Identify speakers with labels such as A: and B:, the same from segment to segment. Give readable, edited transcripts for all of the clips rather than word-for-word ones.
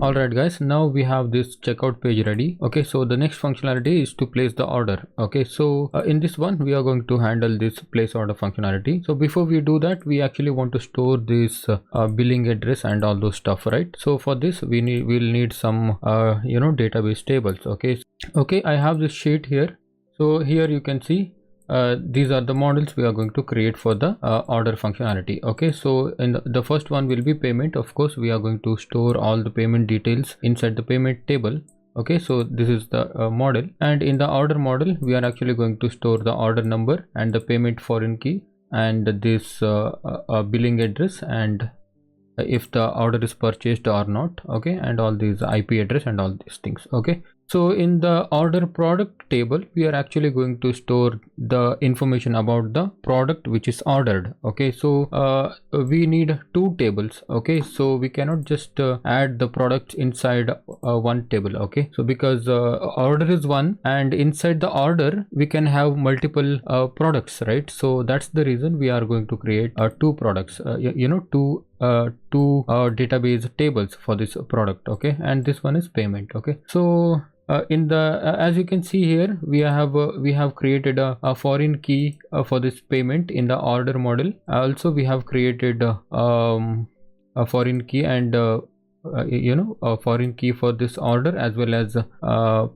A: Alright guys, now we have this checkout page ready. Okay, so the next functionality is to place the order. Okay, so in this one we are going to handle this place order functionality. So before we do that, we actually want to store this billing address and all those stuff, right? So for this we'll need some database tables. Okay, I have this sheet here. So here you can see these are the models we are going to create for the order functionality. Okay, so in the first one will be payment. Of course, we are going to store all the payment details inside the payment table. Okay, so this is the model, and in the order model we are actually going to store the order number and the payment foreign key and this billing address and if the order is purchased or not. Okay, and all these IP address and all these things. Okay, so in the order product table we are actually going to store the information about the product which is ordered. Okay, so we need two tables. Okay, so we cannot just add the products inside one table. Okay, so because order is one and inside the order we can have multiple products, right? So that's the reason we are going to create two products, two database tables for this product. Okay, and this one is payment. Okay, so in the as you can see here, we have created a foreign key for this payment in the order model. Also we have created a foreign key and a foreign key for this order as well as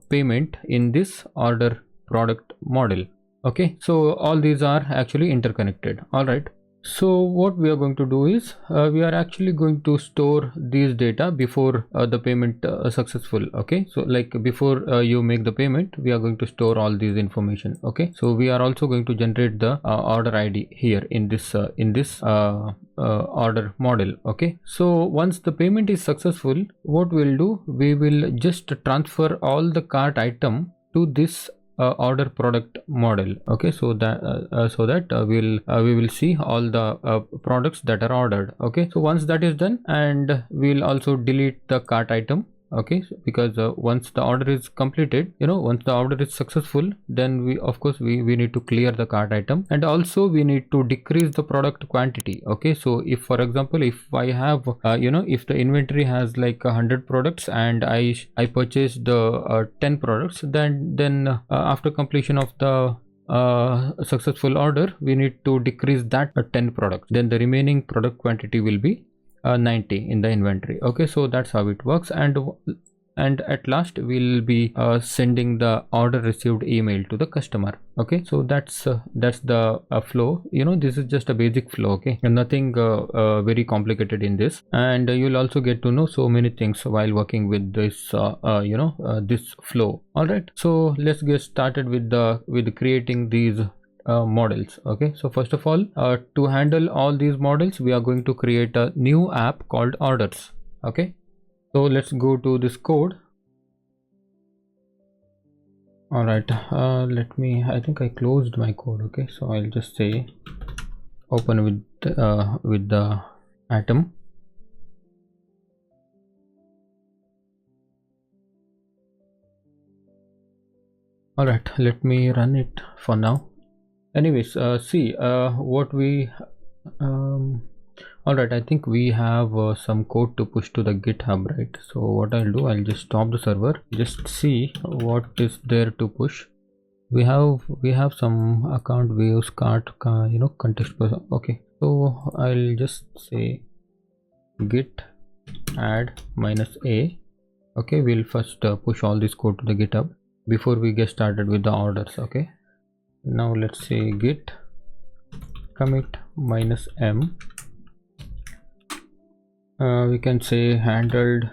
A: payment in this order product model. Okay, so all these are actually interconnected. All right, so what we are going to do is we are actually going to store these data before the payment successful. Okay, so like before you make the payment, we are going to store all these information. Okay, so we are also going to generate the order ID here in this order model. Okay, so once the payment is successful, what we'll do, we will just transfer all the cart item to this order product model. Okay, so that we will see all the products that are ordered. Okay, so once that is done, and we'll also delete the cart item. Okay, so because once the order is completed, once the order is successful, then we of course we need to clear the cart item, and also we need to decrease the product quantity. Okay, so if for example if I have if the inventory has like 100 products and I purchased the 10 products, then after completion of the successful order, we need to decrease that 10 products, then the remaining product quantity will be 90 in the inventory. Okay, so that's how it works, and at last we'll be sending the order received email to the customer. Okay, so that's the flow. This is just a basic flow. Okay, and nothing very complicated in this, and you'll also get to know so many things while working with this this flow. All right, so let's get started with creating these models. Okay, so first of all, to handle all these models, we are going to create a new app called orders. Okay, so let's go to this code. All right, I think I closed my code. Okay, so I'll just say open with the atom. All right, let me run it for now. Anyways, see what we all right, I think we have some code to push to the GitHub, right? So what I'll do, I'll just stop the server, just see what is there to push. We have some account views, cart, context person. Okay, so I'll just say git add -a. Okay, we'll first push all this code to the GitHub before we get started with the orders. Okay, now let's say git commit -m. We can say handled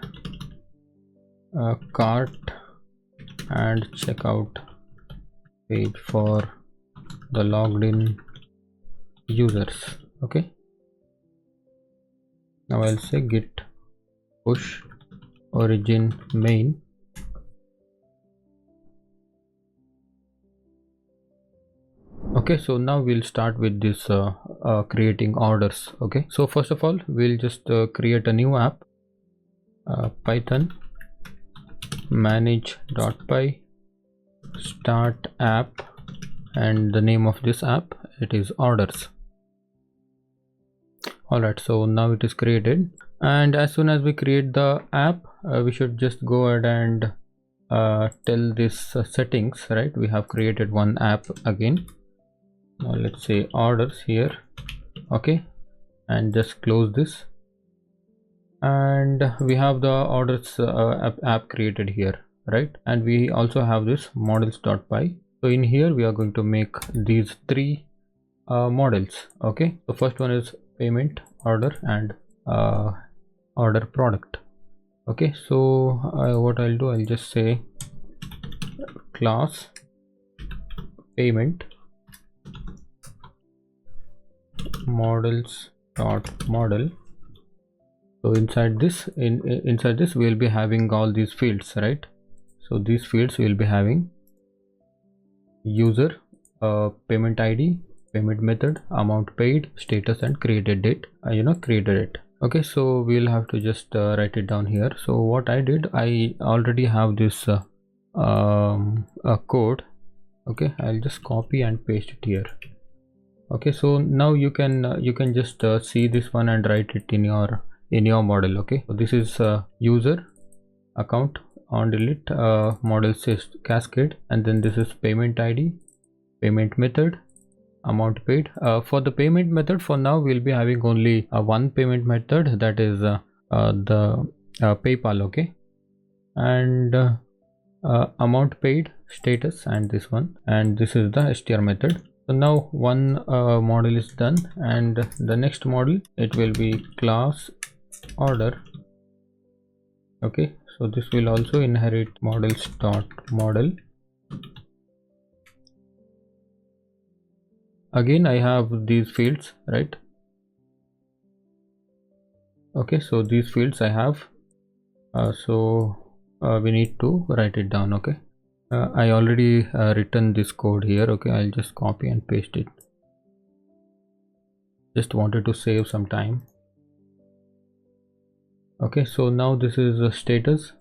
A: cart and checkout page for the logged in users. Okay, now I'll say git push origin main. Okay, so now we'll start with this creating orders. Okay, so first of all, we'll just create a new app, python manage.py start app, and the name of this app, it is orders. All right, so now it is created, and as soon as we create the app, we should just go ahead and tell this settings, right? We have created one app again. Now let's say orders here, okay, and just close this, and we have the orders app created here, right? And we also have this models.py. So in here we are going to make these three models. Okay, the first one is payment, order, and order product. Okay, so what I'll do, I'll just say class payment models dot model. So inside this we'll be having all these fields, right? So these fields will be having user, payment ID, payment method, amount paid, status, and created date. Created it. Okay, so we'll have to just write it down here. So what I did, I already have this code. Okay, I'll just copy and paste it here. Okay, so now you can just see this one and write it in your model. Okay, so this is user, account, on delete, model says cascade, and then this is payment ID, payment method, amount paid. For the payment method, for now we'll be having only one payment method, that is the PayPal. Okay, and amount paid, status, and this one, and this is the str method. So now one model is done, and the next model, it will be class order. Okay, so this will also inherit models dot model. Again, I have these fields, right? Okay, so these fields I have, we need to write it down. Okay, I already written this code here. Okay, I'll just copy and paste it. Just wanted to save some time. Okay, so now this is the status.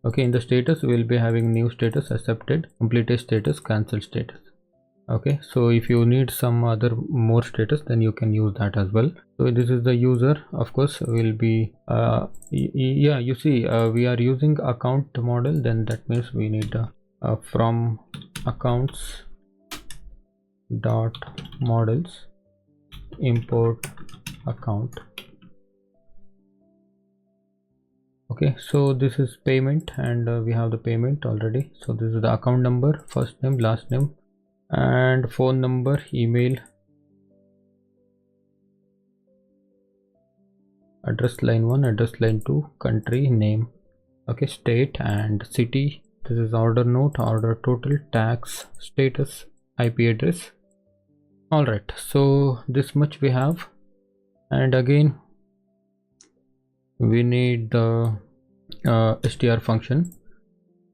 A: Okay, in the status we will be having new status, accepted, completed status, cancel status. Okay, so if you need some other more status, then you can use that as well. So this is the user, of course, will be yeah, you see we are using account model, then that means we need from accounts dot models import account. Okay, so this is payment, and we have the payment already. So this is the account number, first name, last name, and phone number, email, address line 1, address line 2, country, name, okay, state and city. This is order note, order total, tax, status, IP address. All right, so this much we have, and again we need the str function.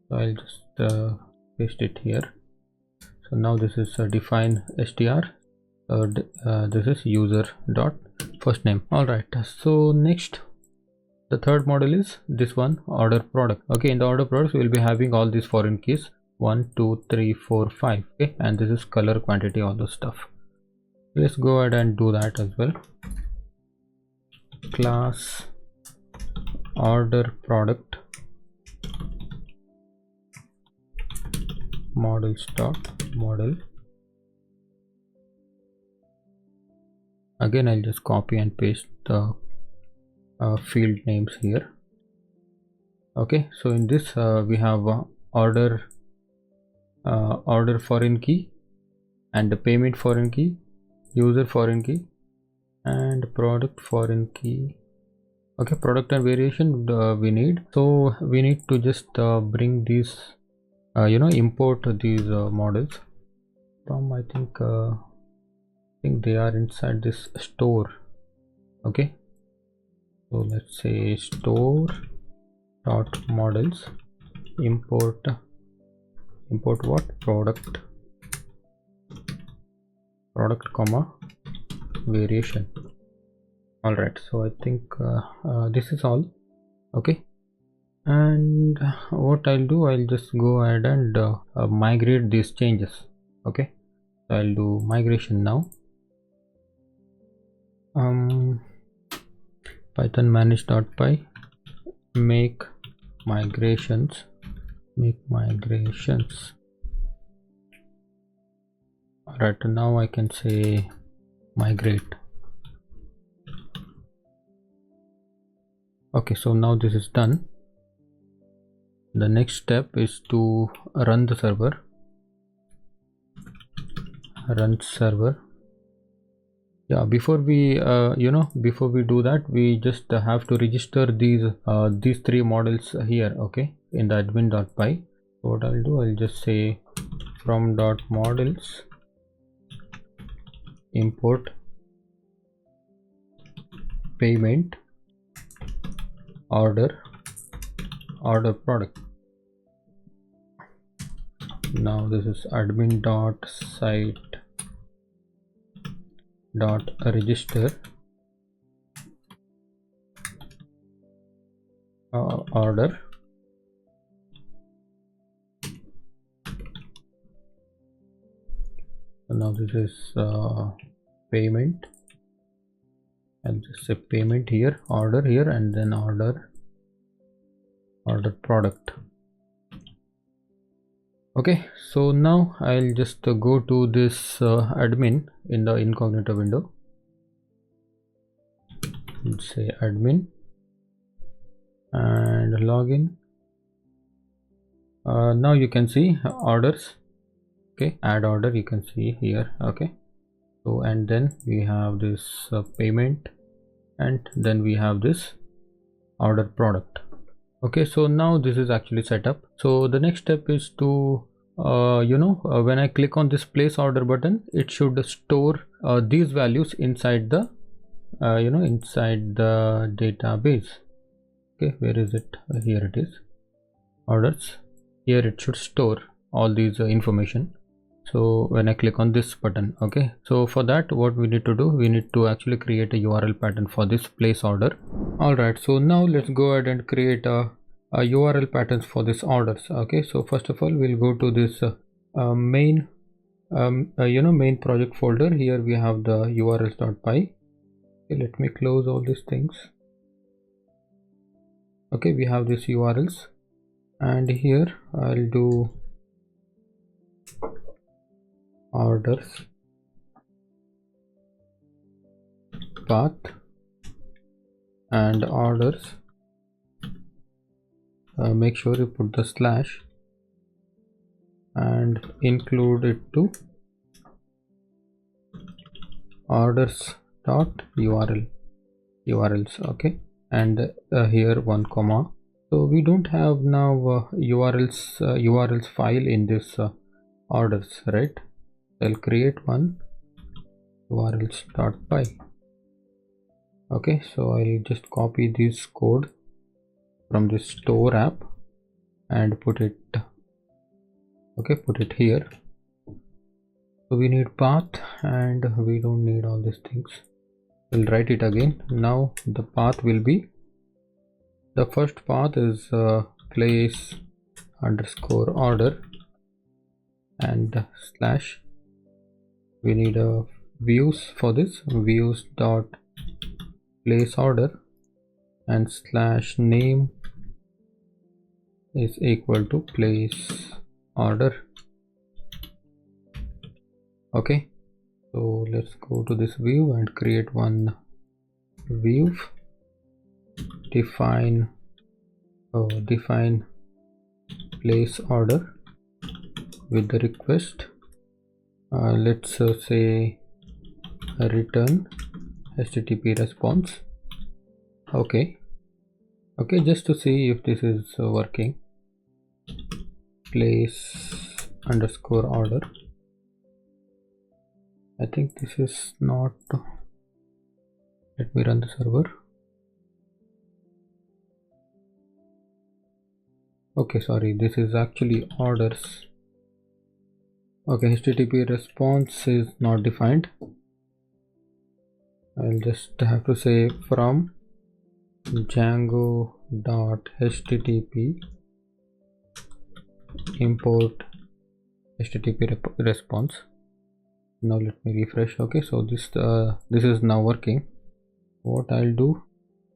A: So I'll just paste it here. So now this is define str. This is user dot first name. All right, so next, the third model is this one, order product. Okay, in the order products we will be having all these foreign keys, 1 2 3 4 5. Okay, and this is color, quantity, all those stuff. Let's go ahead and do that as well. Class order product models dot model. Again, I'll just copy and paste the field names here. Okay, so in this we have order foreign key, and the payment foreign key, user foreign key, and product foreign key. Okay, product and variation we need. So we need to just bring these import these models from, I think they are inside this store. Okay, so let's say store dot models import what, product comma variation. All right, so I think this is all. Okay, and what I'll do, I'll just go ahead and migrate these changes. Okay, so I'll do migration now. Python manage.py make migrations. Alright, now I can say migrate. Okay, so now this is done. The next step is to run the server. Run server. Yeah, before we before we do that, we just have to register these three models here, okay, in the admin.py. So what I'll do, I'll just say from .models import payment order product. Now this is admin.site.register order. So now this is payment. I'll just say payment here, order here, and then order product. Okay, so now I'll just go to this admin in the incognito window. Let's say admin and login. Now you can see orders. Okay, add order, you can see here. Okay, so and then we have this payment, and then we have this order product. Okay, so now this is actually set up. So the next step is to when I click on this place order button, it should store these values inside the inside the database. Okay, where is it? Here it is, orders. Here it should store all these information. So when I click on this button, okay, so for that, what we need to do, we need to actually create a URL pattern for this place order. All right, so now let's go ahead and create a URL patterns for this orders. Okay, so first of all, we'll go to this main main project folder. Here we have the urls.py. Okay, let me close all these things. Okay, we have these URLs, and here I'll do orders path and orders. Make sure you put the slash and include it to orders.urls. Okay, and here 1 comma. So we don't have now urls file in this orders, right? I'll create one, urls.py. Okay, so I'll just copy this code from this store app and put it here. So we need path, and we don't need all these things. We'll write it again. Now the path will be, the first path is place underscore order and slash. We need a views for this, views dot place order, and slash name is equal to place order. Okay, so let's go to this view and create one view. Define place order with the request. Let's say return HTTP response. Okay, just to see if this is working. Place underscore order. I think this is not. Let me run the server. Okay, sorry, this is actually orders. Okay, HTTP response is not defined. I'll just have to say from Django.http import HTTP response. Now let me refresh. Okay, so this is now working. what I'll do,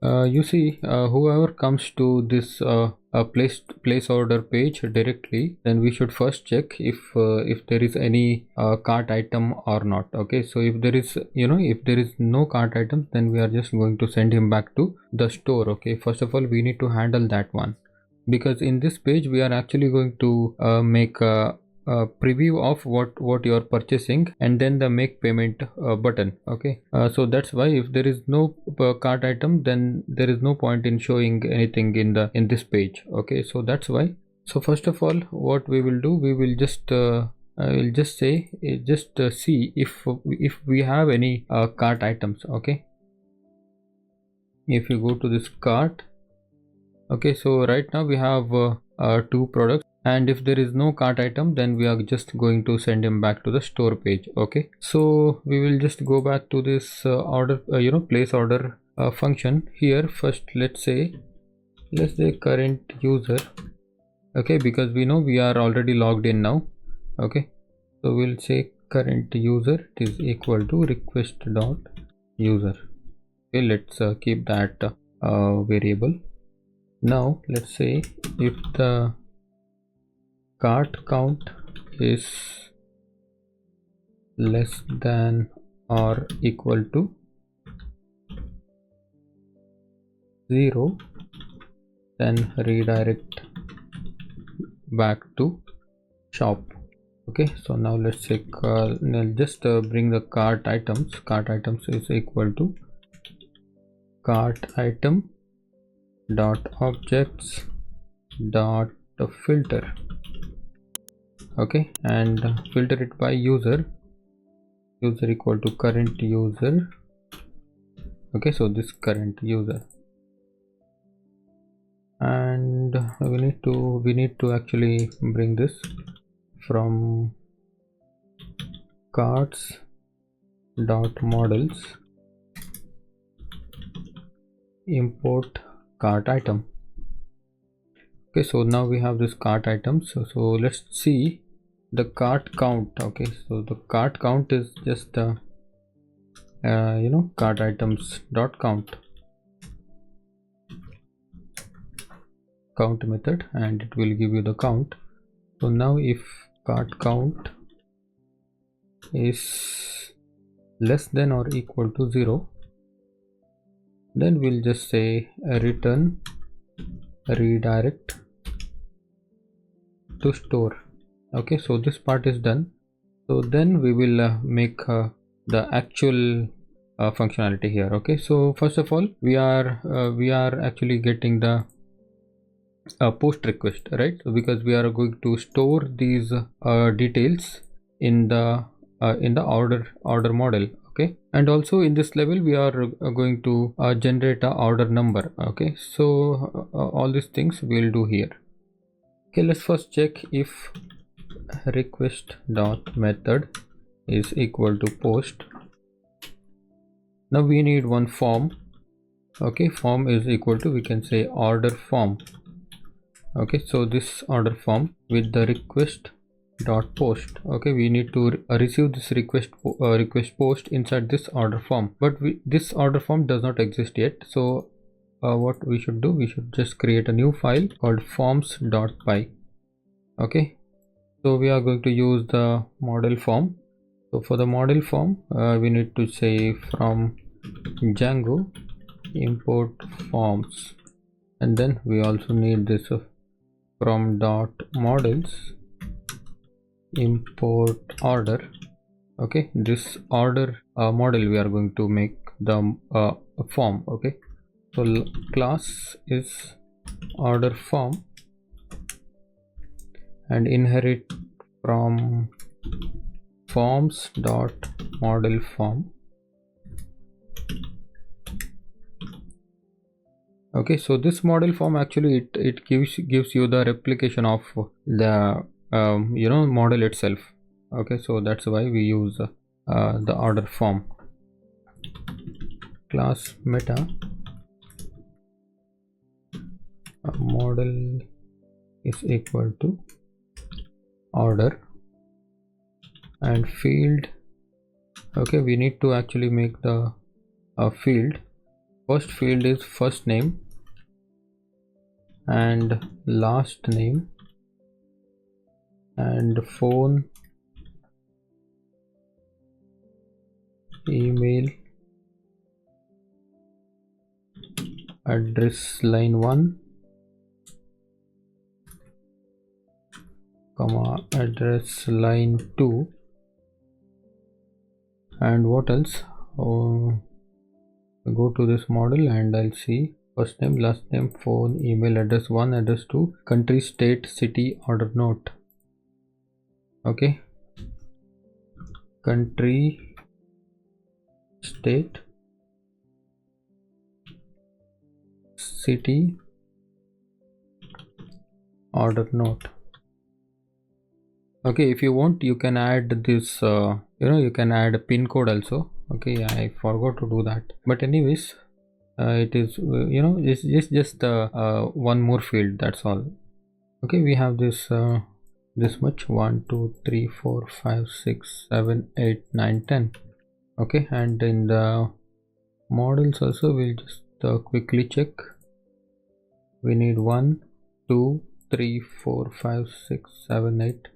A: you see, whoever comes to this place order page directly, then we should first check if there is any cart item or not. Okay, so if there is, if there is no cart item, then we are just going to send him back to the store. Okay, first of all we need to handle that one, because in this page we are actually going to make a preview of what you are purchasing, and then the make payment button. Okay, so that's why if there is no cart item, then there is no point in showing anything in this page. Okay, so that's why. So first of all, what we will do, we will just I will just say see if we have any cart items. Okay, if you go to this cart, okay, so right now we have 2 products, and if there is no cart item, then we are just going to send him back to the store page. Okay, so we will just go back to this order place order function here. First let's say current user. Okay, because we know we are already logged in now. Okay, so we'll say current user is equal to request dot user. Okay, let's keep that variable. Now let's say if the cart count is less than or equal to 0, then redirect back to shop. Okay, so now let's say just bring the cart items. Cart items is equal to cart item dot objects dot filter. Okay, and filter it by user equal to current user. Okay, so this current user, and we need to actually bring this from carts dot models import cart item. Okay, so now we have this cart item. So let's see the cart count. Okay, so the cart count is just cart items dot count method, and it will give you the count. So now if cart count is less than or equal to 0, then we'll just say return redirect to store. Okay, so this part is done. So then we will make the actual functionality here. Okay, so first of all we are actually getting the post request, right? Because we are going to store these details in the order model. Okay, and also in this level we are going to generate a order number. Okay, so all these things we'll do here. Okay, let's first check if request dot method is equal to post. Now we need one form. Okay, form is equal to, we can say, order form. Okay, so this order form with the request dot post. Okay, we need to receive this request post inside this order form, but this order form does not exist yet. So what we should do, we should just create a new file called forms.py. Okay, so we are going to use the model form. So for the model form we need to say from Django import forms, and then we also need this from dot models import order. Okay, this order model we are going to make the form. Okay, so class is order form and inherit from forms dot model form. Okay, so this model form actually it gives you the replication of the model itself. Okay, so that's why we use the order form. Class meta model is equal to order, and field. Okay, we need to actually make the field First field is first name and last name and phone, email, address line 1, comma address line 2, and what else? Go to this model and I'll see first name, last name, phone, email, address 1, address 2, country, state, city, order note. Okay, country, state, city, order note. Okay, if you want you can add this you can add a pin code also. Okay, I forgot to do that, but anyways it is it's just one more field, that's all. Okay, we have this this much 1 2 3 4 5 6 7 8 9 10. Okay, and in the models also we'll just quickly check. We need 1 2 3 4 5 6 7 8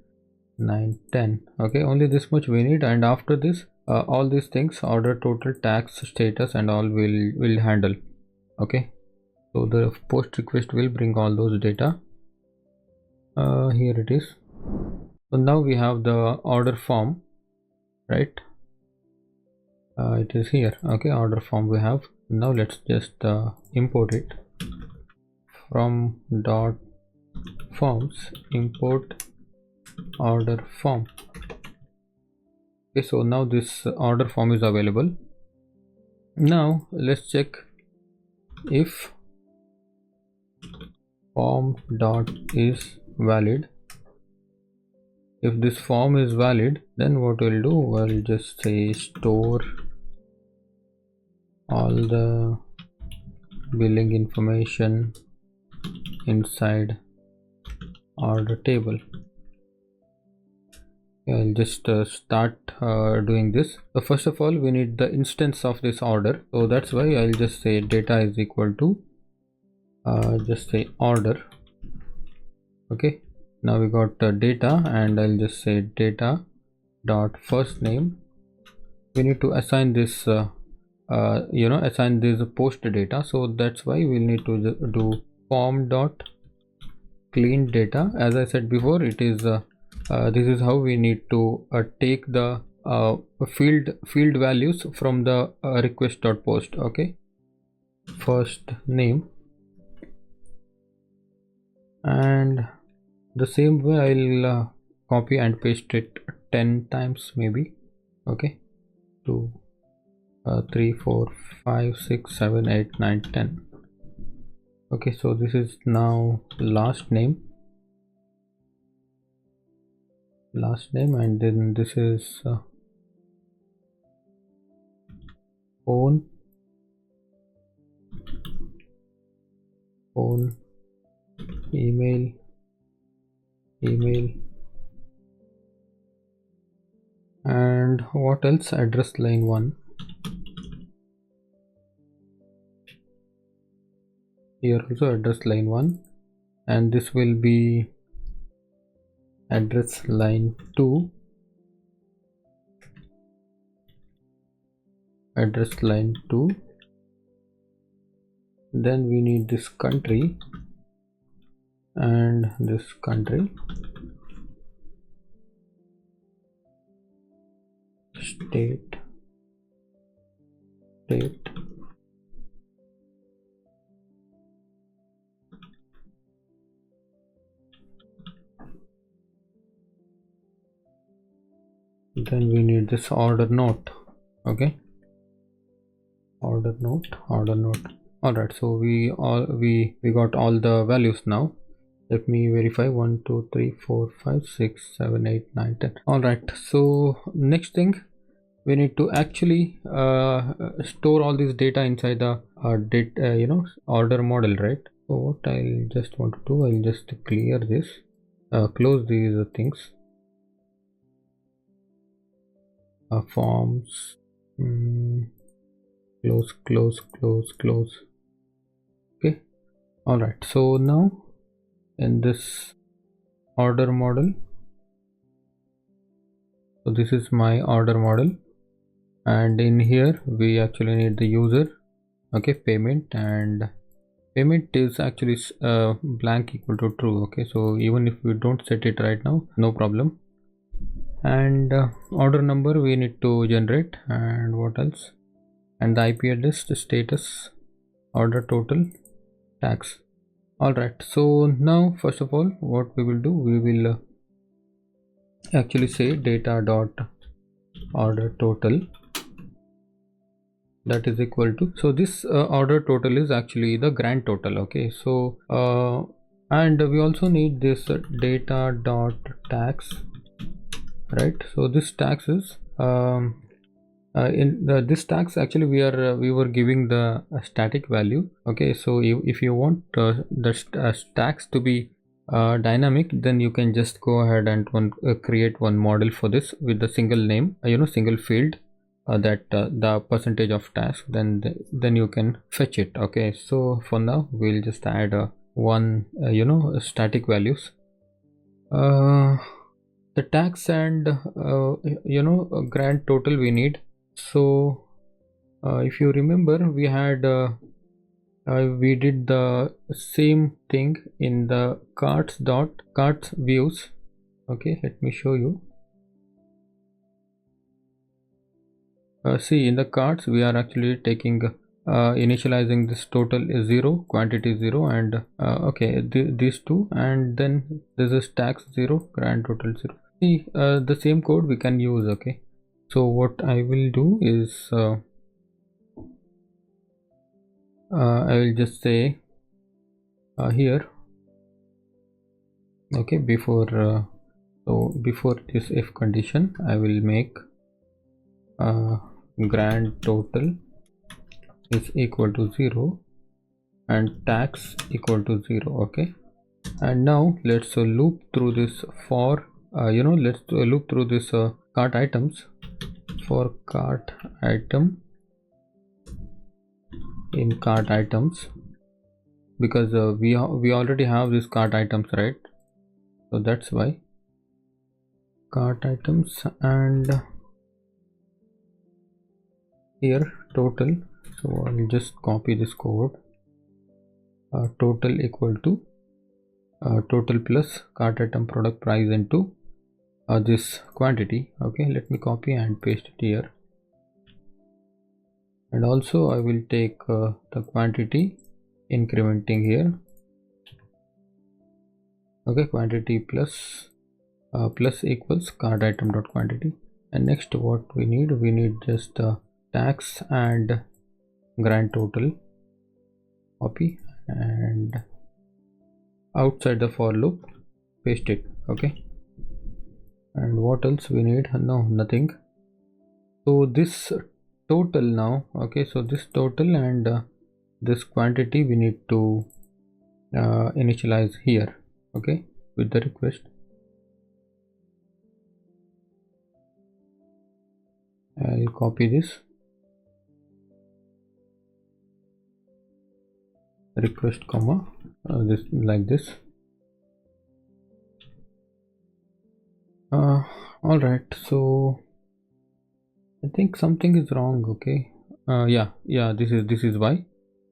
A: 9 10. Okay, only this much we need, and after this all these things, order total, tax, status and all will handle. Okay, so the post request will bring all those data. Here it is. So now we have the order form, right? It is here. Okay, order form we have. Now let's just import it from dot forms, import order form. Okay, so now this order form is available. Now let's check if form dot is valid. If this form is valid, then what we'll do, we'll just say store all the billing information inside order table. I'll just start doing this. So first of all we need the instance of this order, so that's why I'll just say data is equal to just say order. Okay, now we got data, and I'll just say data dot first name. We need to assign this assign this post data, so that's why we'll need to do form dot clean data. As I said before, it is this is how we need to take the field values from the request.post. Okay, first name, and the same way I'll copy and paste it 10 times maybe. Okay, 2 3 4 5 6 7 8 9 10. Okay, so this is now last name, and then this is phone, email, and what else, address line 1. Here also address line 1, and this will be address line 2, address line 2. Then we need this country and this country, state, then we need this order note. Okay, order note. All right, so we got all the values. Now let me verify. 1 2 3 4 5 6 7 8 9 10. All right, so next thing, we need to actually store all this data inside the order model, right? So what I'll just want to do, I'll just clear this, close these things, forms, close. Okay, all right. So now in this order model, so this is my order model, and in here we actually need the user, okay, payment, and payment is actually blank equal to true. Okay, so even if we don't set it right now, no problem. And order number we need to generate, and what else, and the IP address, the status, order total, tax. All right, so now first of all what we will do, we will actually say data dot order total, that is equal to, so this order total is actually the grand total. Okay, so and we also need this data dot tax, right? So this tax is in this tax actually we were giving the static value. Okay, so if you want the tax to be dynamic, then you can just go ahead and create one model for this with the single name, single field, that the percentage of tax, then you can fetch it. Okay, so for now we'll just add one static values, the tax and grand total we need. So if you remember, we had we did the same thing in the carts views. Okay, let me show you. See, in the carts we are actually taking initializing this total is 0, quantity 0, and okay, these two, and then this is tax 0, grand total 0. See, the same code we can use. Okay, so what I will do is I will just say here, okay, before so before this if condition I will make grand total is equal to 0 and tax equal to 0. Okay, and now let's loop through this for let's loop through this cart items, for cart item in cart items, because we already have these cart items, right? So that's why cart items, and here total. So I'll just copy this code, total equal to total plus cart item product price into this quantity. Okay, let me copy and paste it here, and also I will take the quantity incrementing here. Okay, quantity plus plus equals cart item dot quantity, and next what we need just tax and grand total, copy, and outside the for loop paste it. Okay, and what else we need? No, nothing. So this total now, okay, so this total and this quantity we need to initialize here. Okay, with the request. I'll copy this request comma this like this. All right, so I think something is wrong. Okay, yeah, this is why.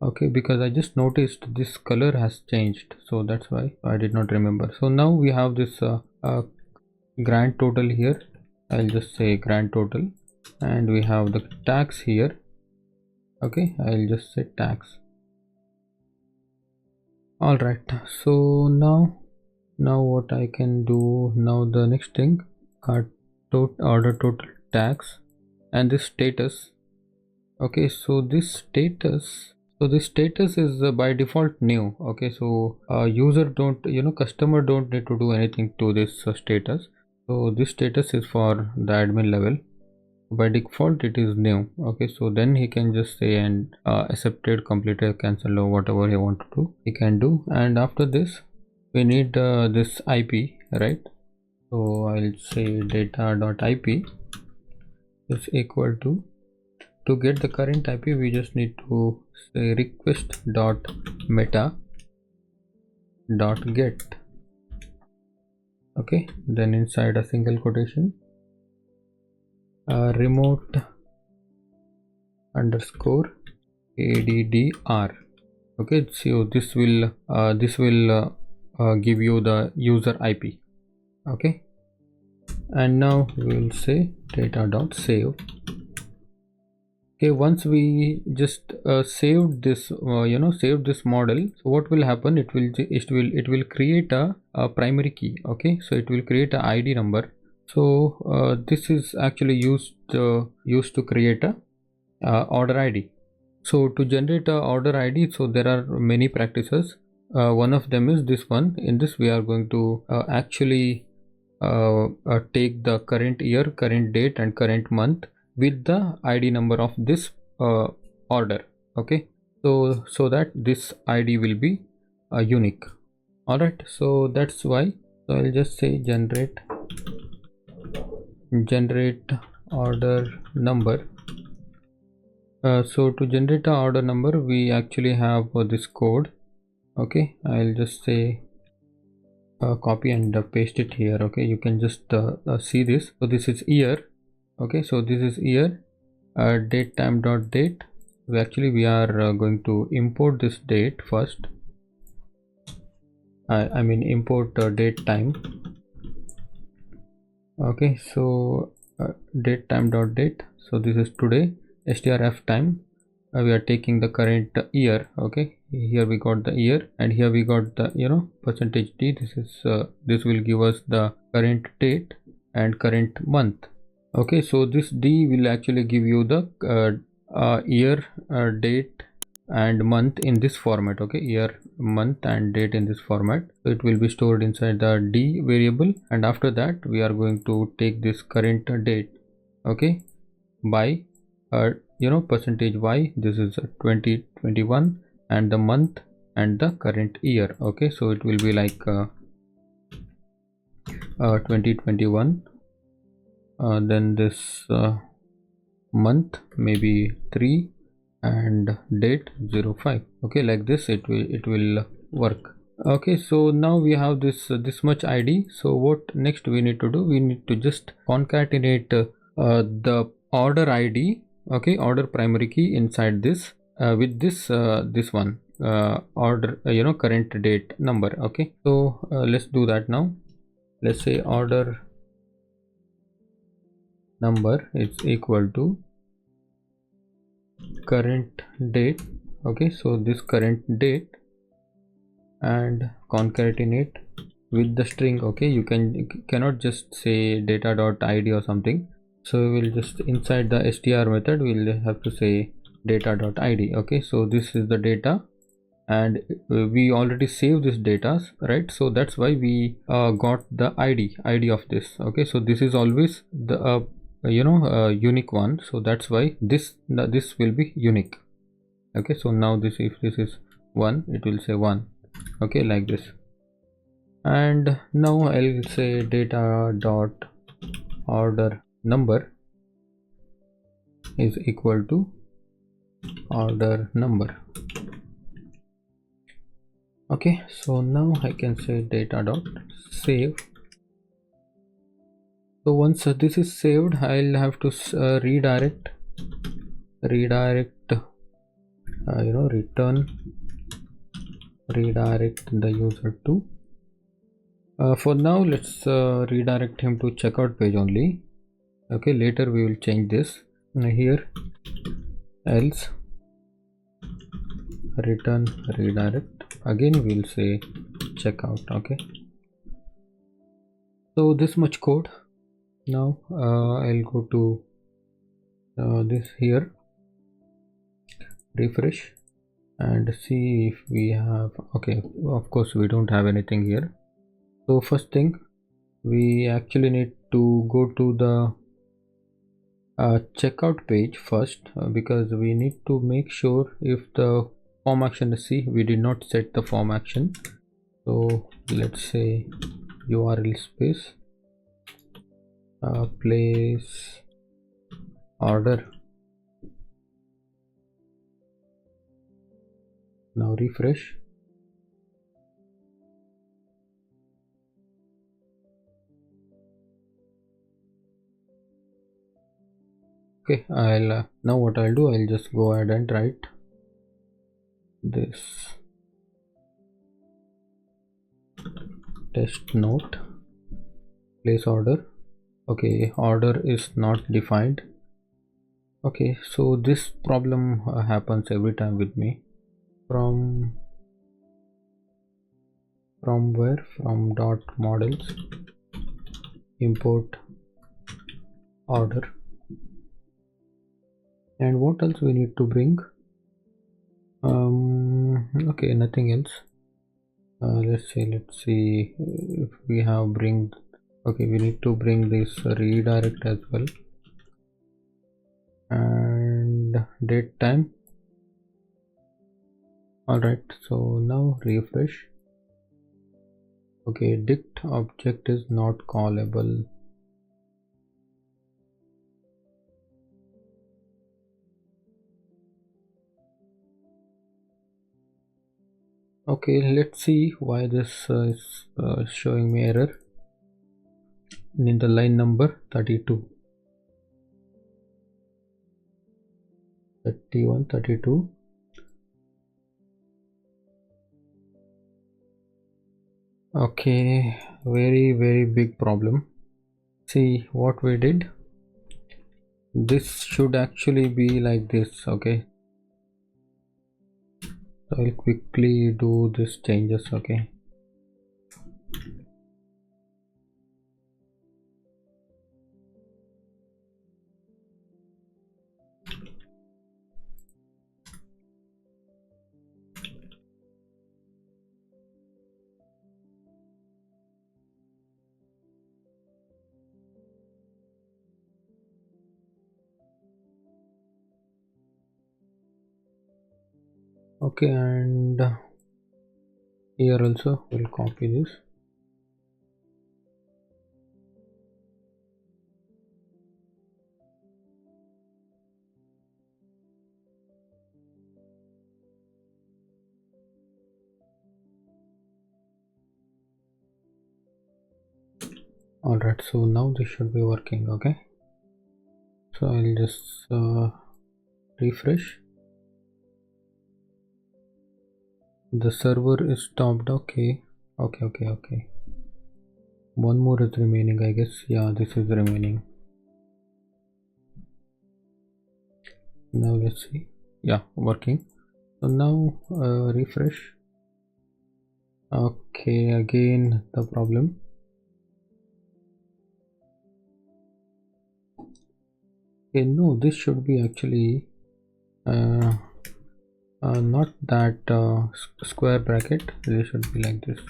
A: Okay, because I just noticed this color has changed, so that's why I did not remember. So now we have this grand total here. I'll just say grand total, and we have the tax here. Okay, I'll just say tax. All right, so now what I can do now, the next thing, cart order total, tax, and this status. Okay, so this status is by default new. Okay, so user don't, customer don't need to do anything to this status. So this status is for the admin level. By default it is new. Okay, so then he can just say and accepted, completed, cancel, or whatever he want to do, he can do. And after this we need this IP, right? So I'll say data.ip is equal to to get the current IP, we just need to say request.meta.get. okay, then inside a single quotation, remote underscore addr. okay, so this will give you the user IP. okay, and now we will say data.save. okay, once we just saved this saved this model, so what will happen, it will create a primary key. okay, so it will create a ID number. so this is actually used to create a order ID. so to generate a order ID, so there are many practices. One of them is this one. In this we are going to actually take the current year, current date and current month with the ID number of this order. okay, so that this ID will be unique. Alright, so that's why, so I'll just say generate order number. So to generate a order number, we actually have this code. okay, I'll just say copy and paste it here. okay, you can just see this. so this is year. okay, so this is year. Date time dot date. we are going to import this date first. I mean import date time. okay, so date time dot date. so this is today. strf time. We are taking the current year. okay, here we got the year and here we got the percentage d. This will give us the current date and current month. okay, so this d will actually give you the year, date and month in this format. okay, year, month and date in this format. so it will be stored inside the d variable, and after that we are going to take this current date. okay, by percentage y. this is 2021 and the month and the current year. okay, so it will be like 2021, then this month maybe 3 and date 05. okay, like this it will work. okay, so now we have this much ID. so what next we need to do, we need to just concatenate the order ID. okay, order primary key inside this with this one order current date number. okay, so let's do that now. let's say order number is equal to current date. okay, so this current date and concatenate with the string. okay, you cannot just say data.id or something. so we will just inside the str method we'll have to say data.id. okay, so this is the data and we already saved this data, right? so that's why we got the id of this. okay, so this is always the unique one, so that's why this will be unique. okay, so now this, if this is 1, it will say 1. okay, like this. and now I'll say data dot order number is equal to order number. okay, so now I can say data dot save. so once this is saved, I'll have to redirect return redirect the user to for now let's redirect him to checkout page only. okay, later we will change this. here else return redirect, again we'll say checkout. okay, so this much code. now I'll go to this here, refresh and see if we have. okay, of course we don't have anything here. so first thing, we actually need to go to the checkout page first because we need to make sure if the form action is C. we did not set the form action. so let's say URL space place order Now refresh. Okay, I'll now what I'll do, I'll just go ahead and write this test note, place order. Okay, order is not defined. Okay, so this problem happens every time with me. From where? From dot models import order. And what else we need to bring? Okay, nothing else. Let's see if we have bring. Okay, we need to bring this redirect as well, and date time. All right, so now refresh. Okay, dict object is not callable. Okay, let's see why this is showing me error in the line number 32, 31, 32. Okay, very big problem. See what we did. This should actually be like this. Okay, so I'll quickly do these changes. Okay, okay, and here also we'll copy this. All right, so now this should be working. Okay, so I'll just refresh. The server is stopped. Okay. One more is remaining, I guess. Yeah, this is remaining. Now let's see. Yeah, working. So now refresh. Okay, again the problem. Okay, no, this should be actually not that square bracket. This should be like this.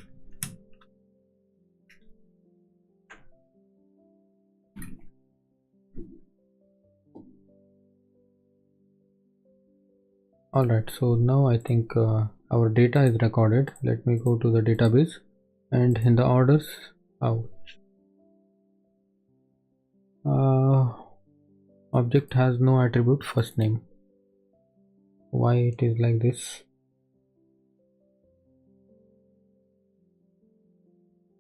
A: Alright, so now I think our data is recorded. Let me go to the database, and in the orders, ouch, object has no attribute first name. Why it is like this?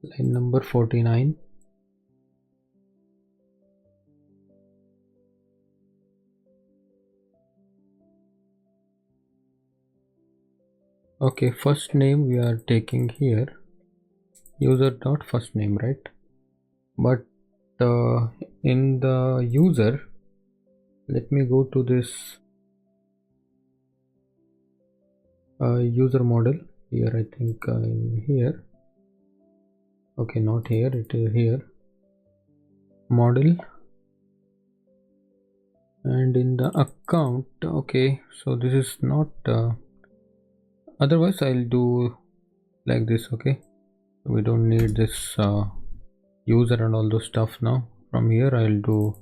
A: Line number 49. Okay, first name we are taking here, user dot first name, right? But in the user, let me go to this user model here. I think in here. Okay, not here, it is here, model, and in the account. Okay, so this is not otherwise I'll do like this. Okay, we don't need this user and all those stuff now. From here I'll do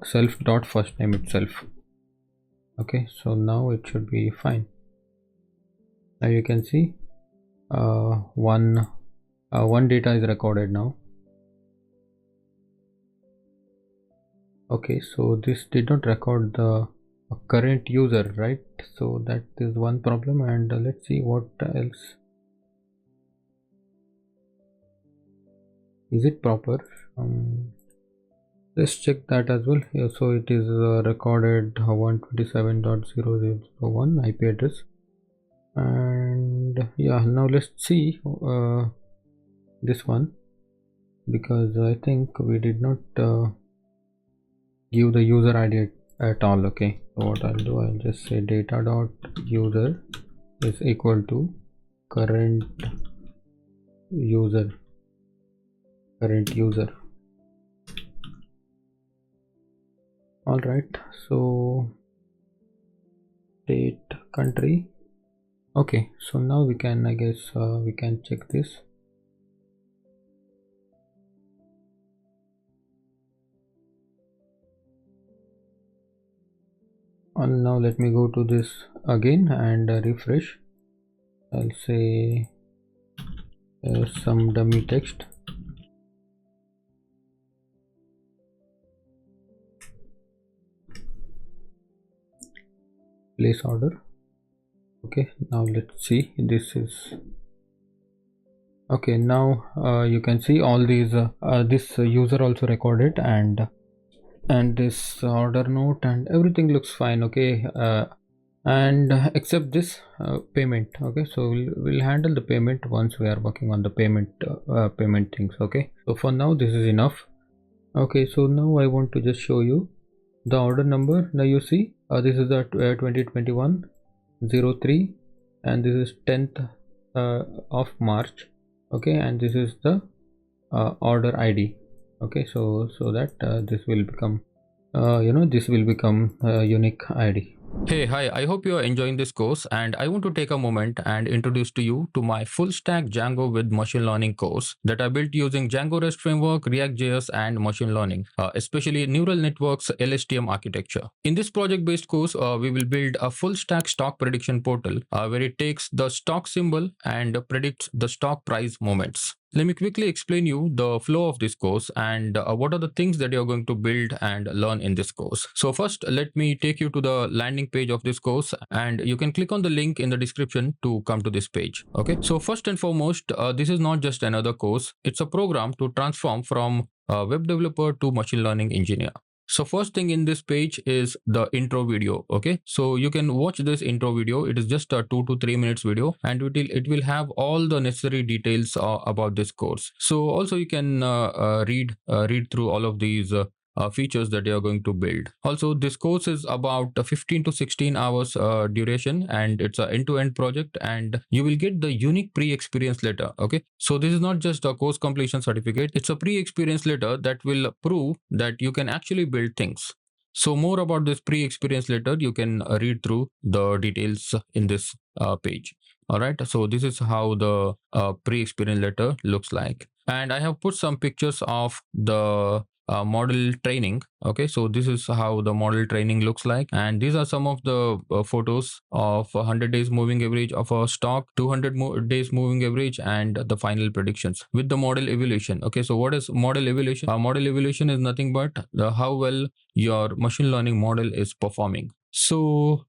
A: self dot first name itself. Okay, so now it should be fine. Now you can see one data is recorded now. Okay, so this did not record the a current user, right? So that is one problem, and let's see what else. Is it proper? Let's check that as well. Yeah, so it is recorded 127.0.0.1 IP address, and yeah, now let's see this one, because I think we did not give the user ID at all. Okay, so what I'll do, I'll just say data dot user is equal to current user. All right, so state, country. Okay, so now we can, I guess we can check this. And now let me go to this again and refresh. I'll say some dummy text. Place order. Okay, now let's see. This is okay. Now you can see all these. This user also recorded, and this order note and everything looks fine. Okay, and except this payment. Okay, so we'll handle the payment once we are working on the payment things. Okay, so for now this is enough. Okay, so now I want to just show you the order number. Now you see this is the 2021-03, and this is 10th of March. Okay, and this is the order ID. Okay, so that this will become this will become a unique ID. Hey, hi, I hope you are enjoying this course, and I want to take a moment and introduce to you to my full stack Django with machine learning course that I built using Django REST framework, React.js, and machine learning, especially neural networks LSTM architecture. In this project based course, we will build a full stack stock prediction portal where it takes the stock symbol and predicts the stock price movements. Let me quickly explain you the flow of this course and what are the things that you're going to build and learn in this course. So first, let me take you to the landing page of this course, and you can click on the link in the description to come to this page. Okay, so first and foremost, this is not just another course. It's a program to transform from a web developer to machine learning engineer. So first thing in this page is the intro video. Okay, so you can watch this intro video. It is just a 2 to 3 minutes video, and it will have all the necessary details about this course. So also you can read through all of these features that you are going to build. Also, this course is about 15 to 16 hours duration, and it's an end-to-end project, and you will get the unique pre-experience letter. Okay, so this is not just a course completion certificate, it's a pre-experience letter that will prove that you can actually build things. So more about this pre-experience letter, you can read through the details in this page. All right, so this is how the pre-experience letter looks like, and I have put some pictures of the model training. Okay, so this is how the model training looks like, and these are some of the photos of 100 days moving average of a stock, 200 days moving average, and the final predictions with the model evaluation. Okay, so what is model evaluation? Model evaluation is nothing but how well your machine learning model is performing. So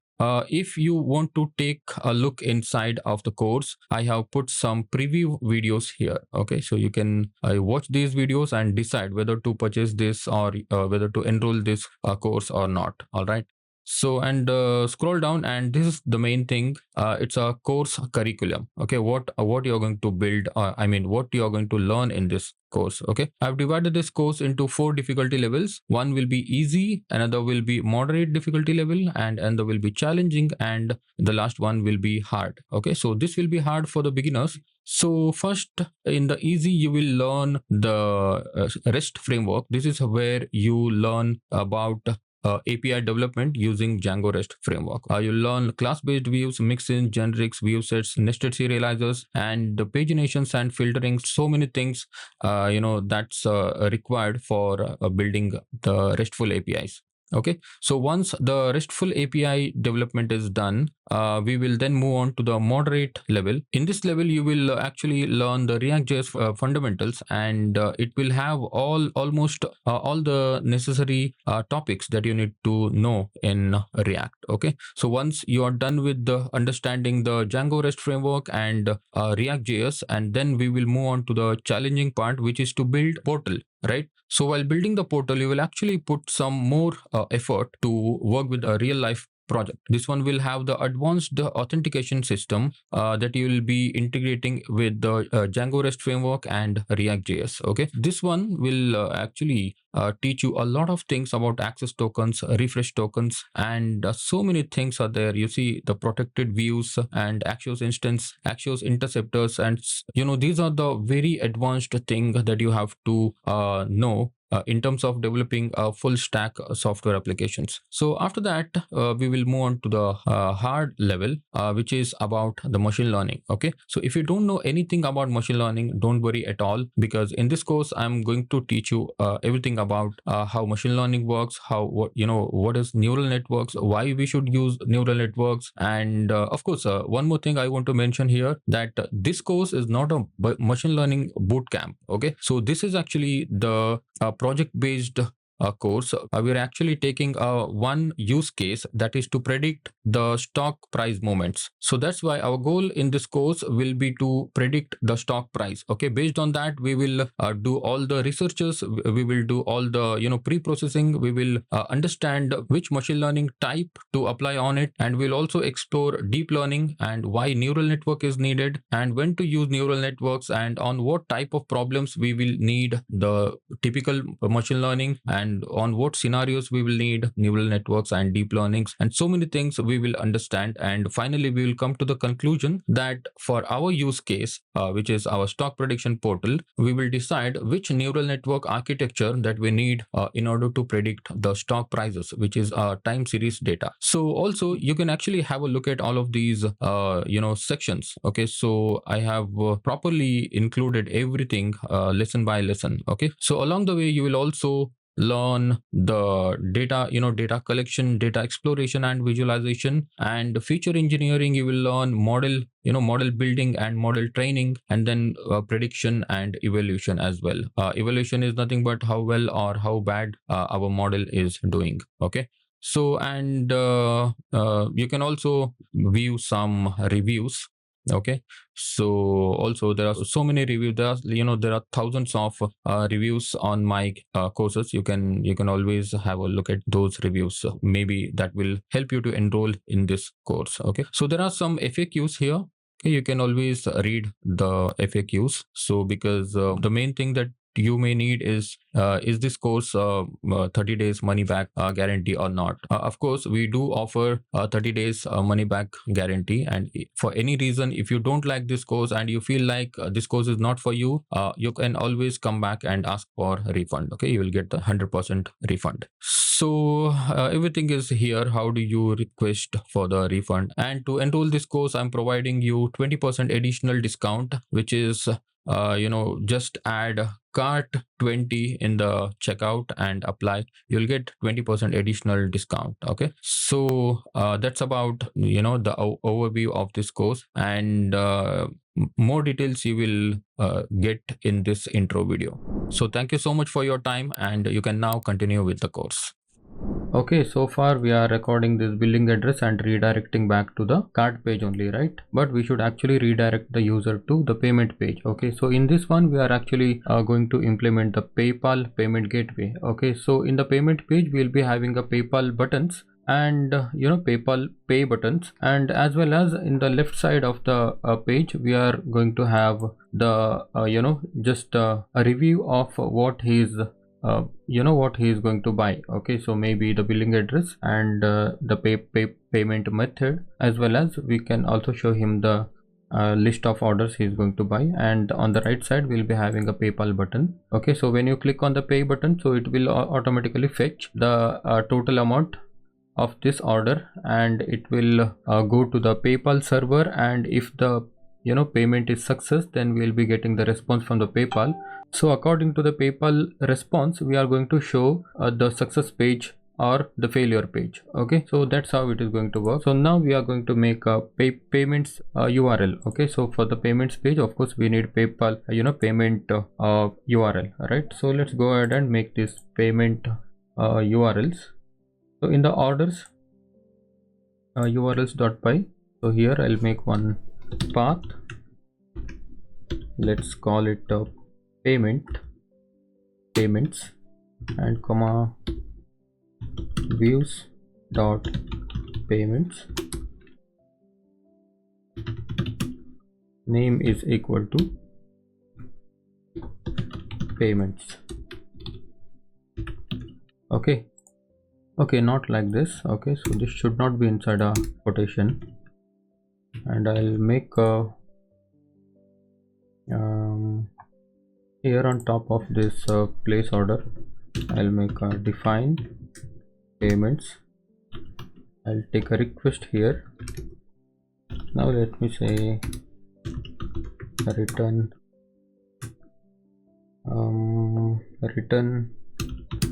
A: if you want to take a look inside of the course, I have put some preview videos here. Okay, so you can watch these videos and decide whether to purchase this or whether to enroll this course or not. All right. So, and scroll down, and this is the main thing. It's a course curriculum. Okay, what you're going to build, I mean what you're going to learn in this course. Okay, I've divided this course into 4 difficulty levels. One will be easy, another will be moderate difficulty level, and another will be challenging, and the last one will be hard. Okay, so this will be hard for the beginners. So first, in the easy, you will learn the REST framework. This is where you learn about API development using Django REST framework. You learn class-based views, mixins, generics, view sets, nested serializers, and the paginations and filtering. So many things, that's required for building the RESTful APIs. Okay, so once the RESTful API development is done, we will then move on to the moderate level. In this level, you will actually learn the React.js fundamentals, and it will have almost all the necessary topics that you need to know in React. Okay, so once you are done with the understanding the Django REST framework and React.js, and then we will move on to the challenging part, which is to build portal, right? So while building the portal, you will actually put some more effort to work with a real life project. This one will have the advanced authentication system that you will be integrating with the Django REST framework and React.js. Okay, this one will actually teach you a lot of things about access tokens, refresh tokens, and so many things are there. You see the protected views and Axios instance, Axios interceptors, and these are the very advanced thing that you have to know in terms of developing full stack software applications. So after that, we will move on to the hard level, which is about the machine learning. Okay, so if you don't know anything about machine learning, don't worry at all, because in this course I'm going to teach you everything about how machine learning works, what is neural networks, why we should use neural networks, and of course one more thing I want to mention here, that this course is not a machine learning boot camp. Okay, so this is actually the project based course. We're actually taking one use case, that is to predict the stock price movements. So that's why our goal in this course will be to predict the stock price. Okay, based on that, we will do all the researches, we will do all the pre-processing, we will understand which machine learning type to apply on it, and we'll also explore deep learning and why neural network is needed, and when to use neural networks, and on what type of problems we will need the typical machine learning, and on what scenarios we will need neural networks and deep learnings, and so many things we will understand. And finally, we will come to the conclusion that for our use case, which is our stock prediction portal, we will decide which neural network architecture that we need in order to predict the stock prices, which is time series data. So also you can actually have a look at all of these sections. Okay, so I have properly included everything lesson by lesson. Okay, so along the way you will also learn the data data collection, data exploration and visualization, and feature engineering. You will learn model building and model training, and then prediction and evaluation as well. Evaluation is nothing but how well or how bad our model is doing. Okay, so and you can also view some reviews. Okay, so also there are so many reviews. There are thousands of reviews on my courses. You can always have a look at those reviews. Maybe that will help you to enroll in this course. Okay, so there are some FAQs here. Okay, you can always read the FAQs. So because the main thing that you may need is this course 30 days money back guarantee or not. Of course, we do offer 30 days money back guarantee, and for any reason, if you don't like this course and you feel like this course is not for you, you can always come back and ask for a refund. Okay, you will get the 100% refund. So everything is here. How do you request for the refund? And to enroll this course, I'm providing you 20% additional discount, which is just add cart 20 in the checkout and apply. You'll get 20% additional discount. Okay, so that's about the overview of this course, and more details you will get in this intro video. So thank you so much for your time, and you can now continue with the course. Okay, so far we are recording this billing address and redirecting back to the cart page only, right? But we should actually redirect the user to the payment page. Okay, so in this one we are actually going to implement the PayPal payment gateway. Okay, so in the payment page we'll be having a PayPal buttons and PayPal pay buttons, and as well as in the left side of the page we are going to have the just a review of what he's what he is going to buy. Okay, so maybe the billing address and the payment method, as well as we can also show him the list of orders he is going to buy. And on the right side we'll be having a PayPal button. Okay, so when you click on the pay button, so it will automatically fetch the total amount of this order, and it will go to the PayPal server, and if the payment is success, then we'll be getting the response from the PayPal. So according to the PayPal response, we are going to show the success page or the failure page. Okay, so that's how it is going to work. So now we are going to make a payments URL. Okay, so for the payments page, of course we need PayPal payment URL, right? So let's go ahead and make this payment URLs. So in the orders urls.py, so here I'll make one path. Let's call it payments and comma views dot payments. Name is equal to payments. Okay, not like this. Okay, so this should not be inside a quotation, and I'll make a here on top of this place order, I'll make a define payments. I'll take a request here. Now let me say return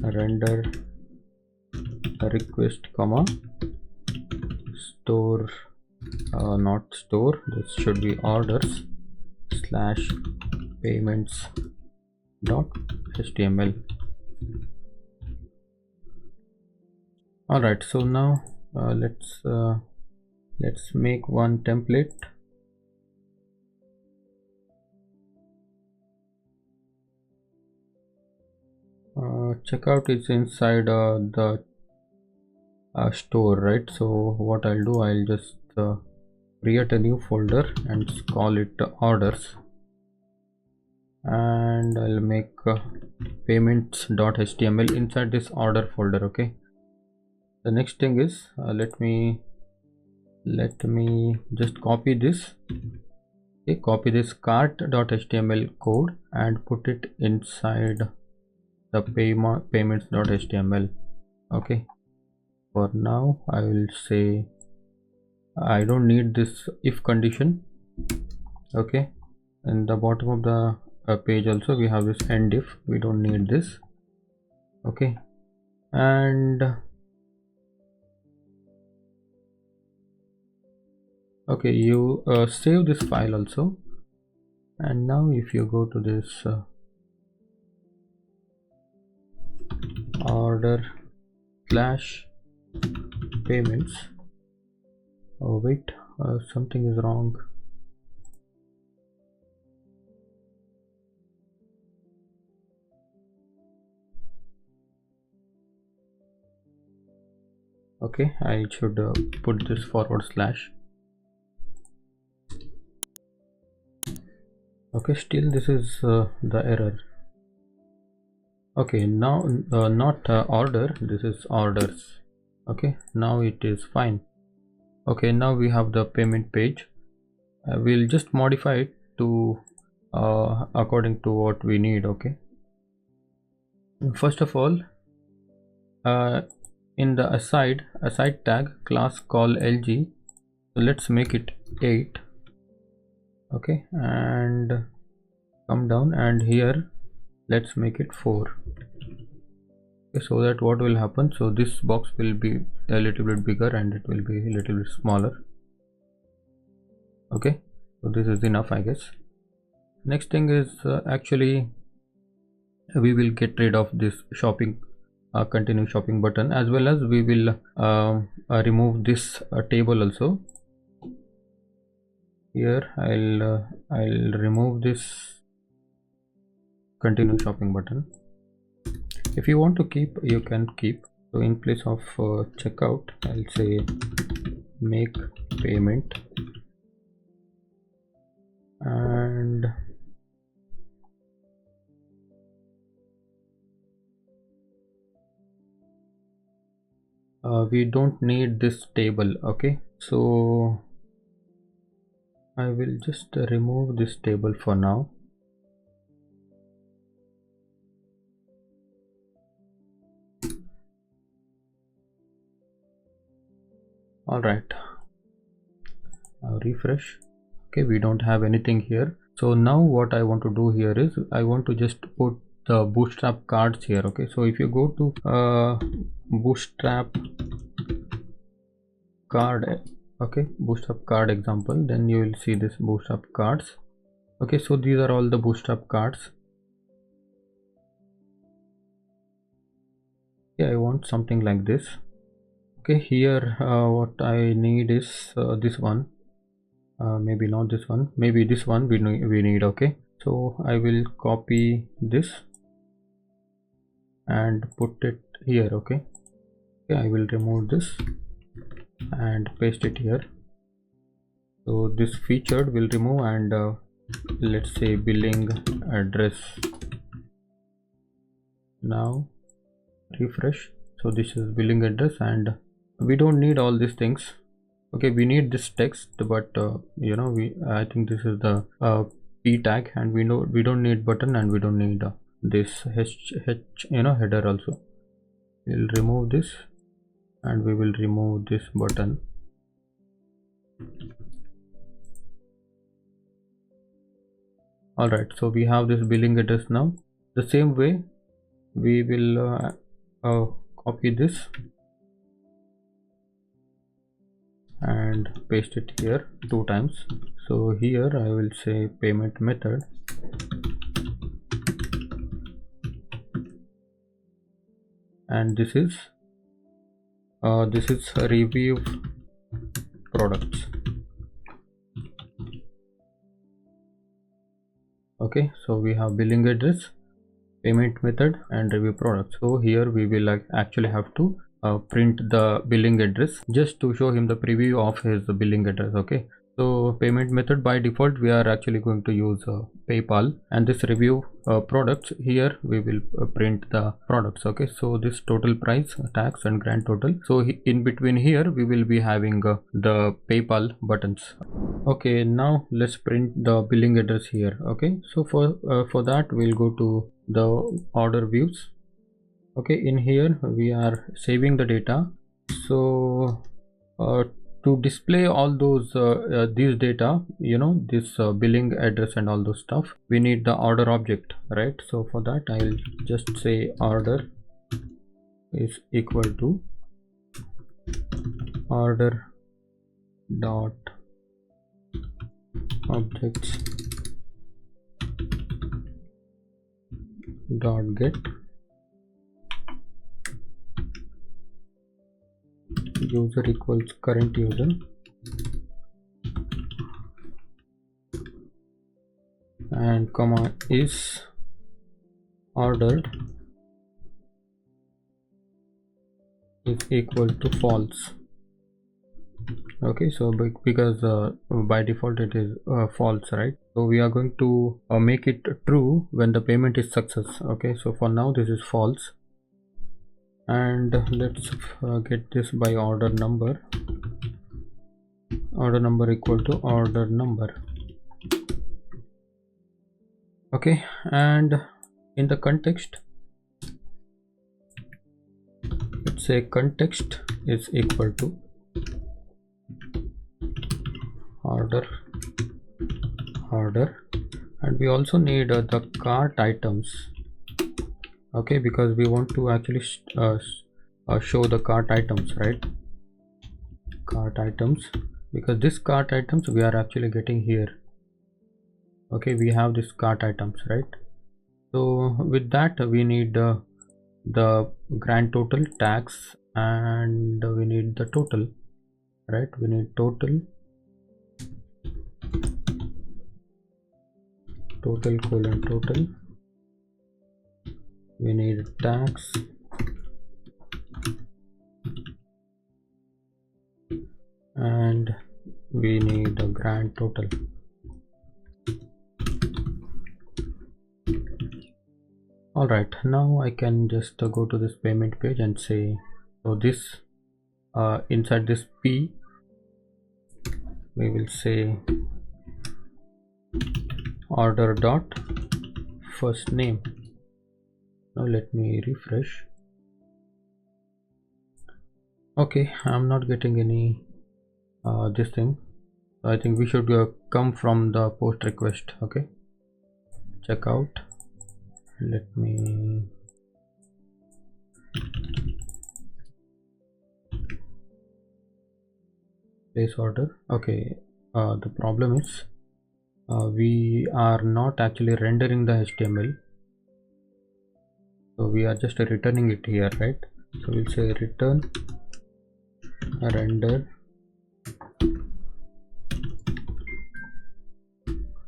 A: render request comma store not store, this should be orders slash payments dot html. All right, so now let's make one template. Checkout is inside the store, right? So what I'll do, I'll just create a new folder and call it orders, and I'll make payments.html inside this order folder. Okay, the next thing is let me just copy this. Okay, copy this cart.html code and put it inside the payments.html. okay, for now I will say I don't need this if condition. Okay, in the bottom of the page also we have this end if, we don't need this. Okay, and okay, you save this file also, and now if you go to this order slash payments, oh wait, something is wrong. Okay, I should put this forward slash. Okay, still this is the error. Okay, now not order, this is orders. Okay, now it is fine. Okay, now we have the payment page. We'll just modify it to according to what we need. Okay, first of all, in the aside tag class call lg, so let's make it 8. Okay, and come down, and here let's make it 4. Okay, so that what will happen, so this box will be a little bit bigger and it will be a little bit smaller. Okay, so this is enough, I guess. Next thing is actually we will get rid of this shopping continue shopping button, as well as we will remove this table also. Here I'll remove this continue shopping button. If you want to keep, you can keep. So in place of checkout, I'll say make payment, and we don't need this table. Okay, so I will just remove this table for now. All right, now refresh. Okay, we don't have anything here. So now what I want to do here is I want to just put the bootstrap cards here. Okay, so if you go to bootstrap card, okay, bootstrap card example, then you will see this bootstrap cards. Okay, so these are all the bootstrap cards. Yeah, I want something like this. Okay, here what I need is this one. Maybe not this one, maybe this one we need. Okay, so I will copy this and put it here. Okay, I will remove this and paste it here. So this featured will remove, and let's say billing address. Now refresh. So this is billing address, and we don't need all these things. Okay, we need this text, but you know, I think this is the p tag, and we don't need button, and we don't need this h header also. We'll remove this, and we will remove this button. All right, so we have this billing address now. The same way we will copy this and paste it here 2 times. So here I will say payment method, and this is review products. Okay, so we have billing address, payment method, and review products. So here we will actually have to print the billing address just to show him the preview of his billing address. Okay, so payment method, by default we are actually going to use PayPal, and this review products, here we will print the products. Okay, so this total price, tax, and grand total. So in between here we will be having the PayPal buttons. Okay, now let's print the billing address here. Okay, so for that we'll go to the order views. Okay, in here we are saving the data. So to display all those these data, you know, this billing address and all those stuff, we need the order object, right? So for that I'll just say order is equal to order dot objects dot get user equals current user, and comma is ordered is equal to false. Okay, so because by default it is false, right? So we are going to make it true when the payment is success. Okay, so for now this is false, and let's get this by order number equal to order number. Okay, and in the context, let's say context is equal to order, and we also need the cart items. Okay, because we want to actually show the cart items, right? Cart items, because this cart items we are actually getting here. Okay, we have this cart items, right? So with that we need the grand total, tax, and we need the total, right? We need total colon total, we need tax, and we need a grand total. All right, now I can just go to this payment page and say, so this inside this P we will say order dot first name. Now let me refresh. Okay, I'm not getting any this thing. I think we should come from the post request. Okay, check out, let me place order. Okay, the problem is we are not actually rendering the HTML, so we are just returning it here, right? So we'll say return render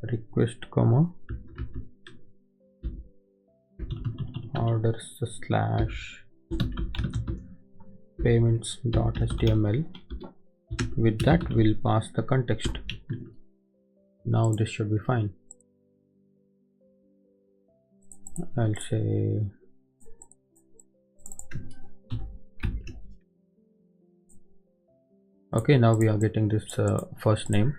A: request comma orders slash payments.html. With that we'll pass the context. Now this should be fine. I'll say okay, now we are getting this first name.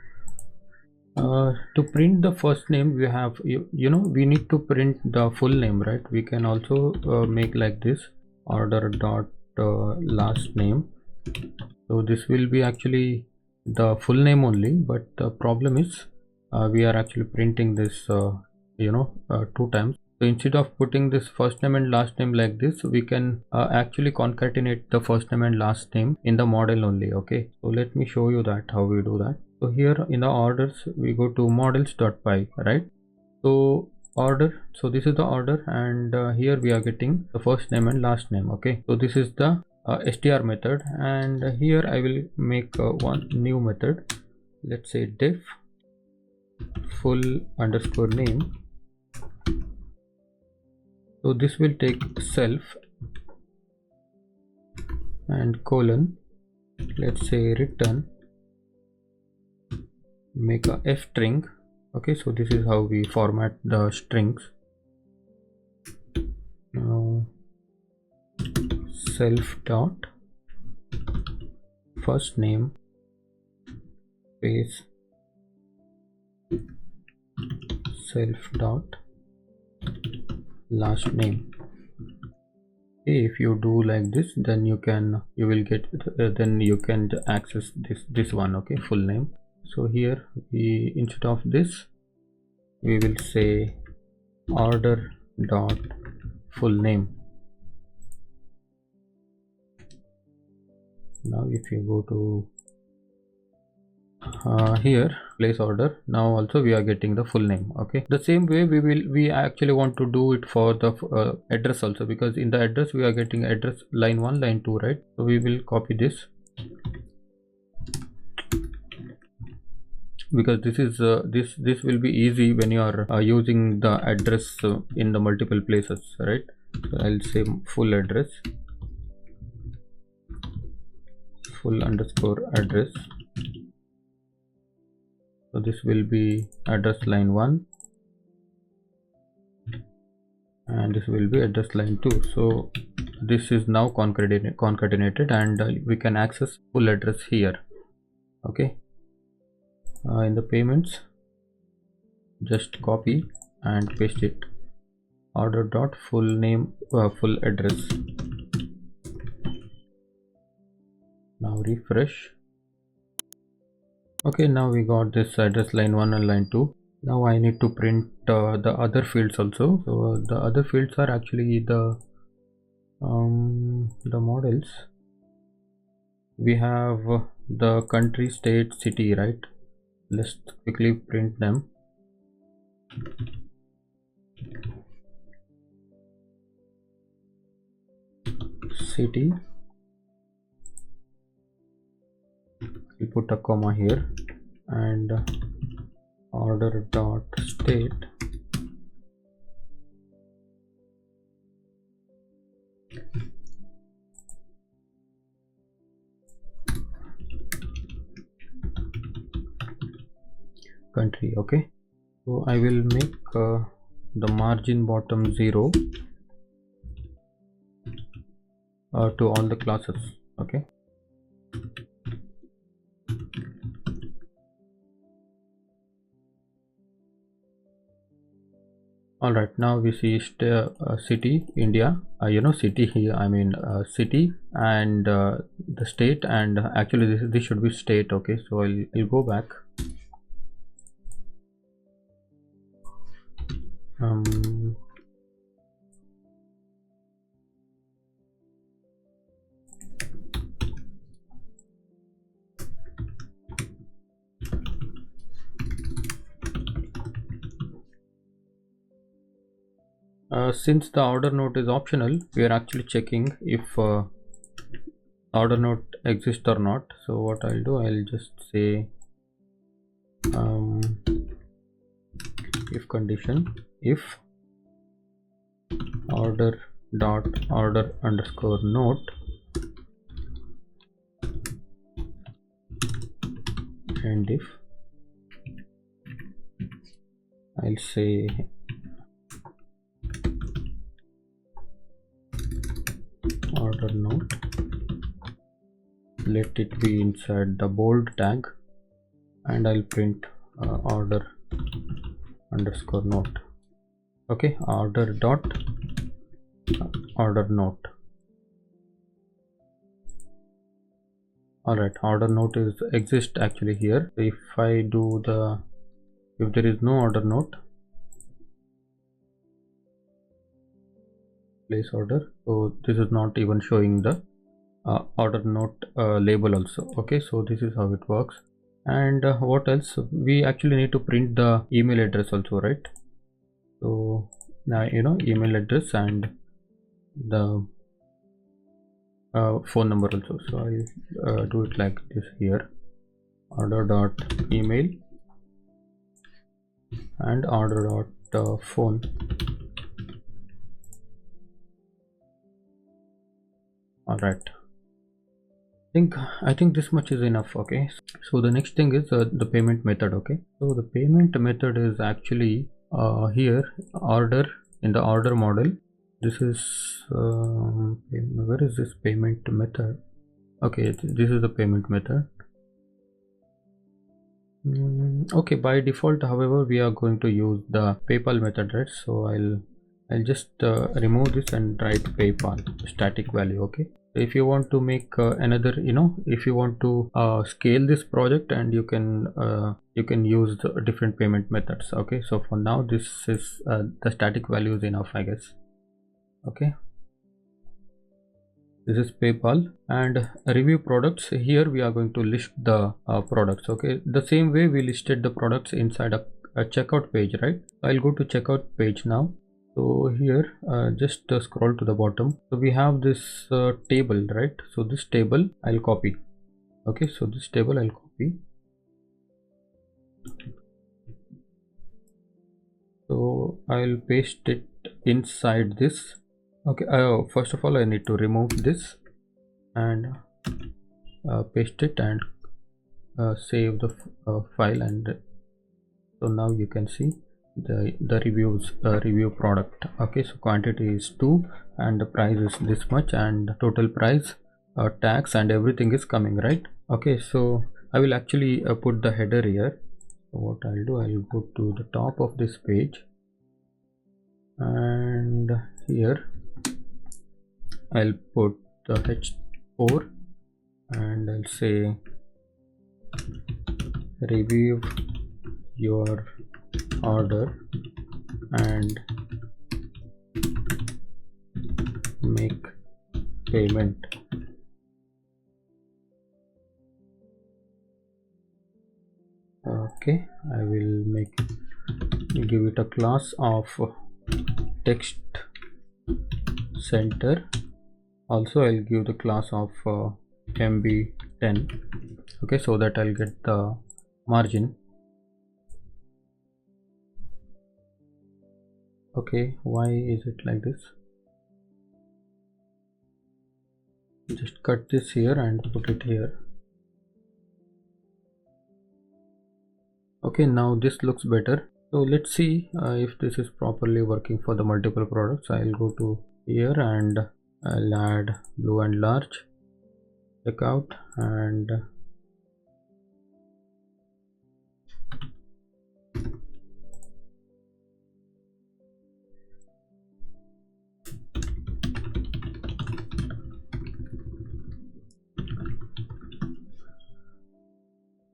A: To print the first name we have you know we need to print the full name, right? We can also make like this order dot last name. So this will be actually the full name only, but the problem is we are actually printing this two times. So instead of putting this first name and last name like this, we can actually concatenate the first name and last name in the model only. Okay, so let me show you that how we do that. So here in the orders we go to models.py, right? So order, so this is the order, and here we are getting the first name and last name. Okay, so this is the str method, and here I will make one new method. Let's say def full underscore name. So this will take self and colon, let's say return, make a f string. Okay, so this is how we format the strings. Now self dot first name space self dot last name. Okay, if you do like this, then you will get then you can access this one. Okay, full name. So here we, instead of this, we will say order dot full name. Now if you go to here place order, now also we are getting the full name. Okay, the same way we actually want to do it for the address also, because in the address we are getting address line 1, line 2, right? So we will copy this, because this is this will be easy when you are using the address in the multiple places, right? So I'll say full address, full underscore address. So this will be address line 1 and this will be address line 2. So this is now concatenated, and we can access full address here. Okay, in the payments, just copy and paste it, order dot full name full address. Now refresh. Okay, now we got this address line 1 and line 2. Now I need to print the other fields also. So the other fields are actually the models. We have the country, state, city, right? Let's quickly print them. City, we put a comma here, and order dot state country. Okay, so I will make the margin bottom 0 to all the classes. Okay, alright, now we see city India, city here, I mean city, and the state, and actually this should be state. Okay, so I'll go back. Since the order note is optional, we are actually checking if order note exists or not. So what I'll do, I'll just say if condition, if order dot order underscore note and if I'll say order note, let it be inside the bold tag, and I'll print order underscore note. Okay, order dot order note. Alright, order note is exist actually here. If I do the, if there is no order note, place order, so this is not even showing the order note label also. Okay, so this is how it works. And what else, we actually need to print the email address also, right? So now email address and the phone number also. So I'll do it like this here, order dot email and order dot phone. All right, I think this much is enough. Okay, so the next thing is the payment method. Okay, so the payment method is actually here, order, in the order model. This is where is this payment method? Okay, this is the payment method. Okay, by default, however, we are going to use the PayPal method, right? So I'll just remove this and write PayPal static value. Okay, if you want to make another, if you want to scale this project, and you can use the different payment methods. Okay, so for now, this is the static value is enough, I guess. Okay, this is PayPal. And review products, here we are going to list the products. Okay, the same way we listed the products inside a checkout page, right? I'll go to checkout page now. So here just scroll to the bottom. So we have this table, right? So this table I'll copy. Okay, so this table I'll copy. So I'll paste it inside this. Okay, first of all, I need to remove this and paste it and save the file. And so now you can see the reviews, review product. Okay, so quantity is 2 and the price is this much, and total price, tax and everything is coming, right? Okay, so I will actually put the header here. So what I'll do, I'll go to the top of this page, and here I'll put the H4 and I'll say review your order and make payment. Okay, I will give it a class of text center. Also I'll give the class of MB10. Okay, so that I'll get the margin. Okay, why is it like this? Just cut this here and put it here. Okay, now this looks better. So let's see if this is properly working for the multiple products. I'll go to here and I'll add blue and large checkout and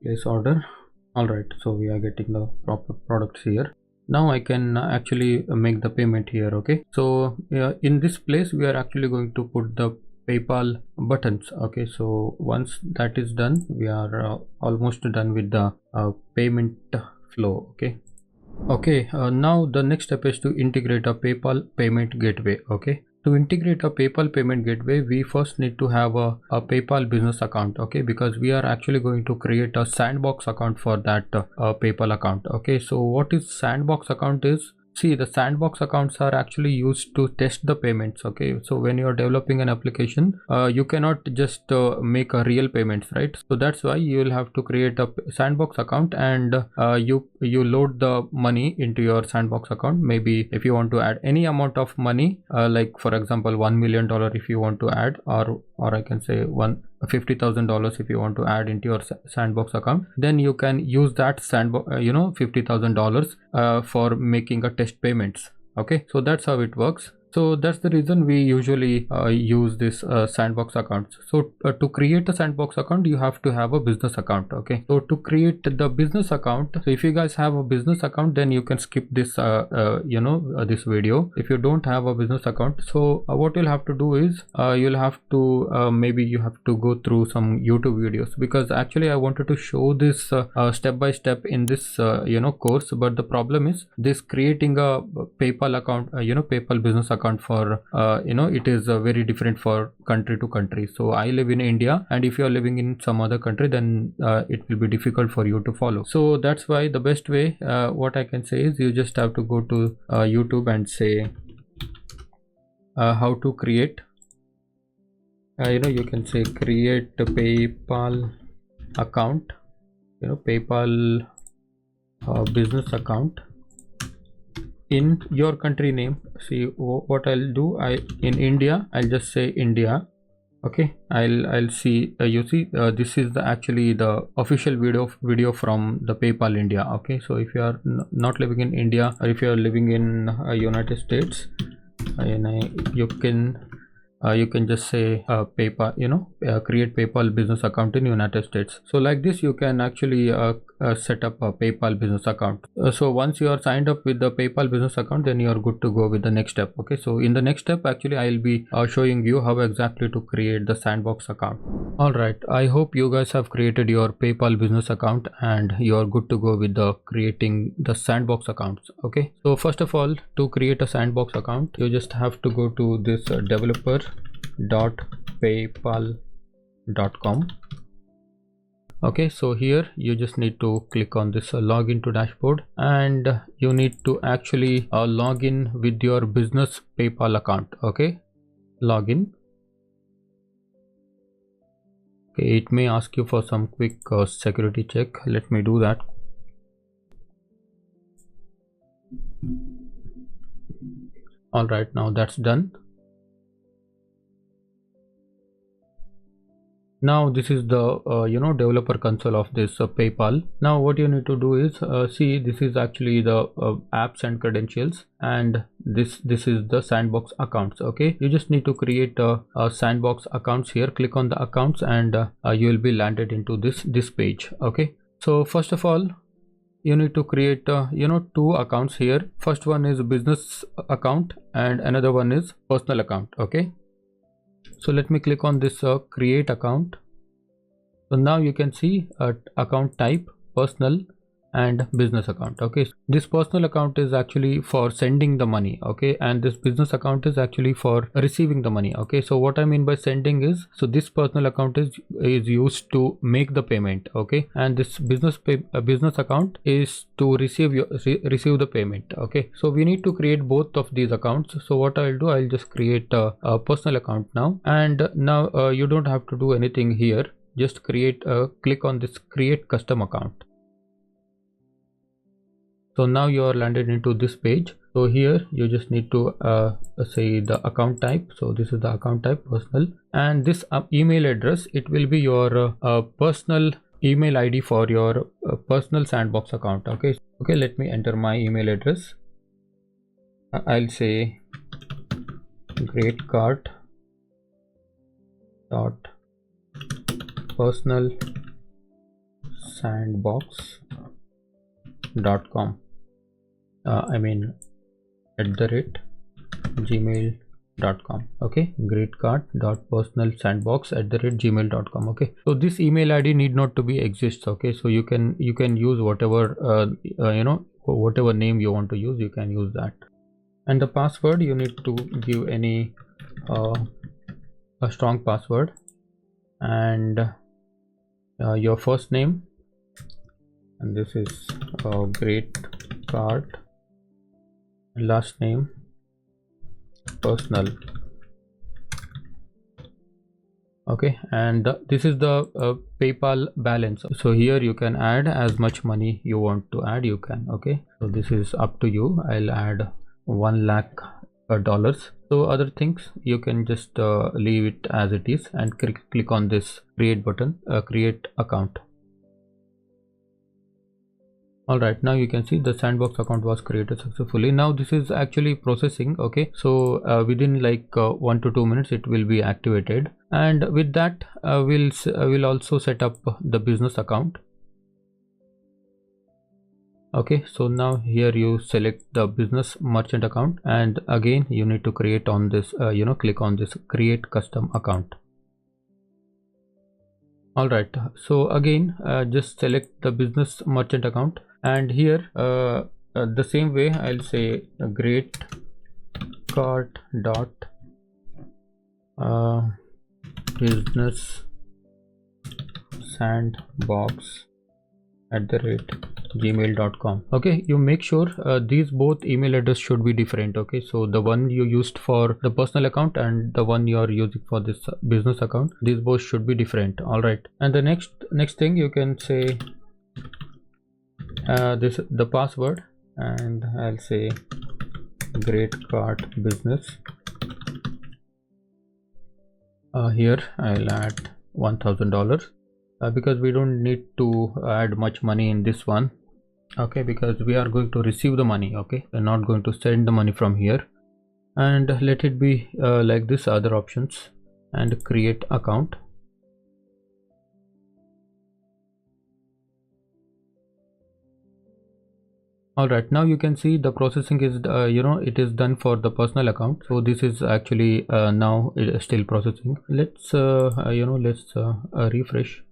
A: place order. Alright, so we are getting the proper products here. Now I can actually make the payment here. Okay, so in this place we are actually going to put the PayPal buttons. Okay, so once that is done, we are almost done with the payment flow. Okay, Okay, now the next step is to integrate a PayPal payment gateway. Okay, to integrate a PayPal payment gateway, we first need to have a PayPal business account. Okay, because we are actually going to create a sandbox account for that PayPal account. Okay, so what is sandbox account is, see, the sandbox accounts are actually used to test the payments. Okay, so when you are developing an application, you cannot just make a real payments, right? So that's why you will have to create a sandbox account, and you load the money into your sandbox account. Maybe if you want to add any amount of money, like for example $1 million if you want to add, or I can say $50,000 if you want to add into your sandbox account, then you can use that sandbox, $50,000 for making a test payments. Okay, so that's how it works. So that's the reason we usually use this sandbox accounts. So to create a sandbox account, you have to have a business account. Okay, so to create the business account, so if you guys have a business account, then you can skip this this video. If you don't have a business account, so what you'll have to do is you'll have to maybe you have to go through some YouTube videos, because actually I wanted to show this step by step in this course, but the problem is this creating a PayPal account, PayPal business account for it is very different for country to country. So I live in India, and if you are living in some other country, then it will be difficult for you to follow. So that's why the best way, what I can say is, you just have to go to YouTube and say how to create you can say create a PayPal account, PayPal business account in your country name. See what I'll do, in India I'll just say India. Okay, I'll see you see this is actually the official video from the PayPal India. Okay, so if you are not living in India, or if you are living in United States, you can just say PayPal, create PayPal business account in United States. So like this you can actually set up a PayPal business account. So once you are signed up with the PayPal business account, then you are good to go with the next step. Okay, so in the next step, actually I'll be showing you how exactly to create the sandbox account. All right, I hope you guys have created your PayPal business account and you are good to go with the creating the sandbox accounts. Okay, so first of all, to create a sandbox account, you just have to go to this developer.paypal.com. okay, so here you just need to click on this login to dashboard, and you need to actually log in with your business PayPal account. Okay, login. Okay, it may ask you for some quick security check. Let me do that. All right, now that's done. Now this is the developer console of this PayPal. Now what you need to do is see, this is actually the apps and credentials, and this is the sandbox accounts. Okay, you just need to create a sandbox accounts here. Click on the accounts, and you will be landed into this page. Okay, so first of all, you need to create two accounts here. First one is business account and another one is personal account. Okay, so let me click on this create account. So now you can see account type personal and business account. Okay, this personal account is actually for sending the money. Okay, and this business account is actually for receiving the money. Okay, so what I mean by sending is, so this personal account is used to make the payment. Okay, and this business account is to receive the payment. Okay, so we need to create both of these accounts. So what I'll do, I'll just create a personal account now, and now you don't have to do anything here. Just click on this create custom account. So now you are landed into this page. So here you just need to say the account type. So this is the account type, personal, and this email address, it will be your personal email ID for your personal sandbox account. Okay, let me enter my email address. I'll say greatcart.personal sandbox.com @gmail.com. okay, greatcart.personalsandbox@gmail.com. okay, so this email ID need not to be exists. Okay, so you can use whatever whatever name you want to use, you can use that. And the password, you need to give any a strong password, and your first name, and this is great cart, last name personal. Okay, and this is the PayPal balance. So here you can add as much money you want to add, you can. Okay, so this is up to you. I'll add $1 lakh. So other things you can just leave it as it is and click on this create button, create account. Alright, now you can see the sandbox account was created successfully. Now this is actually processing. Okay, so within like 1 to 2 minutes it will be activated, and with that we'll also set up the business account. Okay, so now here you select the business merchant account, and again you need to create on this click on this create custom account. Alright, so again just select the business merchant account, and here the same way I'll say great cart dot business sandbox @gmail.com. okay, you make sure these both email address should be different. Okay, so the one you used for the personal account and the one you are using for this business account, these both should be different. All right, and the next thing you can say the password, and I'll say great cart business. Here I'll add $1,000 because we don't need to add much money in this one. Okay, because we are going to receive the money. Okay, we're not going to send the money from here. And let it be like this, other options, and create account. Alright, now you can see the processing is it is done for the personal account. So this is actually now it is still processing. Let's refresh.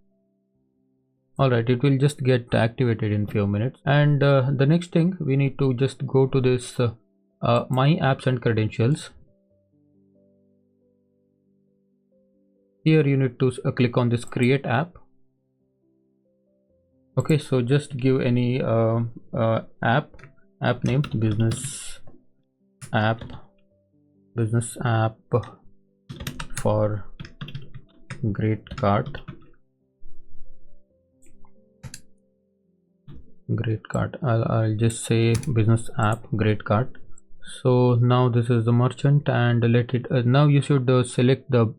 A: Alright, it will just get activated in few minutes. And the next thing, we need to just go to this my apps and credentials. Here you need to click on this create app. Okay, so just give any app name, business app for great cart. I'll just say business app great cart. So now this is the merchant, and let it now you should select the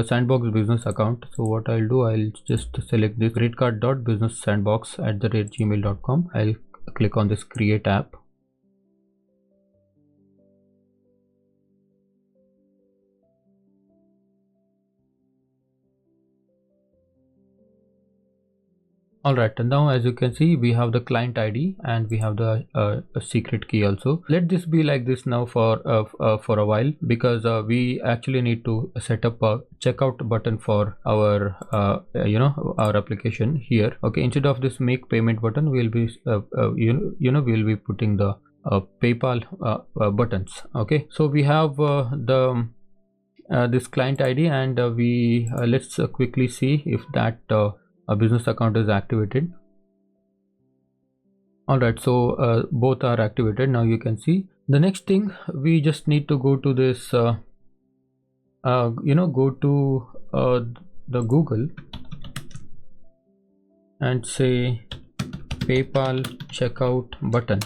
A: sandbox business account. So what I'll do, I'll just select this great cart dot business sandbox @gmail.com. I'll click on this create app. Alright, and now as you can see, we have the client ID and we have the secret key also. Let this be like this now for a while, because we actually need to set up a checkout button for our our application here. Okay, instead of this make payment button, we'll be we'll be putting the PayPal buttons. Okay, so we have this client ID, and we let's quickly see if that a business account is activated. Alright, so both are activated. Now you can see the next thing, we just need to go to this go to the Google and say PayPal checkout button.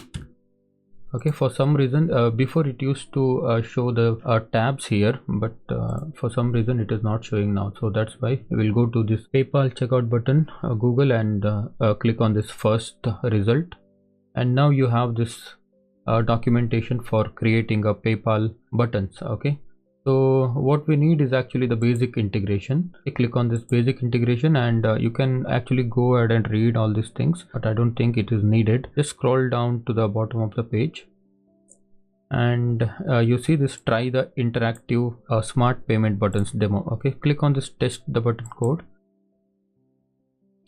A: Okay, for some reason before it used to show the tabs here, but for some reason it is not showing now. So that's why we will go to this PayPal checkout button, Google, and click on this first result. And now you have this documentation for creating a PayPal buttons. Okay, so what we need is actually the basic integration. You click on this basic integration, and you can actually go ahead and read all these things, but I don't think it is needed. Just scroll down to the bottom of the page, and you see this try the interactive smart payment buttons demo. Okay, click on this test the button code.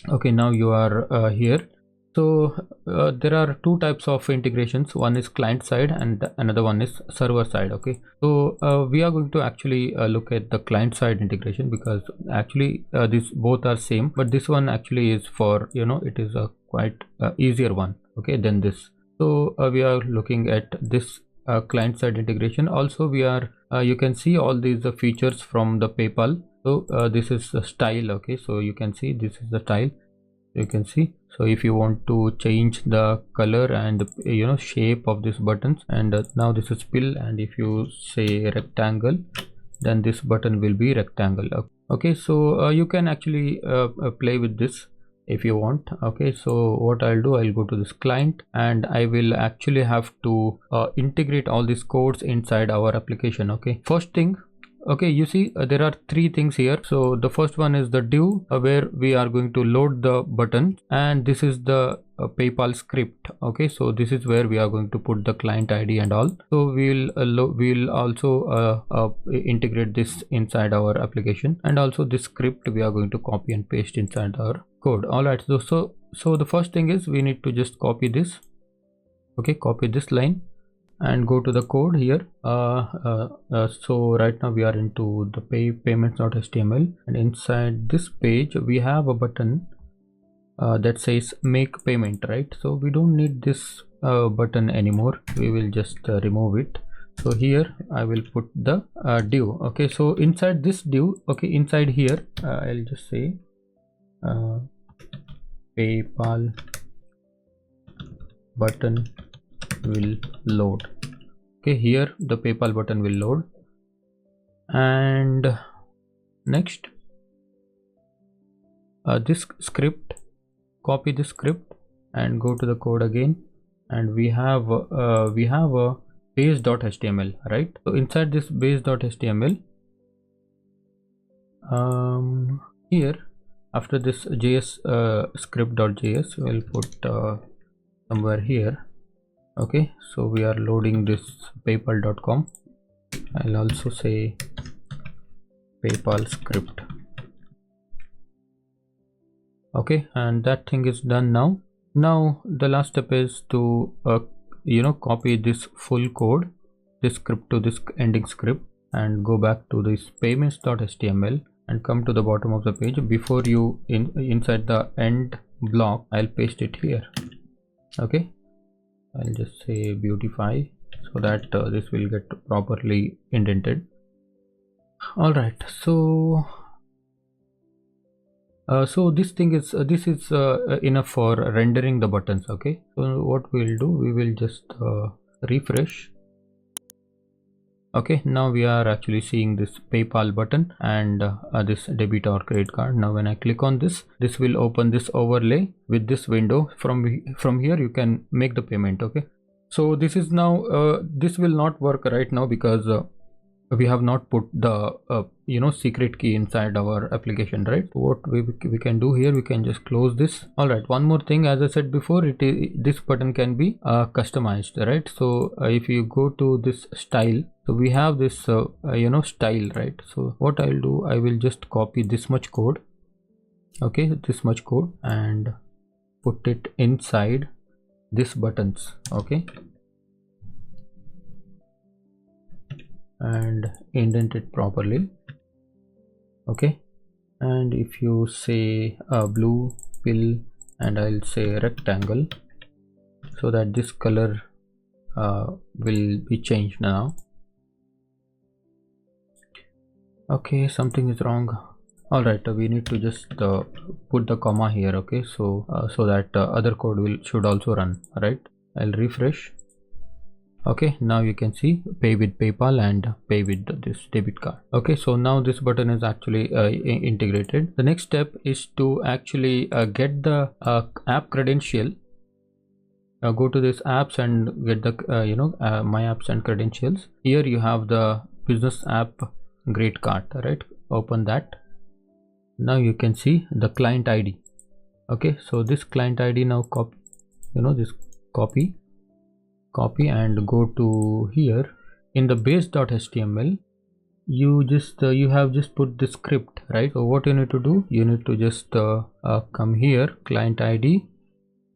A: Okay, now you are here. So there are two types of integrations. One is client side and another one is server side. Okay, so we are going to actually look at the client side integration, because actually these both are same, but this one actually is for, it is a quite easier one, okay, than this. So we are looking at this client side integration. Also we are you can see all these features from the PayPal. So this is the style. Okay, so you can see this is the style, you can see. So if you want to change the color and shape of these buttons, and now this is pill, and if you say rectangle, then this button will be rectangle. Okay, so you can actually play with this if you want. Okay, so what I'll do, I'll go to this client and I will actually have to integrate all these codes inside our application. Okay, first thing, okay, you see there are three things here. So the first one is the div where we are going to load the button, and this is the PayPal script. Okay, so this is where we are going to put the client ID and all. So we'll also integrate this inside our application, and also this script we are going to copy and paste inside our code. All right, so the first thing is we need to just copy this. Okay, copy this line and go to the code here. So right now we are into the payments.html, and inside this page we have a button that says make payment, right? So we don't need this button anymore, we will just remove it. So here I will put the div. Okay, so inside this div, okay, inside here I'll just say PayPal button will load. Okay, here the PayPal button will load. And next this script, copy this script and go to the code again, and we have a base.html, right? So inside this base.html, here after this js script.js, we'll put somewhere here. Okay, so we are loading this paypal.com. I'll also say PayPal script. Okay, and that thing is done now. Now the last step is to copy this full code, this script to this ending script, and go back to this payments.html and come to the bottom of the page. Before you inside the end block, I'll paste it here. Okay, I'll just say beautify so that this will get properly indented. All right, so this thing is enough for rendering the buttons. Okay, so what we'll do, we will just refresh. Okay, now we are actually seeing this PayPal button and this debit or credit card. Now when I click on this will open this overlay with this window. From here you can make the payment. Okay, so this is now this will not work right now because we have not put the secret key inside our application, right? So what we can do here, we can just close this. All right, one more thing, as I said before, this button can be customized, right? So if you go to this style, so we have this style, right? So what I'll do, I will just copy this much code. Okay, this much code, and put it inside this buttons. Okay, and indent it properly. Okay, and if you say blue pill, and I'll say rectangle, so that this color will be changed now. Okay, something is wrong. All right, we need to just put the comma here. Okay, so that other code should also run, right? I'll refresh. Okay, now you can see pay with PayPal and pay with this debit card. Okay, so now this button is actually integrated. The next step is to actually get the app credential. Go to this apps and get the my apps and credentials. Here you have the business app great card, right? Open that. Now you can see the client ID. Okay, so this client ID, now copy, this copy and go to here in the base.html. You have just put the script, right? So what you need to do, you need to just come here, client ID,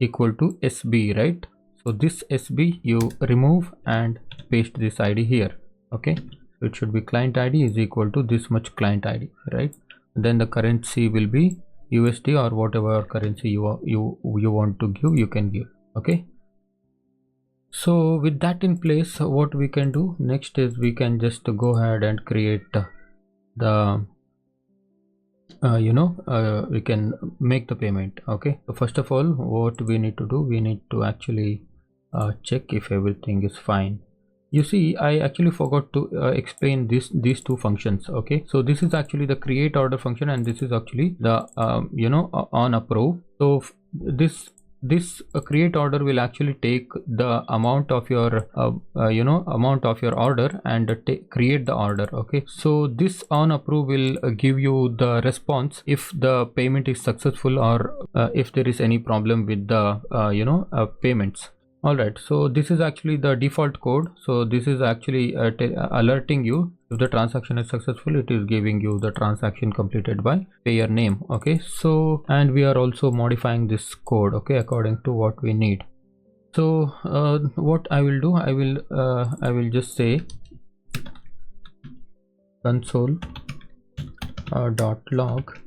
A: equal to SB, right? So this SB you remove and paste this ID here. Okay, so it should be client ID is equal to this much client ID, right? Then the currency will be USD or whatever currency you want to give, you can give. Okay, so with that in place, what we can do next is we can just go ahead and create the we can make the payment. Okay, so first of all, what we need to do, we need to actually check if everything is fine. You see, I actually forgot to explain these two functions. Okay, so this is actually the create order function, and this is actually the on approve. So this create order will actually take the amount of your amount of your order and create the order. Okay, so this on approve will give you the response if the payment is successful or if there is any problem with the payments. All right, so this is actually the default code. So this is actually alerting you if the transaction is successful. It is giving you the transaction completed by payer name. Okay, so and we are also modifying this code, okay, according to what we need. So what I will do, I will just say console dot log,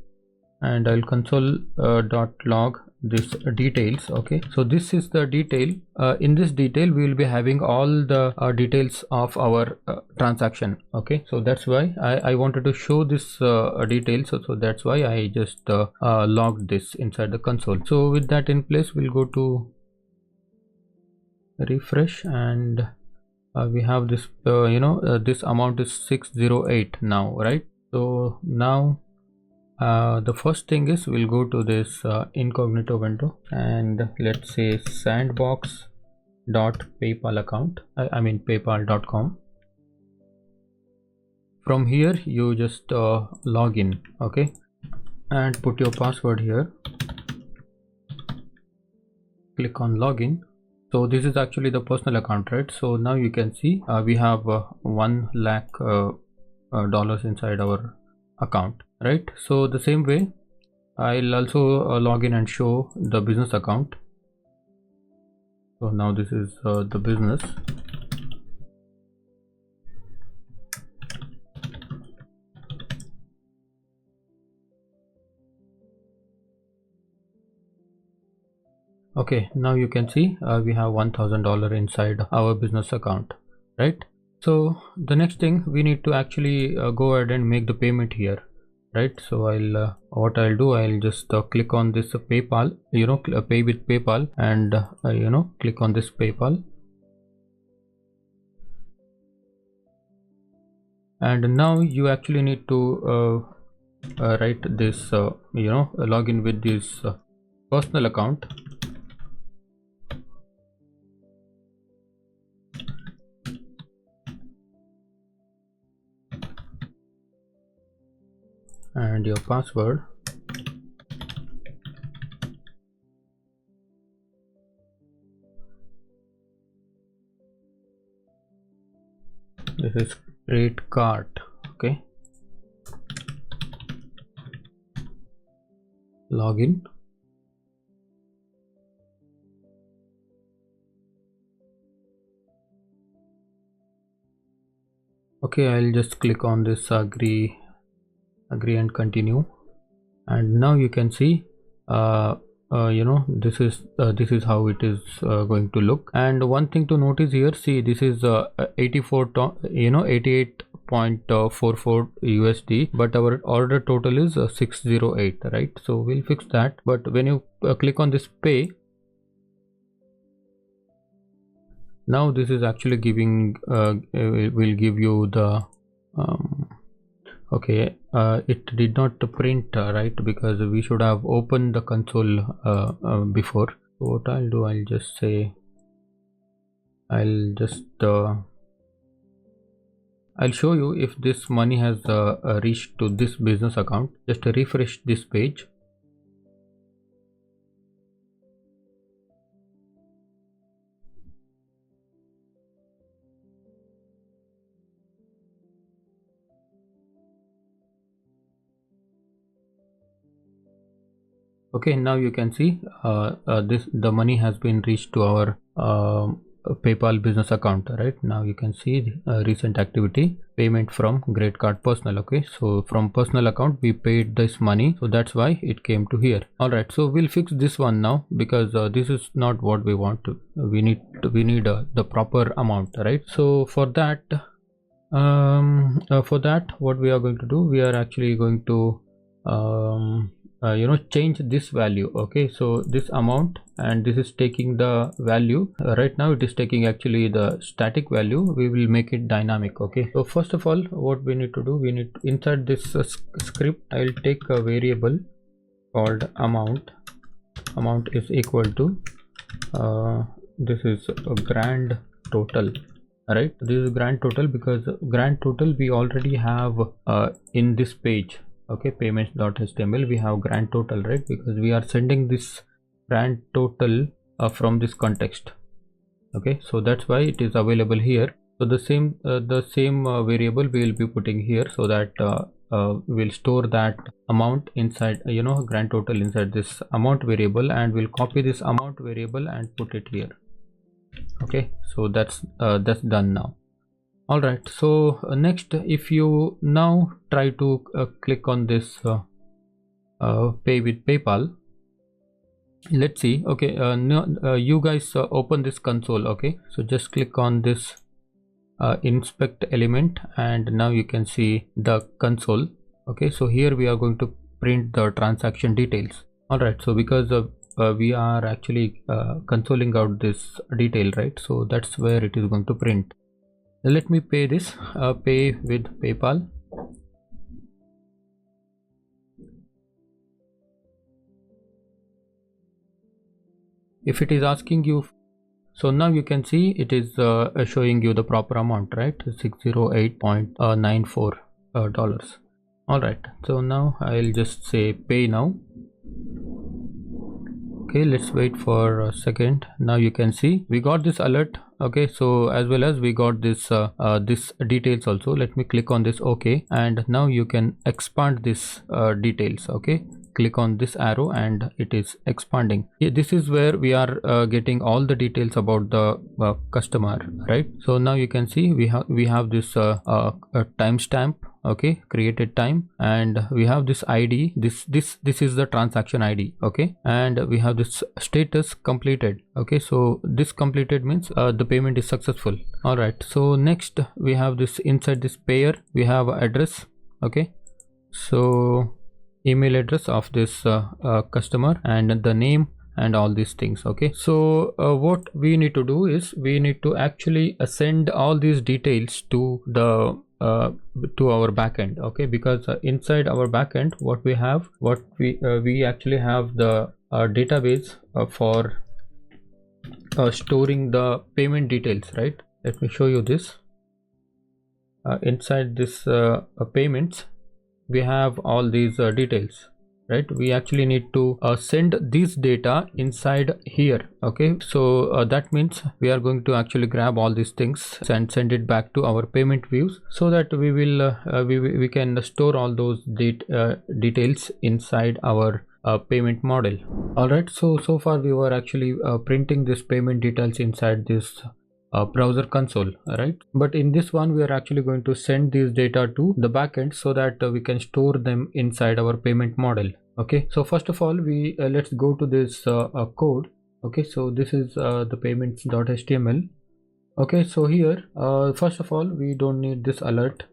A: and I'll console dot log this details. Okay, so this is the detail. In this detail we will be having all the details of our transaction. Okay, so that's why I wanted to show this details, so that's why I just logged this inside the console. So with that in place, we'll go to refresh, and we have this this amount is 608 now, right? So now the first thing is we'll go to this incognito window, and let's say sandbox dot PayPal account, I mean paypal.com. From here you just log in, okay, and put your password here. Click on login. So this is actually the personal account, right? So now you can see we have $1 lakh dollars inside our account, right? So the same way I'll also log in and show the business account. So now this is the business. Okay, now you can see we have $1,000 inside our business account, right? So the next thing we need to actually go ahead and make the payment here, right? So I'll what I'll do, I'll just click on this PayPal, pay with PayPal, and click on this PayPal, and now you actually need to write this login with this personal account. And your password. This is create cart. Okay, login. Okay, I'll just click on this agree and continue, and now you can see this is how it is going to look. And one thing to notice here, see, this is 88.44 USD, but our order total is 608, right? So we'll fix that. But when you click on this pay, now this is actually giving will give you the okay, it did not print right, because we should have opened the console before. So what I'll do, I'll just say I'll show you if this money has reached to this business account. Just refresh this page. Okay, now you can see the money has been reached to our PayPal business account. Right now you can see recent activity, payment from Great Card Personal. Okay, so from personal account we paid this money, so that's why it came to here. All right, so we'll fix this one now, because this is not what we want to. We need the proper amount, right? So for that what we are going to do, we are actually going to change this value. Okay, so this amount, and this is taking the value. Right now it is taking actually the static value. We will make it dynamic. Okay, so first of all, what we need to do, we need to insert this script. I'll take a variable called amount. Amount is equal to this is a grand total. Right, this is grand total, because grand total we already have in this page. Okay, payments.html, we have grand total, right? Because we are sending this grand total from this context. Okay, so that's why it is available here. So the same variable we will be putting here, so that we'll store that amount inside grand total inside this amount variable, and we'll copy this amount variable and put it here. Okay, so that's done now. All right, so next, if you now try to click on this pay with PayPal, let's see. Okay, you guys open this console. Okay, so just click on this inspect element, and now you can see the console. Okay, so here we are going to print the transaction details. All right, so because we are actually consoling out this detail, right? So that's where it is going to print. Let me pay this pay with PayPal. If it is asking you, so now you can see it is showing you the proper amount, right? $608.94 dollars. All right, so now I'll just say pay now. Okay, let's wait for a second. Now you can see we got this alert. Okay, so as well as we got this this details also. Let me click on this. Okay, and now you can expand this details. Okay, click on this arrow and it is expanding. This is where we are getting all the details about the customer, right? So now you can see we have this timestamp. Okay, created time, and we have this ID. This is the transaction ID. Okay, and we have this status completed. Okay, so this completed means the payment is successful. All right, so next we have this inside this payer, we have address. Okay, so email address of this customer and the name and all these things. Okay, so what we need to do is we need to actually send all these details to the to our backend. Okay, because inside our backend what we have, we actually have the database for storing the payment details, right? Let me show you this. Inside this payments, we have all these details, right? We actually need to send this data inside here. Okay, so that means we are going to actually grab all these things and send it back to our payment views, so that we will we can store all those details inside our payment model. All right, so far we were actually printing this payment details inside this browser console, right? But in this one we are actually going to send these data to the backend, so that we can store them inside our payment model. Okay, so first of all we let's go to this code. Okay, so this is the payments.html. okay, so here first of all we don't need this alert.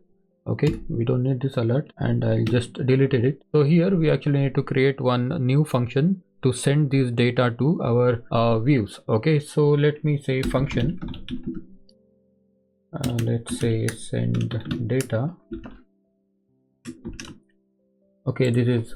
A: Okay, we don't need this alert, and I'll just delete it. So here we actually need to create one new function to send this data to our views. Okay, so let me say function, let's say send data. Okay, this is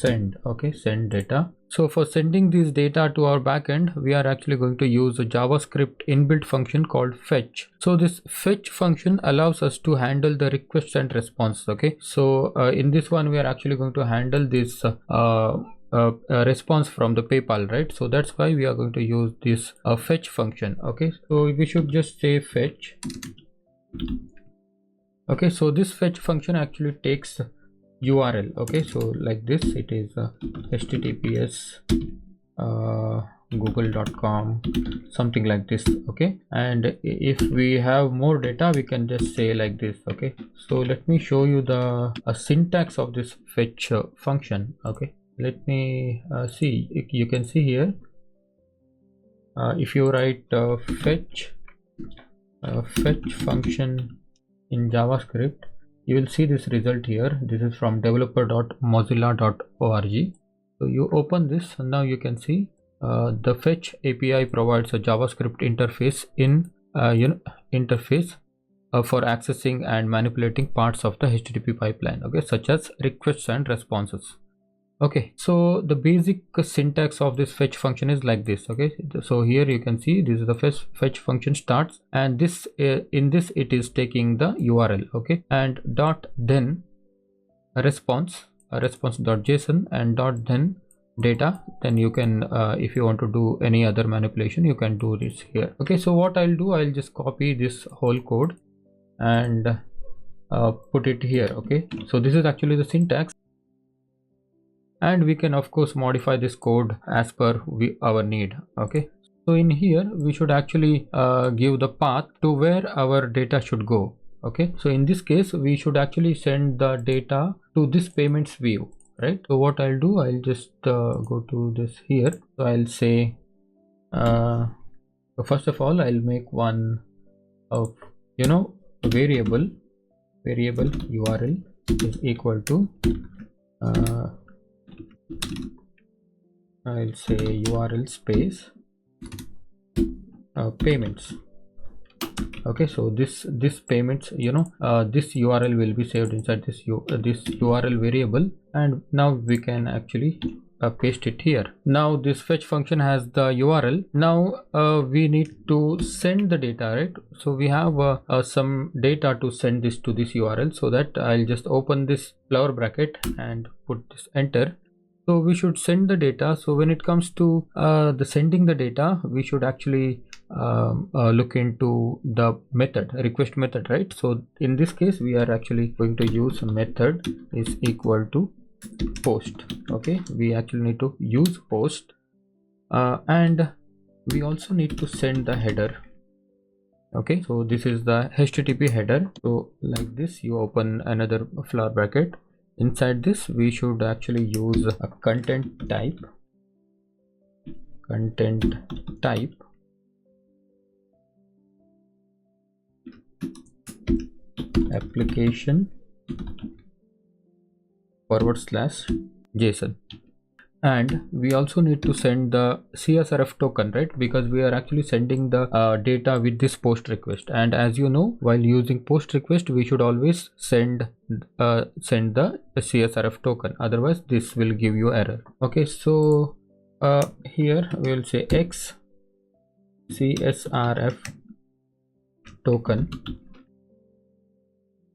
A: send. Okay, send data. So for sending this data to our backend, we are actually going to use a JavaScript inbuilt function called fetch. So this fetch function allows us to handle the request and response. Okay, so in this one we are actually going to handle this response from the PayPal, right? So that's why we are going to use this fetch function. Okay, so we should just say fetch. Okay, so this fetch function actually takes URL. Okay, so like this, it is https google.com, something like this. Okay, and if we have more data, we can just say like this. Okay, so let me show you the syntax of this fetch function. Okay, let me see. You can see here, if you write fetch function in JavaScript, you will see this result here. This is from developer.mozilla.org. so you open this, and now you can see the fetch API provides a JavaScript interface for accessing and manipulating parts of the HTTP pipeline, okay, such as requests and responses. Okay, so the basic syntax of this fetch function is like this. Okay, so here you can see this is the fetch function starts, and this in this it is taking the URL. Okay, and dot then response.json and dot then data. Then you can if you want to do any other manipulation, you can do this here. Okay, so what I'll do, I'll just copy this whole code and put it here. Okay, so this is actually the syntax, and we can of course modify this code as per our need. Okay, so in here we should actually give the path to where our data should go. Okay, so in this case we should actually send the data to this payments view, right? So what I'll do, I'll just go to this here. So I'll say so first of all, I'll make one of variable URL is equal to I'll say URL space payments. Okay, so this payments, this URL will be saved inside this URL variable, and now we can actually paste it here. Now this fetch function has the URL. Now we need to send the data, right? So we have some data to send this to this URL. So that I'll just open this flower bracket and put this enter. So we should send the data. So when it comes to the sending the data, we should actually look into the request method, right? So in this case we are actually going to use a method is equal to post. Okay, we actually need to use post, and we also need to send the header. Okay, so this is the HTTP header. So like this, you open another flower bracket. Inside this we should actually use a content type application /JSON, and we also need to send the CSRF token, right? Because we are actually sending the data with this post request, and as you know, while using post request we should always send the CSRF token, otherwise this will give you error. Okay, so here we will say X CSRF token.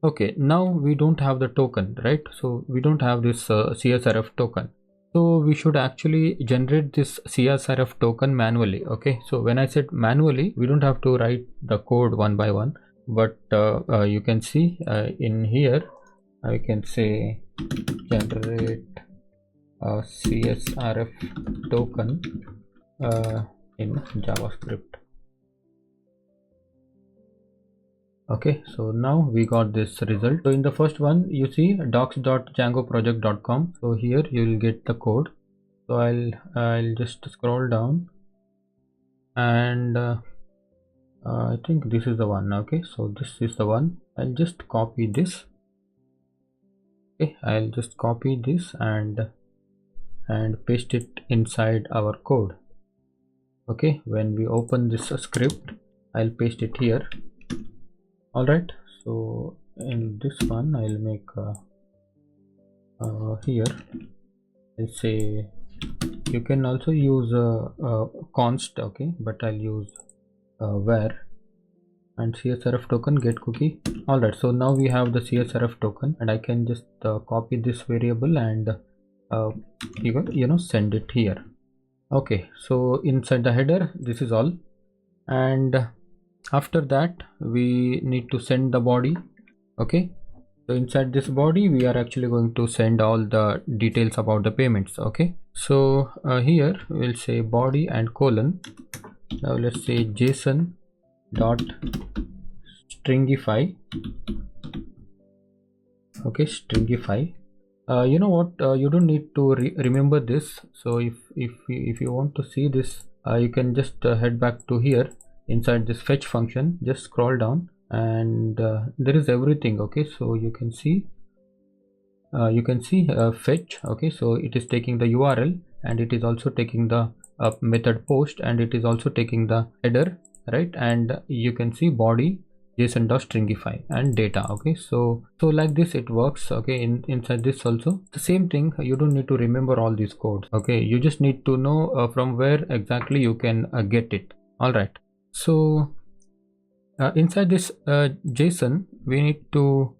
A: Okay, now we don't have the token, right? So we don't have this CSRF token. So we should actually generate this CSRF token manually. Okay, so when I said manually, we don't have to write the code one by one, but you can see in here I can say generate a CSRF token in JavaScript. Okay, so now we got this result. So in the first one, you see docs.djangoproject.com. so here you will get the code. So I'll just scroll down, and I think this is the one. Okay, so this is the one. I'll just copy this. Okay, I'll just copy this and paste it inside our code. Okay, when we open this script, I'll paste it here. All right, so in this one I'll make here I'll say you can also use const. Okay, but I'll use where and CSRF token get cookie. All right, so now we have the CSRF token, and I can just copy this variable and send it here. Okay, so inside the header this is all, and after that we need to send the body. Okay, So inside this body we are actually going to send all the details about the payments. Okay, so here we'll say body and colon. Now let's say JSON dot stringify. Okay, stringify. You know what, you don't need to remember this. So if you want to see this, you can just head back to here inside this fetch function. Just scroll down and there is everything. Okay, so you can see fetch. Okay, so it is taking the URL and it is also taking the method post, and it is also taking the header, right? And you can see body json.stringify and data. Okay, so like this it works. Okay, inside this also the same thing. You don't need to remember all these codes. Okay, you just need to know from where exactly you can get it. All right, so inside this JSON we need to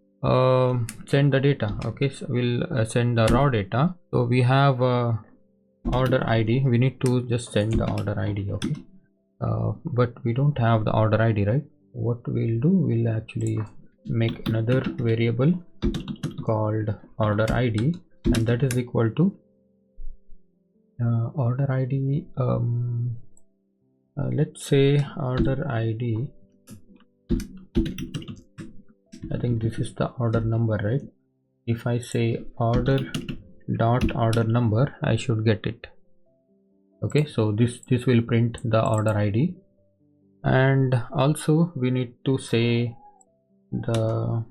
A: send the data. Okay, so we'll send the raw data. So we have order ID. We need to just send the order ID. Okay, but we don't have the order ID, right? What we'll do, we'll actually make another variable called order ID, and that is equal to order ID. Let's say order ID, I think this is the order number, right? If I say order number, I should get it. Okay, so this will print the order ID. And also we need to say the,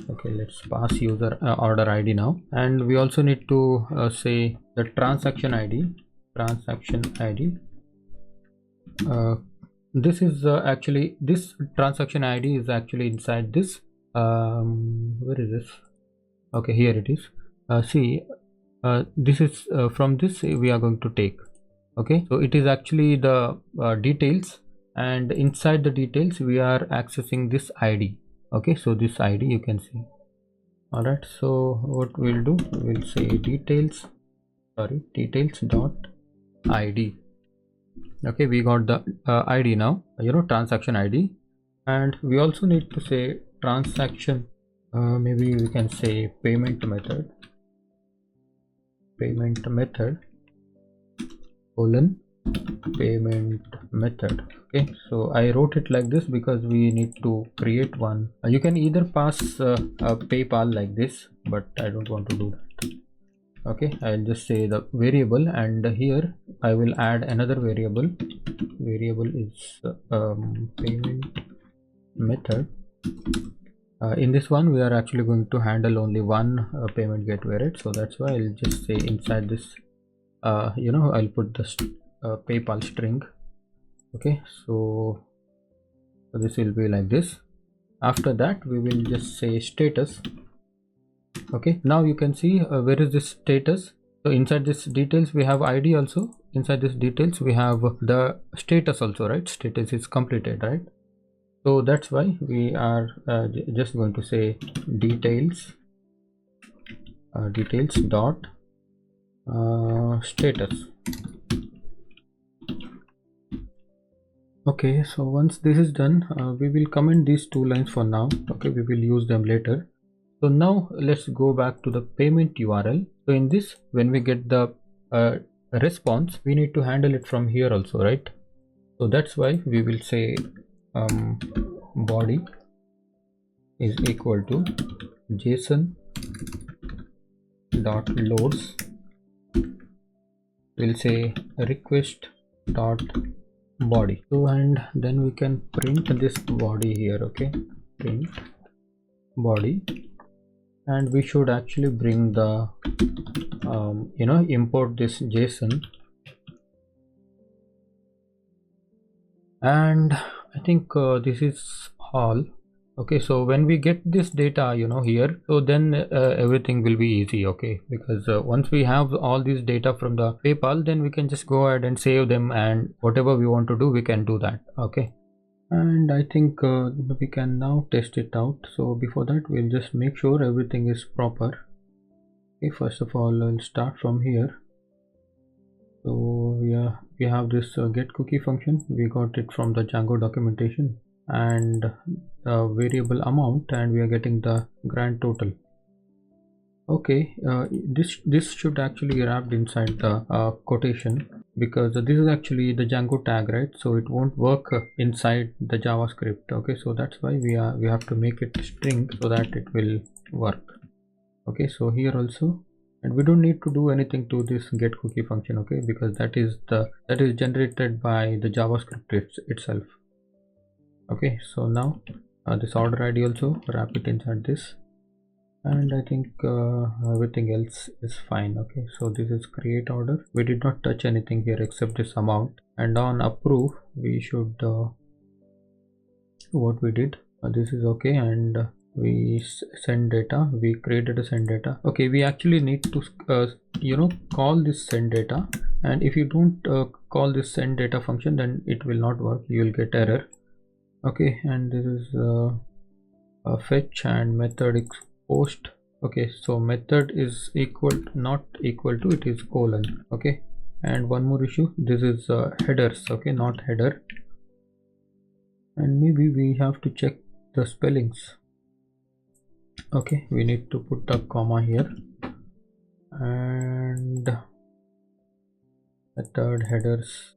A: okay, let's pass user order ID now. And we also need to say the transaction ID. This is actually, this transaction ID is actually inside this where is this? Okay, here it is. See, this is from this we are going to take. Okay, so it is actually the details, and inside the details we are accessing this ID. Okay, so this ID you can see. All right, so what we'll do, we'll say details dot ID. Okay, we got the ID now, transaction ID. And we also need to say transaction, maybe we can say payment method colon payment method. Okay, so I wrote it like this because we need to create one. You can either pass a PayPal like this, but I don't want to do that. Okay, I'll just say the variable, and here I will add another variable. Variable is payment method. In this one we are actually going to handle only one payment gateway, right? So that's why I'll just say inside this I'll put this PayPal string. Okay, so this will be like this. After that we will just say status. Okay, now you can see where is this status. So inside this details we have ID also. Inside this details we have the status also, right? Status is completed, right? So that's why we are just going to say details dot status. Okay, so once this is done, we will comment these two lines for now. Okay, we will use them later. So now let's go back to the payment URL. So in this, when we get the response, we need to handle it from here also, right? So that's why we will say body is equal to JSON dot loads. We'll say request dot body. So and then we can print this body here. Okay, print body, and we should actually bring the import this JSON, and I think this is all. Okay, so when we get this data here, so then everything will be easy. Okay, because once we have all this data from the PayPal, then we can just go ahead and save them, and whatever we want to do we can do that. Okay, and I think we can now test it out. So before that we'll just make sure everything is proper. Okay, first of all I'll start from here. So we have this get cookie function. We got it from the Django documentation. and the variable amount, and we are getting the grand total. Okay, this should actually be wrapped inside the quotation, because this is actually the Django tag, right? So it won't work inside the JavaScript. Okay, so that's why we have to make it string so that it will work. Okay, so here also, and we don't need to do anything to this get cookie function, okay, because that is generated by the JavaScript itself. Okay, so now this order ID also wrap it inside this, and I think everything else is fine. Okay, so this is create order. We did not touch anything here except this amount, and on approve we should what we did, this is okay, and we send data. We created a send data. Okay, we actually need to call this send data, and if you don't call this send data function, then it will not work. You will get error. Okay, and this is a fetch and method post. Okay, so method is not equal to, it is colon. Okay, and one more issue, this is headers. Okay, not header, and maybe we have to check the spellings. Okay, we need to put a comma here, and method headers.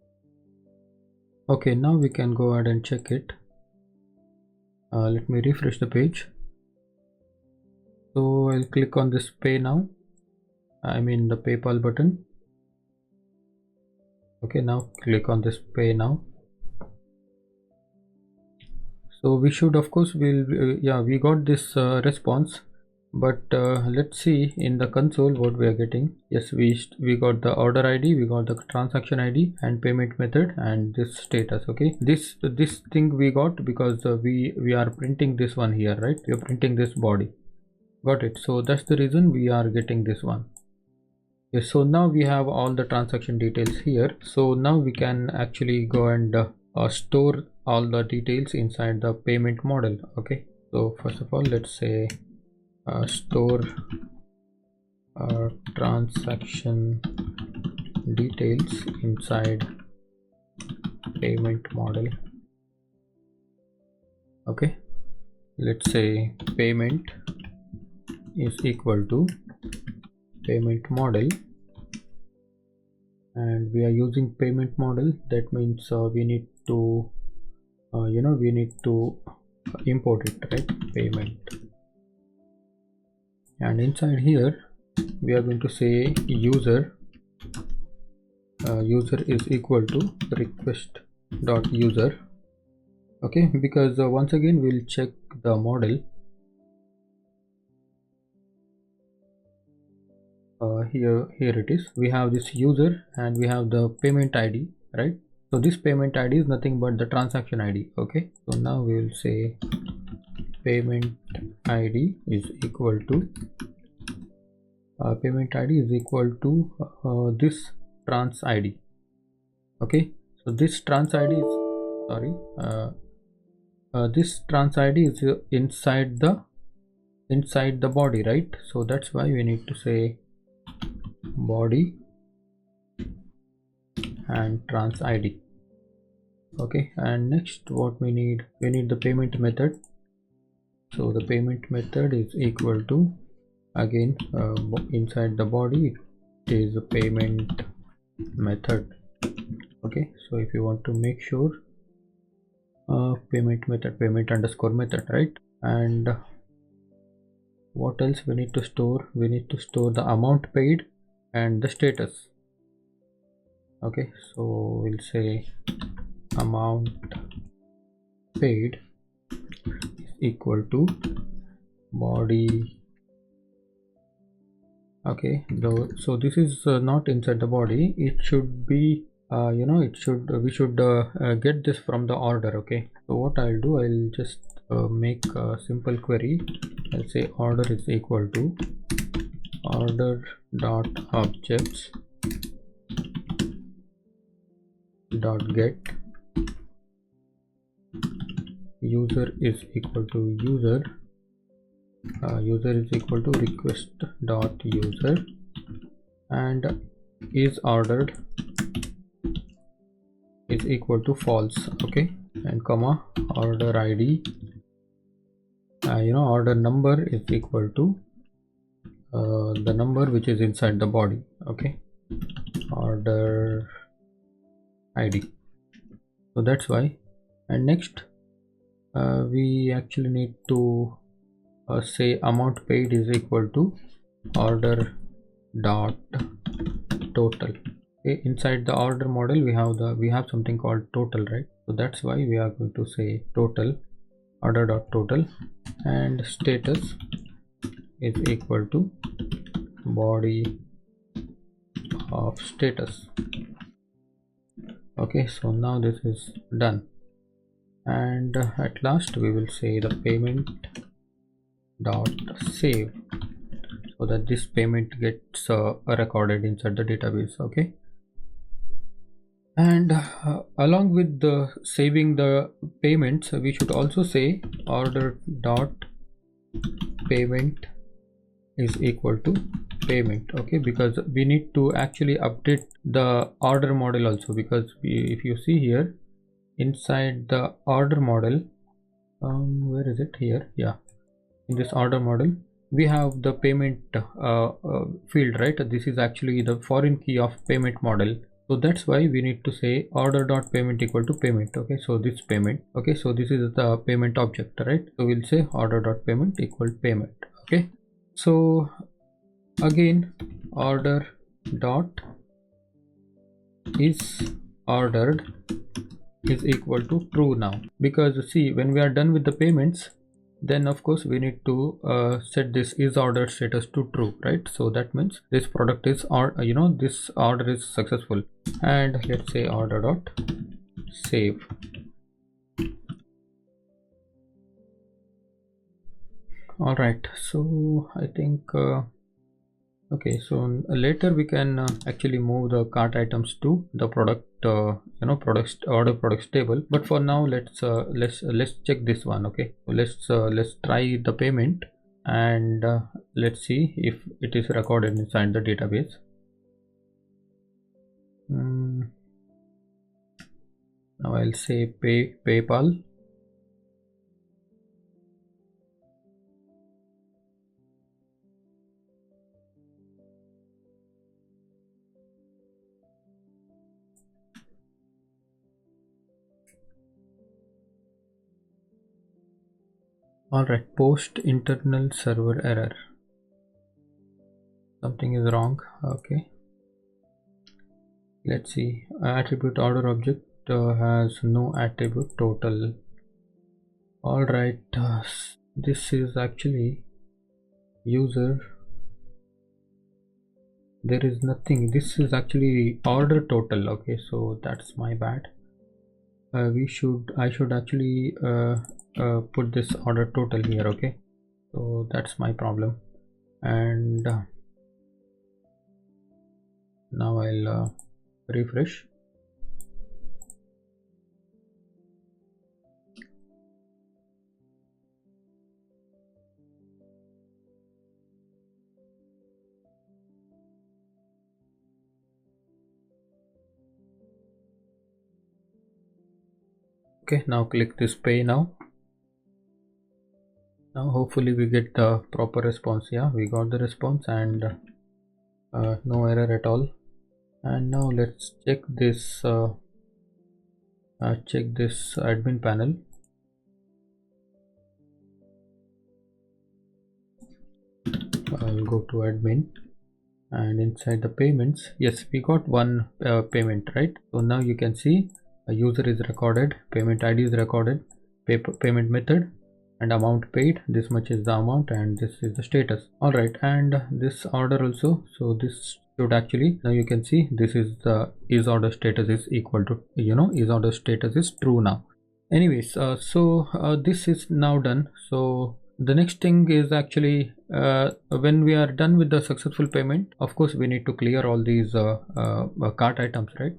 A: Okay, now we can go ahead and check it. Let me refresh the page. So I'll click on this pay now, I mean the PayPal button. Okay, now click on this pay now. So we should, of course, we got this response, but let's see in the console what we are getting. Yes, we got the order ID, we got the transaction ID and payment method, and this status. Okay, this thing we got because we are printing this one here, right? We are printing this body. Got it. So that's the reason we are getting this one. Yes, so now we have all the transaction details here. So now we can actually go and store all the details inside the payment model. Okay, so first of all, let's say store transaction details inside payment model. Okay, let's say payment is equal to payment model, and we are using payment model. That means we need to we need to import it, right? Payment, and inside here we are going to say user is equal to request.user. okay, because once again we'll check the model. Here it is. We have this user and we have the payment ID, right? So this payment ID is nothing but the transaction ID. Okay, so now we will say payment ID is equal to this trans ID. Okay, so this trans ID is this trans ID is inside the body, right? So that's why we need to say body and trans ID. Okay, and next what we need the payment method. So the payment method is equal to, again inside the body it is a payment method. Okay, so if you want to make sure payment method, payment underscore method, right? And what else we need to store? We need to store the amount paid and the status. Okay, so we'll say amount paid is equal to body. Okay, so this is not inside the body. It should be we should get this from the order. Okay, so what I'll do, I'll just make a simple query. I'll say order is equal to order dot objects dot get user is equal to user is equal to request dot user, and is ordered is equal to false. Okay, and comma order ID, order number is equal to the number which is inside the body. Okay, order ID. So that's why. And next we actually need to say amount paid is equal to order dot total. Okay, inside the order model we have something called total, right? So that's why we are going to say total, order dot total, and status is equal to body of status. Okay, so now this is done, and at last we will say the payment dot save, so that this payment gets recorded inside the database. Okay, and along with the saving the payments, we should also say order dot payment is equal to payment. Okay, because we need to actually update the order model also, because if you see here inside the order model, where is it? Here, yeah, in this order model we have the payment field, right? This is actually the foreign key of payment model. So that's why we need to say order dot payment equal to payment. Okay, so this payment, okay, so this is the payment object, right? So we'll say order dot payment equal payment. Okay, so again order dot is ordered is equal to true now, because see, when we are done with the payments, then of course we need to set this is ordered status to true, right? So that means this product is, or this order is successful. And let's say order dot save. All right, so I think okay, so later we can actually move the cart items to the product products order products table, but for now let's check this one. Okay, so let's try the payment, and let's see if it is recorded inside the database. Now I'll say PayPal. Alright, post internal server error. Something is wrong. Okay, let's see. Attribute order object has no attribute total. Alright, this is actually user. There is nothing. This is actually order total. Okay, so that's my bad. I should actually put this order total here. Okay, so that's my problem. And now I'll refresh. Okay, now click this pay now. Now hopefully we get the proper response. Yeah, we got the response, and no error at all. And now let's check this admin panel. I'll go to admin, and inside the payments, yes, we got one payment, right? So now you can see a user is recorded, payment ID is recorded, payment method, and amount paid. This much is the amount, and this is the status. All right, and this order also. So this should actually, now you can see this is the is order status is equal to is order status is true now. Anyways, so this is now done. So the next thing is actually when we are done with the successful payment, of course we need to clear all these cart items, right?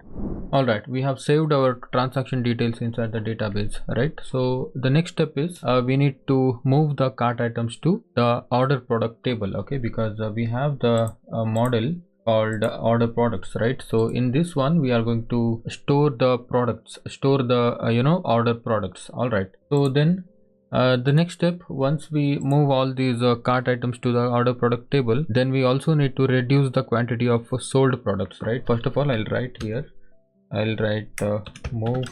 A: All right, we have saved our transaction details inside the database, right? So the next step is we need to move the cart items to the order product table. Okay, because we have the model called order products, right? So in this one we are going to store the products, store the order products. All right, so then the next step, once we move all these cart items to the order product table, then we also need to reduce the quantity of sold products, right? First of all, I'll write here, I'll write move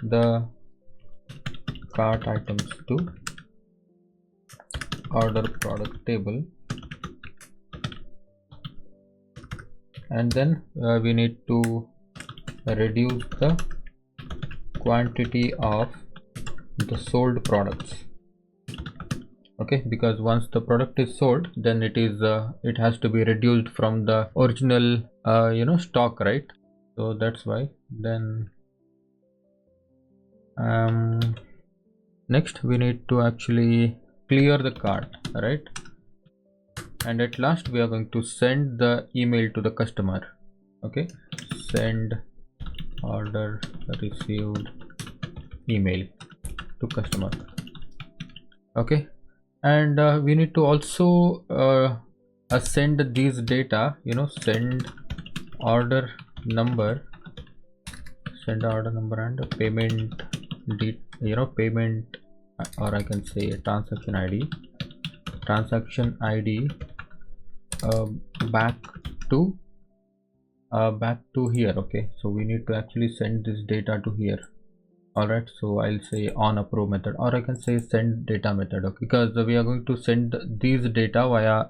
A: the cart items to order product table, and then we need to reduce the quantity of the sold products. Okay, because once the product is sold, then it has to be reduced from the original stock, right? So that's why. Then next we need to actually clear the cart, right? And at last we are going to send the email to the customer. Okay, send order received email to customer. Okay, and we need to also send these data, send order number and payment payment, or I can say transaction ID back to here. Okay, so we need to actually send this data to here. All right, so I'll say on approve method, or I can say send data method. Okay, because we are going to send these data via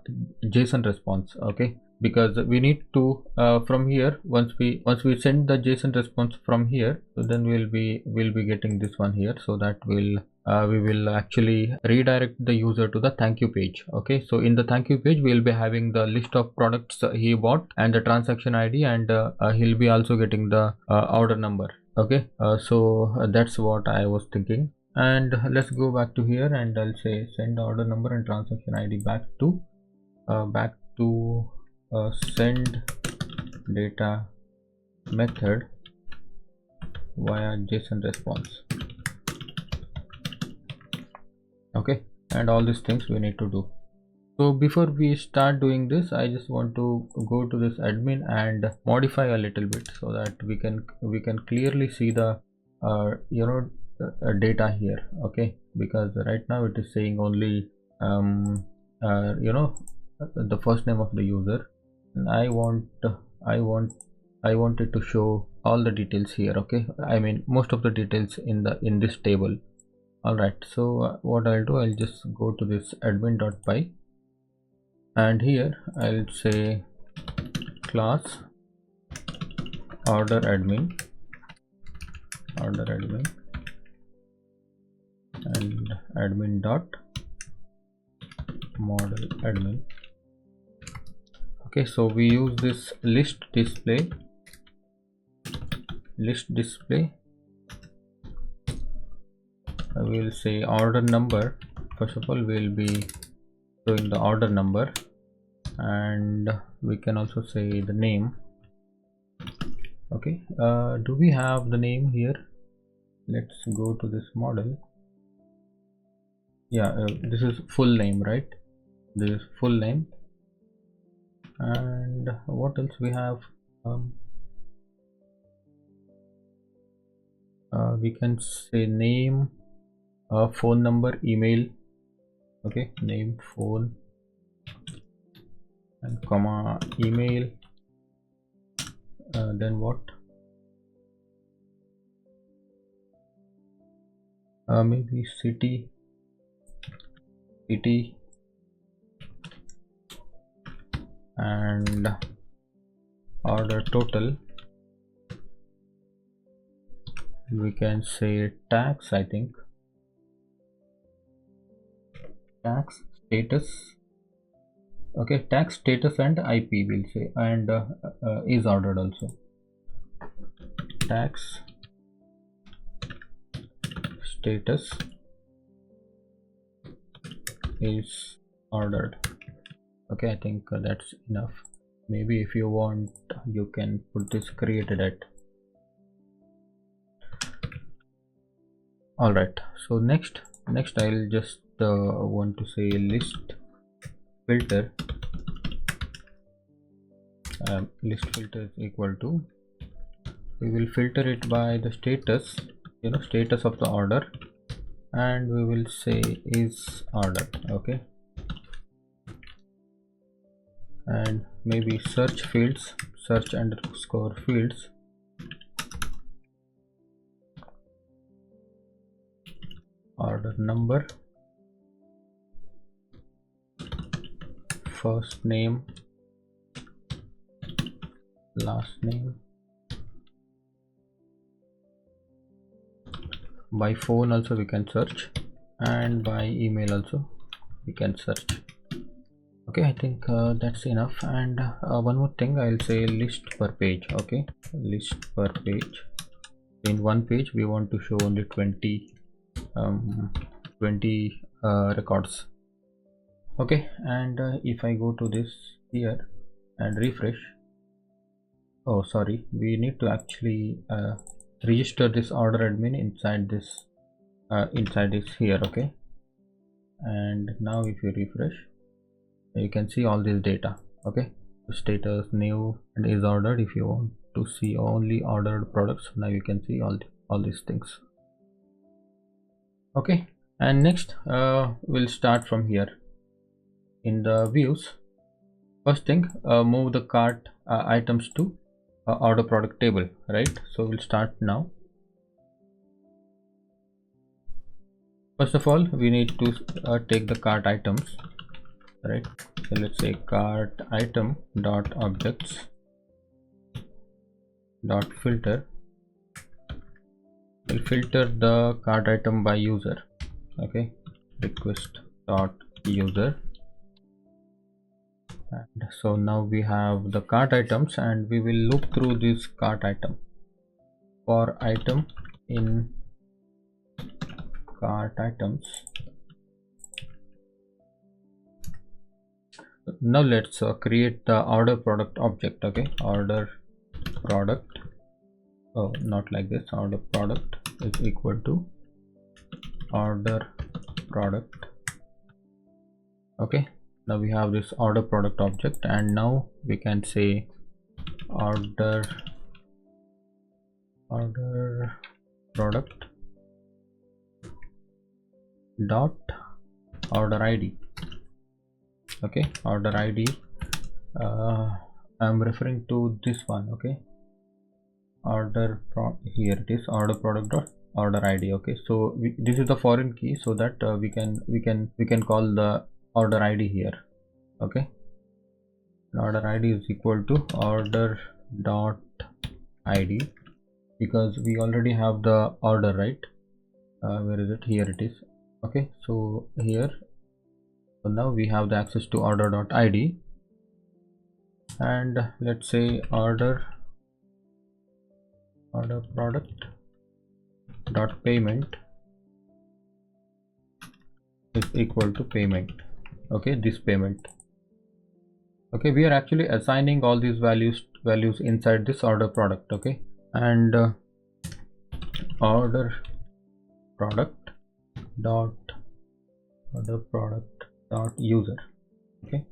A: JSON response. Okay, because we need to from here, once we send the JSON response from here, so then we'll be getting this one here, so that we will actually redirect the user to the thank you page. Okay, so in the thank you page we'll be having the list of products he bought and the transaction ID, and he'll be also getting the order number. Okay, so that's what I was thinking. And let's go back to here, and I'll say send order number and transaction ID back to send data method via JSON response. Okay, and all these things we need to do. So before we start doing this, I just want to go to this admin and modify a little bit, so that we can clearly see the data here. Okay, because right now it is saying only the first name of the user, and I want it to show all the details here. Okay, I mean most of the details in this table. All right, so what I'll do, I'll just go to this admin.py, and here I'll say class order admin and admin dot model admin. Okay, so we use this list display. I will say order number. First of all, we'll be showing the order number, and we can also say the name. Okay, do we have the name here? Let's go to this model. Yeah, this is full name, right? This is full name. And what else we have? We can say name, phone number, email. Okay, name, phone, and comma email. Then what? Maybe city, and order total. We can say tax, I think, tax status. Okay, tax status and IP we'll say, and is ordered also. Tax status is ordered. Okay, I think that's enough. Maybe if you want, you can put this created at. All right, so next I'll just want to say list filter. list filter is equal to, we will filter it by the status, status of the order, and we will say is ordered. Okay, and maybe search fields, search underscore fields, order number, first name, last name, by phone also we can search, and by email also we can search. Okay, I think that's enough. And one more thing, I'll say list per page. Okay, list per page. In one page we want to show only 20 records. Okay, and if I go to this here and refresh, oh sorry, we need to actually register this order admin inside this here. Okay, and now if you refresh, you can see all this data. Okay, status, new, and is ordered. If you want to see only ordered products, now you can see all these things. Okay, and next we'll start from here. In the views, first thing, move the cart items to order product table, right? So we'll start now. First of all, we need to take the cart items, right? So let's say cart item dot objects dot filter. We'll filter the cart item by user. Okay, request dot user. And so now we have the cart items, and we will loop through this cart item. For item in cart items. Now let's create the order product object. Okay, order product, oh not like this, order product is equal to order product. Okay, now we have this order product object, and now we can say order product dot order ID. Okay, order ID, I'm referring to this one. Okay, here it is, order product dot order ID. Okay, so this is the foreign key, so that we can call the order ID here. Okay, order ID is equal to order dot ID, because we already have the order, right? Where is it? Here it is. Okay, so here, so now we have the access to order dot ID, and let's say order product dot payment is equal to payment. Okay, this payment. Okay, we are actually assigning all these values inside this order product. Okay, and order product dot user. Okay,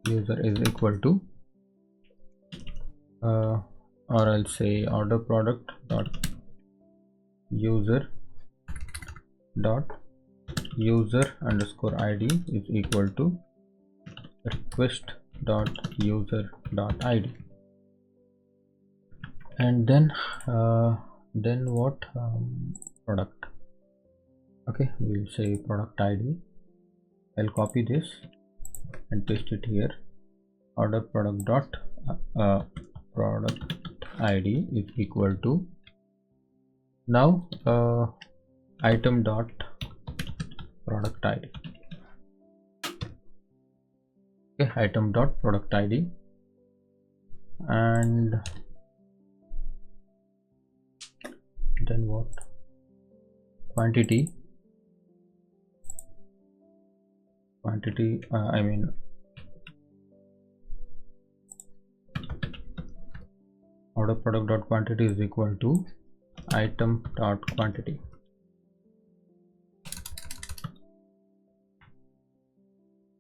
A: user is equal to or I'll say order product dot user underscore ID is equal to request dot user dot ID. And then what, product. Okay, we'll say product ID. I'll copy this and paste it here. Order product dot product ID is equal to now item dot product ID. Okay, item dot product ID, and then what, quantity, I mean order product dot quantity is equal to item dot quantity.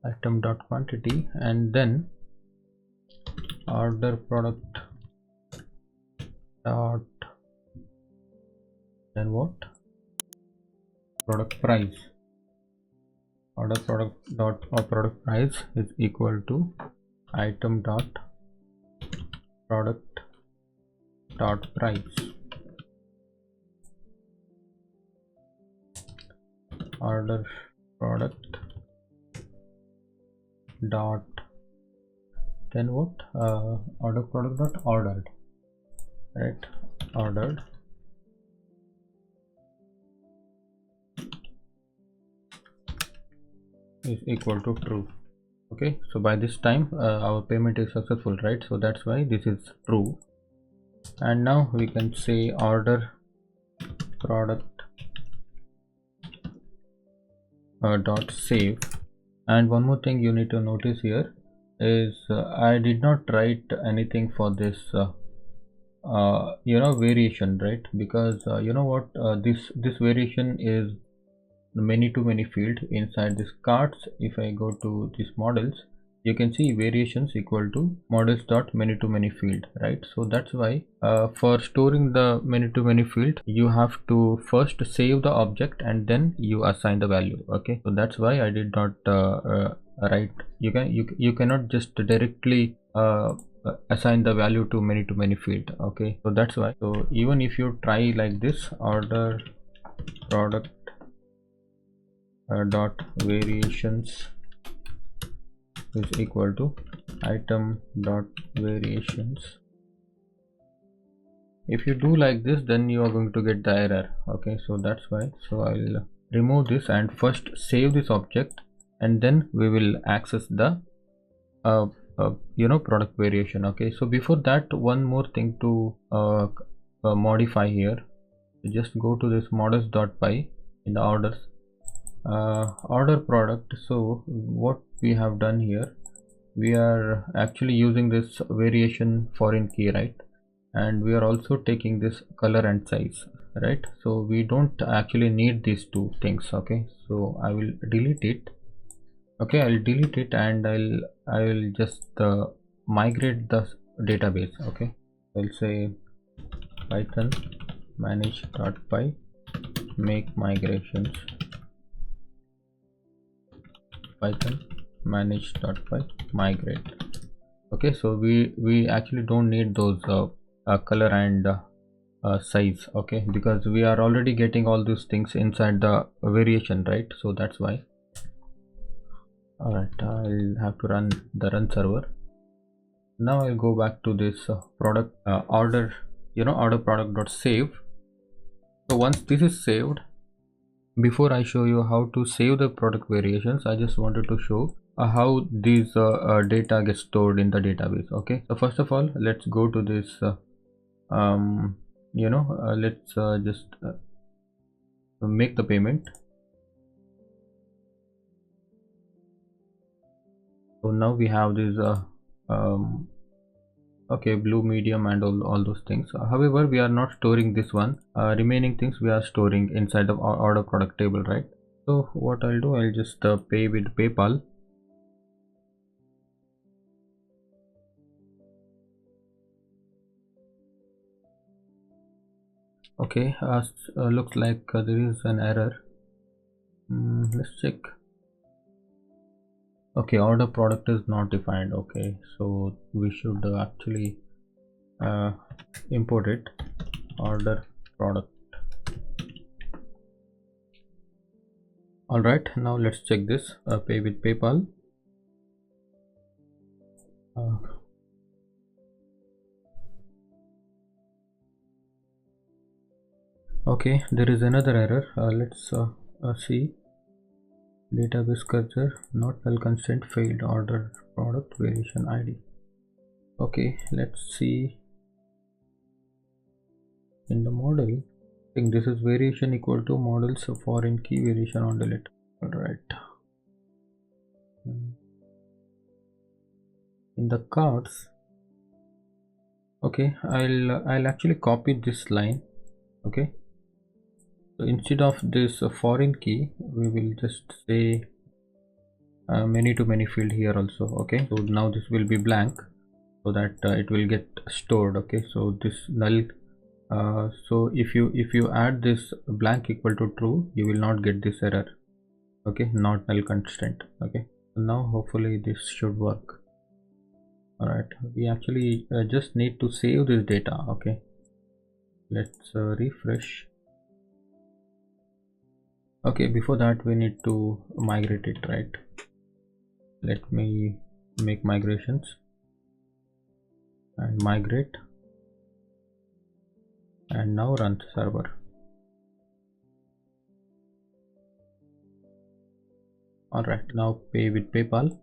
A: Item dot quantity, and then order product dot, then what, product price. Order product dot or product price is equal to item dot product dot price. Order product dot, then what, order product dot ordered, right, ordered is equal to true. Okay, so by this time our payment is successful, right? So that's why this is true. And now we can say order product dot save. And one more thing you need to notice here is I did not write anything for this variation, right? Because you know what, this variation is many to many field inside this cards. If I go to these models, you can see variations equal to models dot many to many field, right? So that's why for storing the many to many field, you have to first save the object and then you assign the value. Okay, so that's why I did not write. You cannot just directly assign the value to many field. Okay, so that's why. So even if you try like this, order product dot variations is equal to item dot variations. If you do like this, then you are going to get the error. Okay, so that's why. So I'll remove this and first save this object, and then we will access the product variation. Okay, so before that, one more thing to modify here. Just go to this models.py in the orders, order product. So what we have done here, we are actually using this variation foreign key, right? And we are also taking this color and size, right? So we don't actually need these two things. Okay, so I will delete it. Okay, I'll delete it and I will just migrate the database. Okay, I'll say python manage.py make migrations, python manage.py migrate. Okay, so we actually don't need those color and size. Okay, because we are already getting all these things inside the variation, right? So that's why. All right, I'll have to run the run server. Now I'll go back to this product order product dot save. So once this is saved, before I show you how to save the product variations, I just wanted to show how these data gets stored in the database. Okay, so first of all, let's go to this let's just make the payment. So now we have this okay, blue, medium, and all those things. However, we are not storing this one. Remaining things we are storing inside the order product table, right? So what I'll do, I'll just pay with PayPal. Okay, looks like there is an error. Let's check. Okay, order product is not defined. Okay, so we should actually import it, order product. All right, now let's check this, pay with PayPal. Okay, there is another error. Let's see. Database cursor not null constraint failed, order product variation ID. Okay, let's see in the model. I think this is variation equal to models of foreign key variation on delete. All right. In the cards, okay, I'll actually copy this line. Okay, so instead of this foreign key, we will just say many to many field here also. Okay, so now this will be blank. so that it will get stored. Okay, so this null, so if you add this blank equal to true, you will not get this error. Okay, not null constraint. Okay, so now hopefully this should work. All right, we actually just need to save this data. Okay, let's refresh. Okay, before that we need to migrate it, right? Let me make migrations and migrate, and now run the server. All right, now pay with PayPal.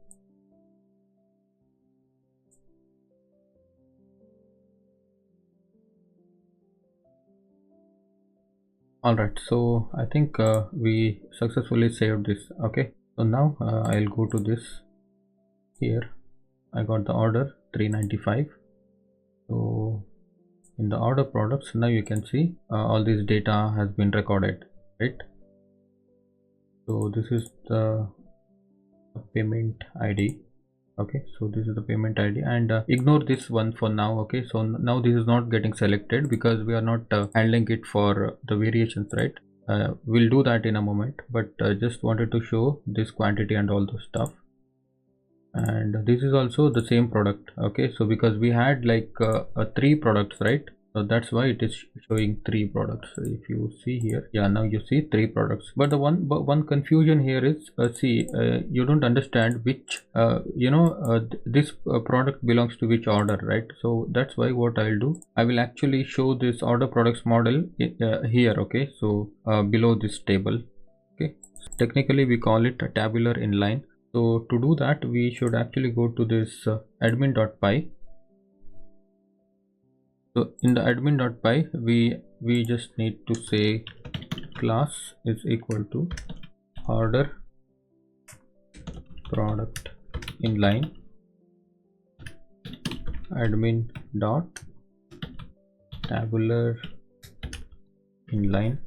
A: All right, so I think we successfully saved this. Okay, so now I'll go to this here. I got the order 395. So in the order products, now you can see all this data has been recorded, right? So this is the payment ID. Okay, so this is the payment ID, and ignore this one for now. Okay, so now this is not getting selected because we are not handling it for the variations, right? We'll do that in a moment, but just wanted to show this quantity and all those stuff. And this is also the same product. Okay, so because we had like 3 products, right? So that's why it is showing 3 products. So if you see here, yeah, now you see 3 products. But the one confusion here is, you don't understand which this product belongs to which order, right? So that's why what I'll do, I will actually show this order products model here. Okay, so below this table. Okay, technically we call it a tabular inline. So to do that, we should actually go to this admin.py. So in the admin.py, we just need to say class is equal to order product inline admin dot tabular inline.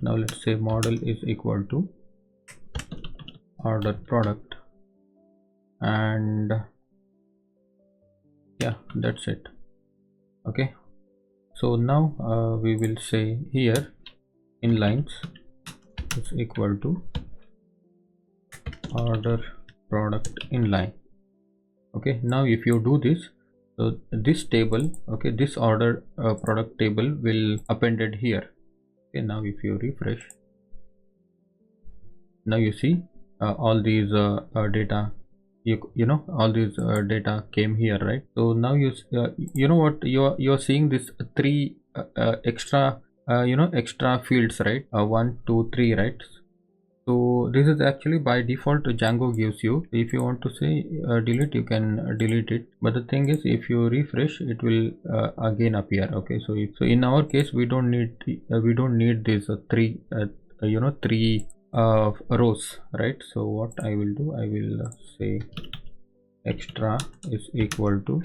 A: Now let's say model is equal to order product, and yeah, that's it. Okay, so now we will say here inlines is equal to order product inline. Okay, now if you do this, so this table, okay, this order product table will appended here. Okay, now if you refresh, now you see all these data, you know, all these data came here, right? So now you know what, you're seeing this 3 extra extra fields, right? 1 2 3, right? So this is actually by default Django gives you. If you want to say delete, you can delete it, but the thing is, if you refresh, it will again appear. Okay, so in our case, we don't need these 3 3 rows, right? So what I will do, I will say extra is equal to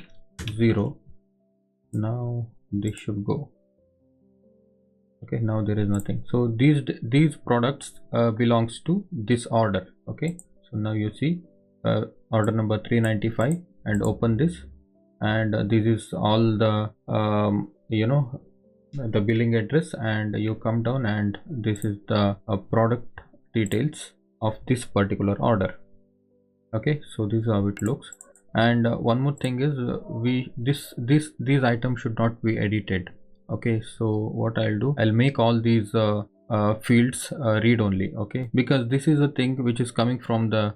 A: 0. Now this should go. Okay, now there is nothing. So these products belongs to this order. Okay, so now you see order number 395, and open this, and this is all the the billing address, and you come down, and this is the product details of this particular order. Okay, so this is how it looks. And one more thing is, these items should not be edited. Okay, so what I'll do, I'll make all these fields read only. Okay, because this is a thing which is coming from the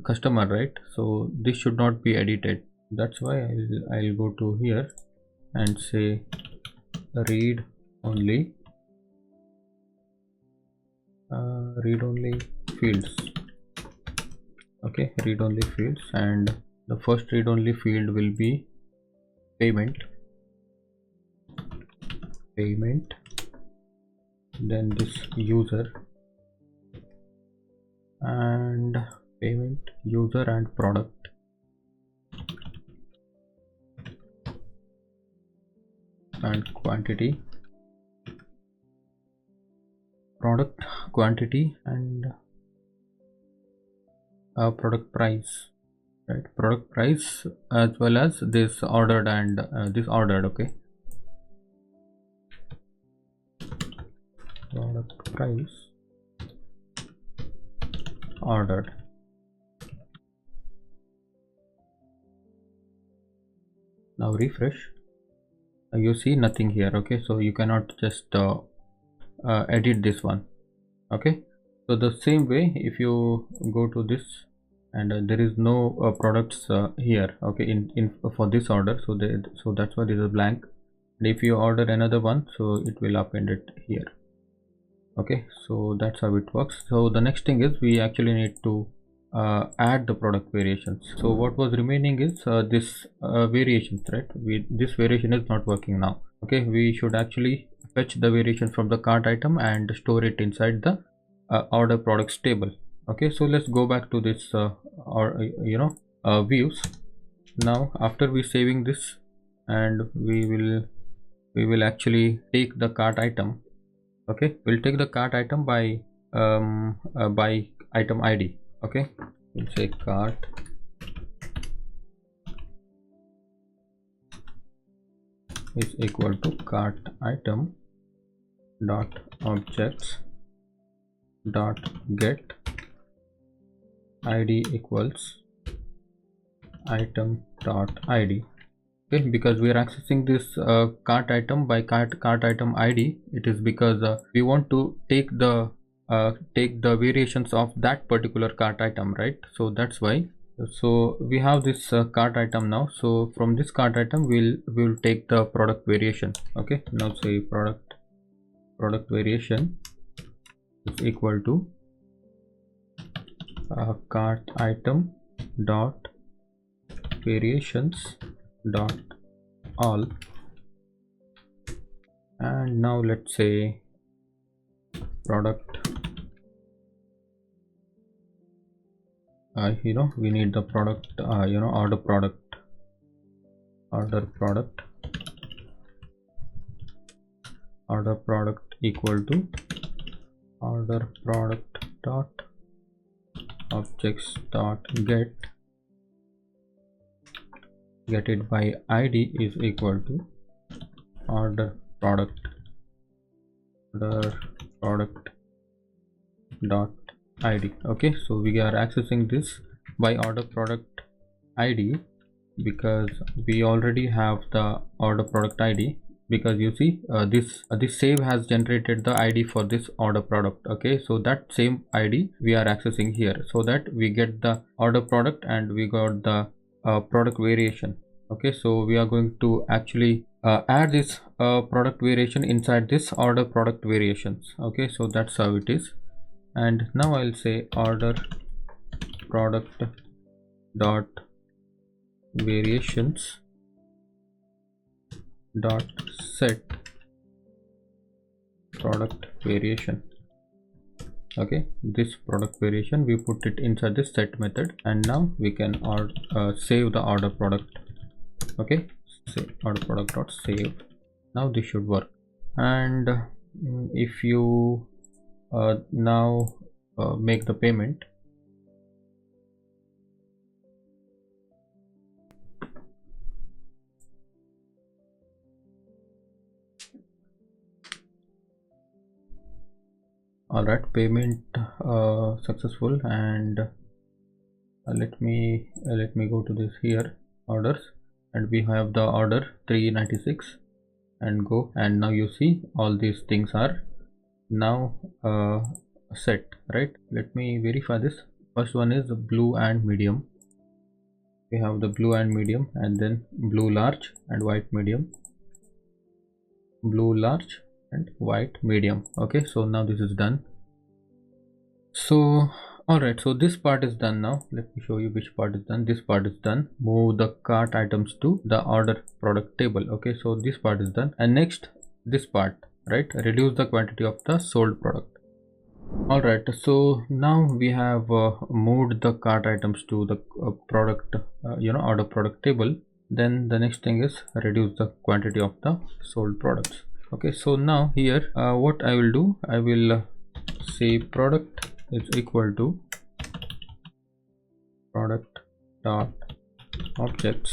A: customer, right? So this should not be edited. That's why I'll go to here and say read only fields. Okay, read only fields, and the first read only field will be payment, then this user, and payment, user, and product, and quantity, product quantity, and product price, right? Product price as well as this ordered and this ordered. Okay, product price ordered. Now refresh. You see nothing here. Okay, so you cannot just edit this one. Okay, so the same way, if you go to this and there is no products here, okay, in for this order, so that's why this is blank. And if you order another one, so it will append it here. Okay, so that's how it works. So the next thing is we actually need to add the product variations. So what was remaining is this variations, right? This variation is not working now. Okay, we should actually fetch the variation from the cart item and store it inside the order products table. Okay, so let's go back to this views. Now after we saving this, and we will actually take the cart item. Okay, we'll take the cart item by item ID. Okay, we'll say cart is equal to cart item dot objects dot get id equals item dot id. Okay, because we are accessing this cart item by cart item ID, it is because we want to take the variations of that particular cart item, right? So that's why. So we have this cart item now. So from this cart item, we'll take the product variation. Okay, now say product variation is equal to cart item dot variations dot all, and now let's say product we need the product order product equal to order product dot objects dot get it by id is equal to order product dot id. Okay, so we are accessing this by order product id because we already have the order product id, because you see this save has generated the id for this order product. Okay, so that same id we are accessing here, so that we get the order product and we got the product variation. Okay, so we are going to actually add this product variation inside this order product variations. Okay, so that's how it is. And now I'll say order product dot variations dot set product variation. Okay, this product variation we put it inside this set method, and now we can save the order product. Okay, say order product dot save. Now this should work. And if you now make the payment, all right, payment successful. And let me go to this here orders, and we have the order 396 and go, and now you see all these things are now set, right? Let me verify this. First one is blue and medium. We have the blue and medium, and then blue large and white medium, blue large and white medium. Okay, so now this is done. So alright, so this part is done. Now let me show you which part is done. This part is done. Move the cart items to the order product table. Okay, so this part is done. And next, this part, right? Reduce the quantity of the sold product. Alright, so now we have moved the cart items to the product order product table. Then the next thing is reduce the quantity of the sold products. Okay, so now here what I will do, I will say product is equal to product dot objects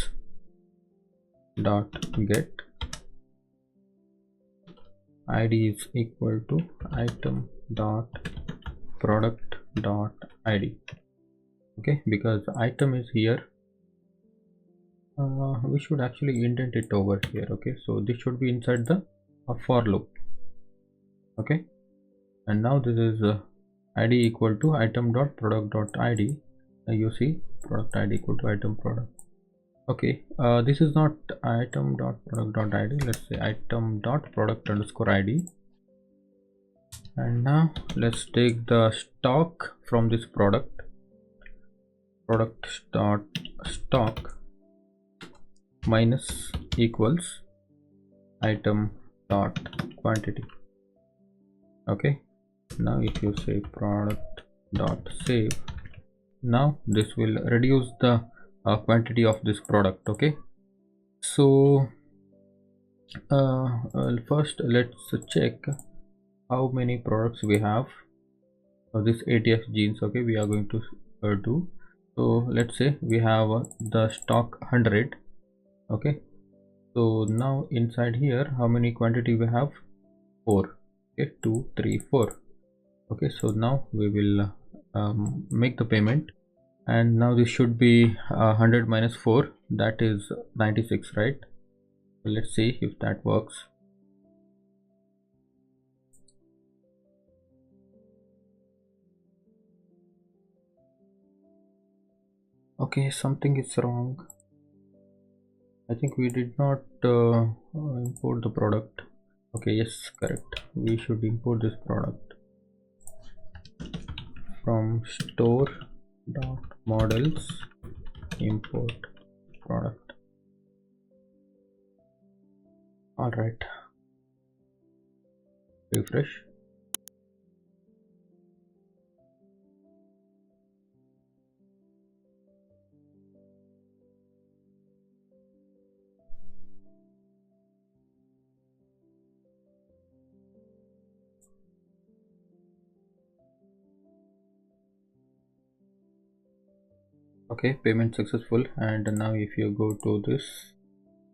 A: dot get id is equal to item dot product dot id. Okay, because item is here, we should actually indent it over here. Okay, so this should be inside the for loop. Okay, and now this is id equal to item dot product dot id. You see product id equal to item product. Okay, this is not item dot product dot id. Let's say item dot product underscore id. And now let's take the stock from this product dot stock minus equals item dot quantity. Okay, now if you say product dot save, now this will reduce the quantity of this product. Okay, so first let's check how many products we have of this ATX jeans. Okay, we are going to do. So let's say we have the stock 100. Okay, so now inside here how many quantity we have? 4. Okay, 2 3 4. Okay, so now we will make the payment, and now this should be 100 minus 4, that is 96, right? So let's see if that works. Okay, something is wrong. I think we did not import the product. Okay, yes, correct. We should import this product from store dot models import product. All right, refresh. Okay, payment successful. And now if you go to this,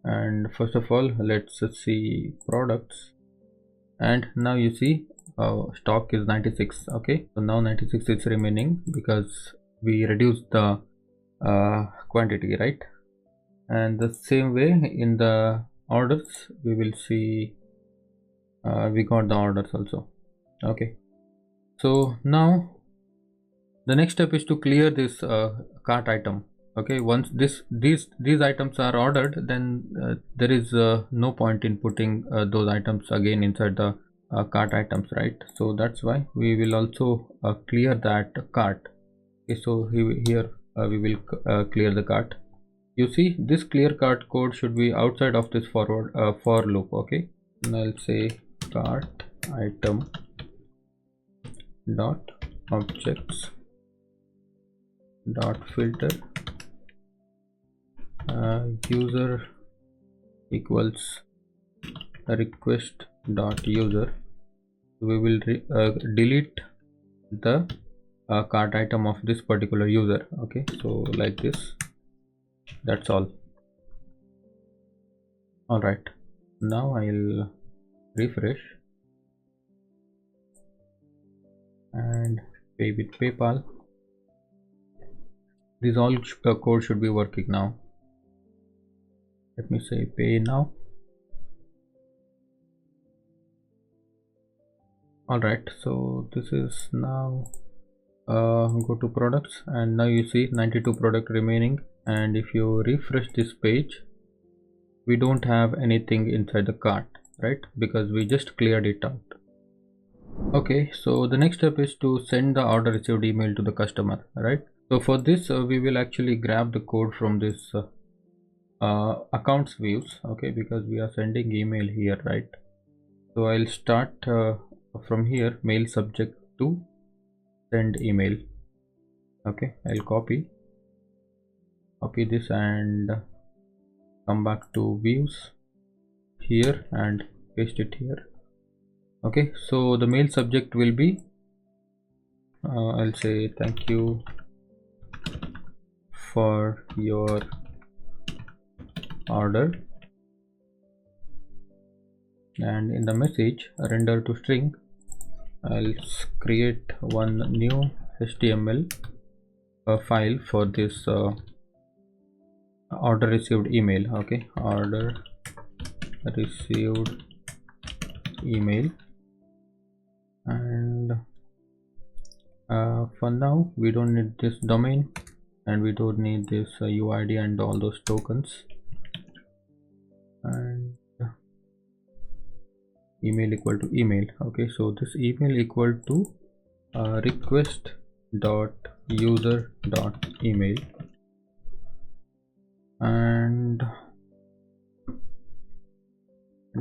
A: and first of all let's see products, and now you see stock is 96. Okay, so now 96 is remaining because we reduced the quantity, right? And the same way in the orders we will see we got the orders also. Okay, so now the next step is to clear this cart item. Okay, once these items are ordered, then there is no point in putting those items again inside the cart items, right? So that's why we will also clear that cart. Okay, so here we will clear the cart. You see this clear cart code should be outside of this for loop. Okay, and I'll say cart item dot objects dot filter user equals request dot user. We will delete the cart item of this particular user. Okay, so like this, that's all. All right, now I'll refresh and pay with PayPal. These all code should be working now. Let me say pay now. All right, so this is now go to products, and now you see 92 product remaining. And if you refresh this page, we don't have anything inside the cart, right? Because we just cleared it out. Okay, so the next step is to send the order received email to the customer, right? So for this we will actually grab the code from this accounts views. Okay, because we are sending email here, right? So I'll start from here, mail subject to send email. Okay, I'll copy this and come back to views here and paste it here. Okay, so the mail subject will be I'll say thank you for your order, and in the message render to string I'll create one new HTML file for this order received email. Okay, order received email, and for now we don't need this domain and we don't need this UID and all those tokens, and email equal to email. Okay, so this email equal to request dot user dot email, and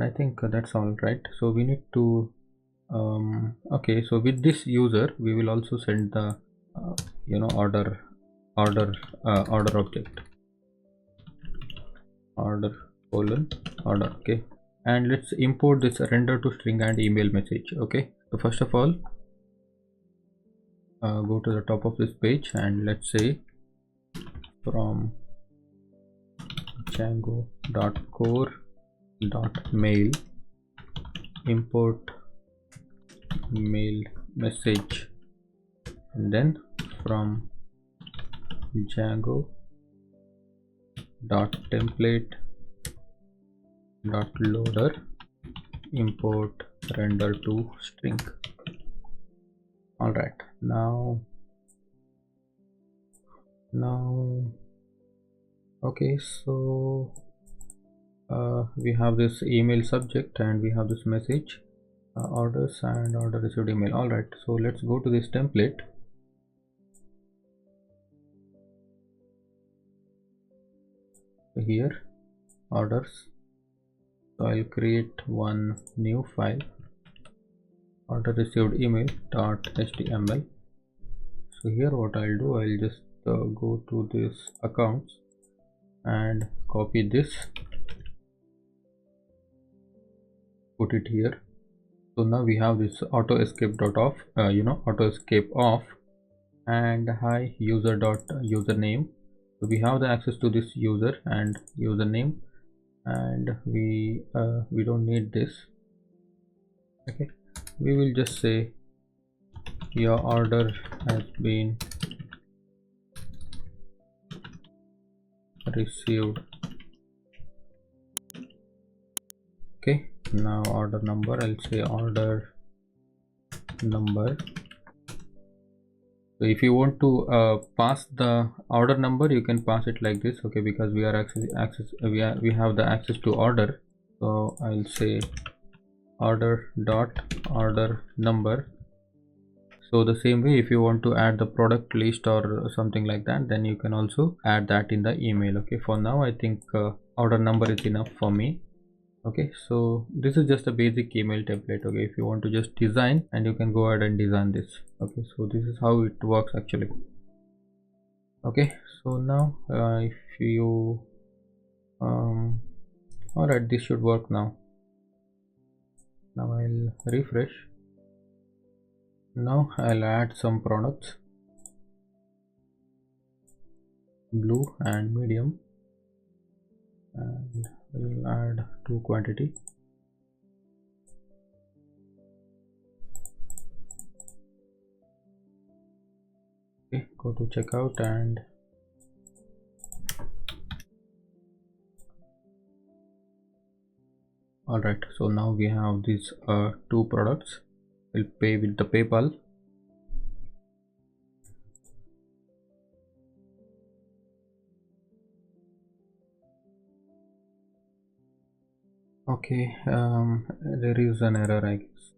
A: I think that's all right. So we need to okay, so with this user we will also send the order object, order colon order. Okay, and let's import this render to string and email message. Okay, so first of all go to the top of this page and let's say from Django.core.mail import mail message, and then from Django.template.loader import render to string. All right, now okay, so we have this email subject and we have this message orders and order received email. All right, so let's go to this template. Here orders, so I'll create one new file, order received email .html. so here what I'll do, I'll just go to this accounts and copy this, put it here. So now we have this auto escape dot off, auto escape off, and hi user dot username. So we have the access to this user and username, and we don't need this. Okay, we will just say your order has been received. Okay, now order number, I'll say order number. So if you want to pass the order number, you can pass it like this. Okay, because we are we have the access to order, so I'll say order dot order number. So the same way, if you want to add the product list or something like that, then you can also add that in the email. Okay, for now I think order number is enough for me. Okay, so this is just a basic email template. Okay, if you want to just design, and you can go ahead and design this. Okay, so this is how it works actually. Okay, so now if you all right, this should work now. Now I'll refresh. Now I'll add some products, blue and medium, and we'll add 2 quantity. Okay, go to checkout, and all right, so now we have these 2 products. We'll pay with the PayPal. Okay, there is an error, I guess.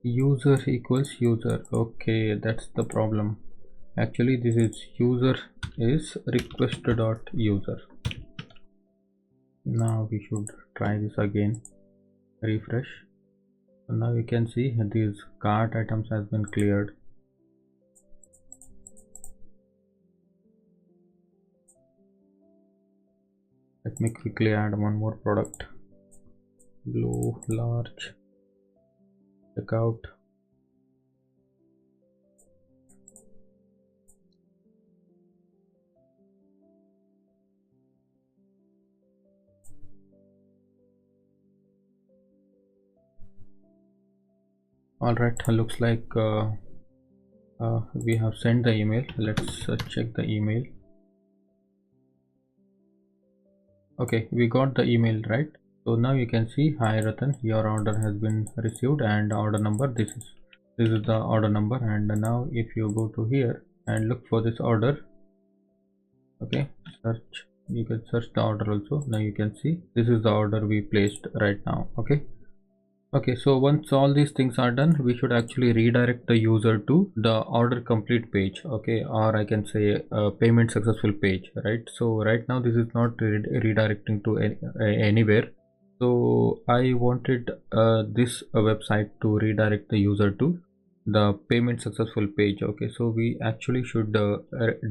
A: User equals user. Okay, that's the problem. Actually, this is user is request dot user. Now we should try this again. Refresh. So now you can see these cart items has been cleared. Let me quickly add one more product. Blue large checkout. All right, looks like we have sent the email. Let's check the email. Okay, we got the email, right? So now you can see, hi Ratan, your order has been received, and order number, this is the order number. And now if you go to here and look for this order, okay, search, you can search the order also. Now you can see this is the order we placed right now. Okay, so once all these things are done, we should actually redirect the user to the order complete page, okay, or I can say a payment successful page, right? So right now this is not redirecting to anywhere. So I wanted this website to redirect the user to the payment successful page. Okay, so we actually should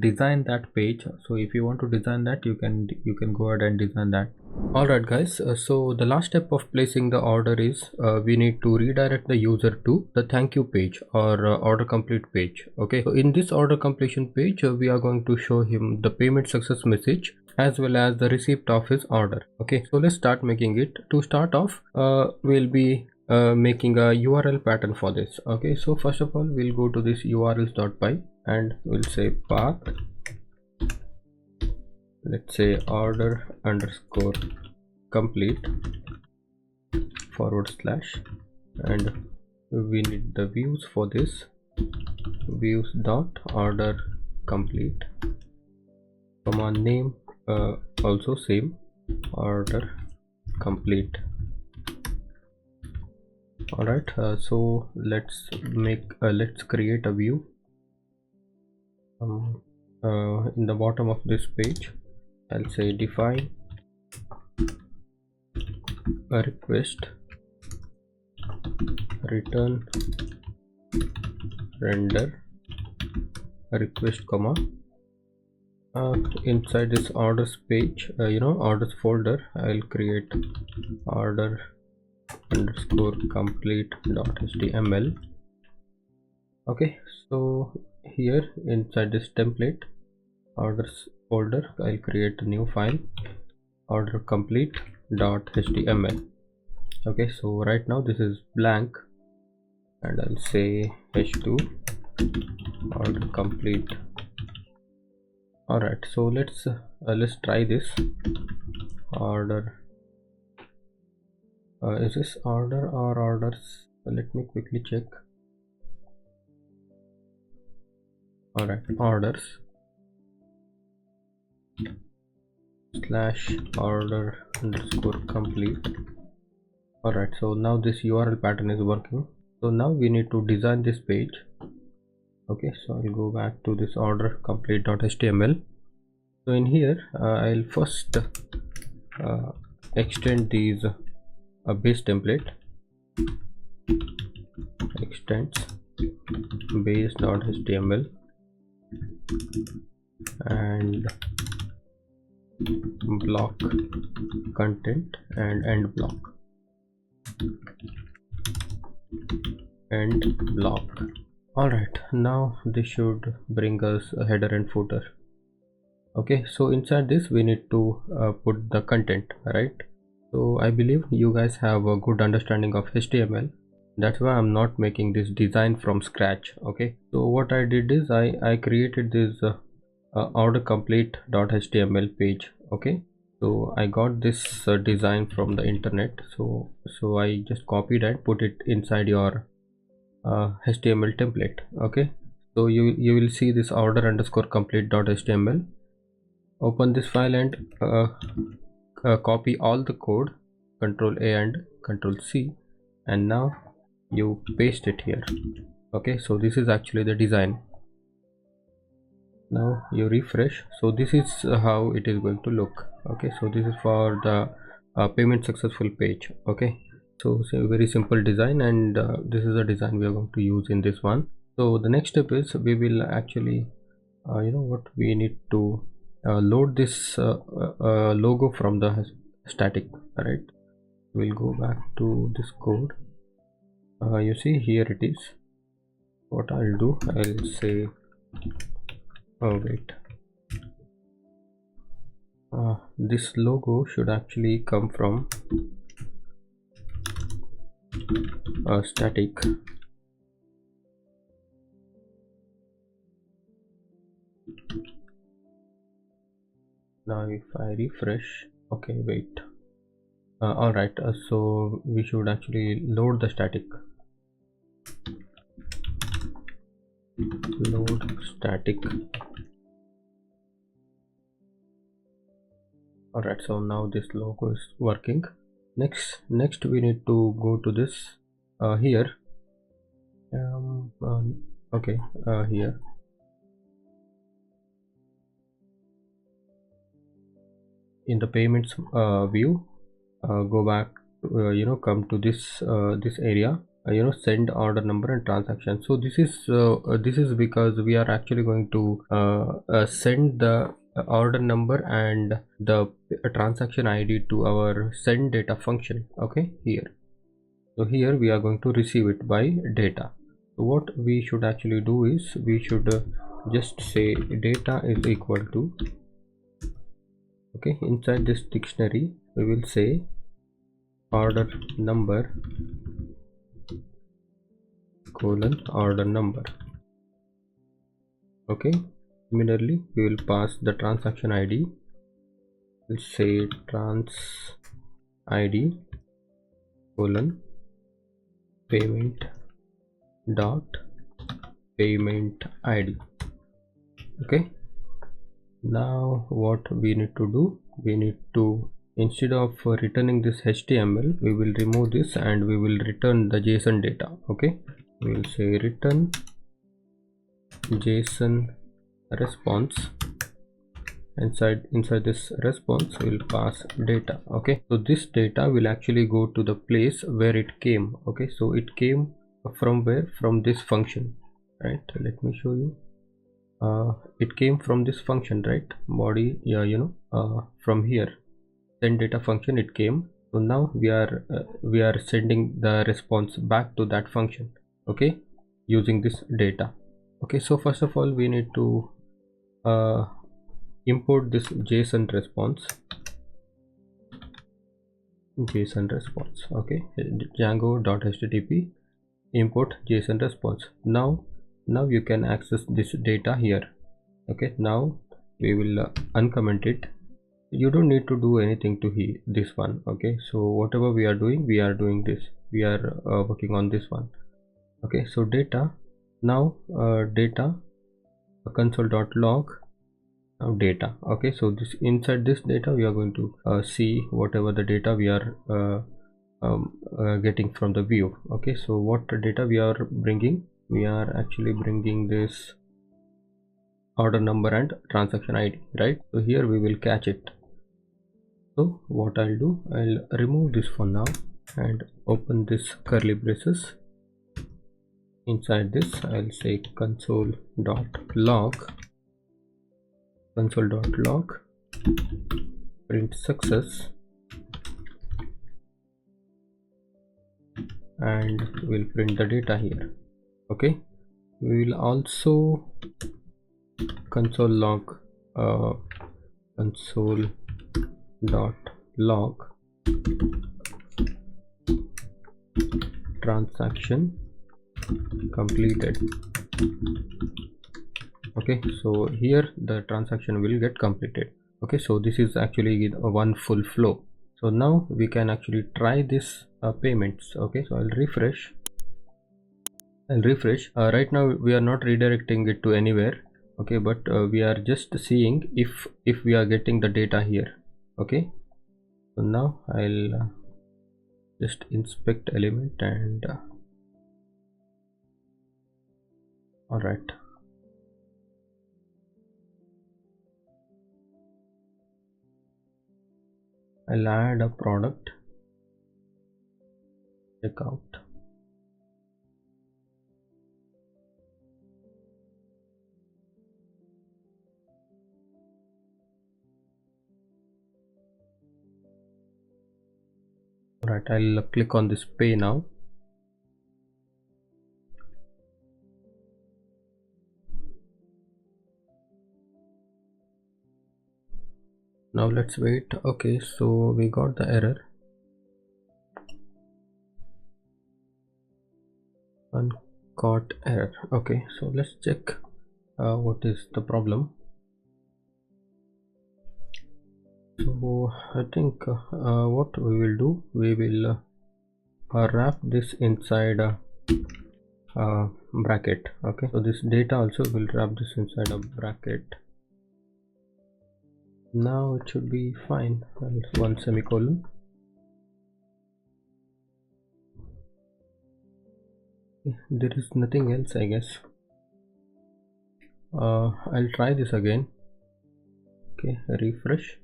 A: design that page. So if you want to design that, you can go ahead and design that. All right guys, so the last step of placing the order is we need to redirect the user to the thank you page or order complete page. Okay, so in this order completion page we are going to show him the payment success message as well as the receipt of his order. Okay, so let's start making it. To start off, we'll be making a URL pattern for this. Okay, so first of all we'll go to this urls.py and we'll say path, let's say order underscore complete / and we need the views for this, views dot order complete, command name also same, order complete. All right, so let's create a view in the bottom of this page. I'll say define a request return render a request comma inside this orders page, orders folder, I'll create order underscore complete.html. okay, so here inside this template orders folder, I'll create a new file order complete.html. okay, so right now this is blank and I'll say h2 order complete. All right, so let's try this order. Is this order or orders? Let me quickly check. All right, orders / order underscore complete. All right, so now this URL pattern is working. So now we need to design this page. Okay, so I'll go back to this order complete.html. so in here I'll first extend these base template, extends base.html and block content and end block all right, now this should bring us a header and footer. okay, so inside this we need to put the content, right? So I believe you guys have a good understanding of HTML, that's why I'm not making this design from scratch. okay, so what I did is I created this order complete.html page. okay, so I got this design from the internet, so I just copied and put it inside your HTML template. okay, so you will see this order underscore complete.html. open this file and copy all the code, Ctrl A and Ctrl C, and now you paste it here. okay, so this is actually the design. Now you refresh, so this is how it is going to look. okay, so this is for the payment successful page. okay, so it's a very simple design, and this is the design we are going to use in this one. So the next step is we will actually we need to load this logo from the static. right, we'll go back to this code. You see here it is. what I'll do, I'll say this logo should actually come from static Now if I refresh, okay, wait. All right, so we should actually load the static. Load static. All right, so now this logo is working. Next we need to go to this here. Okay, here. In the payments view, go back to, come to this this area, send order number and transaction. So this is because we are actually going to send the order number and the transaction ID to our send data function. Okay, here. So here we are going to receive it by data. So what we should actually do is we should just say data is equal to, okay, inside this dictionary we will say order number colon order number. Okay, similarly we will pass the transaction ID. We'll say trans ID colon payment dot payment ID. Okay, now what we need to do, we need to, instead of returning this HTML, we will remove this and we will return the JSON data. Okay, we will say return JSON response. Inside this response we will pass data. Okay, so this data will actually go to the place where it came. Okay, so it came from where? From this function, right? Let me show you. It came from this function, right? Body, yeah, from here, send data function it came. So now we are sending the response back to that function. Okay, using this data. Okay, so first of all we need to import this JSON response. Okay, Django.http import JSON response. Now you can access this data here. Okay, now we will uncomment it. You don't need to do anything to this one. Okay, so whatever we are doing this, we are working on this one. Okay, so data, now data console.log, now data. Okay, so this, inside this data we are going to see whatever the data we are getting from the view. Okay, so what data we are bringing? We are actually bringing this order number and transaction ID, right? So here we will catch it. So what I'll do, I'll remove this for now and open this curly braces. Inside this I'll say console.log print success, and we'll print the data here. Okay, we will also console.log transaction completed. Okay, so here the transaction will get completed. Okay, so this is actually one full flow. So now we can actually try this payments. Okay, so I'll refresh. Right now we are not redirecting it to anywhere. Okay, but we are just seeing if we are getting the data here. Okay, so now I'll just inspect element and all right. I'll add a product checkout. Right, I'll click on this pay now. Now let's wait. Okay, so we got the error, uncaught error. Okay, so let's check what is the problem. So I think what we will do, we will wrap this inside a bracket. Okay, so this data also will wrap this inside a bracket. Now it should be fine. One semicolon. There is nothing else, I guess. I'll try this again. Okay, refresh.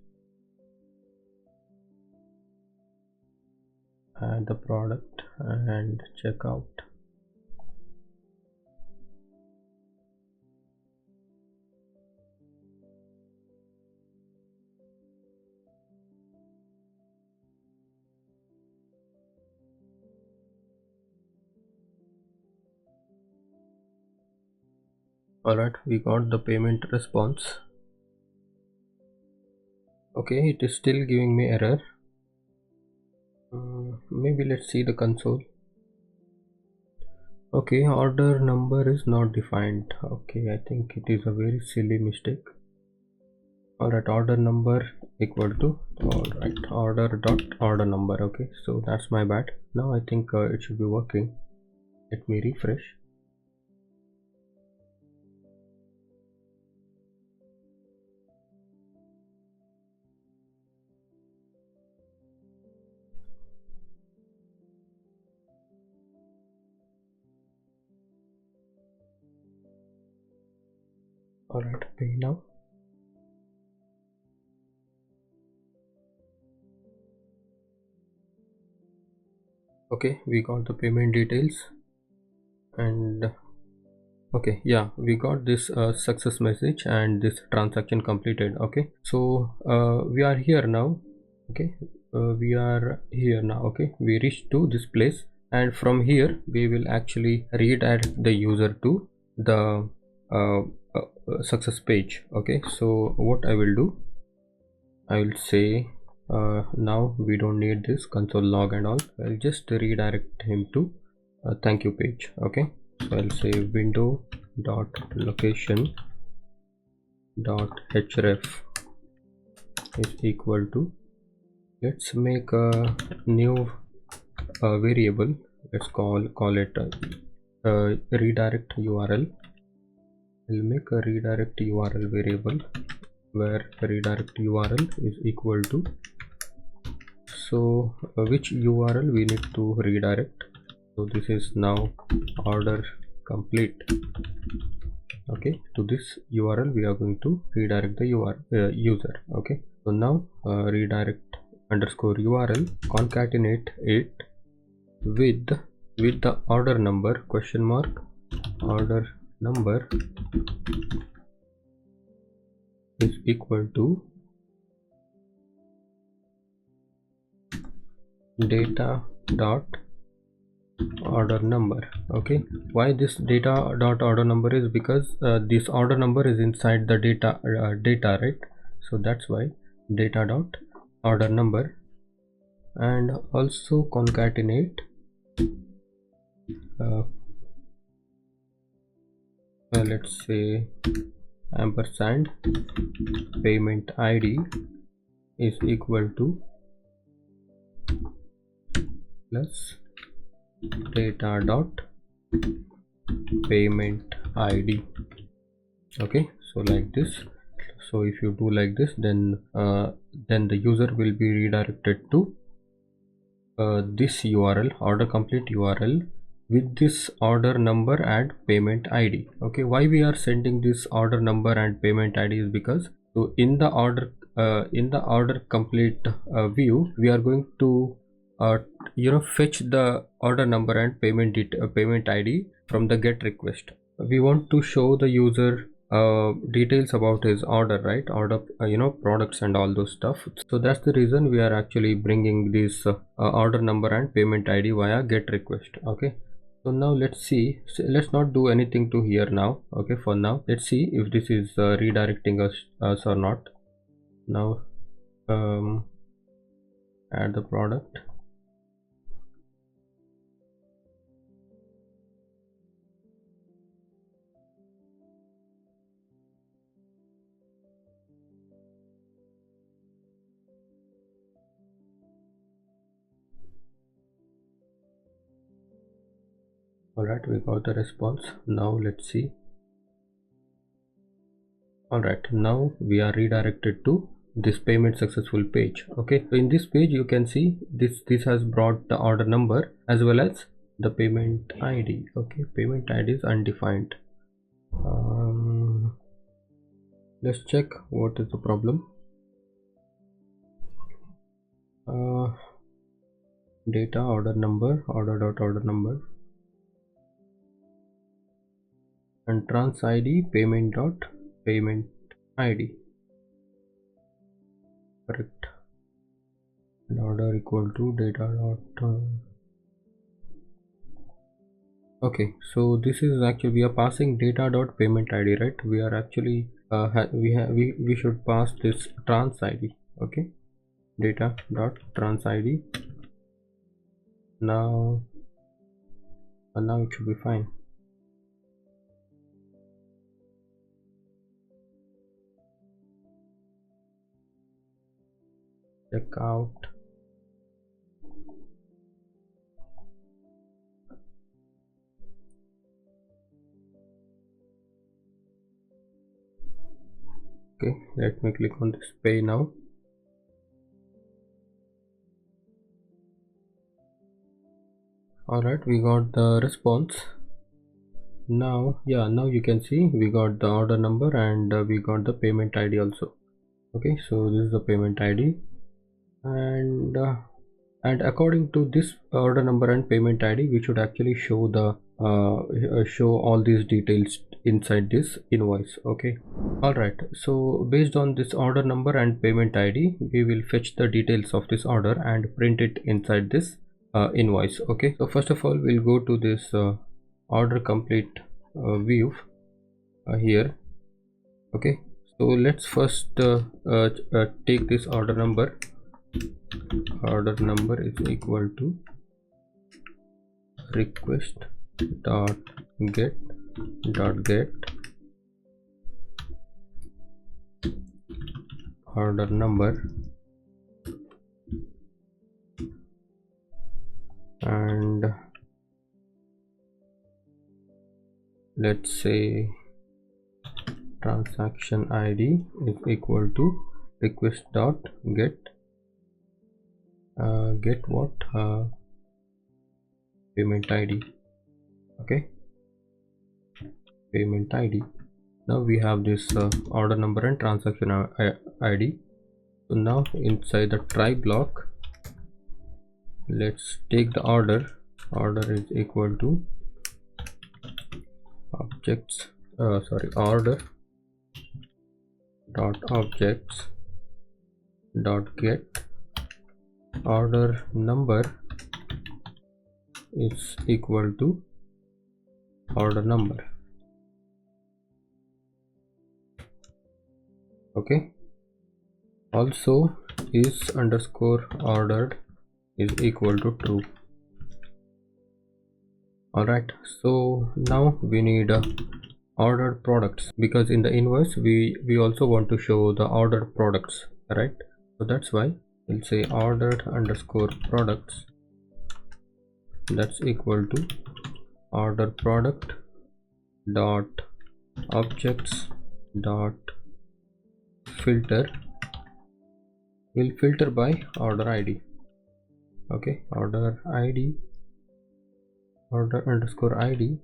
A: Add the product and check out. Alright, we got the payment response. Okay, it is still giving me error. Maybe let's see the console. Okay, order number is not defined. Okay, I think it is a very silly mistake. Alright, order number equal to, alright, order number. Okay, so that's my bad. Now I think it should be working. Let me refresh. Alright, pay now. Okay, we got the payment details, and okay, yeah, we got this success message and this transaction completed. Okay, so we are here now. Okay, we are here now. Okay, we reached to this place, and from here we will actually redirect the user to the success page. Okay, so what I will do, I will say now we don't need this console log and all. I'll just redirect him to a thank you page. Okay, so I'll say window dot location dot href is equal to, let's make a new variable. Let's call it redirect URL. We'll make a redirect URL variable where redirect URL is equal to, so which URL we need to redirect. So this is now order complete. Okay, to this URL we are going to redirect the user. Okay, so now redirect underscore URL, concatenate it with the order number question mark, order number is equal to data dot order number. Okay, why this data dot order number is because this order number is inside the data, right? So that's why data dot order number, and also concatenate let's say ampersand payment ID is equal to plus data dot payment ID. Okay, so like this. So if you do like this, then the user will be redirected to this URL, order complete URL, with this order number and payment ID. Okay, why we are sending this order number and payment ID is because, so in the order complete view, we are going to fetch the order number and payment ID from the get request. We want to show the user details about his order, right? Order products and all those stuff. So that's the reason we are actually bringing this order number and payment ID via get request. Okay, so now let's see. So let's not do anything to here now. Okay, for now let's see if this is redirecting us or not. Now add the product. Alright, we got the response. Now let's see. Alright, now we are redirected to this payment successful page. Okay, so in this page you can see this has brought the order number as well as the payment ID. Okay, payment ID is undefined. Let's check what is the problem. Data order number, order number, and trans ID payment ID. Correct. And order equal to data okay, so this is actually we are passing data.payment ID, right? We are actually we should pass this trans ID. Okay, data.trans ID. Now it should be fine. Check out. Okay, let me click on this pay now. Alright, we got the response. Now you can see we got the order number and we got the payment ID also. Okay, so this is the payment ID, and according to this order number and payment ID, we should actually show the show all these details inside this invoice. Okay, all right, so based on this order number and payment ID, we will fetch the details of this order and print it inside this invoice. Okay, so first of all we'll go to this order complete view here. Okay, so let's first take this order number. Order number is equal to request dot get order number, and let's say transaction ID is equal to request dot get what payment ID. Okay, payment ID. Now we have this order number and transaction ID. So now inside the try block, let's take the order is equal to objects order dot objects dot get order number is equal to order number. Okay, also is underscore ordered is equal to true. Alright, so now we need ordered products, because in the invoice we also want to show the ordered products, right? So that's why we'll say ordered underscore products, that's equal to order product dot objects dot filter. Will filter by order ID. Okay, order underscore ID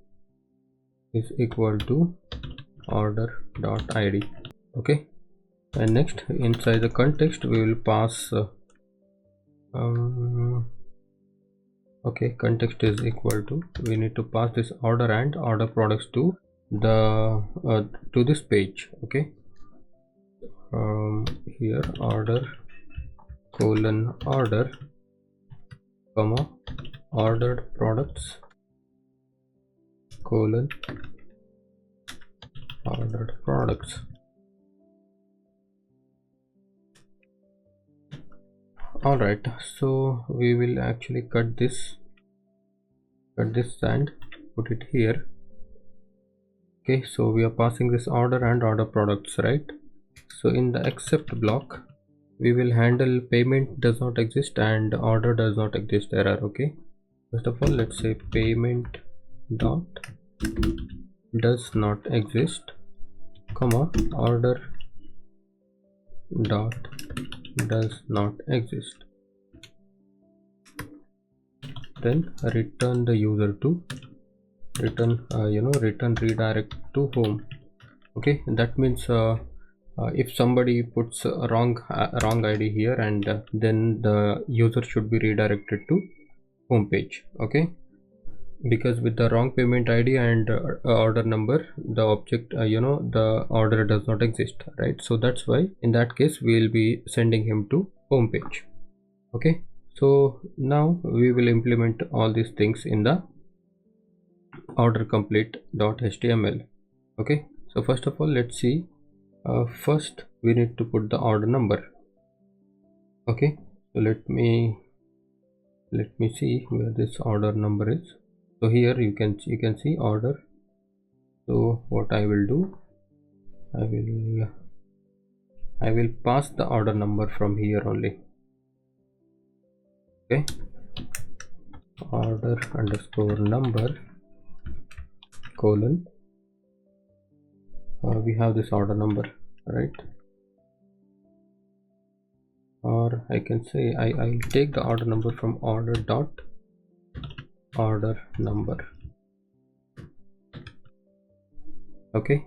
A: is equal to order dot ID. Okay, and next inside the context we will pass okay, context is equal to, we need to pass this order and order products to the to this page. Okay, here order colon order comma ordered products colon ordered products. Alright, so we will actually cut this and put it here. Okay, so we are passing this order and order products, right? So in the except block we will handle payment does not exist and order does not exist error. Okay, first of all let's say payment dot does not exist, comma order dot does not exist. Then return the user to return redirect to home. Okay, that means if somebody puts a wrong ID here, and then the user should be redirected to home page. Okay, because with the wrong payment ID and order number, the object the order does not exist, right? So that's why in that case we will be sending him to home page. Okay, so now we will implement all these things in the order complete.html. okay, so first of all, let's see. First we need to put the order number. Okay, so let me see where this order number is. So here you can see order. So what I will do, I will pass the order number from here only. Okay, order underscore number colon, we have this order number, right? Or I can say I'll take the order number from order dot order number. Okay,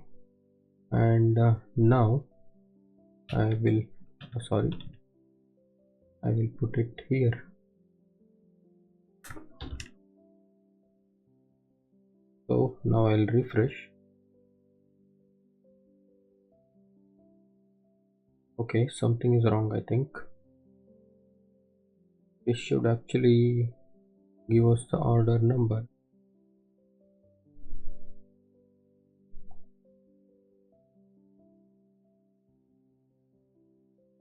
A: and now I will put it here. So now I'll refresh. Okay, something is wrong. I think this should actually give us the order number.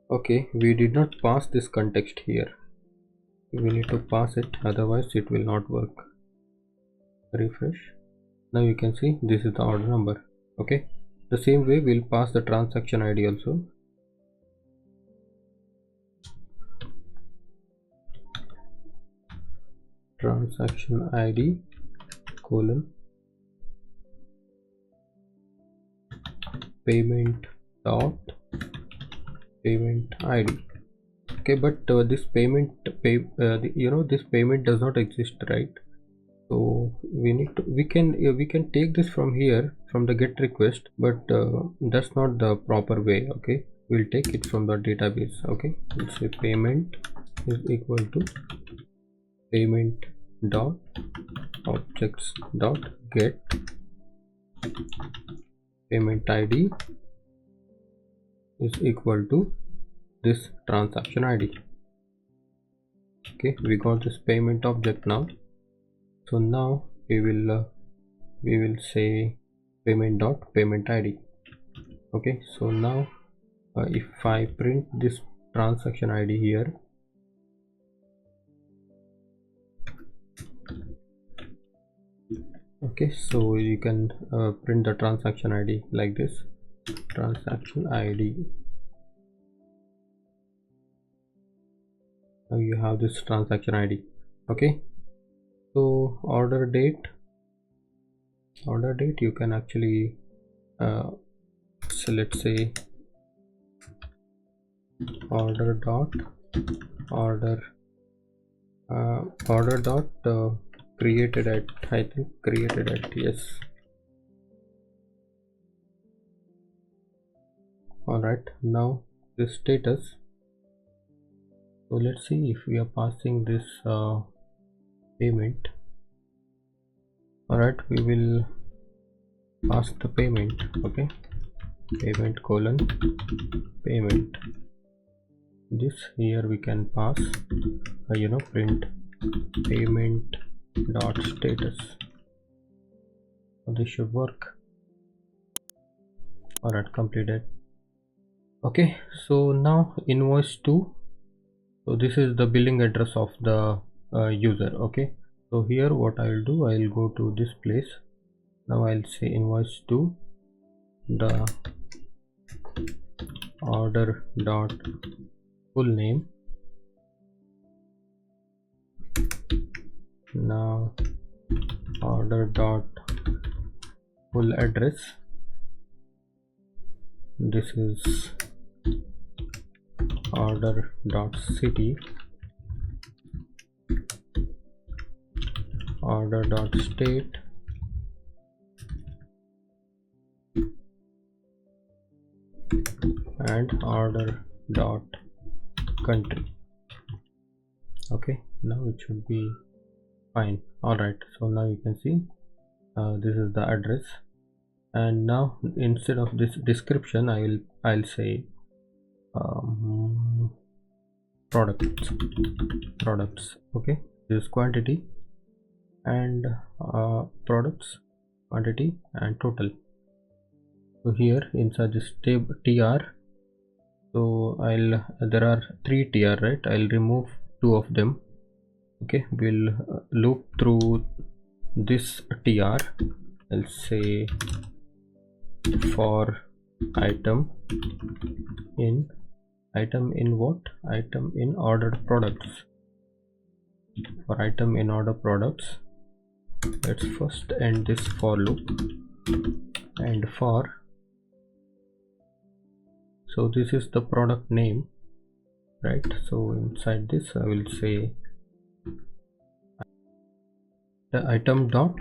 A: Okay, we did not pass this context here. We need to pass it, otherwise it will not work. Refresh. Now you can see this is the order number. Okay, the same way we'll pass the transaction ID also. Transaction ID colon payment dot payment ID. Okay, but this payment this payment does not exist, right? So we can take this from here, from the get request, but that's not the proper way. Okay, we'll take it from the database. Okay, let's say payment is equal to payment dot objects dot get payment ID is equal to this transaction ID. Okay, we got this payment object now. So now we will say payment dot payment ID. Okay, so now if I print this transaction ID here, okay, so you can print the transaction ID like this, transaction ID. Now you have this transaction ID. Okay, so order date you can actually so let's say order dot created at, I think created at, yes. Alright, now this status. So let's see if we are passing this payment. Alright, we will pass the payment. Okay, payment colon payment. This here we can pass print payment dot status. So this should work. Alright, completed. Okay, so now invoice 2. So this is the billing address of the user. Okay, so here what I will do, I will go to this place. Now I'll say invoice 2 the order dot full name. Now order dot full address. This is order dot city, order dot state, and order dot country. Okay, now it should be fine. All right, so now you can see this is the address, and now instead of this description I'll say products. Okay, this is quantity, and products, quantity, and total. So here inside this table tr, so there are 3 tr, right? I'll remove 2 of them. Okay, we'll loop through this tr. I'll say for item in what? Item in ordered products. For item in order products, let's first end this for loop, and for, so this is the product name, right? So inside this I will say the item dot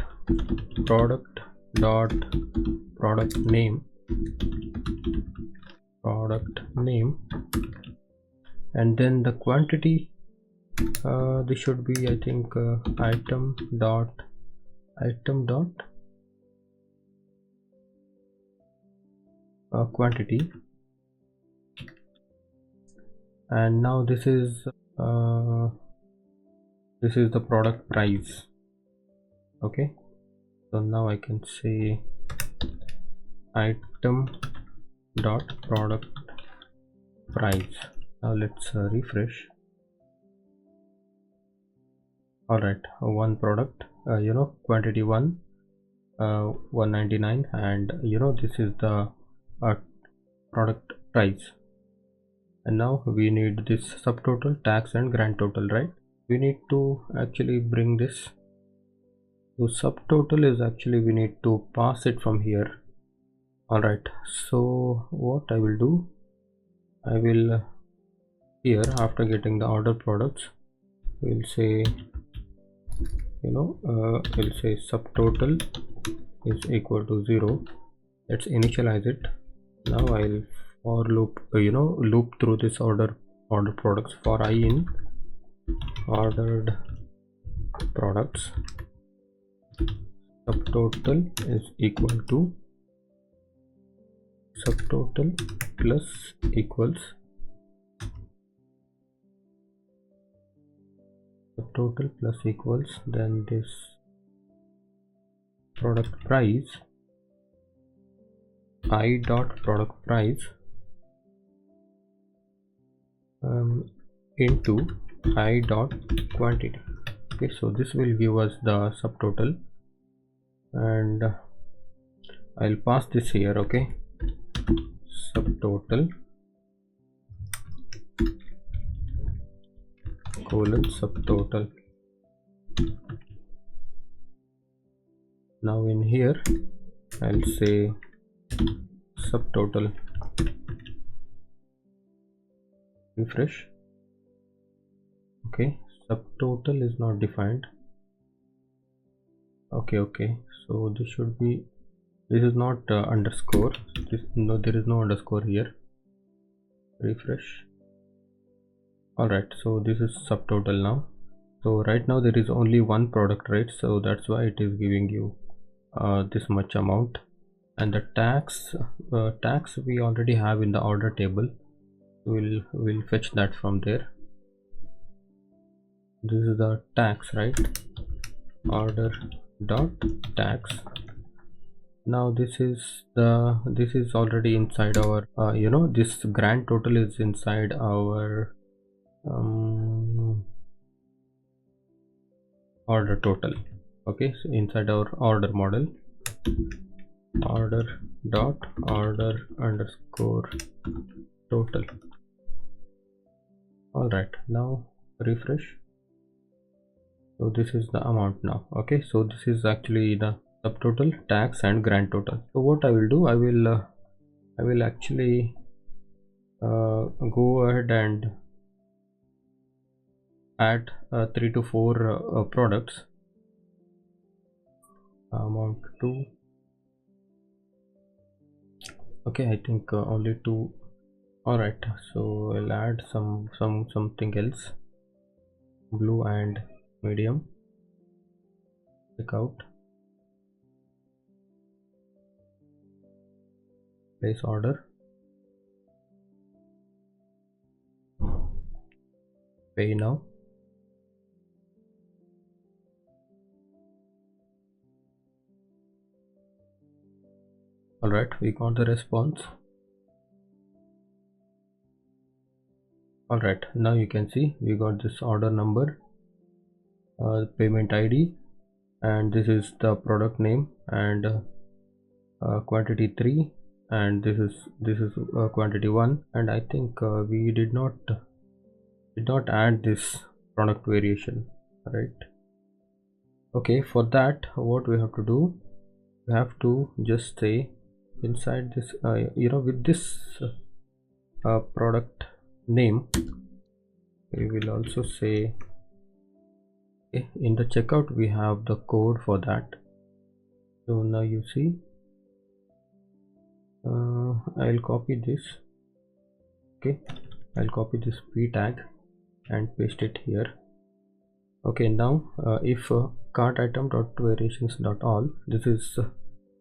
A: product name, and then the quantity, this should be, I think, item dot quantity, and now this is the product price. Okay, so now I can say item dot product price. Now let's refresh. All right, one product, quantity 1, 199, and this is the product price. And now we need this subtotal, tax, and grand total, right? We need to actually bring this. So subtotal is actually, we need to pass it from here. All right, so what I will do, I will here, after getting the order products, we'll say we'll say subtotal is equal to 0. Let's initialize it. Now I'll for loop loop through this order products. For I in ordered products, subtotal is equal to subtotal plus equals subtotal plus equals, then this product price, I dot product price into I dot quantity. Okay, so this will give us the subtotal, and I'll pass this here. Okay, subtotal colon subtotal. Now in here I'll say subtotal, refresh. Okay, subtotal is not defined. Okay, so this should be, this is not underscore, no, there is no underscore here. Refresh. Alright, so this is subtotal now. So right now there is only one product, right? So that's why it is giving you this much amount. And the tax we already have in the order table. We'll fetch that from there. This is the tax, right? Order dot tax. Now this is already inside our this grand total is inside our order total. Okay, so inside our order model, order dot order underscore total. All right, now refresh. So this is the amount now. Okay, so this is actually the subtotal, tax and grand total. So what I will do, I will actually go ahead and add 3 to 4 products. Amount 2. Okay, I think only 2. All right, so I'll add something else. Blue and medium. Check out. Place order. Pay now. All right, we got the response. All right, now you can see we got this order number, payment ID, and this is the product name, and quantity 3, and this is quantity 1, and I think we did not add this product variation, right? Okay, for that what we have to do, we have to just say inside this with this product name, we will also say, okay, in the checkout we have the code for that. So now you see, I'll copy this. Okay, I'll copy this p tag and paste it here. Okay, now if cart item dot variations dot all, this is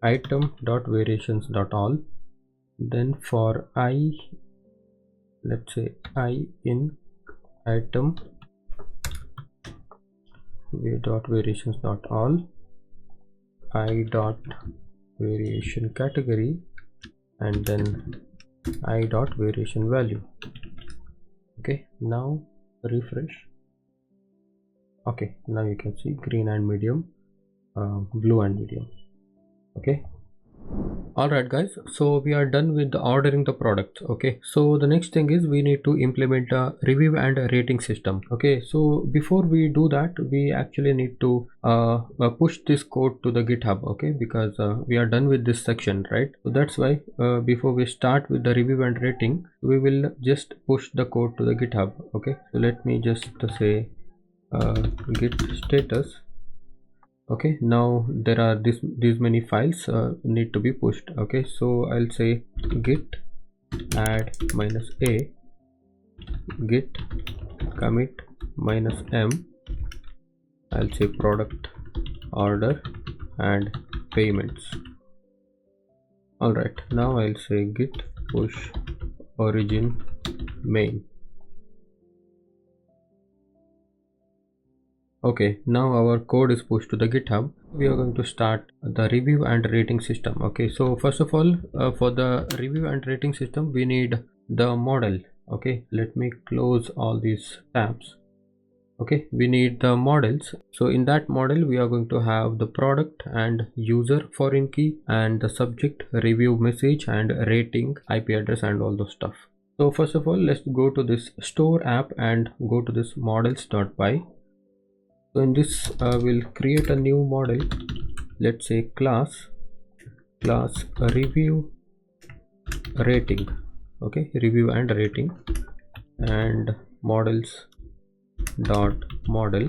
A: item dot variations dot all, then for I, let's say I in item dot variations dot all, I dot variation category, and then I dot variation value. Okay, now refresh. Okay, now you can see green and medium, blue and medium. Okay, all right guys, so we are done with ordering the product. Okay, so the next thing is we need to implement a review and a rating system. Okay, so before we do that, we actually need to push this code to the GitHub. Okay, because we are done with this section, right? So that's why before we start with the review and rating, we will just push the code to the GitHub. Okay, so let me just say git status. Okay, now there are these many files need to be pushed. Okay, so I'll say git add -a, git commit -m, I'll say product order and payments. All right, now I'll say git push origin main. Okay, now our code is pushed to the GitHub. We are going to start the review and rating system. Okay, so first of all, for the review and rating system, we need the model. Okay, let me close all these tabs. Okay, we need the models. So in that model, we are going to have the product and user foreign key, and the subject, review message, and rating, IP address, and all those stuff. So first of all, let's go to this store app and go to this models.py. So in this we'll create a new model. Let's say class review rating. Okay, review and rating, and models dot model.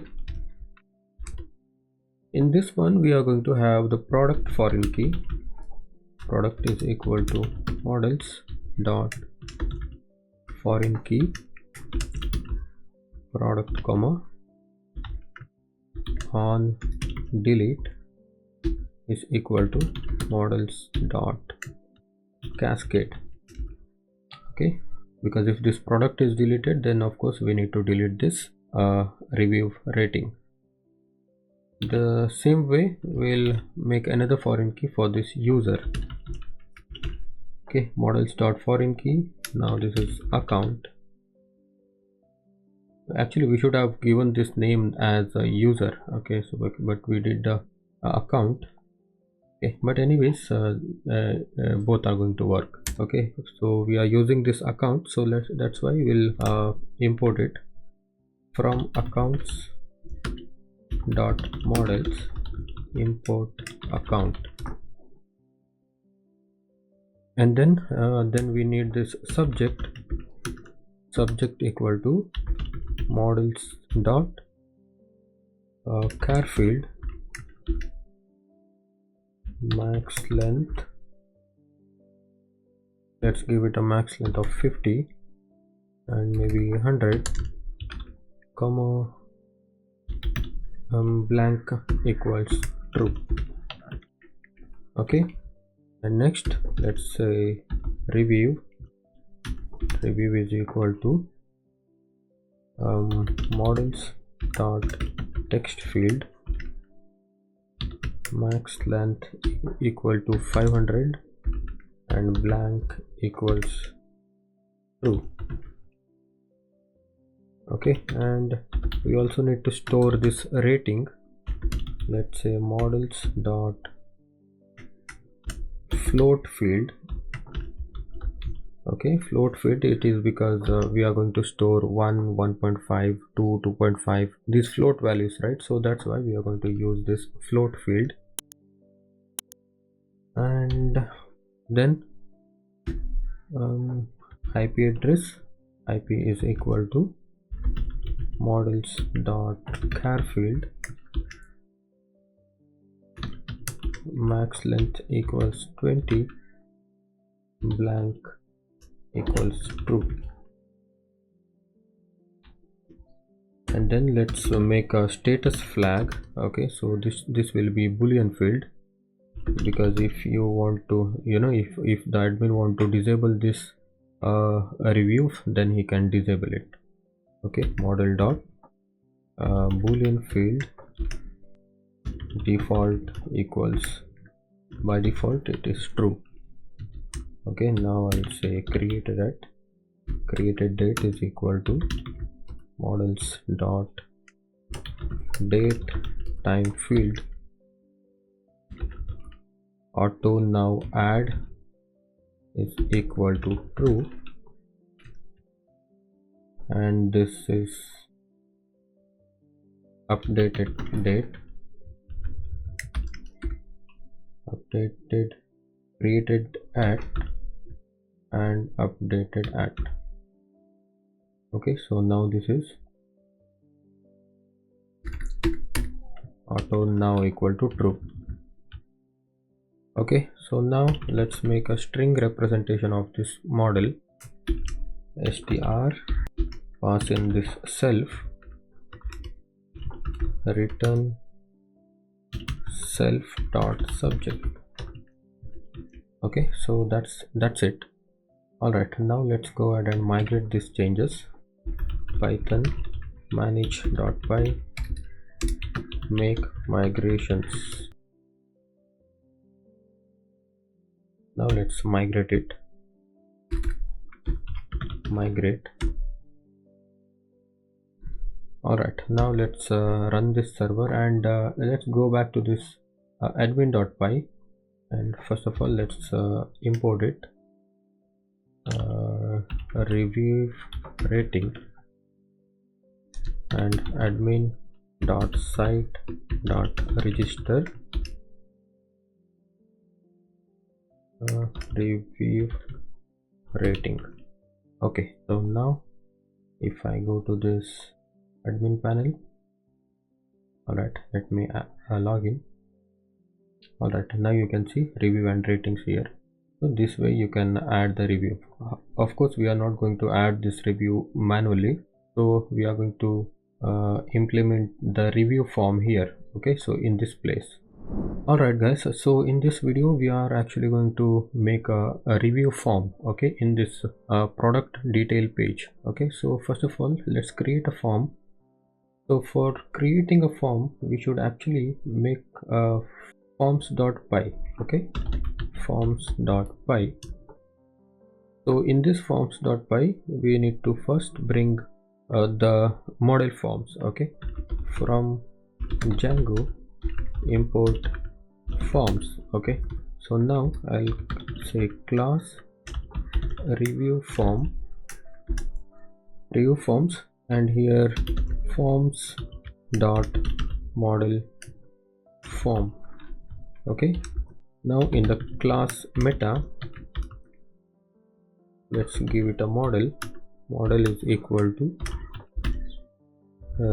A: In this one we are going to have the product foreign key. Product is equal to models dot foreign key product comma on delete is equal to models dot cascade. Okay, because if this product is deleted, then of course we need to delete this review rating. The same way we'll make another foreign key for this user. Okay, models dot foreign key. Now this is account. Actually we should have given this name as a user. Okay, so but we did the account. Okay, but anyways both are going to work. Okay, so we are using this account, so that's why we'll import it from accounts dot models import account, and then we need this subject equal to models dot char field max length. Let's give it a max length of 50 and maybe 100, comma blank equals true. Okay, and next let's say review is equal to models dot text field max length equal to 500 and blank equals true. Okay, and we also need to store this rating. Let's say models dot float field. Okay, float field, it is because we are going to store 1, 1.5, 2, 2.5, these float values, right? So that's why we are going to use this float field. And then IP address, IP is equal to models dot char field max length equals 20, blank equals true. And then let's make a status flag. Okay, so this will be boolean field, because if you want to, if the admin want to disable this review, then he can disable it. Okay, model dot boolean field default equals, by default it is true. Okay, now I'll say created date is equal to models dot date time field auto now add is equal to true, and this is updated date, updated created at and updated at. Okay, so now this is auto now equal to true. Okay, so now let's make a string representation of this model. Str, pass in this self, return self dot subject. Okay, so that's it. All right, now let's go ahead and migrate these changes. Python manage.py make migrations. Now let's migrate it. Migrate. All right, now let's run this server, and let's go back to this admin.py, and first of all let's import it. Review rating and admin dot site dot register review rating. Okay, so now if I go to this admin panel, all right, let me log in. All right, now you can see review and ratings here. So this way you can add the review. Of course we are not going to add this review manually, so we are going to implement the review form here. Okay, so in this place. Alright guys, so in this video we are actually going to make a review form, okay, in this product detail page. Okay, so first of all let's create a form. So for creating a form we should actually make forms.py. okay, forms.py. So in this forms.py we need to first bring the model forms. Okay, from Django import forms. Okay, so now I'll say class review forms, and here forms dot model form. Okay, now in the class meta, let's give it a model. Model is equal to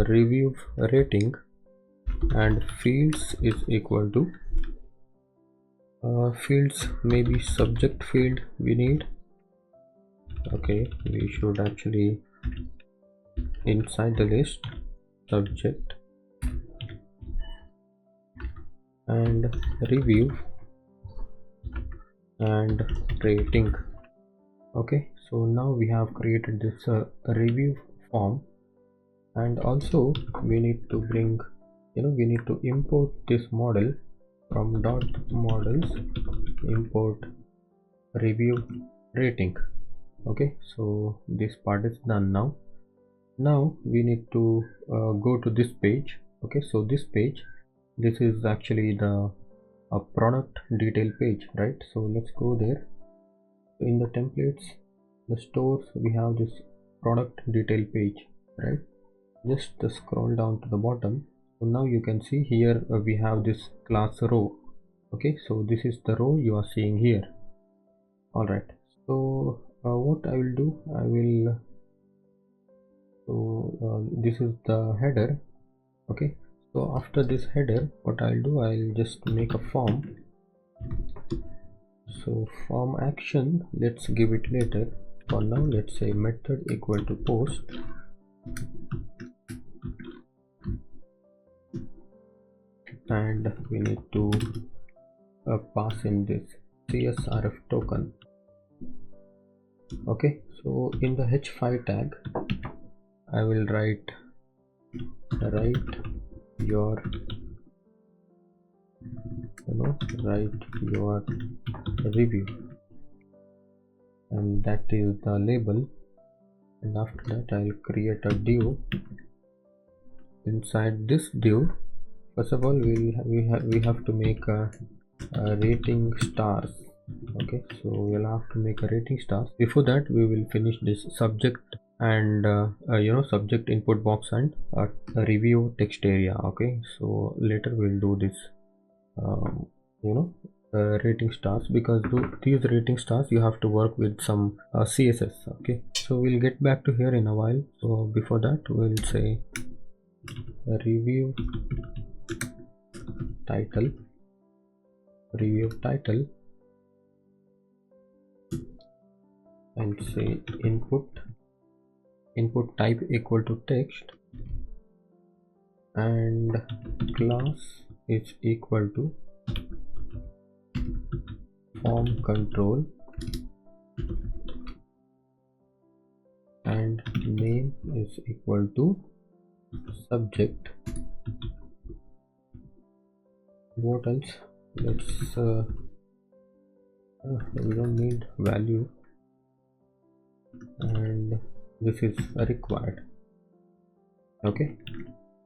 A: review rating, and fields is equal to fields, maybe subject field we need. Okay, we should actually inside the list subject and review and rating. Okay, so now we have created this review form, and also we need to bring, we need to import this model from dot models import review rating. Okay, so this part is done. Now we need to go to this page. Okay, so this page, this is actually the product detail page, right? So let's go there. So in the templates, the stores, we have this product detail page, right? Just scroll down to the bottom. So now you can see here we have this class row. Okay, so this is the row you are seeing here. All right, so what I will do, I will this is the header. Okay, so after this header, what I'll do, I'll just make a form. So form action, let's give it later. For now, let's say method equal to post, and we need to pass in this CSRF token. Okay, so in the h5 tag, I will write your review, and that is the label. And after that, I'll create a div. Inside this div, first of all, we have to make a rating stars. Okay, so we'll have to make a rating stars. Before that, we will finish this subject and subject input box and a review text area. Okay, so later we'll do this rating stars, because these rating stars you have to work with some CSS. Okay, so we'll get back to here in a while. So before that, we'll say review title and say input type equal to text, and class is equal to form control, and name is equal to subject. What else? Let's we don't need value, and this is required. Okay,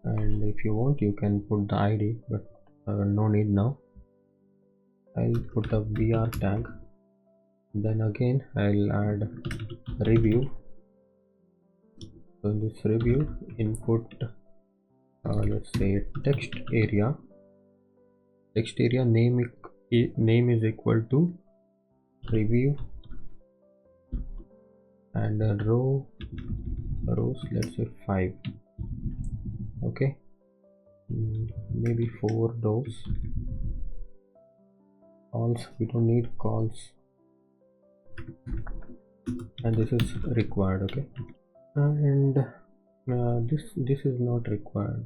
A: and if you want, you can put the ID, but no need now. I'll put a br tag, then again I'll add review. So this review input, let's say text area name is equal to review, and rows, let's say 5. Okay, maybe 4 rows. Calls, we don't need calls, and this is required. Okay, and this is not required.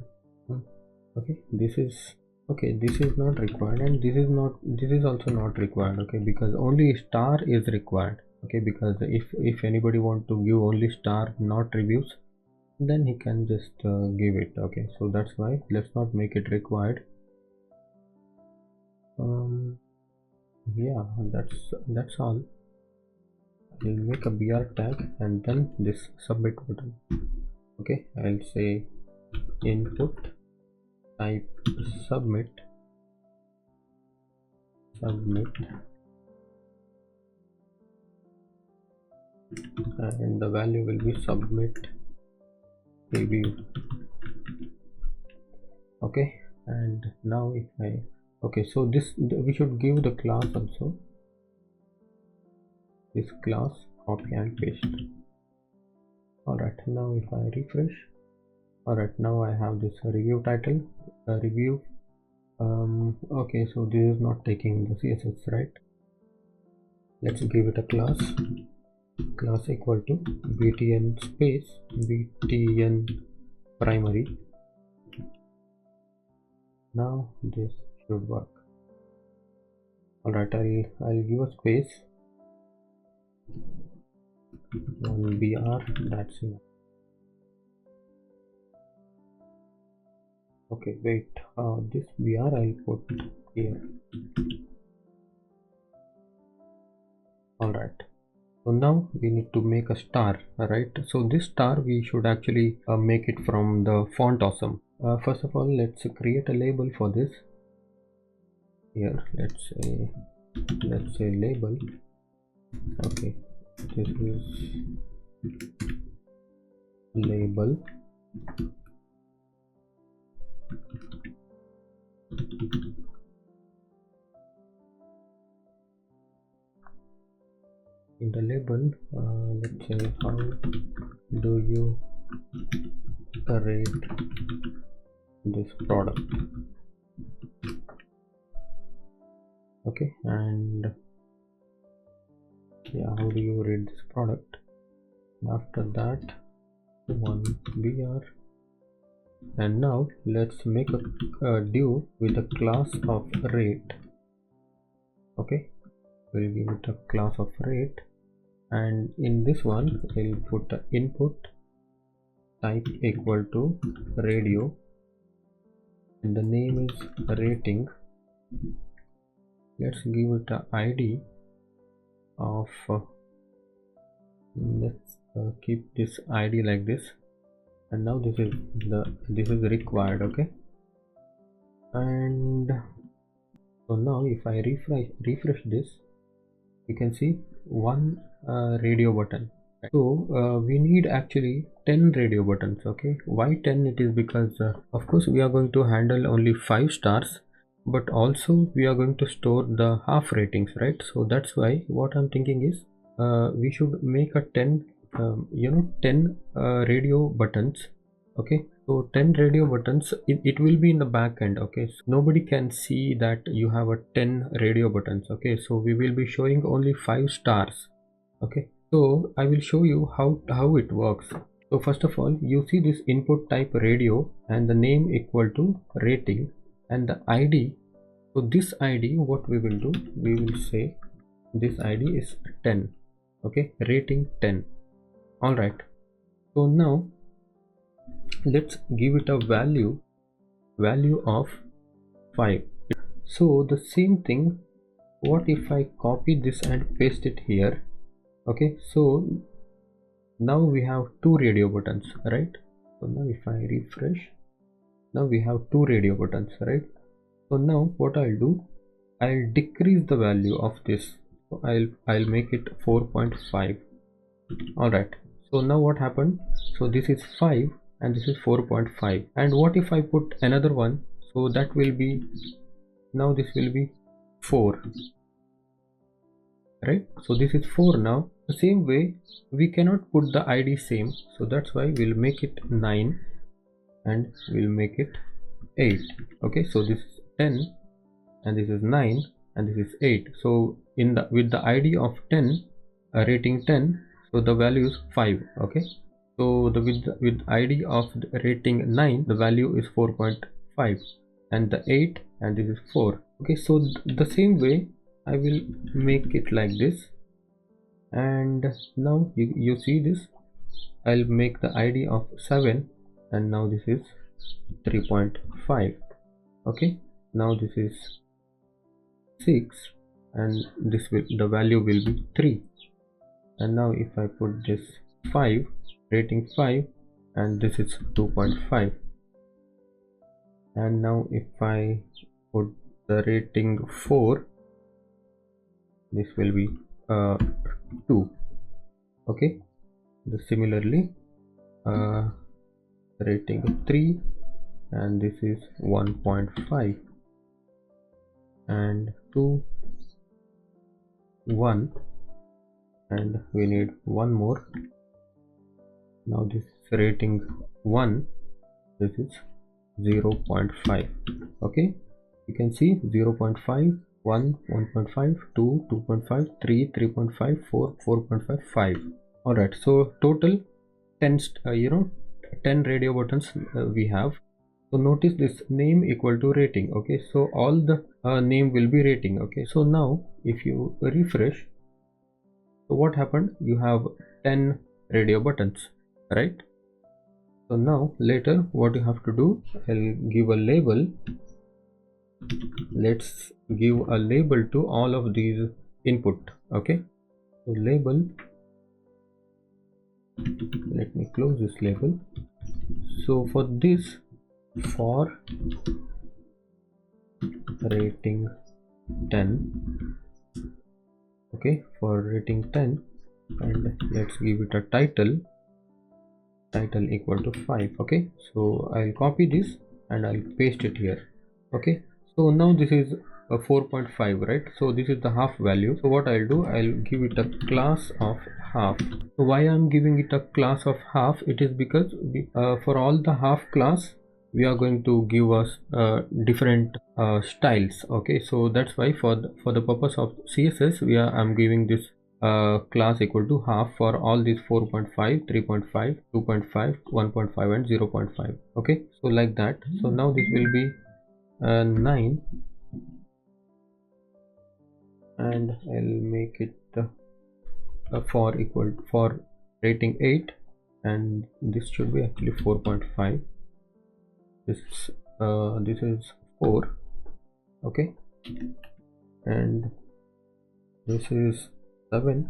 A: Okay, this is not required, and this is also not required. Okay, because only star is required. Okay, because if anybody want to give only star, not reviews, then he can just give it. Okay, so that's why let's not make it required. Yeah, that's all. I'll make a br tag and then this submit button. Okay, I'll say input type submit, and the value will be submit review. Okay, And now if I, okay, so this we should give the class also, this class copy and paste. Alright, now if I refresh, alright, now I have this review title, review. Okay, so this is not taking the CSS, right? Let's give it a class equal to btn space btn primary. Now this should work. Alright, I'll give a space, one br, that's enough. Okay, wait, this br I'll put here. Alright, so now we need to make a star, right? So this star we should actually make it from the font awesome. First of all, let's create a label for this. Here, let's say label. Okay, this is label. In the label, let's say how do you rate this product? Okay, and yeah, how do you rate this product? After that, one br, and now let's make a div with a class of rate. Okay, we'll give it a class of rate, and in this one we'll put the input type equal to radio, and the name is rating. Let's give it a id of let's keep this id like this, and now this is required. Okay, and so now if I refresh this, you can see one radio button. So we need actually 10 radio buttons. Okay, why 10? It is because of course we are going to handle only 5 stars, but also we are going to store the half ratings, right? So that's why what I'm thinking is we should make a 10 10 radio buttons. Okay, so 10 radio buttons, it will be in the back end. Okay, so nobody can see that you have a 10 radio buttons. Okay, so we will be showing only 5 stars. Okay, so I will show you how it works. So first of all, you see this input type radio and the name equal to rating and the id. So this id, what we will do, we will say this id is 10. Okay, rating 10. All right, so now let's give it a value of 5. So the same thing, what if I copy this and paste it here? Okay, so now we have 2 radio buttons, right? So now if I refresh, now we have 2 radio buttons, right? So now what I'll do, I'll decrease the value of this. So I'll make it 4.5. all right, so now what happened, so this is 5 and this is 4.5, and what if I put another one? So that will be, now this will be 4, right? So this is 4. Now the same way we cannot put the id same, so that's why we'll make it 9 and we'll make it 8. Okay, so this is 10 and this is 9 and this is 8. So in the with the id of 10, rating 10, so the value is 5. Okay, so the with id of the rating 9, the value is 4.5, and the 8 and this is 4. Okay, so the same way I will make it like this, and now you see this, I'll make the id of 7, and now this is 3.5. okay, now this is 6 and this will, the value will be 3. And now if I put this 5, rating 5, and this is 2.5, and now if I put the rating 4, this will be 2. okay, similarly rating 3, and this is 1.5 and 2 1 and we need one more. Now this is rating 1, this is 0.5. okay, you can see 0.5 1 1.5 2 2.5 3 3.5 4 4.5 5. All right, so total 10 10 radio buttons we have. So notice this name equal to rating. Okay, so all the name will be rating. Okay, so now if you refresh, so what happened, you have 10 radio buttons, right? So now later what you have to do, I'll give a label. Let's give a label to all of these input. Okay, so label, let me close this label. So for this, for rating 10, okay, for rating 10, and let's give it a title equal to 5. okay, so I'll copy this and I'll paste it here. Okay, so now this is a 4.5, right? So this is the half value. So what I'll do, I'll give it a class of half. So why I'm giving it a class of half, it is because for all the half class we are going to give us different styles. Okay, so that's why for the purpose of CSS I'm giving this class equal to half for all these 4.5 3.5 2.5 1.5 and 0.5. okay, so like that. So now this will be 9 and I'll make it for equal for rating 8, and this should be actually 4.5. this is 4. okay, and this is 7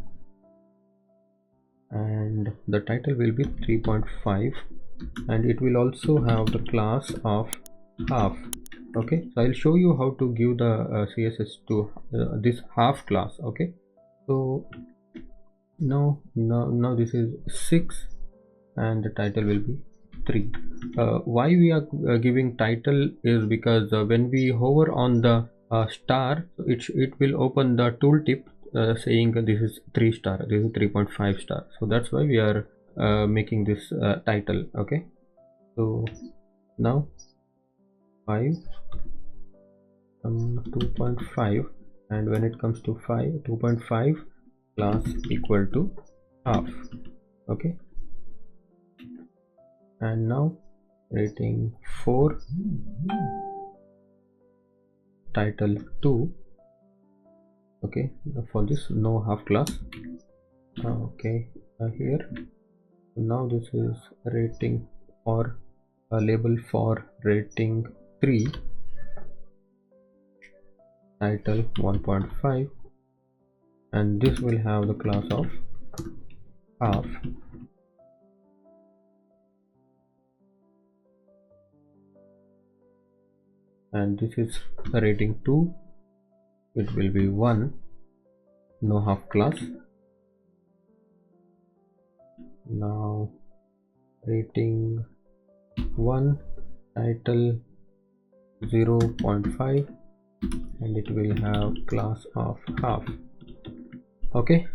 A: and the title will be 3.5 and it will also have the class of half. okay, so I'll show you how to give the CSS to this half class. okay, so now this is 6 and the title will be 3. Why we are giving title is because when we hover on the star, it will open the tooltip saying this is 3 star, this is 3.5 star. So that's why we are making this title. okay, so now 5 2.5, and when it comes to 2.5 class equal to half. okay, and now rating 4 title 2. okay, for this no half class. okay, here now this is rating or a label for rating 3 title 1.5, and this will have the class of half. And this is rating 2, it will be 1, no half class. Now rating 1 title 0.5 and it will have class of half. okay,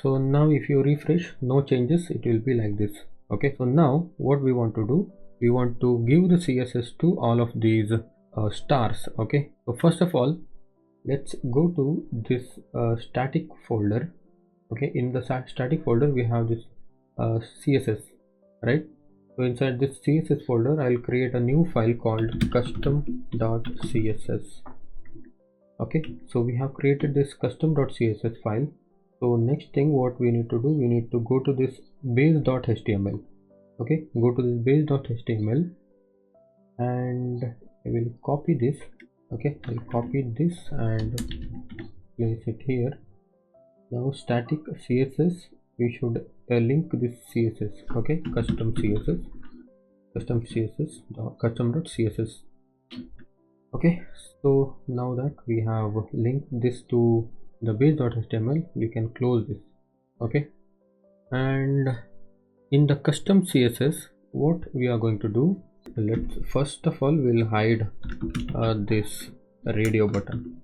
A: so now if you refresh, no changes, it will be like this. okay, so now what we want to do, we want to give the CSS to all of these stars. okay, so first of all let's go to this static folder. okay, in the static folder we have this CSS, right? So inside this CSS folder I'll create a new file called custom.css. okay, so we have created this custom.css file. So next thing what we need to do, we need to go to this base.html. okay, go to this base.html and I will copy this. okay, I'll copy this and place it here. Now static CSS, we should link this CSS. okay, custom.css. okay, so now that we have linked this to the base.html, we can close this. okay, and in the custom CSS what we are going to do, let's first of all we'll hide this radio button.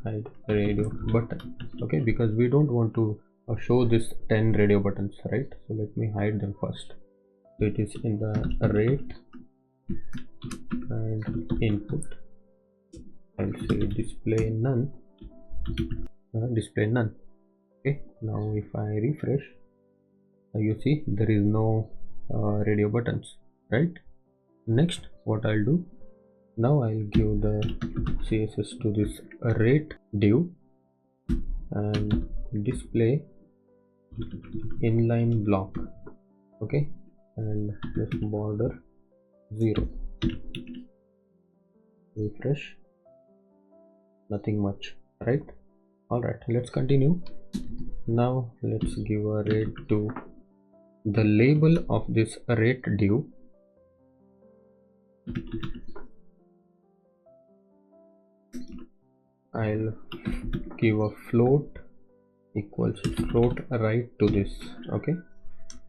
A: Hide radio button. Okay, because we don't want to show this 10 radio buttons, right? So let me hide them first. So it is in the rate and input. I'll say display none. Display none. Okay, now if I refresh, you see there is no radio buttons, right? Next, what I'll do now, I'll give the CSS to this rate div and display inline block. Okay, and this border 0. Refresh, nothing much, right? All right, let's continue. Now let's give a rate to the label of this rate div. I'll give a float equals float right to this. Okay,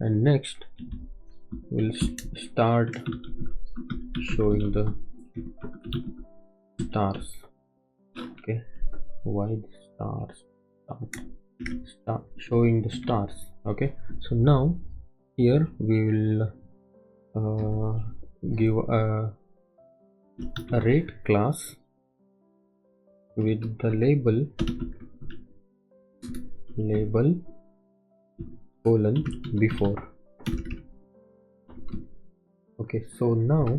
A: and next we'll start showing the stars. Okay, why the stars? Start showing the stars. Okay, so now here we will give a rate class with the label colon before. Okay, so now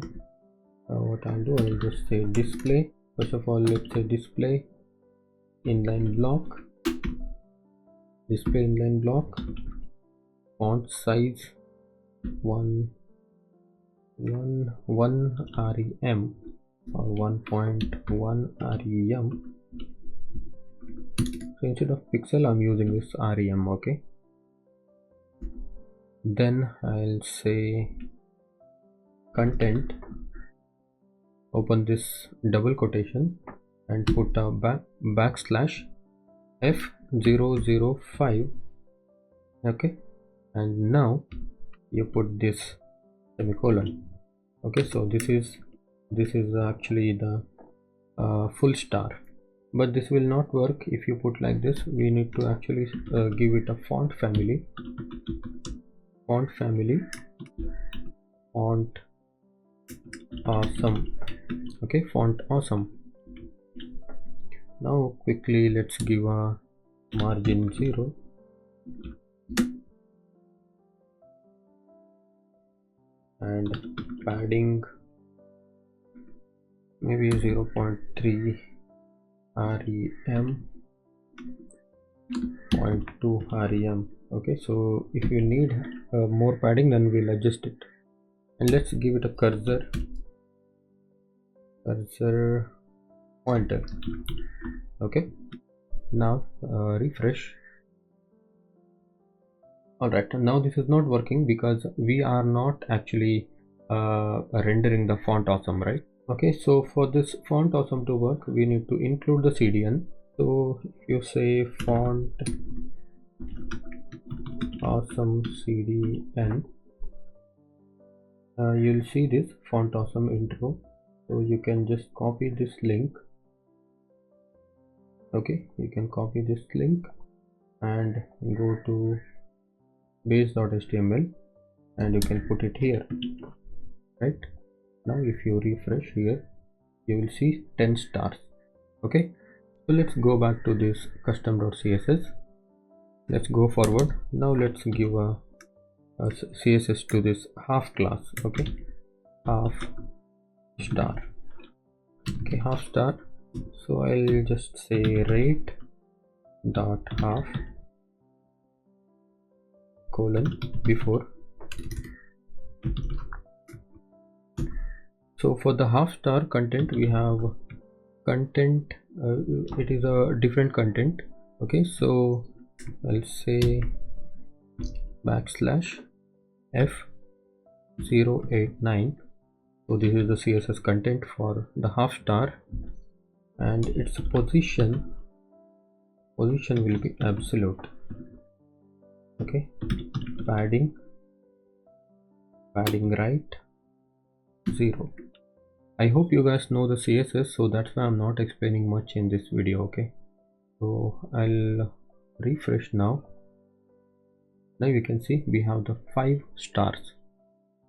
A: what I'll do, I'll just say display. First of all, let's say display inline block, display inline block, font size 1 rem or 1.1 rem. So instead of pixel I'm using this rem. Okay, then I'll say content, open this double quotation and put a backslash f005. Okay, and now you put this semicolon. Okay, so this is actually the full star, but this will not work if you put like this. We need to actually give it a font family, font awesome. Okay, font awesome. Now quickly let's give a margin 0 and padding maybe 0.3 rem, 0.2 rem. Okay, so if you need more padding, then we'll adjust it. And let's give it a cursor pointer. Okay, now refresh. Alright, now this is not working because we are not actually rendering the font awesome, right? Okay, so for this font awesome to work, we need to include the CDN. So if you say font awesome CDN, you'll see this font awesome intro. So you can just copy this link. Okay, you can copy this link and go to base.html and you can put it here, right? Now if you refresh here, you will see 10 stars. Okay, so let's go back to this custom.css. Let's go forward. Now let's give a CSS to this half class. Okay, half star. Okay, half star. So I'll just say rate dot half colon before. So for the half star content, we have content, it is a different content. Okay, so I'll say backslash f089. so this is the CSS content for the half star, and its position will be absolute. Okay, padding right 0. I hope you guys know the CSS, so that's why I'm not explaining much in this video. Okay, so I'll refresh now. Now you can see we have the 5 stars.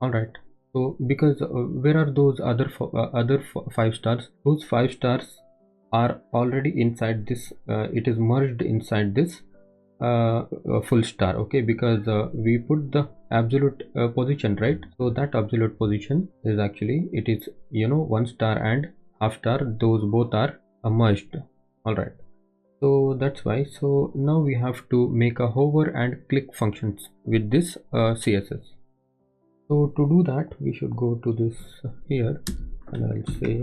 A: All right, so because where are those other 5 stars? Those 5 stars are already inside this, it is merged inside this full star. Okay, because we put the absolute position, right? So that absolute position is actually, it is, you know, 1 star and half star, those both are merged. All right, so that's why. So now we have to make a hover and click functions with this CSS. So to do that, we should go to this here, and I'll say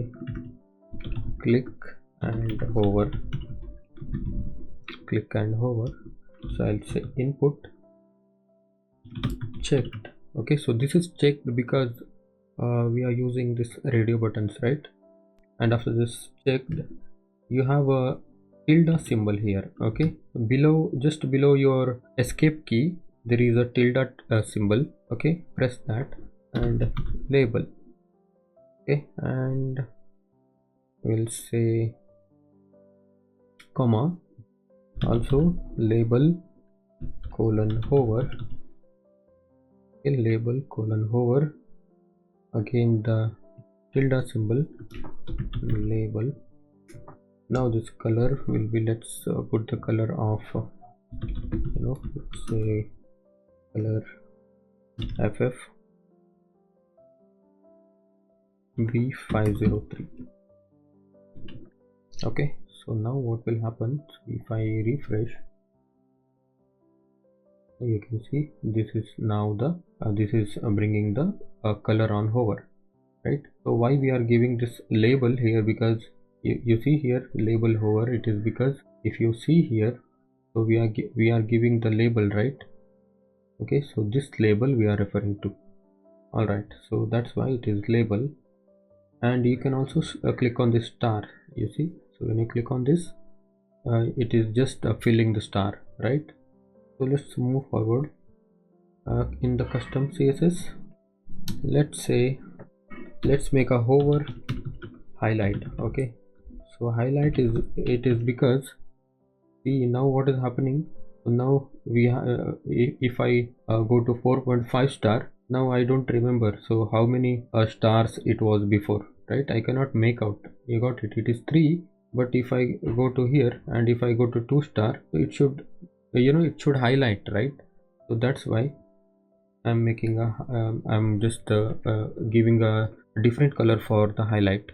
A: click and hover, click and hover. So I'll say input checked. Okay, so this is checked because we are using this radio buttons, right? And after this checked, you have a tilde symbol here. Okay, below, just below your escape key, there is a tilde symbol. Okay, press that and label. Okay, and we'll say comma, also label colon hover. Okay, label colon hover, again the tilde symbol, label. Now this color will be, let's put the color of you know, let's say color FF B503. Okay, so now what will happen if I refresh? You can see this is now the this is bringing the color on hover, right? So why we are giving this label here? Because you see here label hover, it is because if you see here, so we are giving the label, right? Okay, so this label we are referring to. All right, so that's why it is label. And you can also click on this star, you see. So when you click on this, it is just filling the star, right? So let's move forward. In the custom CSS, let's say, let's make a hover highlight. Okay, so highlight is, it is because, see now what is happening. So now we if I go to 4.5 star, now I don't remember so how many stars it was before, right? I cannot make out. You got it, it is 3. But if I go to here and if I go to 2 star, it should, you know, it should highlight, right? So that's why I'm making a I'm just giving a different color for the highlight.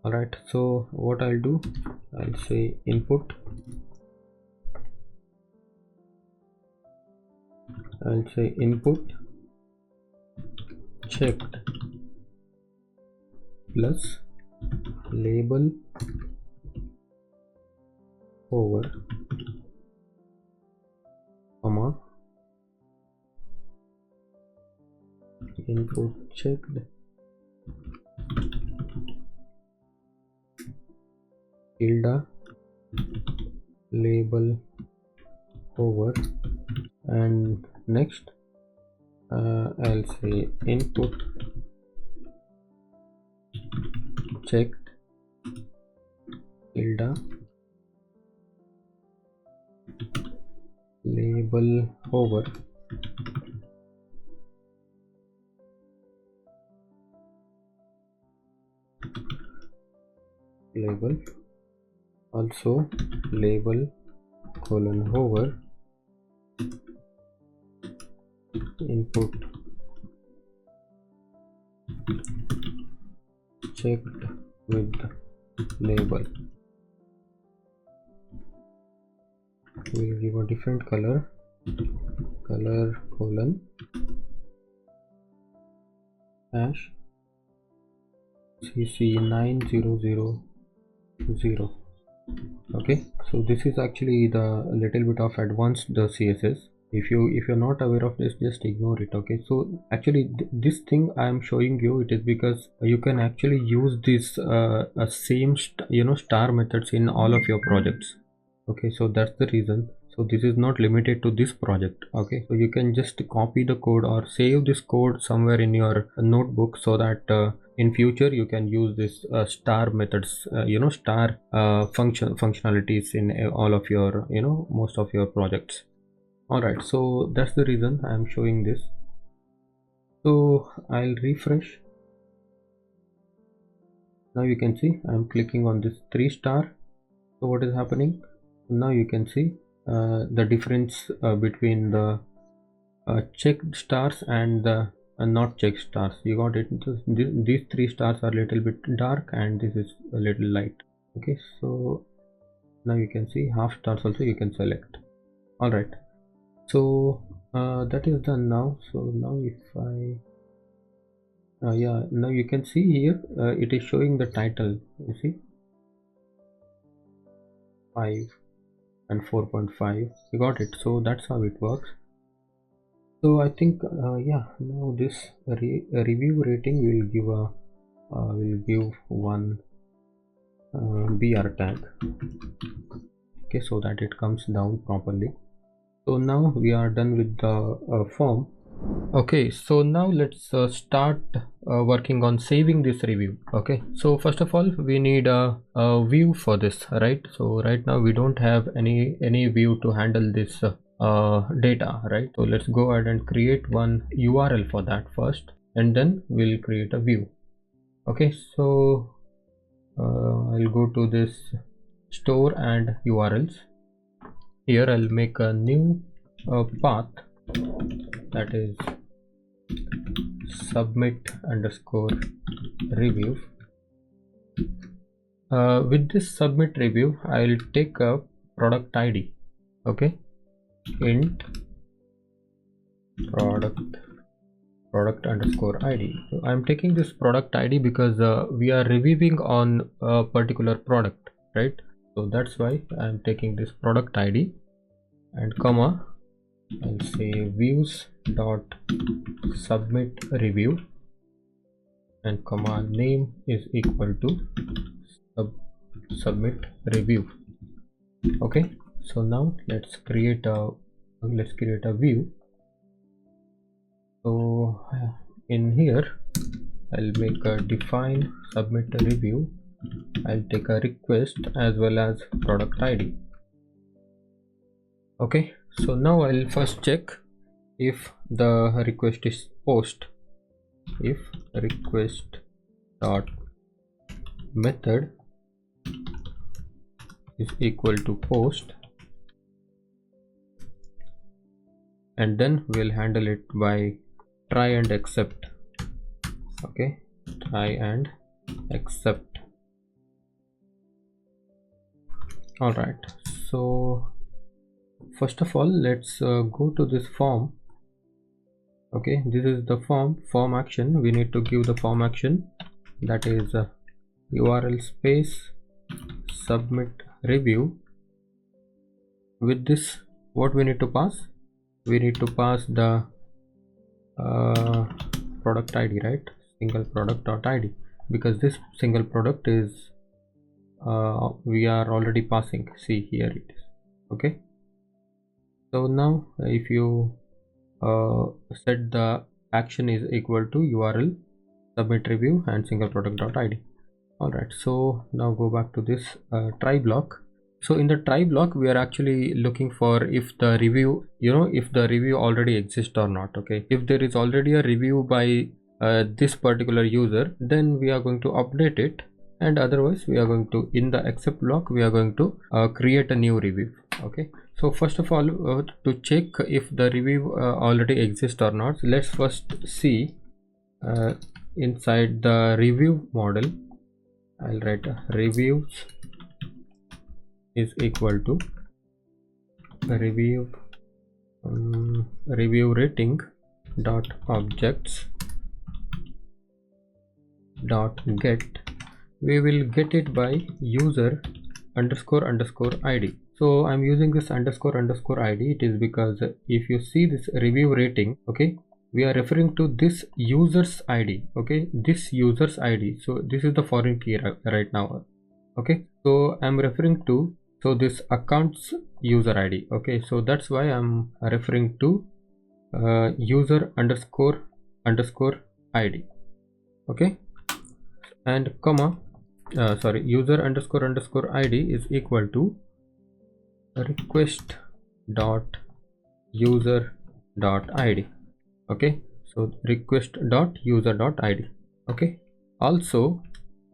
A: All right, so what I'll do, I'll say input, I'll say input checked plus label hover, comma, input checked tilde label hover, and next I'll say input checked tilde label hover, label, also label colon hover, input checked with label. We'll give a different color, color colon hash CC9000. Okay, so this is actually the little bit of advanced the CSS. If you're not aware of this, just ignore it. Okay, so actually this thing I am showing you, it is because you can actually use this same star methods in all of your projects. Okay, so that's the reason. So this is not limited to this project. Okay, so you can just copy the code or save this code somewhere in your notebook so that in future you can use this star methods, star functionalities in all of your, most of your projects. All right, so that's the reason I'm showing this. So I'll refresh. Now you can see I'm clicking on this 3 star. So what is happening now? You can see the difference between the checked stars and the not checked stars. You got it. These 3 stars are a little bit dark and this is a little light. Okay, so now you can see half stars also you can select. All right, so that is done now. So now if I yeah, now you can see here it is showing the title. You see 5 and 4.5. You got it. So that's how it works. So I think yeah, now this review rating will give one BR tag. Okay, so that it comes down properly. So now we are done with the form. Okay, so now let's start working on saving this review. Okay, so first of all we need a view for this, right? So right now we don't have any view to handle this data, right? So let's go ahead and create one URL for that first, and then we'll create a view. Okay, so I'll go to this store and URLs. Here I'll make a new path, that is submit_review. With this submit review I'll take a product ID. Okay, int product_id. So I'm taking this product ID because we are reviewing on a particular product, right? So that's why I'm taking this product ID and comma, I'll say views dot submit review and comma name is equal to submit review. Okay, so now let's create a view. So in here I'll make a define submit review. I'll take a request as well as product ID. Okay, so now I'll first check if the request is post. If request dot method is equal to post, and then we'll handle it by try and accept. Okay, try and accept. All right, so first of all let's go to this form. Okay, this is the form action. We need to give the form action, that is URL space submit review. With this, what we need to pass? We need to pass the product ID, right? Single product dot ID, because this single product is we are already passing. See, here it is. Okay, so now if you set the action is equal to URL submit review and single product dot ID. All right, so now go back to this try block. So in the try block we are actually looking for if the review, if the review already exists or not. Okay, if there is already a review by this particular user, then we are going to update it, and otherwise we are going to, in the accept block, we are going to create a new review. Okay, so first of all to check if the review already exists or not, let's first see inside the review model. I'll write reviews is equal to review rating dot objects dot get. We will get it by user __ ID. So I'm using this __ ID. It is because if you see this review rating, okay, we are referring to this user's ID. Okay, this user's ID. So this is the foreign key right now. Okay, so I'm referring to, so this account's user ID. Okay, so that's why I'm referring to user __ ID. Okay, and comma user underscore underscore id is equal to request dot user dot id. Okay, so request dot user dot id. Okay, also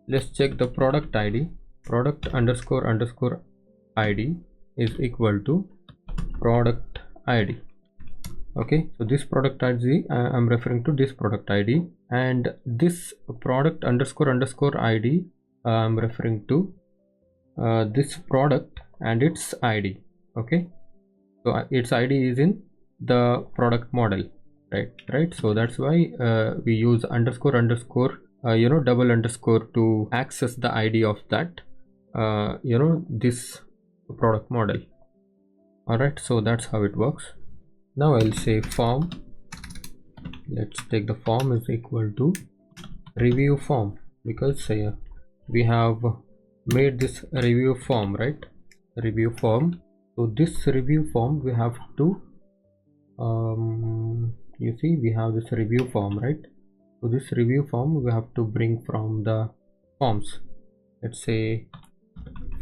A: let's check the product id. Product underscore underscore id is equal to product id. Okay, so this product id, I'm referring to this product id, and this product underscore underscore id, I'm referring to this product and its id. Okay, so its id is in the product model, right? So that's why we use underscore underscore double underscore to access the id of that this product model. All right, so that's how it works. Now I'll say form. Let's take the form is equal to review form, because we have made this review form, right? Review form. So this review form we have to you see we have this review form, right? So this review form we have to bring from the forms. Let's say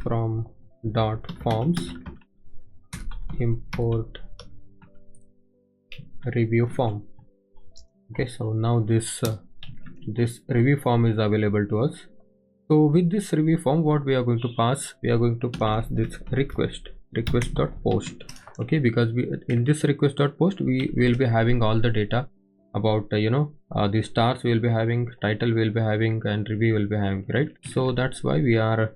A: from dot forms import review form. Okay, so now this review form is available to us. So with this review form, what we are going to pass, we are going to pass this request.post. Okay, because in this request.post we will be having all the data about the stars we will be having, title we will be having, and review will be having, right? So that's why we are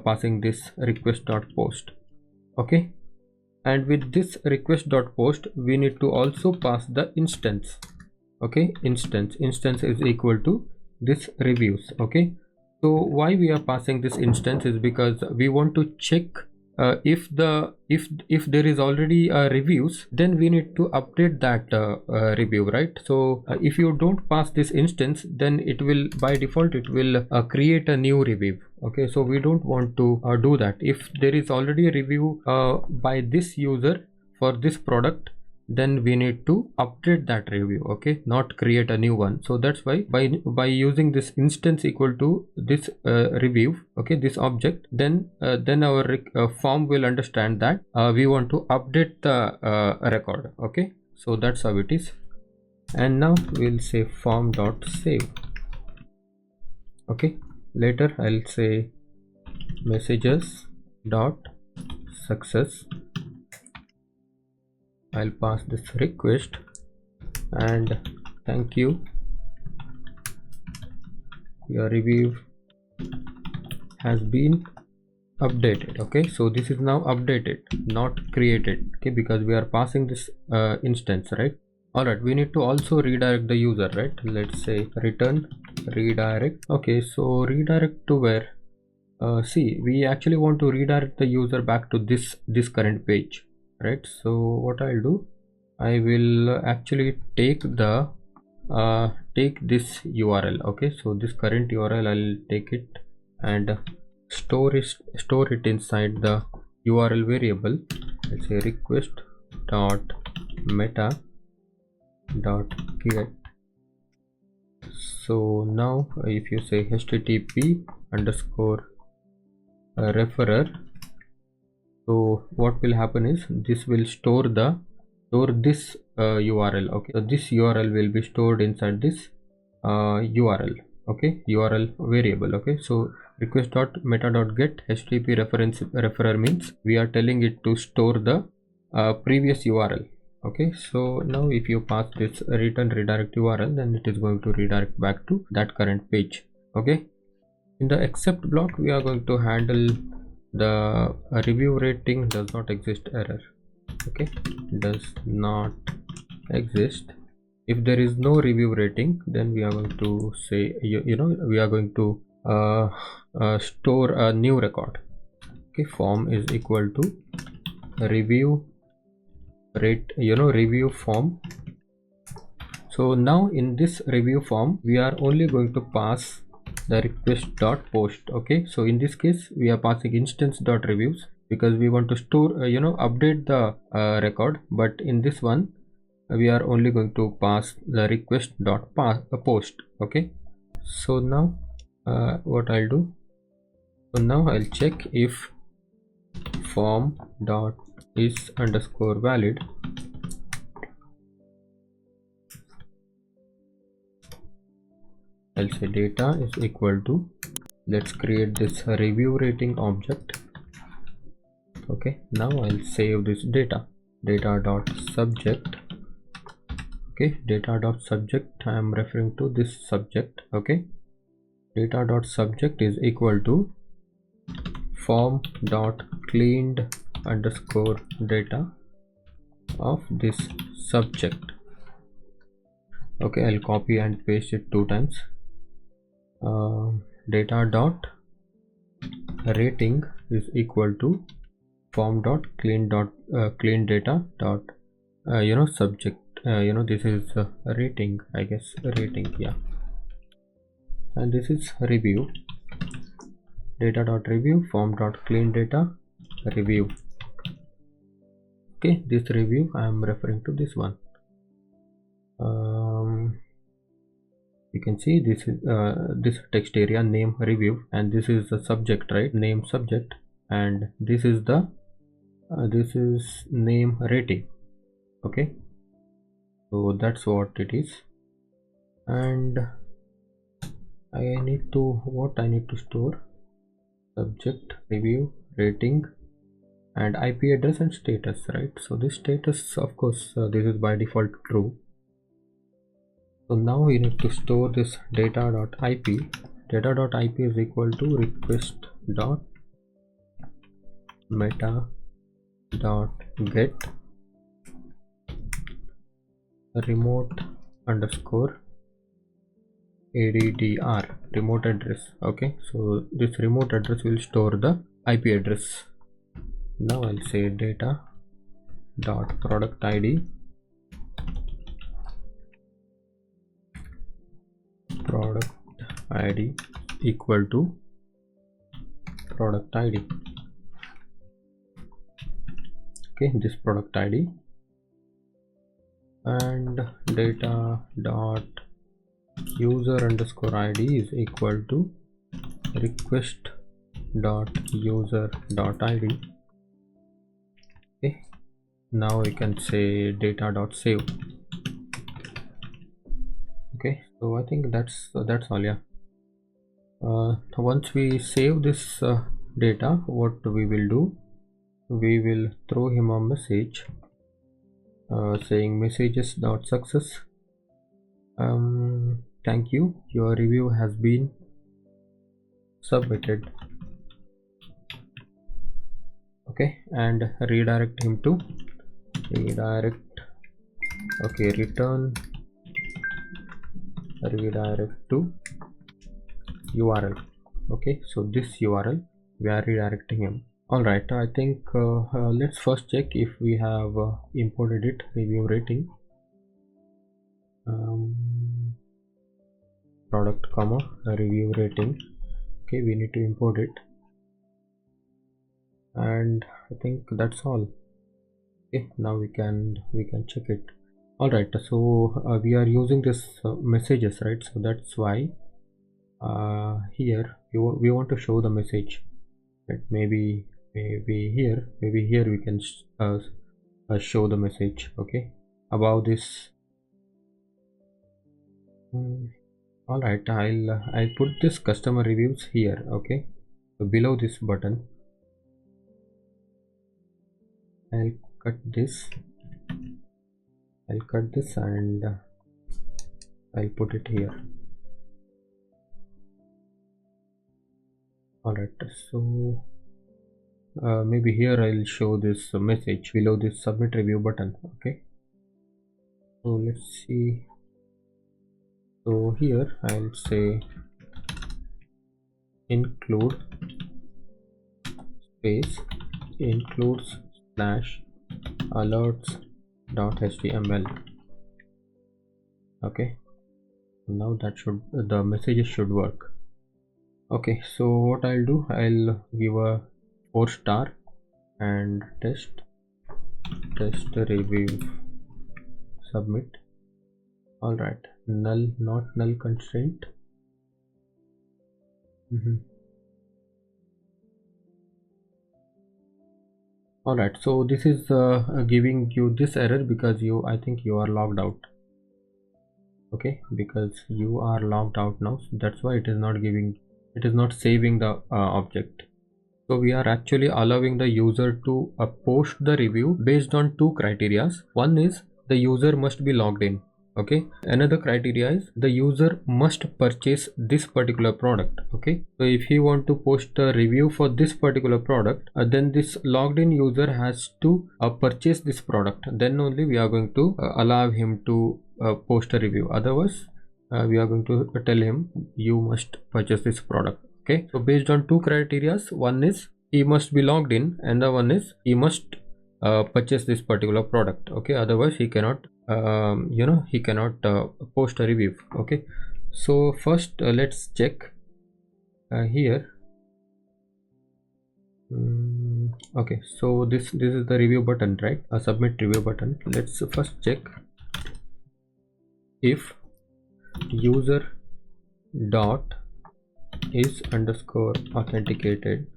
A: passing this request.post. Okay, and with this request.post we need to also pass the instance. Okay, instance is equal to this reviews. Okay, so why we are passing this instance is because we want to check if there is already reviews, then we need to update that review, right? So if you don't pass this instance, then it will by default it will create a new review. Okay, so we don't want to do that. If there is already a review by this user for this product, then we need to update that review. Okay, not create a new one. So that's why by using this instance equal to this review, okay, this object, then our form will understand that we want to update the record. Okay, so that's how it is. And now we'll say form dot save. Okay, later I'll say messages dot success. I'll pass this request and thank you, your review has been updated. Okay, so this is now updated, not created. Okay, because we are passing this instance, right? All right, we need to also redirect the user, right? Let's say return redirect. Okay, so redirect to where? See, we actually want to redirect the user back to this current page, right? So what I'll do, I will actually take the take this URL. Okay, so this current URL I'll take it and store it inside the URL variable. Let's say request dot meta dot get. So now if you say http underscore referrer, so what will happen is this will store this URL. Okay, so this URL will be stored inside this URL. Okay, URL variable. Okay, so request dot meta dot get http referrer means we are telling it to store the previous URL. Okay, so now if you pass this return redirect URL, then it is going to redirect back to that current page. Okay, in the except block we are going to handle the review rating does not exist error. Okay, does not exist. If there is no review rating, then we are going to say we are going to store a new record. Okay, form is equal to review rate review form. So now in this review form we are only going to pass the request dot post. Okay, so in this case we are passing instance dot reviews because we want to store update the record, but in this one we are only going to pass the request dot post. Okay, So now what I'll do, so now I'll check if form dot is underscore valid. I'll say data is equal to, let's create this review rating object. Okay, now I'll save this data dot subject. Okay, data dot subject, I am referring to this subject. Okay, data dot subject is equal to form dot cleaned underscore data of this subject. Okay, I'll copy and paste it 2 times. Data dot rating is equal to form dot clean data dot subject. This is rating, I guess, rating, yeah, and this is review. Data dot review form dot clean data review. Okay, this review I am referring to this one. You can see this is this text area name review, and this is the subject, right? Name subject, and this is the this is name rating. Okay, so that's what it is. And I need to store subject, review, rating, and IP address and status, right? So this status, of course, this is by default true. So now we need to store this data.ip. Data.ip is equal to request dot meta dot get remote underscore addr, remote address. Okay, so this remote address will store the IP address. Now I'll say data dot product id equal to product id. Okay, this product id, and data dot user underscore id is equal to request dot user dot id. Okay, now we can say data dot save. Okay, so I think that's all. Yeah, once we save this data, what we will do, we will throw him a message saying messages dot success. Thank you, your review has been submitted. Okay, and redirect him to redirect to URL. Okay, so this URL we are redirecting him. All right, I think let's first check if we have imported it, review rating, product comma review rating. Okay, we need to import it, and I think that's all. Okay, now we can check it. All right, so we are using this messages, right? So that's why here we want to show the message, right? Maybe here we can show the message. Okay, about this. All right, I'll put this customer reviews here. Okay, so below this button I'll cut this and I'll put it here. All right, so maybe here I'll show this message below this submit review button. Okay, so let's see. So here I'll say include space includes slash alerts.html. okay, now that the messages should work. Okay, so what I'll do, I'll give a 4-star and test review, submit. All right, null, not null constraint, All right, so this is giving you this error because I think you are logged out. Okay, because you are logged out now, so that's why it is not saving the object. So we are actually allowing the user to post the review based on two criteria. One is the user must be logged in. Okay, another criteria is the user must purchase this particular product. Okay, so if he want to post a review for this particular product, then this logged in user has to purchase this product, then only we are going to allow him to post a review. Otherwise we are going to tell him you must purchase this product. Okay, so based on two criteria, one is he must be logged in and the one is he must purchase this particular product. Okay, otherwise he cannot he cannot post a review. Okay, so first let's check here. Okay, so this is the review button, right? A submit review button. Let's first check if user dot is underscore authenticated.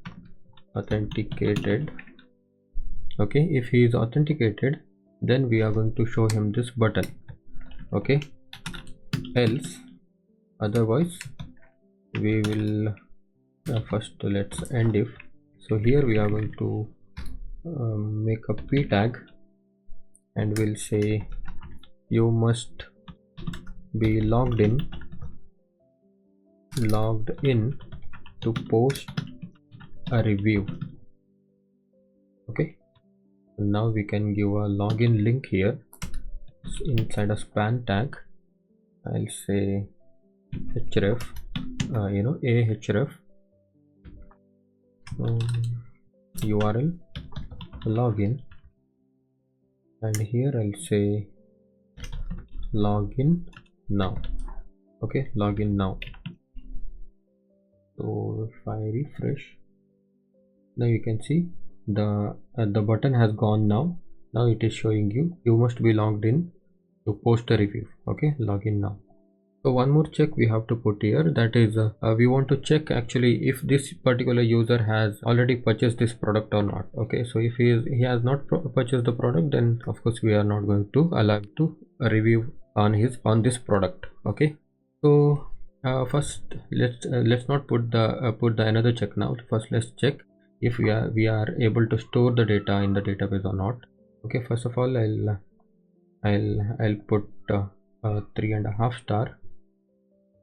A: Okay, if he is authenticated, then we are going to show him this button. Okay, else otherwise we will first let's end if. So here we are going to make a p tag and we'll say you must be logged in to post a review. Okay, now we can give a login link here. So inside a span tag I'll say href ahref url login, and here I'll say login now. Okay, login now. So if I refresh, now you can see the button has gone now. Now it is showing you must be logged in to post a review. Okay, login now. So one more check we have to put here, that is we want to check actually if this particular user has already purchased this product or not. Okay, so if he has not purchased the product, then of course we are not going to allow him to review on this product. Okay, so first let's not put the another check now. First let's check if we are able to store the data in the database or not. Okay, first of all I'll put 3.5 star,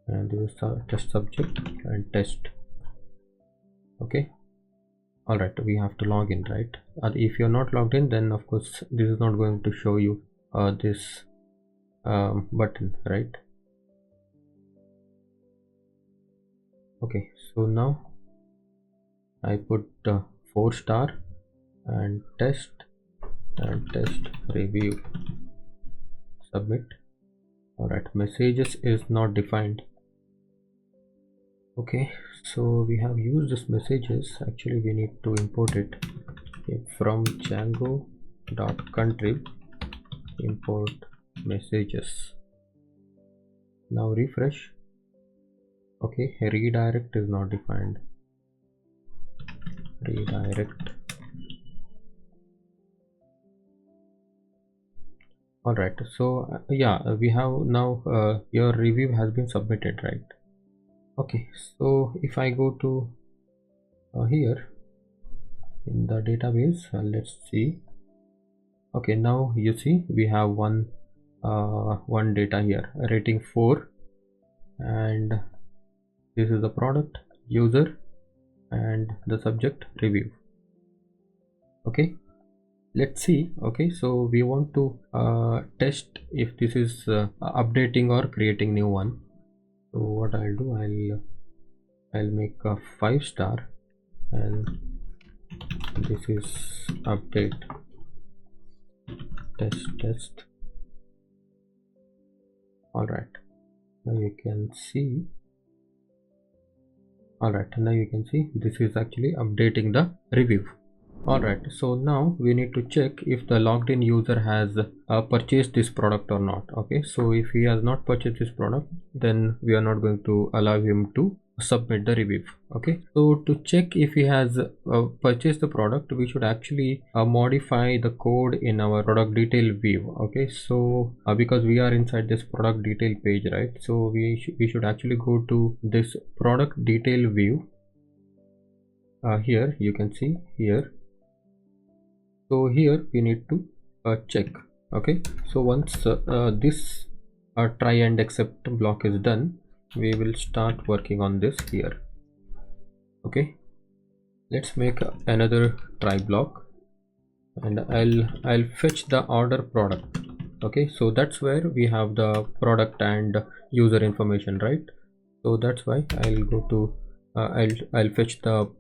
A: and this is test subject and test. Okay, all right, we have to log in, right? If you're not logged in, then of course this is not going to show you this button, right? Okay, so now I put 4 star and test review, submit. All right, messages is not defined. Okay, so we have used this messages. Actually we need to import it. Okay, from Django.contrib import messages. Now refresh. Okay, redirect is not defined. Redirect. All right, so yeah, we have now your review has been submitted, right? Okay, so if I go to here in the database, let's see. Okay, now you see we have one data here, rating 4, and this is the product, user, and the subject, review. Okay, let's see. Okay, so we want to test if this is updating or creating new one. So what I'll do, I'll make a 5 star, and this is update test. All right, now you can see. All right, now you can see this is actually updating the review. All right, so now we need to check if the logged in user has purchased this product or not. Okay, so if he has not purchased this product, then we are not going to allow him to submit the review. Okay, so to check if he has purchased the product, we should actually modify the code in our product detail view. Okay, so because we are inside this product detail page, right? So we should actually go to this product detail view. Here you can see here. So here we need to check. Okay, so once this try and accept block is done, we will start working on this here. Okay, let's make another try block, and I'll fetch the order product. Okay, so that's where we have the product and user information, right? So that's why I'll go to I'll fetch the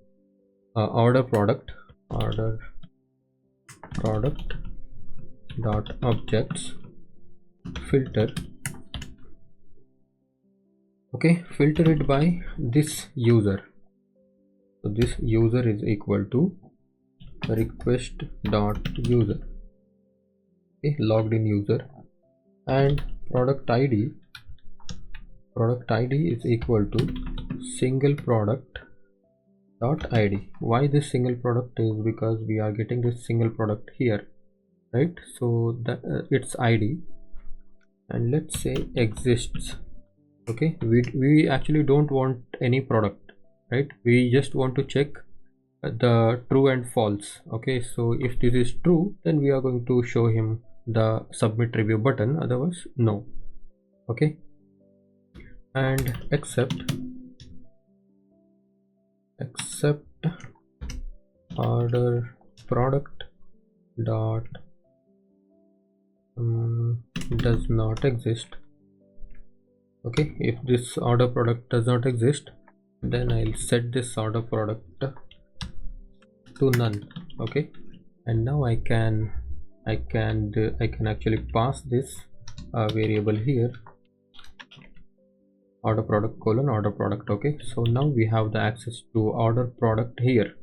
A: order product dot objects filter. Okay, filter it by this user. So this user is equal to request dot user. Okay, logged in user, and product ID is equal to single product dot ID. Why this single product is because we are getting this single product here, right? So that its ID, and let's say exists. Okay, we actually don't want any product, right? We just want to check the true and false. Okay, so if this is true, then we are going to show him the submit review button, otherwise no. Okay, and accept order product dot does not exist. Okay, if this order product does not exist, then I'll set this order product to none. Okay, and now I can actually pass this variable here, order product colon order product. Okay, so now we have the access to order product here.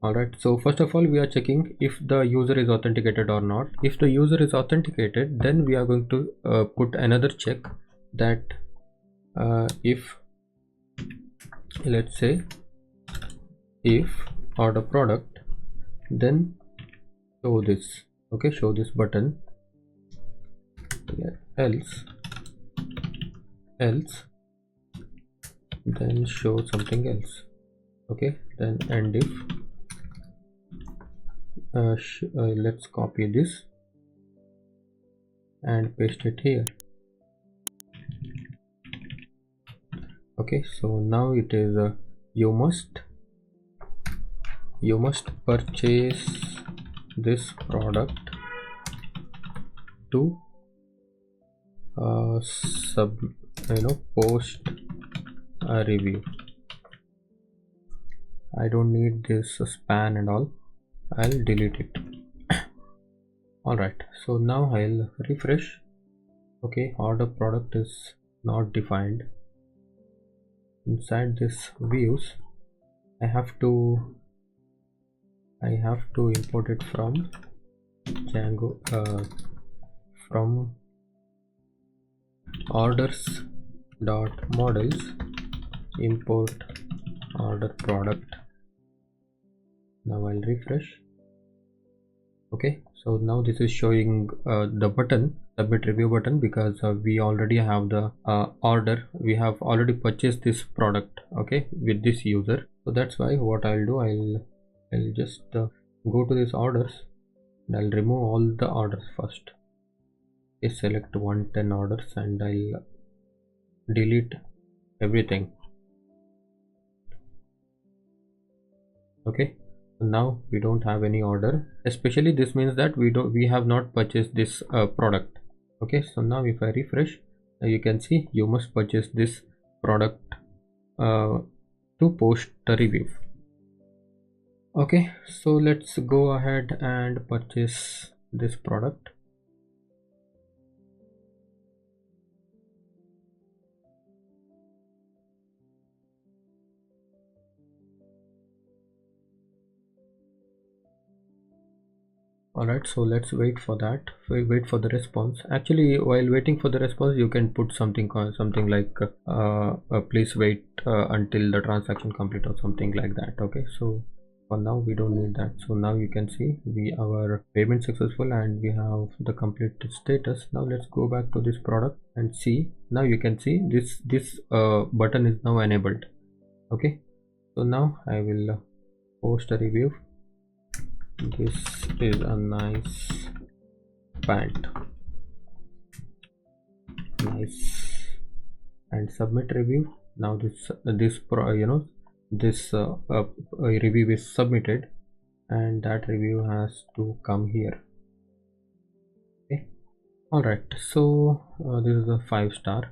A: Alright, so first of all we are checking if the user is authenticated or not. If the user is authenticated, then we are going to put another check that if, let's say, if order product, then show this. Okay, show this button. Else then show something else. Okay, then and if let's copy this and paste it here. Okay, so now it is you must purchase this product to post a review. I don't need this span and all, I'll delete it. Alright, so now I'll refresh. Okay, order product is not defined. Inside this views, I have to import it from Django, from orders dot models import order product. Now I'll refresh. Okay, so now this is showing the button, submit review button, because we already have the order. We have already purchased this product, okay, with this user. So that's why what I'll do, I'll just go to this orders, and I'll remove all the orders first. Okay, select 110 orders, and I'll delete everything. Okay, so now we don't have any order, especially this means that we have not purchased this product. Okay, so now if I refresh, you can see you must purchase this product to post the review. Okay, so let's go ahead and purchase this product. Alright, so let's wait for that. Wait for the response. Actually, while waiting for the response, you can put something like please wait until the transaction complete or something like that. Okay, so for now we don't need that. So now you can see our payment successful and we have the complete status. Now let's go back to this product and see. Now you can see this button is now enabled. Okay, so now I will post a review. This is a nice pant, nice, and submit review. Now this review is submitted and that review has to come here. Okay, all right, so this is a 5-star.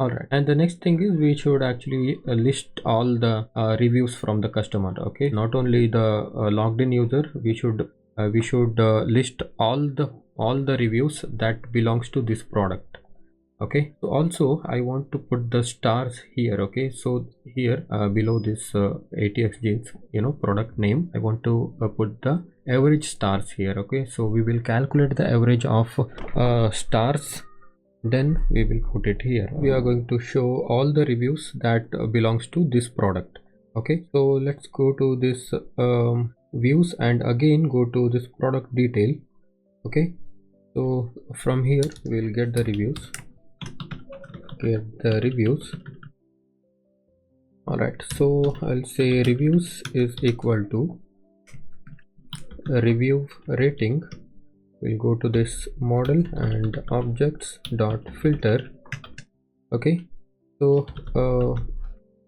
A: Alright, and the next thing is we should actually list all the reviews from the customer. Okay, not only the logged in user, we should list all the reviews that belongs to this product. Okay, so also I want to put the stars here. Okay, so here below this ATX jeans product name, I want to put the average stars here. Okay, so we will calculate the average of stars, then we will put it here. We are going to show all the reviews that belongs to this product. Okay, so let's go to this views and again go to this product detail. Okay, so from here we'll get the reviews. All right, so I'll say reviews is equal to review rating. We'll go to this model and objects dot filter. Okay, so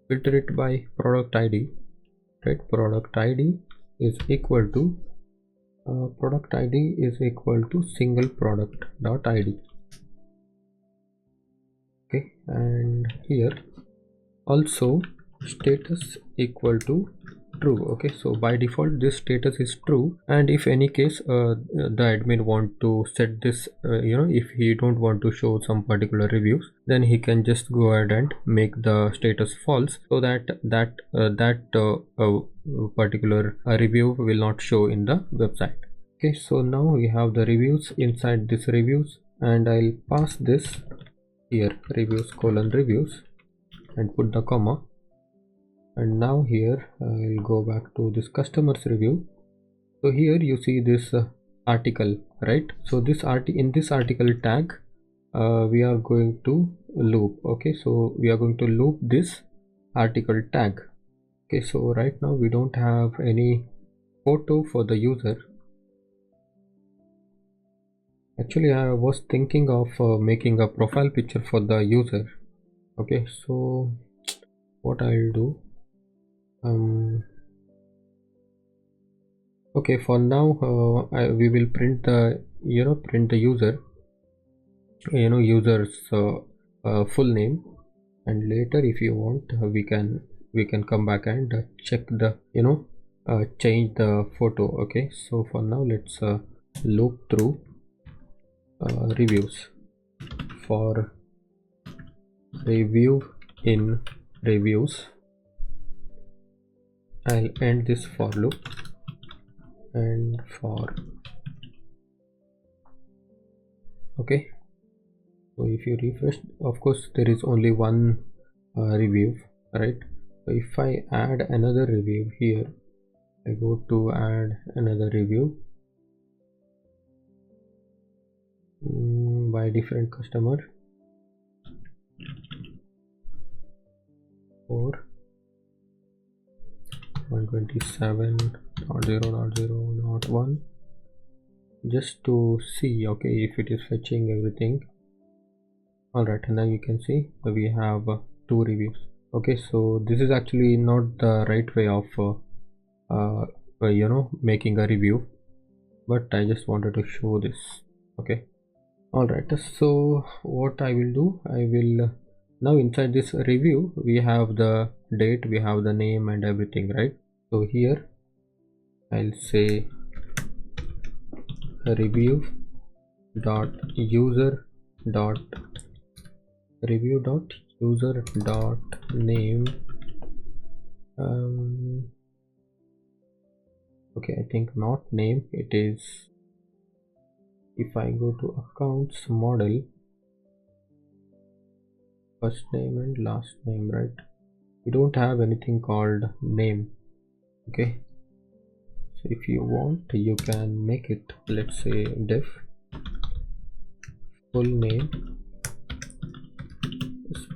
A: filter it by product ID, right? Product ID is equal to single product dot ID. Okay, and here also status equal to true. Okay, so by default this status is true, and if any case the admin want to set this if he don't want to show some particular reviews, then he can just go ahead and make the status false, so that particular review will not show in the website. Okay, so now we have the reviews inside this reviews, and I'll pass this here reviews : reviews and put the comma. And now here I'll go back to this customer's review. So here you see this article, right? So this in this article tag we are going to loop. Okay, so we are going to loop this article tag. Okay, so right now we don't have any photo for the user. Actually, I was thinking of making a profile picture for the user. Okay, so what I'll do, okay, for now we will print the user's full name, and later if you want we can come back and check the change the photo. Okay, so for now let's loop through reviews. For review in reviews, I'll end this for loop, and for okay, so if you refresh, of course there is only one review, right? So if I add another review here, I go to add another review by different customer for 127.0.0.1, just to see, okay, if it is fetching everything. All right, now you can see we have 2 reviews. Okay, so this is actually not the right way of making a review, but I just wanted to show this. Okay, all right, so what I will do, I will now inside this review we have the date, we have the name and everything, right? So here I'll say review dot user dot review dot user dot name Okay, I think not name, it is, if I go to accounts model, first name and last name, right? We don't have anything called name. Okay, so if you want, you can make it, let's say def full name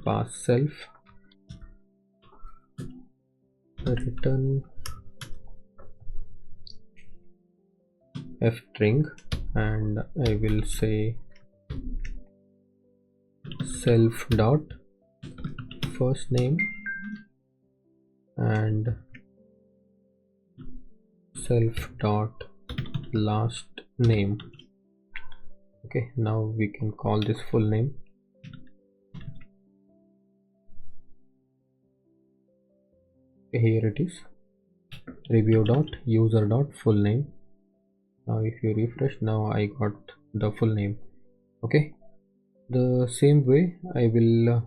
A: pass self return f string, and I will say self dot first name and self dot last name. Okay, now we can call this full name. Here it is, review dot user dot full name. Now if you refresh, now I got the full name. Okay, the same way I will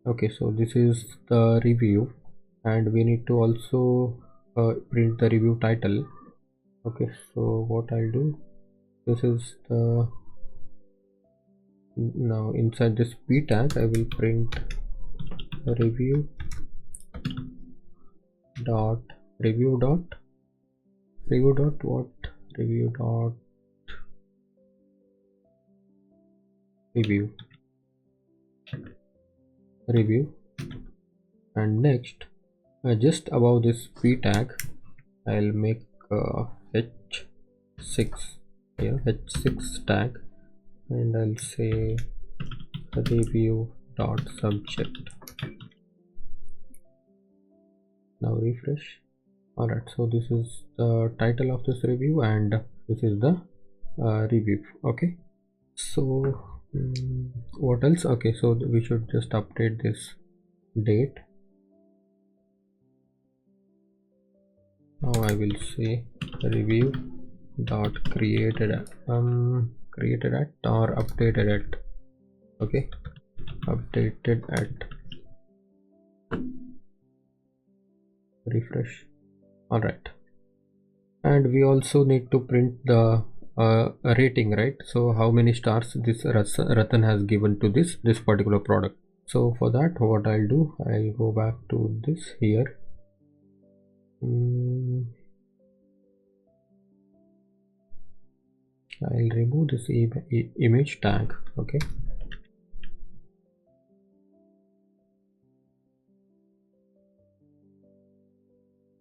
A: okay, so this is the review, and we need to also print the review title. Okay, so what I'll do, this is the, now inside this p tag I will print review dot what review dot review, and next just above this p tag I'll make h6 here, h6 tag, and I'll say review dot subject. Now refresh. Alright, so this is the title of this review and this is the review. Okay, so what else? Okay, so we should just update this date. Now I will say review dot created at or updated at. Okay, updated at, refresh. All right, and we also need to print the rating, right? So how many stars this Ratan has given to this particular product. So for that, what I'll do, I'll go back to this here. I'll remove this image tag. Okay,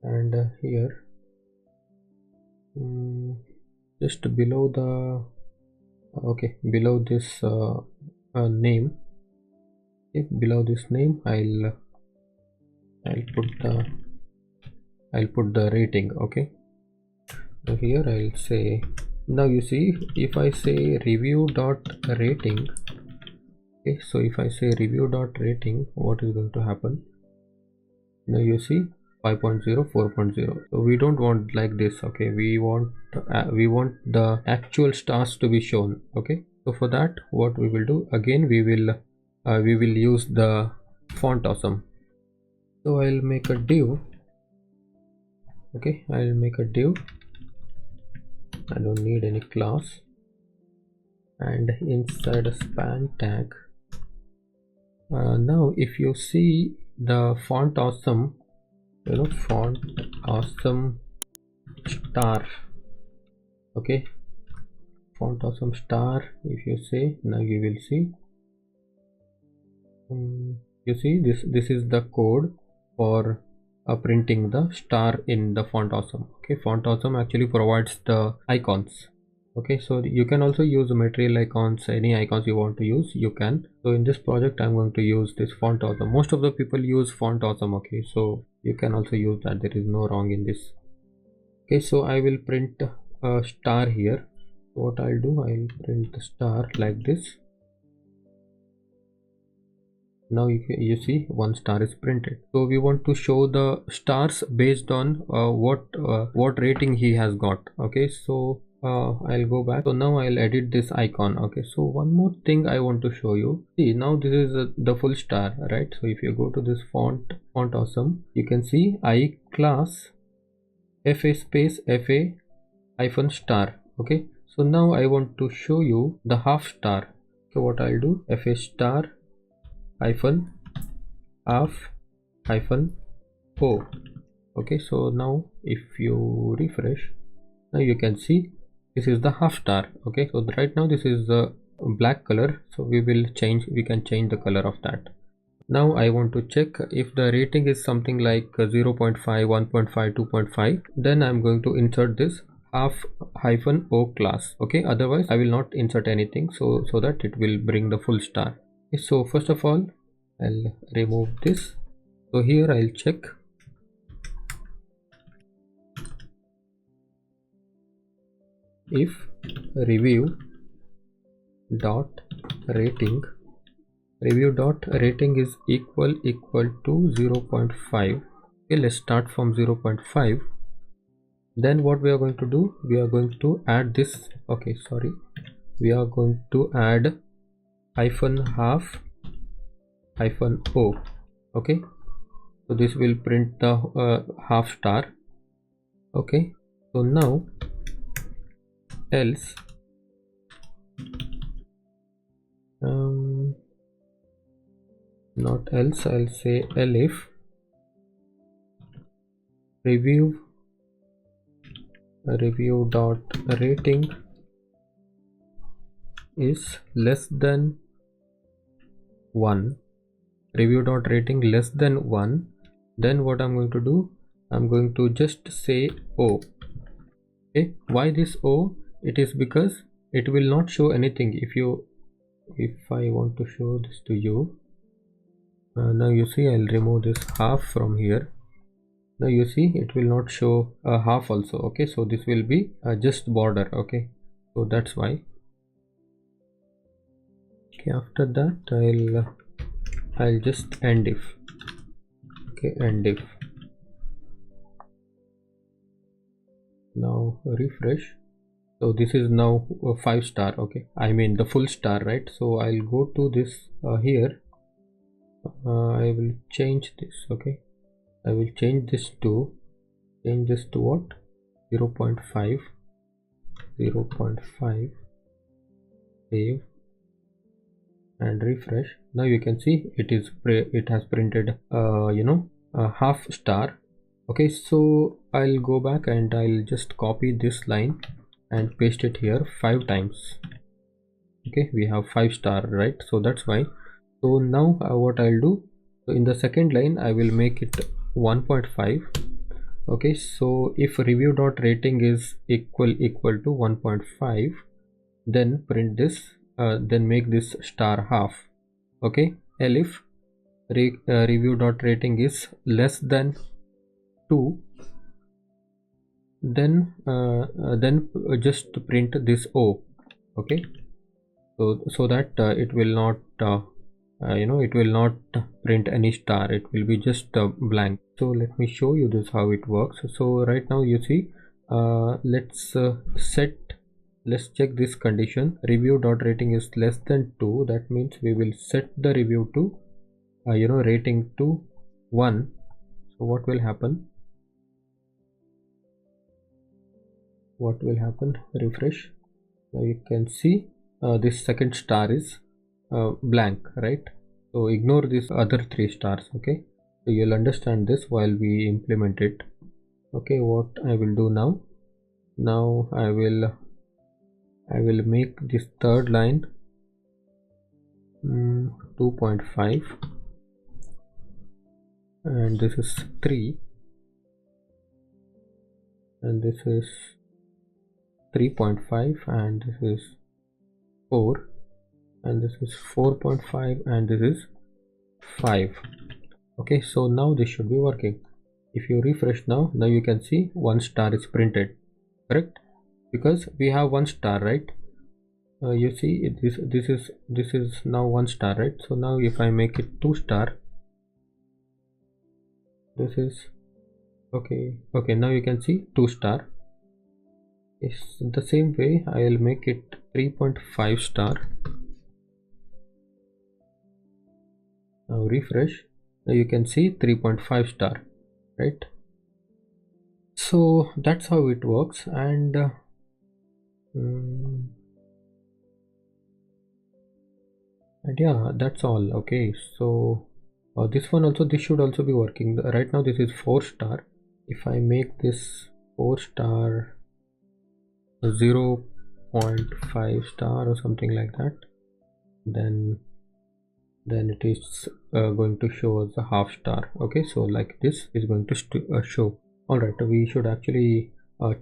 A: and here just below the below this name, okay, below this name I'll put the rating. Okay, so here I'll say, now you see, if I say review dot rating, okay, so if I say review dot rating, what is going to happen? Now you see 5.0, 4.0. so we don't want like this. Okay, we want the actual stars to be shown. Okay, so for that, what we will do, again we will use the font awesome. So I'll make a div. Okay, I'll make a div, I don't need any class, and inside a span tag, now if you see the font awesome, you know, font awesome star. Okay, font awesome star, if you say, now you will see, you see this is the code for printing the star in the font awesome. Okay, font awesome actually provides the icons. Okay, so you can also use material icons, any icons you want to use, you can. So in this project I'm going to use this font awesome. Most of the people use font awesome. Okay, so you can also use that, there is no wrong in this. Okay, so I will print a star here. What I'll do, I'll print the star like this. Now you see one star is printed. So we want to show the stars based on what rating he has got. Okay, so I'll go back. So now I'll edit this icon. Okay, so one more thing I want to show you. See, now this is the full star, right? So if you go to this font awesome, you can see I class fa space fa hyphen star. Okay, so now I want to show you the half star. So what I'll do, fa star hyphen half hyphen o. Okay, so now if you refresh, now you can see this is the half star. Okay, so right now this is the black color, so we can change the color of that. Now I want to check if the rating is something like 0.5, 1.5, 2.5, then I'm going to insert this half hyphen o class. Okay, otherwise I will not insert anything, so that it will bring the full star. Okay, so first of all I'll remove this. So here I'll check if review dot rating is equal to 0.5. Okay, let's start from 0.5. then what we are going to do, we are going to add this. Okay, sorry, we are going to add hyphen half hyphen o. Okay, so this will print the half star. Okay, so now else not else, I'll say elif review dot rating is less than 1. Review dot rating less than 1. Then what I'm going to do, I'm going to just say o. Okay, why this o? It is because it will not show anything if I want to show this to you. Now you see, I'll remove this half from here. Now you see it will not show a half also. Okay, so this will be just border. Okay, so that's why. Okay, after that I'll just end if. Okay, end if. Now refresh. So this is now a 5 star. Okay, I mean the full star, right? So I'll go to this here. I will change this. Okay, I will change this to what? 0.5. Save and refresh. Now you can see it has printed a half star. Okay, so I'll go back and I'll just copy this line and paste it here 5 times. Okay, we have 5 star, right? So that's why. So now what I'll do, so in the second line I will make it 1.5. okay, so if review dot rating is equal to 1.5, then print this, then make this star half. Okay, elif review dot rating is less than 2, then just print this o. Okay, so that it will not it will not print any star, it will be just blank. So let me show you this how it works. So right now you see, let's check this condition. Review dot rating is less than 2, that means we will set the review to rating to 1. So what will happen, refresh. Now you can see this second star is blank, right? So ignore these other 3 stars. Okay, so you'll understand this while we implement it. Okay, what I will do now, I will make this third line 2.5, and this is 3, and this is 3.5, and this is 4, and this is 4.5, and this is 5. Okay, so now this should be working. If you refresh now you can see 1 star is printed, correct? Because we have 1 star, right? You see this is now 1 star, right? So now if I make it 2 star, this is okay. Now you can see 2 star. It's the same way I will make it 3.5 star. Now refresh. Now you can see 3.5 star, right? So that's how it works. And and yeah, that's all. Okay, so this should also be working. Right now this is 4-star. If I make this 4-star 0.5-star or something like that, then it is going to show us a half-star. Okay, so like this is going to show. All right, we should actually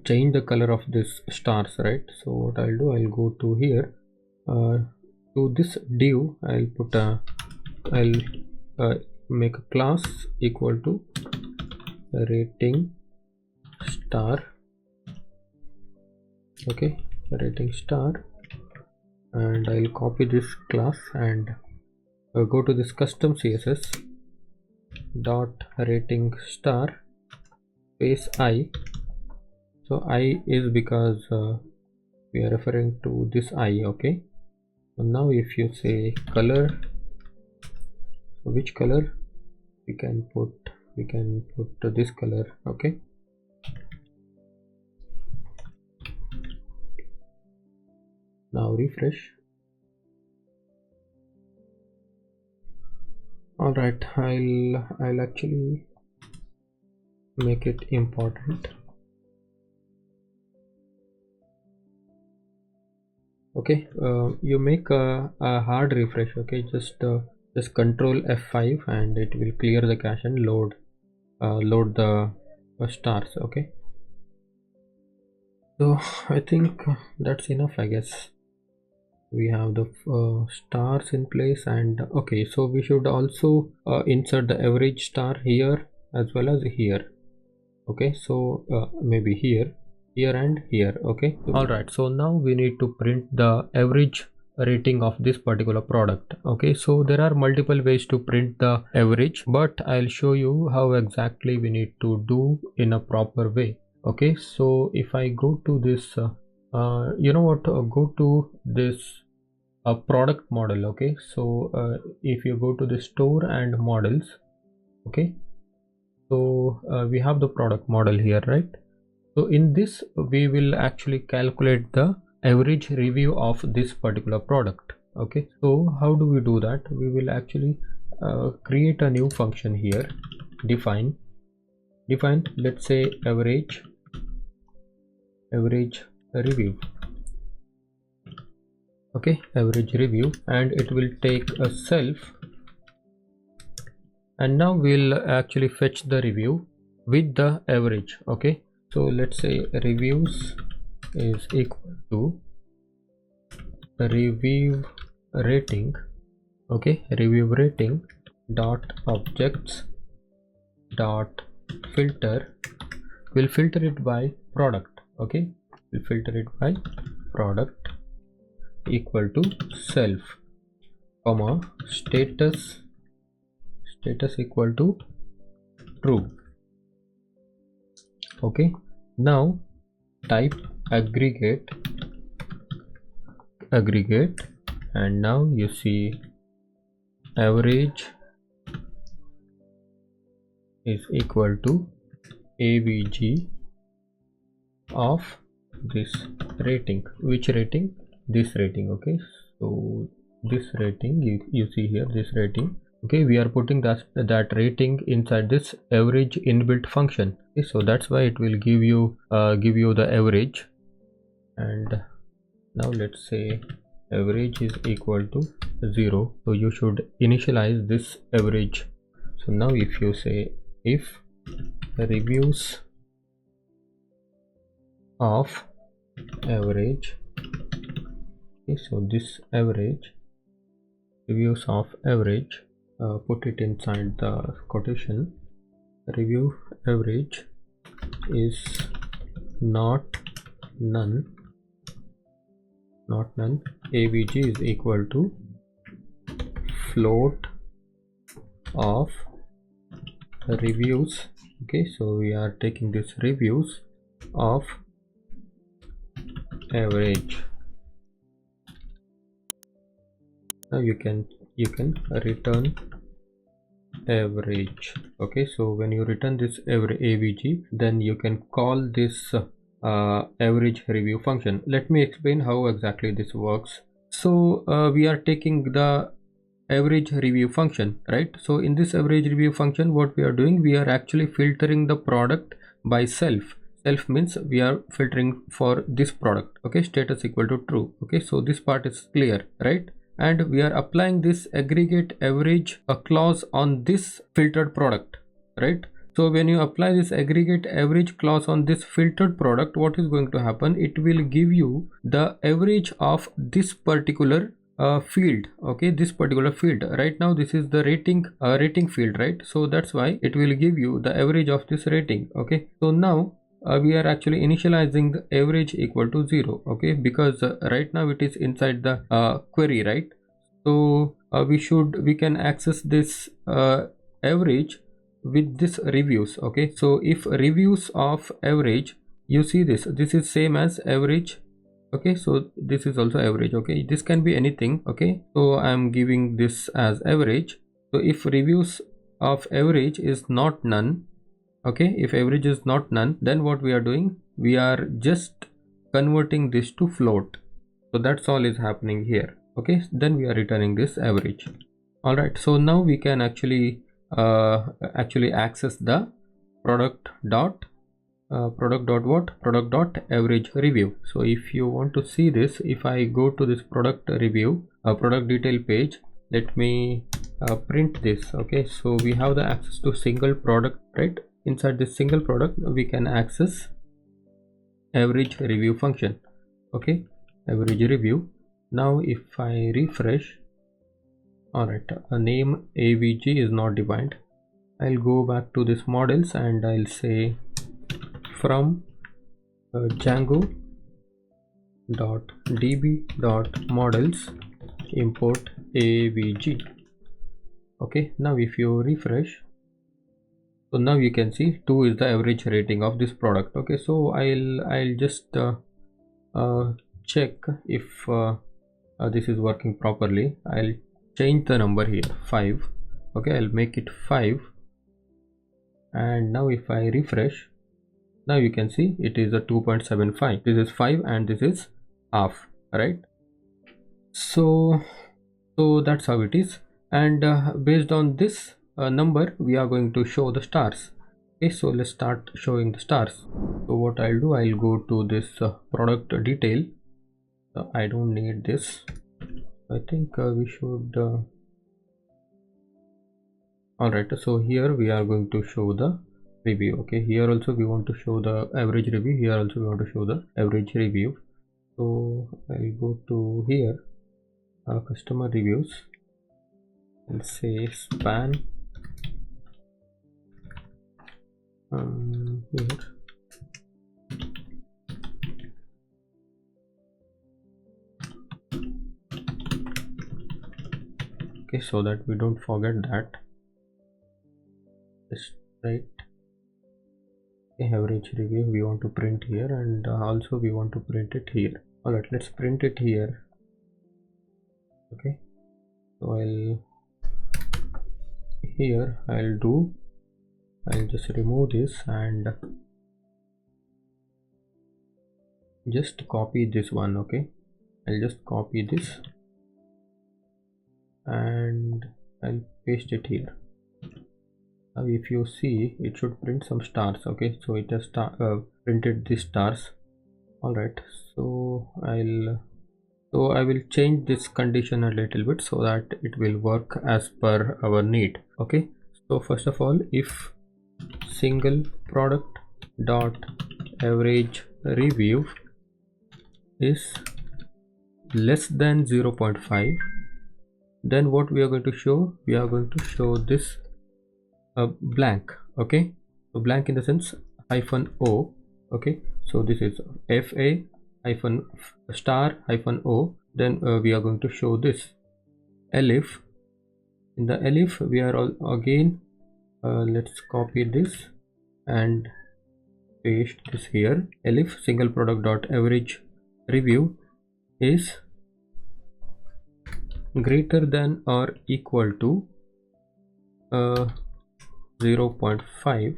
A: change the color of this stars, right? So what I'll do, I'll go to here, to this div. I'll make a class equal to rating star. Okay, rating star, and I'll copy this class and go to this custom css dot rating star space I. So I is because we are referring to this I. Okay, so now if you say color, so which color we can put this color. Okay, now refresh. All right, I'll actually make it important. Okay, you make a hard refresh. Okay, just control F5 and it will clear the cache and load the stars. Okay, so I think that's enough, I guess. We have the stars in place, and okay, so we should also insert the average star here as well as here. Okay, so maybe here and here. Okay, all right, so now we need to print the average rating of this particular product. Okay, so there are multiple ways to print the average, but I'll show you how exactly we need to do in a proper way. Okay, so if I go to this you know what, go to this product model. Okay, so if you go to the store and models, okay, so we have the product model here, right? So in this we will actually calculate the average review of this particular product. Okay, so how do we do that? We will actually create a new function here, define, let's say average review. Okay, average review, and it will take a self, and now we'll actually fetch the review with the average. Okay, so let's say reviews is equal to review rating. Okay, review rating dot objects dot filter. We'll filter it by product. Okay, we'll filter it by product equal to self, comma status equal to true. Okay, now type aggregate, and now you see average is equal to avg of this rating. Which rating? This rating. Okay, so this rating, you see here, this rating. Okay, we are putting that rating inside this average inbuilt function. Okay, so that's why it will give you the average. And now let's say average is equal to 0, so you should initialize this average. So now if you say if reviews of average, okay, so this average, reviews of average, put it inside the quotation, review average is not none, avg is equal to float of reviews. Okay, so we are taking this reviews of average. Now you can return average. Okay, so when you return this avg, then you can call this average review function. Let me explain how exactly this works. So we are taking the average review function, right? So in this average review function, what we are doing, we are actually filtering the product by self. Self means we are filtering for this product. Okay, status equal to true. Okay, so this part is clear, right? And we are applying this aggregate average clause on this filtered product, right? So when you apply this aggregate average clause on this filtered product, what is going to happen? It will give you the average of this particular field. Okay, this particular field. Right now this is the rating field, right? So that's why it will give you the average of this rating. Okay, so now we are actually initializing the average equal to 0. Okay, because right now it is inside the query, right? So we can access this average with this reviews. Okay, so if reviews of average, you see this is same as average. Okay, so this is also average. Okay, this can be anything. Okay, so I'm giving this as average. So if reviews of average is not none, okay, if average is not none, then what we are doing, we are just converting this to float. So that's all is happening here. Okay, then we are returning this average. All right, so now we can actually access the product dot average review. So if you want to see this, if I go to this product review product detail page, let me print this. Okay, so we have the access to single product, right? Inside this single product we can access average review function. Okay, average review. Now if I refresh, all right, a name avg is not defined. I'll go back to this models and I'll say from django.db.models import avg. Okay, now if you refresh, so now you can see 2 is the average rating of this product. Okay, so I'll just check if this is working properly. I'll change the number here, 5. Okay, I'll make it 5, and now if I refresh, now you can see it is a 2.75. this is 5 and this is half, right? So that's how it is. And based on this number, we are going to show the stars. Okay, so let's start showing the stars. So what I'll do, I'll go to this product detail. I don't need this. I think we should all right, so here we are going to show the review. Okay, here also we want to show the average review, here also we want to show the average review. So I'll go to here, customer reviews, and say span here. Okay, so that we don't forget that. Just right, average review we want to print here, and also we want to print it here. All right, let's print it here. Okay, so I'll just remove this and just copy this one. Okay, I'll just copy this and I'll paste it here. Now if you see, it should print some stars. Okay, so it has printed the stars. All right, so I will change this condition a little bit so that it will work as per our need. Okay, so first of all, if single product dot average review is less than 0.5, then what we are going to show, we are going to show this blank. Okay, so blank in the sense -o. Okay, so this is fa -*-o. Then we are going to show this elif. In the elif we are all again let's copy this and paste this here. Elif single product dot average review is greater than or equal to 0.5,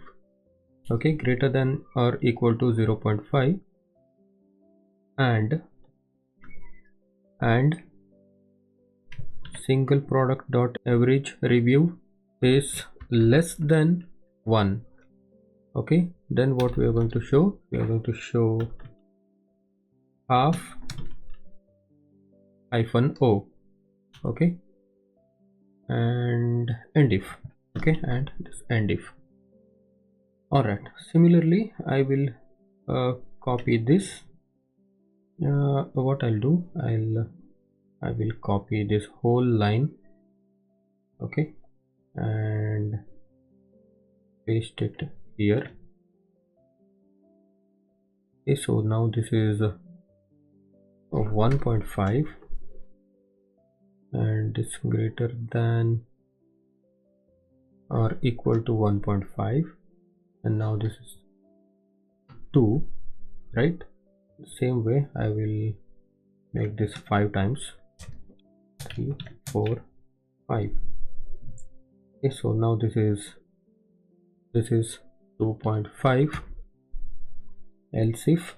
A: okay, greater than or equal to 0.5, and single product dot average review is less than 1. Okay, then what we are going to show? We are going to show half -o, okay, and end if, okay, and this end if. All right, similarly I will copy this. What I'll do, I will copy this whole line, okay, and paste it here. Okay, so now this is 1.5 and it's greater than or equal to 1.5, and now this is 2, right? The same way I will make this 5 times, 3, 4, 5. Okay, so now this is 2.5, else if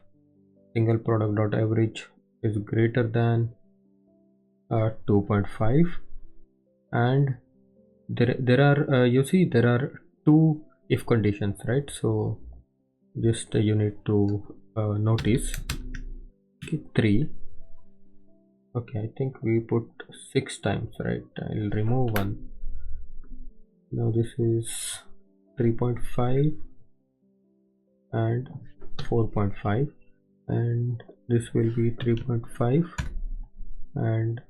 A: single product dot average is greater than 2.5, and there are you see there are 2 if conditions, right? So just you need to notice. Okay, 3. Okay, I think we put 6 times, right? I'll remove 1. Now this is 3.5 and 4.5, and this will be 3.5 and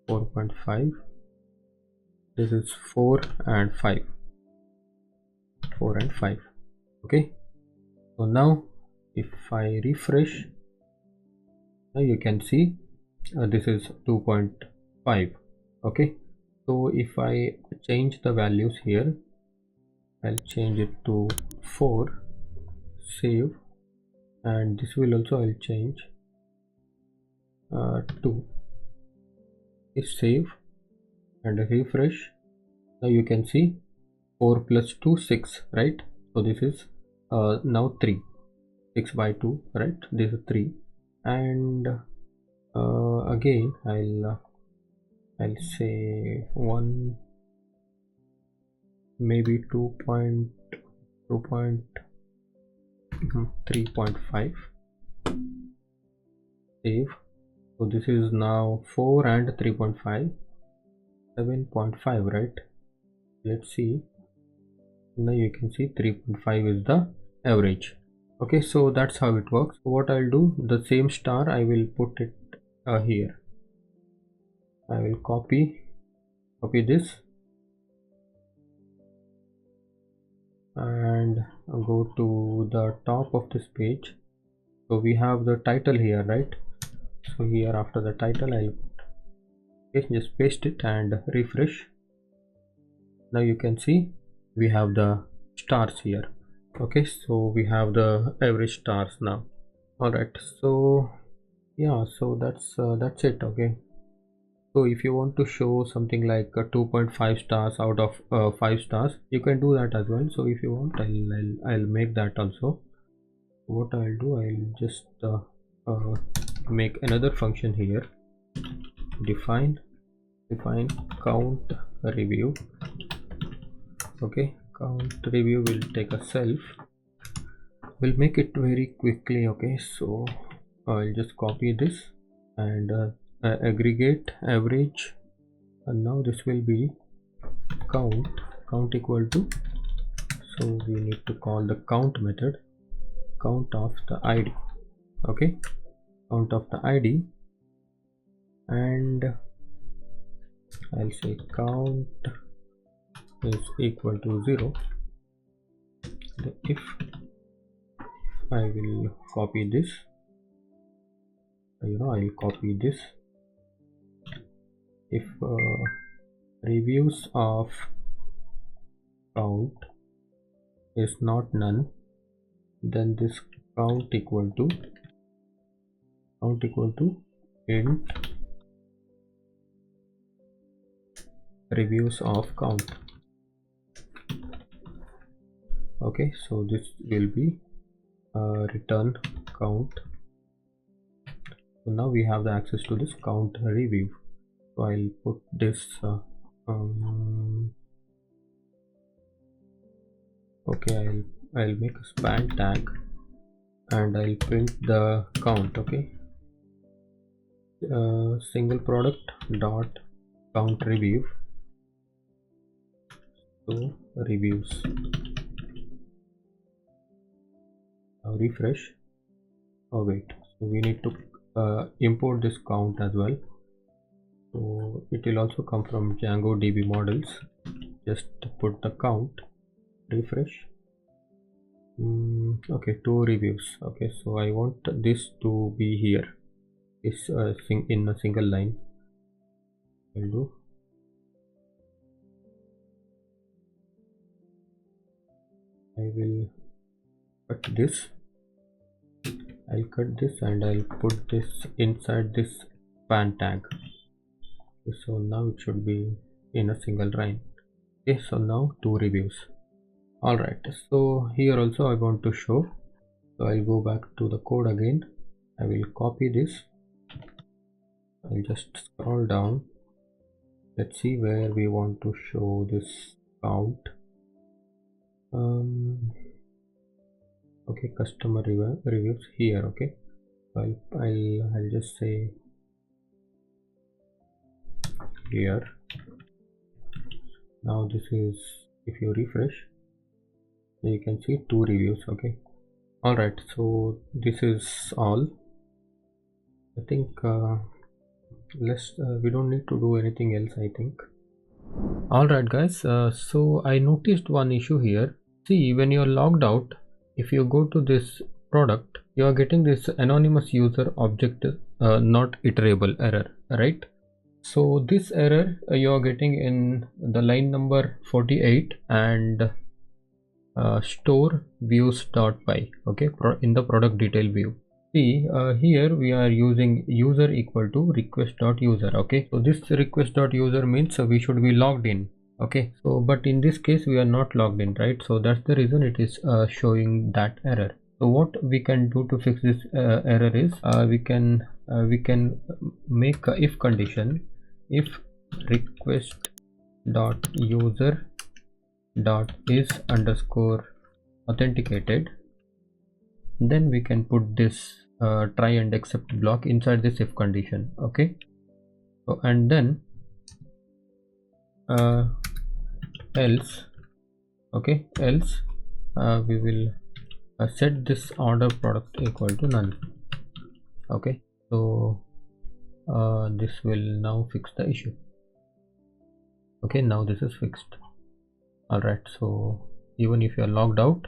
A: 4.5. This is 4 and 5. 4 and 5. Okay, so now if I refresh, now you can see this is 2.5. okay, so if I change the values here, I'll change it to 4, save, and this will also I'll change 2. Save and refresh. Now you can see 4 plus 2, 6, right? So this is now 3. 6 by 2, right? This is 3, and again I'll say 1, maybe 3.5. Save. So this is now 4 and 3.5, 7.5, right? Let's see. Now you can see 3.5 is the average. Okay, so that's how it works. What I'll do, the same star I will put it here. I will copy this and go to the top of this page. So we have the title here, right? So here after the title I'll just paste it and refresh. Now you can see we have the stars here. Okay, so we have the average stars now. All right, so yeah, so that's it. Okay, so if you want to show something like 2.5 stars out of 5 stars, you can do that as well. So if you want, I'll make that also. What I'll do, I'll just make another function here. Define count review. Okay, count review will take a self. We'll make it very quickly. Okay, so I'll just copy this and aggregate average, and now this will be count equal to, so we need to call the count method, count of the id. Okay, count of the id, and I'll say count is equal to 0. If I will copy this, I'll copy this. If reviews of count is not none, then this count equal to int reviews of count. Okay, so this will be return count. So now we have the access to this count review. So I'll put this okay, I'll make a span tag and I'll print the count. Okay, single product dot count review. So reviews. Now refresh. Oh wait, so we need to import this count as well. So it will also come from Django DB models. Just put the count, refresh. Okay, 2 reviews. Okay, so I want this to be here. Is in a single line. I'll do. I will cut this. I'll cut this and I'll put this inside this span tag. Okay, so now it should be in a single line. Okay, so now 2 reviews. All right, so here also I want to show. So I'll go back to the code again. I will copy this. I'll just scroll down. Let's see where we want to show this count. Okay, customer reviews here. Okay, I'll just say here. Now this is, if you refresh, you can see 2 reviews. Okay, all right, so this is all. I think we don't need to do anything else, I think. All right guys, so I noticed one issue here. See, when you're logged out, if you go to this product, you are getting this anonymous user object not iterable error, right? So this error you are getting in the line number 48 and store views.py. Okay, in the product detail view. See, here we are using user equal to request.user. Okay, so this request.user means we should be logged in. Okay, so but in this case we are not logged in, right? So that's the reason it is showing that error. So what we can do to fix this error is we can make a if condition. If request dot user dot is underscore authenticated, then we can put this try and accept block inside this if condition. Okay, so and then else, okay, else we will set this order product equal to none. Okay, so this will now fix the issue. Okay, now this is fixed. All right, so even if you are logged out,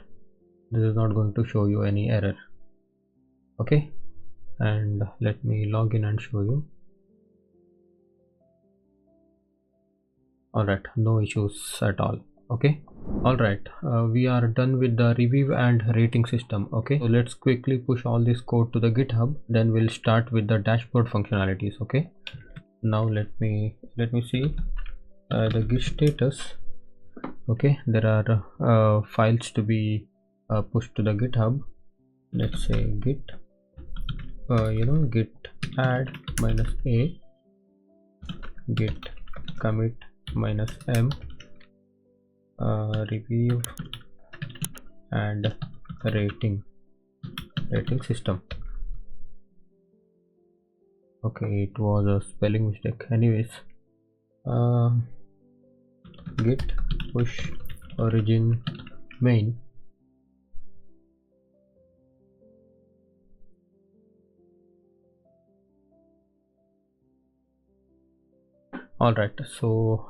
A: this is not going to show you any error. Okay, and let me log in and show you. All right, no issues at all. Okay, all right, we are done with the review and rating system. Okay, so let's quickly push all this code to the GitHub, then we'll start with the dashboard functionalities. Okay, now let me see the Git status. Okay, there are files to be pushed to the GitHub. Let's say git git add -a, git commit -m, review and rating system. Okay, it was a spelling mistake. Anyways, git push origin main. All right, so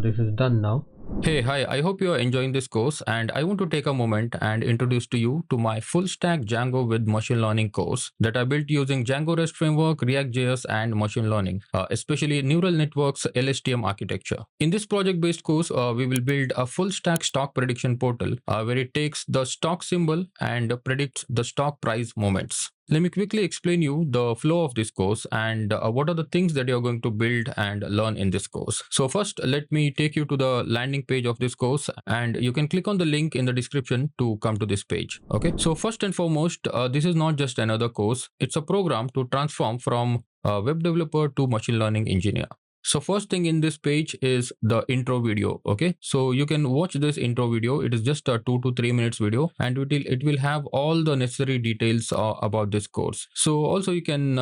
A: this is done now. Hey, hi, I hope you are enjoying this course, and I want to take a moment and introduce to you to my full stack Django with machine learning course that I built using Django REST framework, React.js and machine learning, especially neural networks LSTM architecture. In this project based course, we will build a full stack stock prediction portal where it takes the stock symbol and predicts the stock price movements. Let me quickly explain you the flow of this course and what are the things that you're going to build and learn in this course. So first, let me take you to the landing landing page of this course, and you can click on the link in the description to come to this page. Okay, so first and foremost, this is not just another course, it's a program to transform from a web developer to machine learning engineer. So first thing in this page is the intro video. Okay, so you can watch this intro video. It is just a 2 to 3 minutes video, and it will have all the necessary details about this course. So also you can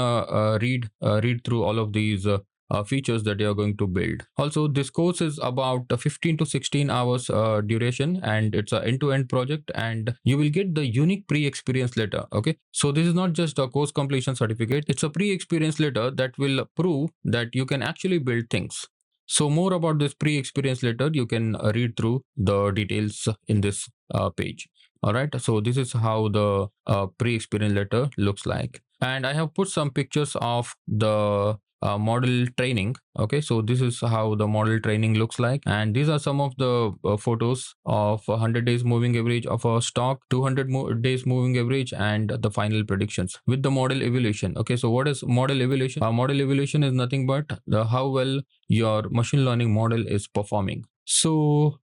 A: read through all of these features that you are going to build. Also, this course is about 15 to 16 hours duration, and it's an end-to-end project, and you will get the unique pre-experience letter. Okay, so this is not just a course completion certificate, it's a pre-experience letter that will prove that you can actually build things. So more about this pre-experience letter, you can read through the details in this page. All right, so this is how the pre-experience letter looks like, and I have put some pictures of the model training. Okay, so this is how the model training looks like, and these are some of the photos of 100 days moving average of a stock, 200 days moving average, and the final predictions with the model evaluation. Okay, so what is model evaluation? Model evaluation is nothing but how well your machine learning model is performing. So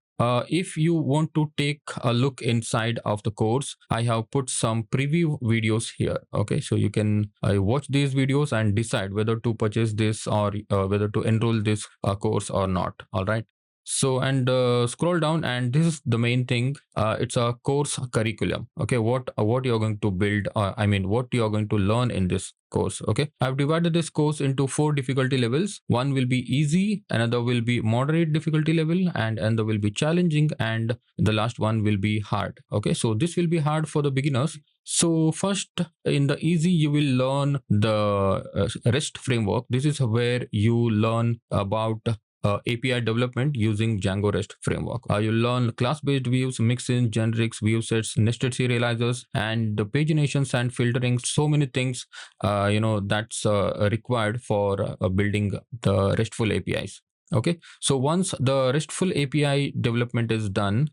A: if you want to take a look inside of the course, I have put some preview videos here. Okay, so you can watch these videos and decide whether to purchase this or whether to enroll this course or not. All right. So, and scroll down, and this is the main thing. It's a course curriculum. Okay, what you're going to build, what you're going to learn in this course. Okay, I've divided this course into 4 difficulty levels. One will be easy, another will be moderate difficulty level, and another will be challenging, and the last one will be hard. Okay, so this will be hard for the beginners. So first, in the easy, you will learn the REST framework. This is where you learn about API development using Django REST framework. You learn class-based views, mixins, generics, view sets, nested serializers, and the paginations and filtering. So many things, that's required for building the RESTful APIs. Okay, so once the RESTful API development is done,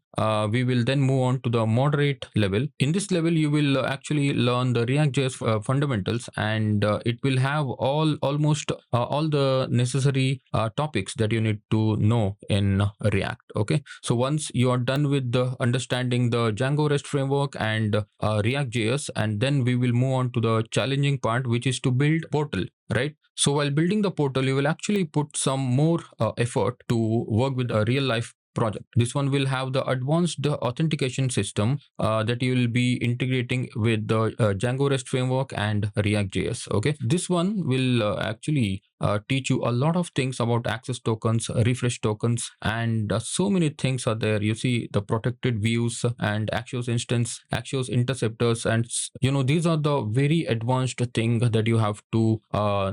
A: we will then move on to the moderate level. In this level, you will actually learn the React.js fundamentals, and it will have almost all the necessary topics that you need to know in React. Okay, so once you are done with the understanding the Django REST framework and React.js, and then we will move on to the challenging part, which is to build portal. Right. So while building the portal, you will actually put some more effort to work with a real life project. This one will have the advanced authentication system that you will be integrating with the Django REST framework and React.js. Okay, this one will actually teach you a lot of things about access tokens, refresh tokens, and so many things are there. You see the protected views and Axios instance, Axios interceptors, and these are the very advanced thing that you have to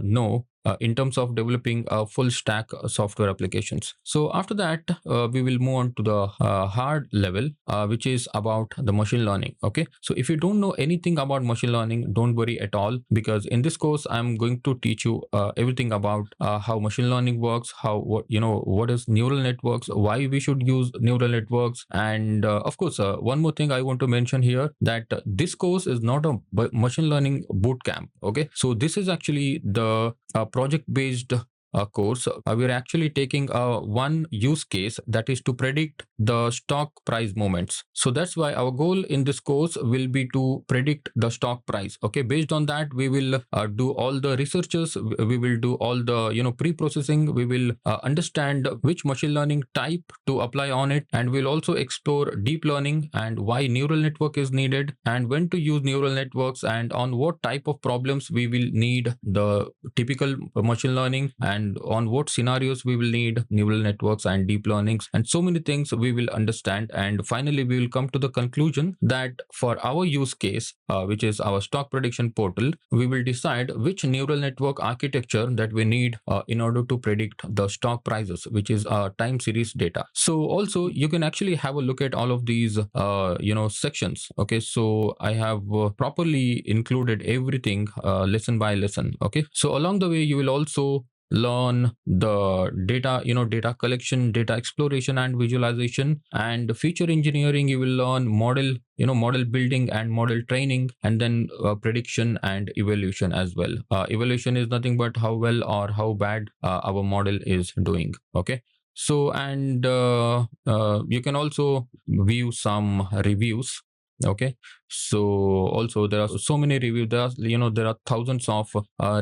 A: know in terms of developing full stack software applications. So after that, we will move on to the hard level, which is about the machine learning. Okay, so if you don't know anything about machine learning, don't worry at all, because in this course I'm going to teach you everything about how machine learning works, what is neural networks, why we should use neural networks, and of course one more thing I want to mention here, that this course is not a machine learning bootcamp. Okay, so this is actually the project based course. We're actually taking one use case, that is to predict the stock price movements. So that's why our goal in this course will be to predict the stock price. Okay, based on that, we will do all the researches, we will do all the pre-processing, we will understand which machine learning type to apply on it, and we'll also explore deep learning and why neural network is needed, and when to use neural networks, and on what type of problems we will need the typical machine learning, and on what scenarios we will need neural networks and deep learnings, and so many things we will understand. And finally, we will come to the conclusion that for our use case, which is our stock prediction portal, we will decide which neural network architecture that we need in order to predict the stock prices, which is time series data. So also you can actually have a look at all of these sections. Okay, so I have properly included everything lesson by lesson. Okay, so along the way you will also learn the data collection, data exploration and visualization, and feature engineering. You will learn model building and model training, and then prediction and evaluation as well. Evaluation is nothing but how well or how bad our model is doing. Okay, So, and you can also view some reviews. Okay, so also there are so many reviews. There are thousands of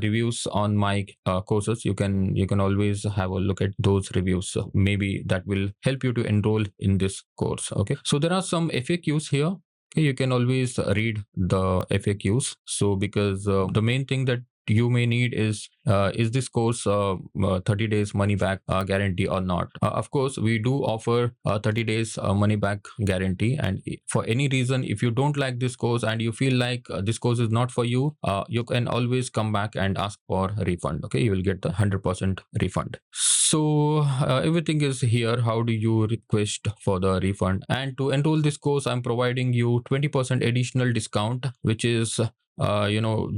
A: reviews on my courses. You can always have a look at those reviews. So maybe that will help you to enroll in this course. Okay, so there are some FAQs here. Okay, you can always read the FAQs. So because the main thing that you may need is this course 30 days money back guarantee or not. Of course, we do offer 30 days money back guarantee, and for any reason, if you don't like this course and you feel like this course is not for you, you can always come back and ask for a refund. Okay, you will get the 100% refund. So everything is here. How do you request for the refund? And to enroll this course, I'm providing you 20% additional discount, which is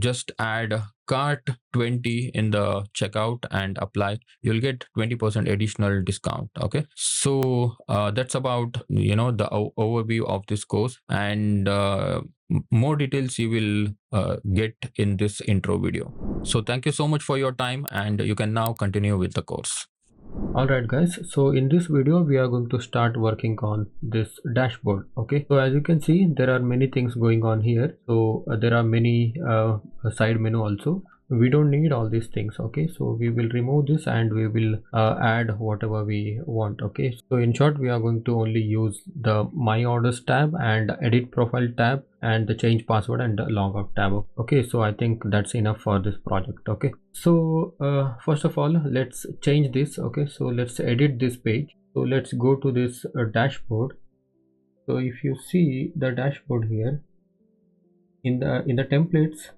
A: just add cart 20 in the checkout and apply. You'll get 20% additional discount. Okay, so that's about the overview of this course, and more details you will get in this intro video. So thank you so much for your time, and you can now continue with the course. Alright guys, so in this video we are going to start working on this dashboard. Okay, so as you can see, there are many things going on here. So there are many side menu also. We don't need all these things. Okay, so we will remove this and we will add whatever we want. Okay, so in short, we are going to only use the my orders tab and edit profile tab and the change password and the logout tab. Okay, so I think that's enough for this project. Okay, so first of all, let's change this. Okay, so let's edit this page. So let's go to this dashboard. So if you see the dashboard here in the templates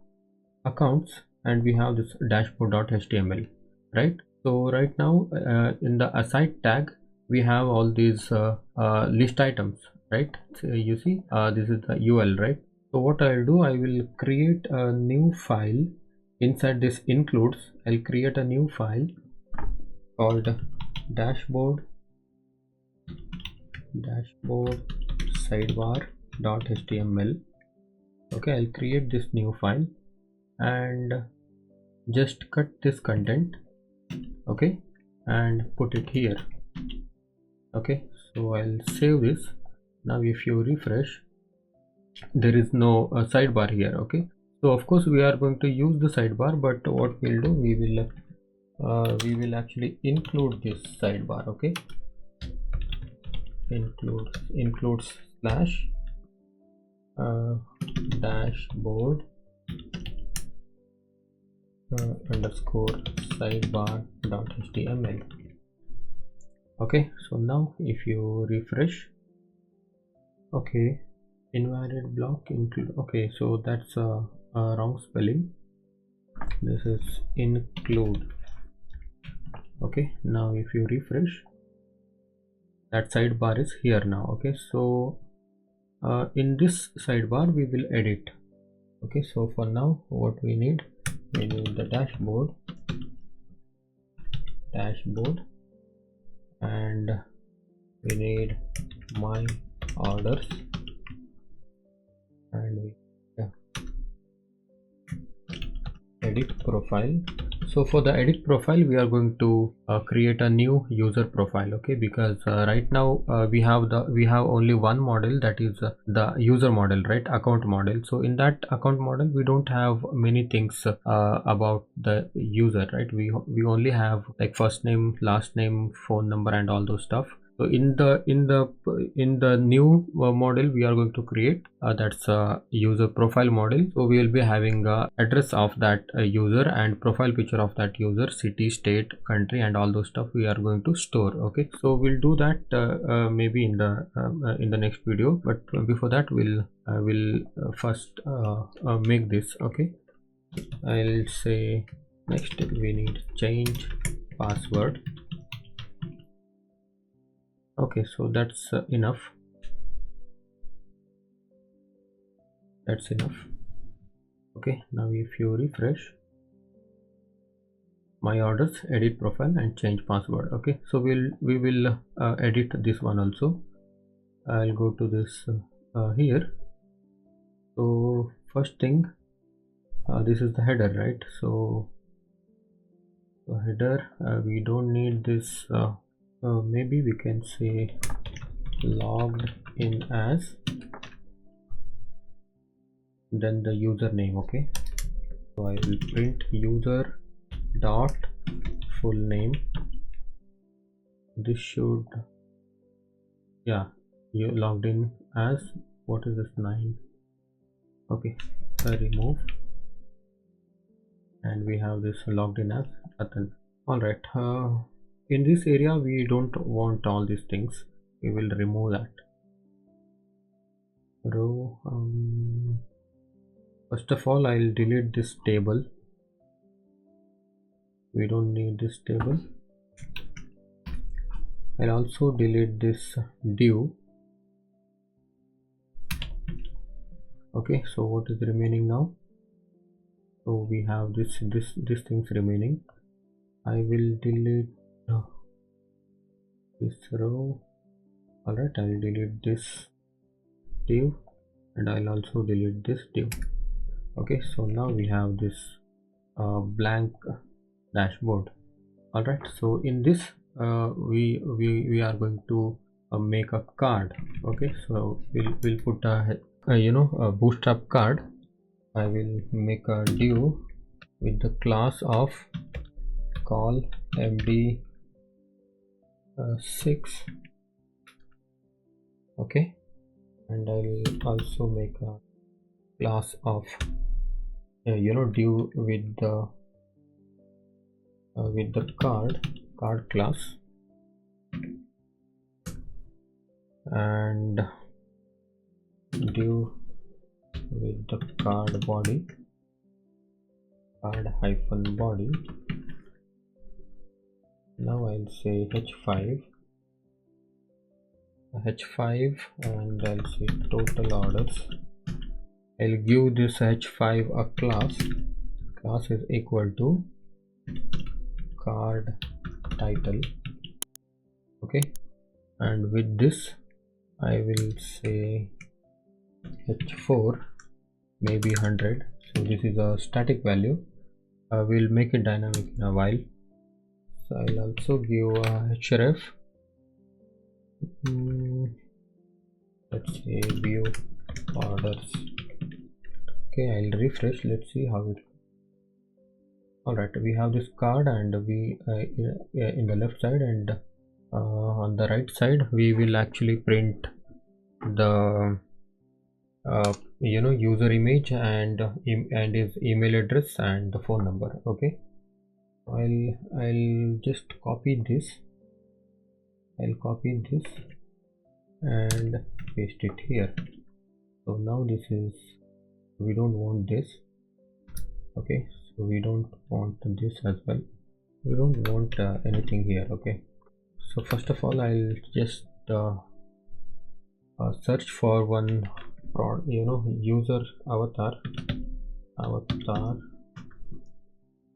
A: accounts, and we have this dashboard.html, right? So right now in the aside tag we have all these list items, right? So you see this is the UL, right? So what I'll do, I will create a new file. Inside this includes, I'll create a new file called dashboard sidebar.html. okay, I'll create this new file and just cut this content, okay, and put it here. Okay, so I'll save this. Now if you refresh, there is no sidebar here. Okay, so of course we are going to use the sidebar, but what we'll do, we will actually include this sidebar. Okay, includes slash dashboard underscore sidebar.html. okay, so now if you refresh, okay, invalid block include. Okay, so that's a wrong spelling. This is include. Okay, now if you refresh, that sidebar is here now. Okay, so in this sidebar we will edit. Okay, so for now what we need the dashboard and we need my orders and we edit profile. So for the edit profile we are going to create a new user profile. Okay, because right now we have only one model, that is the user model, right? Account model. So in that account model we don't have many things about the user, right? We only have like first name, last name, phone number and all those stuff. So in the new model we are going to create that's a user profile model. So we will be having address of that user and profile picture of that user, city, state, country and all those stuff we are going to store. Okay, so we'll do that maybe in the next video, but before that we'll first make this. Okay, I'll say next we need change password. Okay, so that's enough. Okay, now if you refresh, my orders, edit profile and change password. Okay, so we will edit this one also. I'll go to this here. So first thing, this is the header, right? So header, we don't need this maybe we can say logged in as, then the username. Okay, so I will print user dot full name. This should, yeah, you logged in as, what is this, 9. Okay, I remove, and we have this logged in as Ratan. All right, in this area we don't want all these things, we will remove that row. First of all, I'll delete this table, we don't need this table. I'll also delete this div. Okay, so what is remaining now? So we have this things remaining. I will delete this row. Alright, I'll delete this div, and I'll also delete this div. Okay, so now we have this blank dashboard. Alright, so in this we are going to make a card. Okay, so we'll put a bootstrap card. I will make a div with the class of call md 6. Okay, and I'll also make a class of div with the card class, and div with the card body, card hyphen body. Now I'll say h5, and I'll say total orders. I'll give this h5 a class is equal to card title. Okay, and with this I will say h4 maybe 100. So this is a static value, we'll make it dynamic in a while. So I'll also give a href, let's say view orders. Okay, I'll refresh, let's see how it. Alright, we have this card, and we in the left side, and on the right side we will actually print the user image and his email address and the phone number. Okay, I'll just copy this, and paste it here. So now this is, we don't want this. Okay, so we don't want this as well, we don't want anything here. Okay, so first of all I'll just search for one user avatar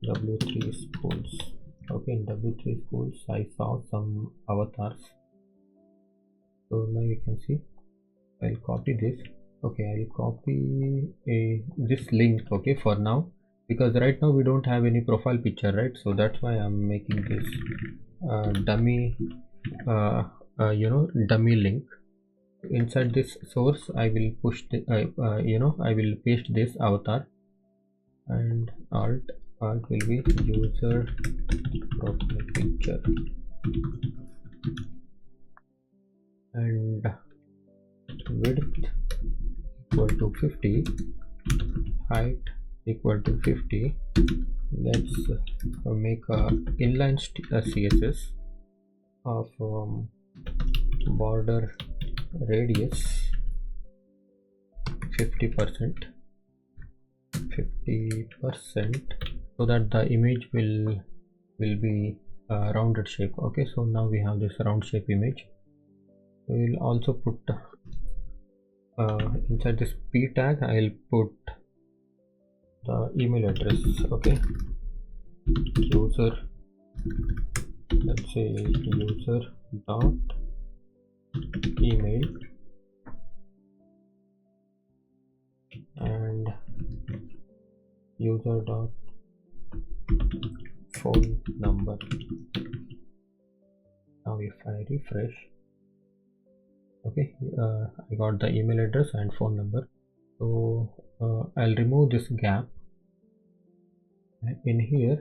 A: W3 schools. Okay, in W3 schools I saw some avatars, so now you can see. I'll copy this. Okay, I'll copy this link. Okay, for now, because right now we don't have any profile picture, right? So that's why I'm making this dummy dummy link. Inside this source I will push the I will paste this avatar, and alt will be user profile picture, and width equal to 50, height equal to 50. Let's make a inline CSS of border radius 50%, so that the image will be rounded shape. Okay, so now we have this round shape image. We will also put inside this p tag I'll put the email address. Okay, user, let's say user dot email, and user dot phone number. Now if I refresh, okay, I got the email address and phone number. So I'll remove this gap. In here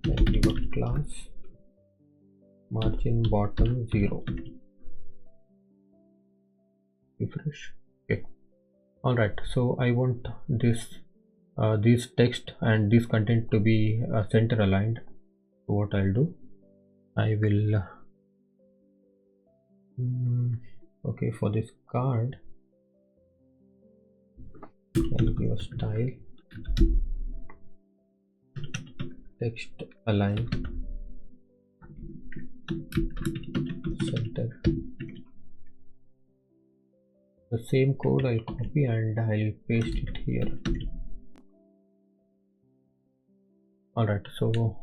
A: I'll give a class margin bottom 0. Refresh. Okay. All right, so I want this text and this content to be center aligned. So what I'll do, I will okay, for this card I'll give a style text align center. The same code I'll copy and I'll paste it here. Alright, so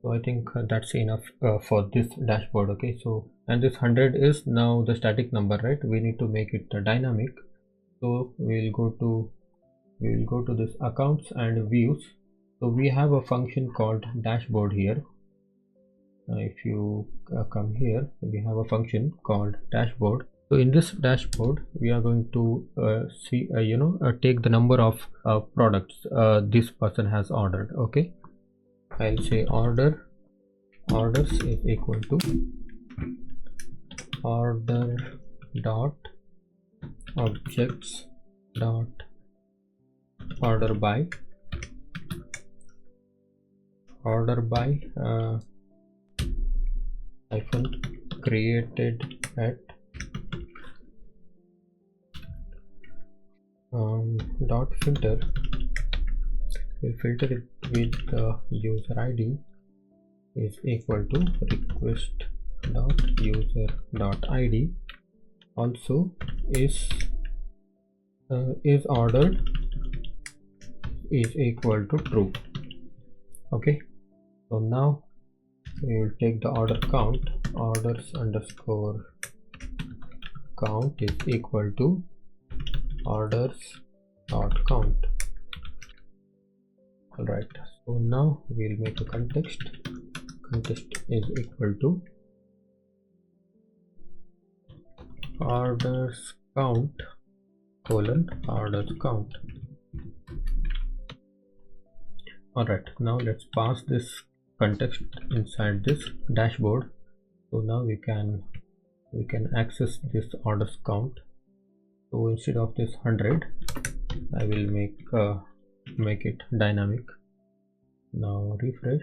A: I think that's enough for this dashboard. Okay, so and this 100 is now the static number, right? We need to make it dynamic. So we'll go to this accounts and views. So we have a function called dashboard here. If you come here, we have a function called dashboard. So in this dashboard we are going to take the number of products this person has ordered. Okay, I'll say orders is equal to order dot objects dot order by hyphen created at dot filter. We'll filter it with the user ID is equal to request dot user dot ID. Also is ordered is equal to true. Okay, so now we will take the order count. Orders underscore count is equal to orders dot count. Alright, so now we'll make a context is equal to orders count colon orders count. Alright, now let's pass this context inside this dashboard. So now we can access this orders count. So instead of this 100, I will make it dynamic. Now refresh.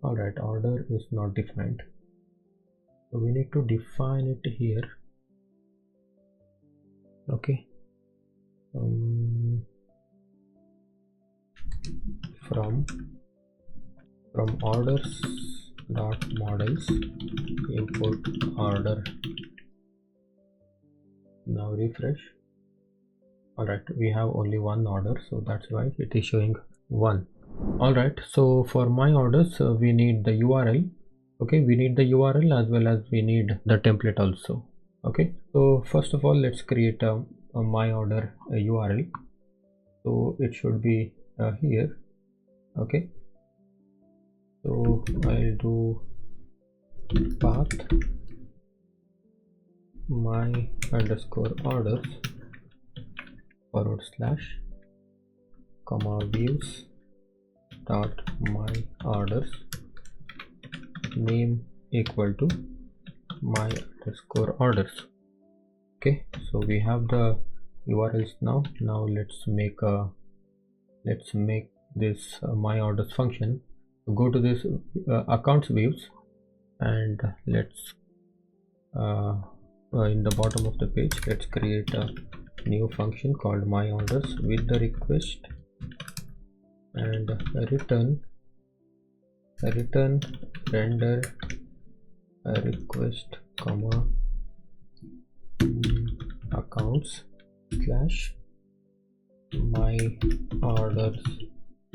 A: Alright, order is not defined, so we need to define it here. Okay, from orders dot models import order. Now refresh. Alright, we have only one order, so that's why it is showing 1. Alright, so for my orders we need the URL. Okay, we need the URL as well as we need the template also. Okay, so first of all let's create a my order URL. So it should be here. Okay, so I'll do path my underscore orders / comma views dot my orders name equal to my underscore orders. Okay, so we have the URLs now. Now let's make this my orders function. Go to this accounts views and let's in the bottom of the page let's create a new function called my orders with the request and return render request comma accounts / my orders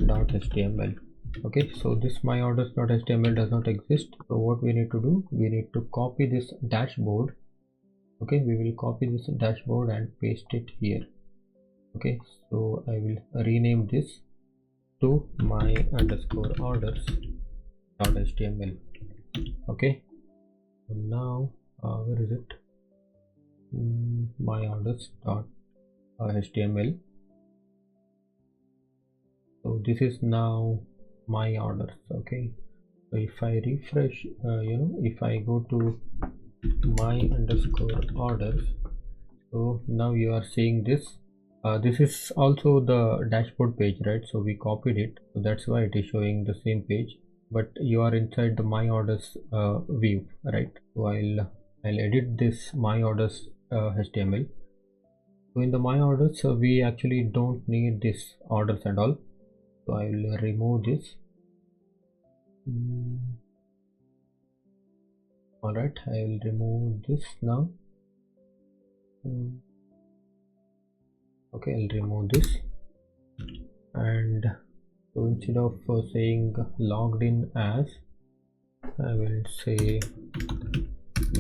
A: dot html. Okay, so this my orders dot html does not exist. So what we need to do, we need to copy this dashboard. Okay, we will copy this dashboard and paste it here. Okay, so I will rename this to my underscore orders dot html. Okay, So now where is it? My orders dot HTML. So this is now my orders. Okay, so if I refresh, if I go to my underscore orders, so now you are seeing this. This is also the dashboard page, right? So we copied it, so that's why it is showing the same page, but you are inside the my orders view, right? So I'll edit this my orders HTML. So in the my orders, we actually don't need this orders and all, so I will remove this. All right, I will remove this now. Okay, I'll remove this, and so instead of saying logged in as, I will say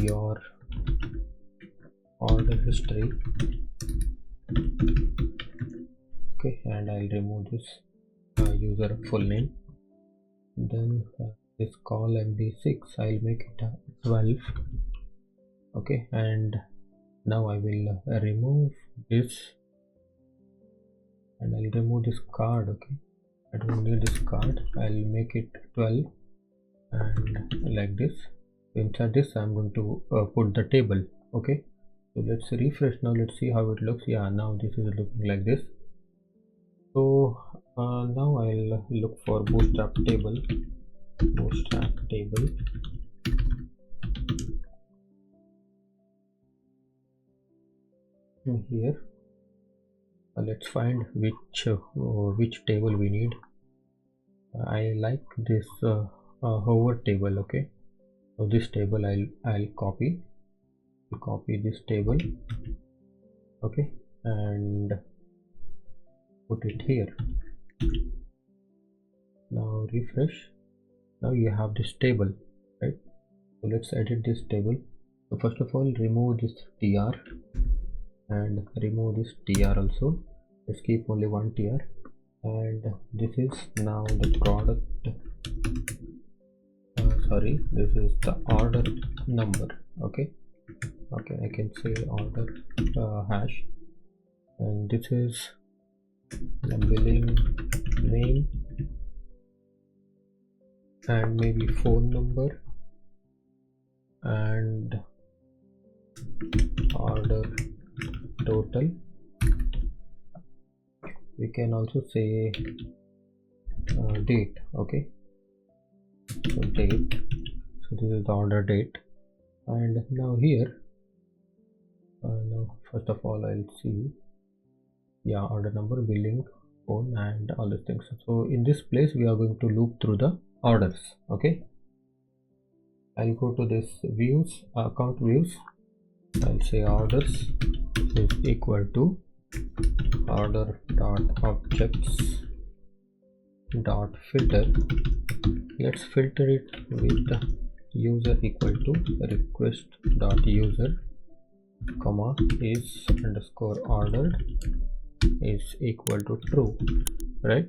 A: your order history. Okay, and I'll remove this user full name. Then this call MD6, I'll make it 12. Okay, and now I will remove this, and I'll remove this card. Okay, I don't need this card. I'll make it 12 and like this. Inside this I'm going to put the table. Okay, so let's refresh now. Let's see how it looks. Yeah, now this is looking like this. So now I'll look for bootstrap table. Here let's find which table we need. I like this hover table. Okay, so this table I'll copy this table. Okay, and put it here. Now refresh. Now you have this table, right? So let's edit this table. So first of all, remove this tr and remove this tr also. Let's keep only one tr, and this is now the product. Sorry, this is the order number. Okay, I can say order hash, and this is the billing name and maybe phone number and order total. We can also say date. Okay, so date, so this is the order date. And now here now first of all I'll see, yeah, order number, billing, phone, and all these things. So in this place we are going to loop through the orders. Okay, I'll go to this views, account views. I'll say orders is equal to order dot objects dot filter. Let's filter it with the user equal to request dot user comma is underscore ordered is equal to true, right?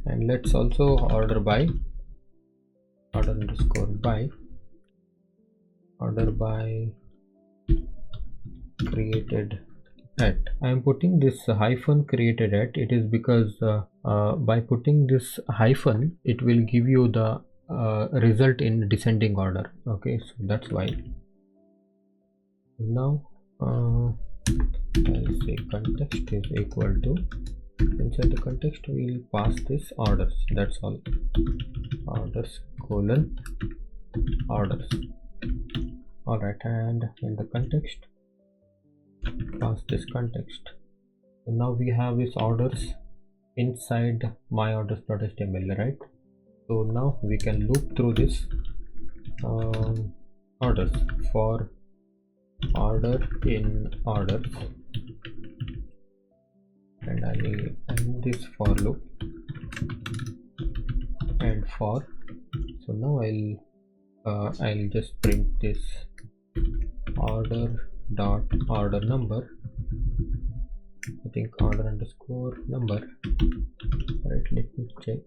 A: And let's also order by underscore by order by created at. I am putting this hyphen created at. It is because by putting this hyphen it will give you the result in descending order. Okay, so that's why. Now I'll say context is equal to, inside the context we will pass this orders. That's all. Orders colon orders. All right, and in the context pass this context. So now we have these orders inside my orders.html, right? So now we can loop through this orders for order in orders, and I will end this for loop and for. So now I'll just print this order dot order number. I think order underscore number, right? Let me check.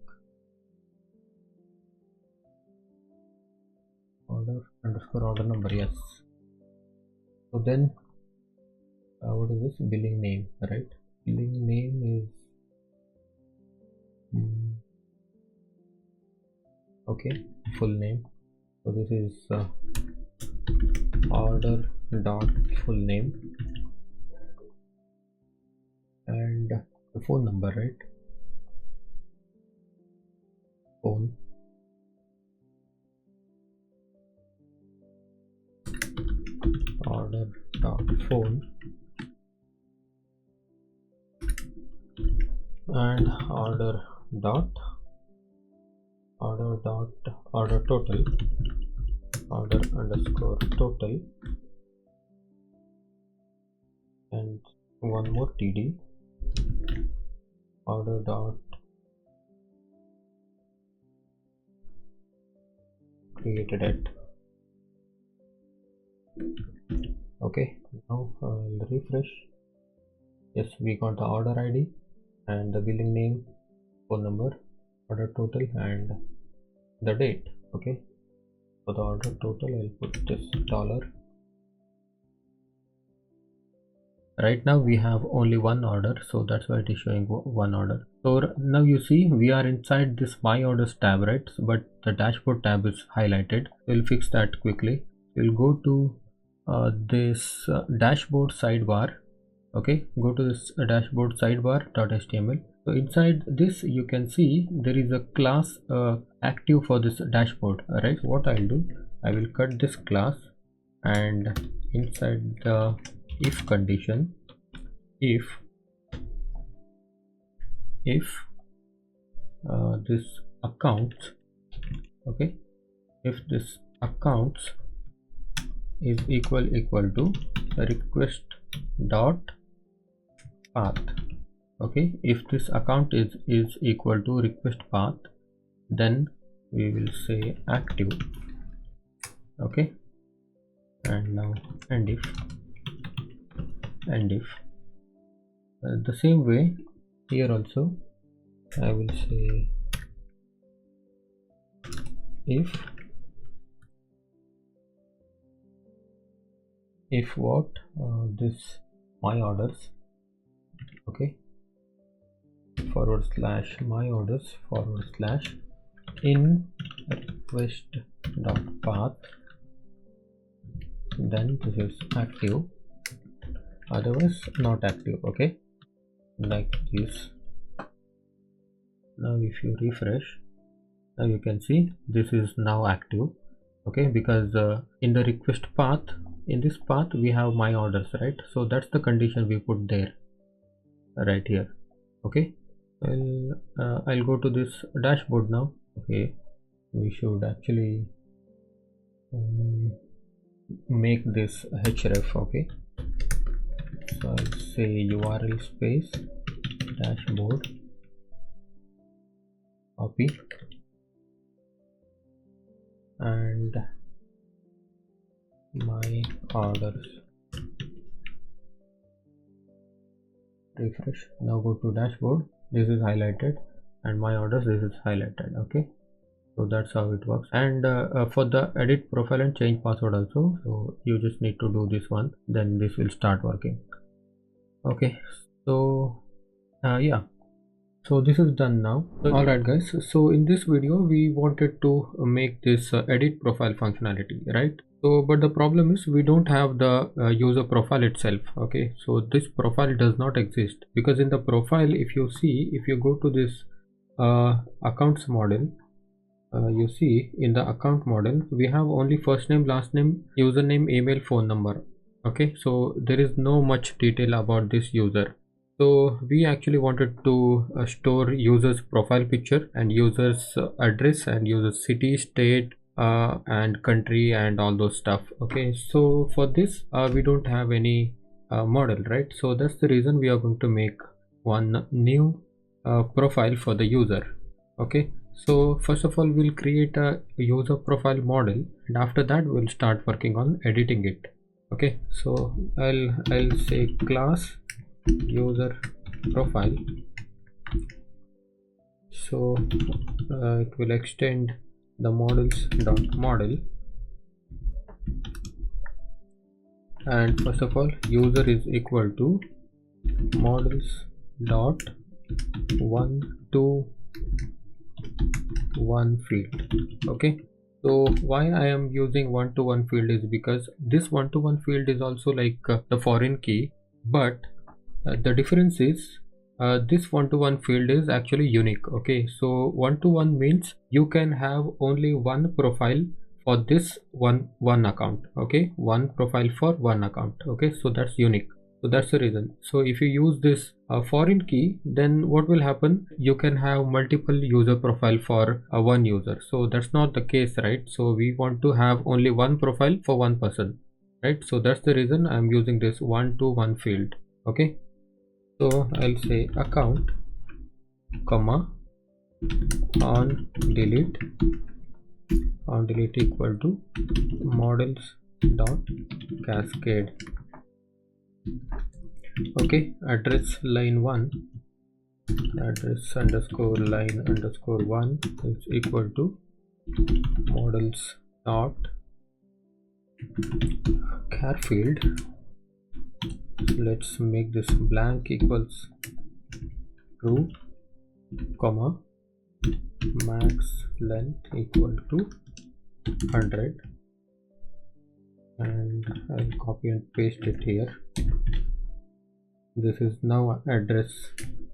A: Order order number. Yes. So then what is this? Billing name, right? Billing name is okay, full name. So this is order dot full name and the phone number, right? Phone. Order dot phone and order total, order underscore total, and one more td, order dot created at. Okay, now I'll refresh. Yes, we got the order ID and the billing name, phone number, order total, and the date. Okay, for the order total I'll put this dollar. Right now we have only one order, so that's why it is showing one order. So now you see we are inside this my orders tab, right? But the dashboard tab is highlighted. We'll fix that quickly. We'll go to this dashboard sidebar. Okay, go to this dashboard sidebar.html. So inside this you can see there is a class active for this dashboard. Right, what I'll do, I will cut this class, and inside the if condition, if this accounts, okay, if this accounts is equal to request dot path. Okay, if this account is equal to request path, then we will say active. Okay, and now and if the same way here also I will say if what this my orders, okay, / my orders / in request dot path, then this is active, otherwise not active. Okay, like this. Now if you refresh, now you can see this is now active. Okay, because in the request path, in this path we have my orders, right? So that's the condition we put there right here. Okay, I'll go to this dashboard now. Okay, we should actually make this href. Okay, so I'll say URL space dashboard copy and my orders. Refresh. Now go to dashboard. This is highlighted, and my orders, this is highlighted. Okay, so that's how it works. And for the edit profile and change password also, so you just need to do this one, then this will start working. Okay, so yeah, so this is done now. Alright guys, so in this video we wanted to make this edit profile functionality, right? So but the problem is we don't have the user profile itself. Okay, so this profile does not exist, because in the profile, if you see, if you go to this accounts model, you see in the account model we have only first name, last name, username, email, phone number. Okay, so there is no much detail about this user. So we actually wanted to store users profile picture and users address and users city, state, and country and all those stuff. Okay, so for this we don't have any model, right? So that's the reason we are going to make one new profile for the user. Okay, so first of all we'll create a user profile model, and after that we'll start working on editing it. Okay, so I'll say class user profile, so it will extend the models.model, and first of all user is equal to models dot 1-to-1 field. Okay, so why I am using 1-to-1 field is because this 1-to-1 field is also like the foreign key, but the difference is this 1-to-1 field is actually unique. Okay, so 1-to-1 means you can have only one profile for this one account. Okay, one profile for one account. Okay, so that's unique. So that's the reason. So if you use this foreign key, then what will happen? You can have multiple user profile for one user. So that's not the case, right? So we want to have only one profile for one person, right? So that's the reason I'm using this 1-to-1 field. Okay, so I'll say account comma on delete equal to models dot cascade. Okay, address line 1, address underscore line underscore 1 is equal to models dot char field. Let's make this blank equals true, comma max length equal to 100, and I'll copy and paste it here. This is now address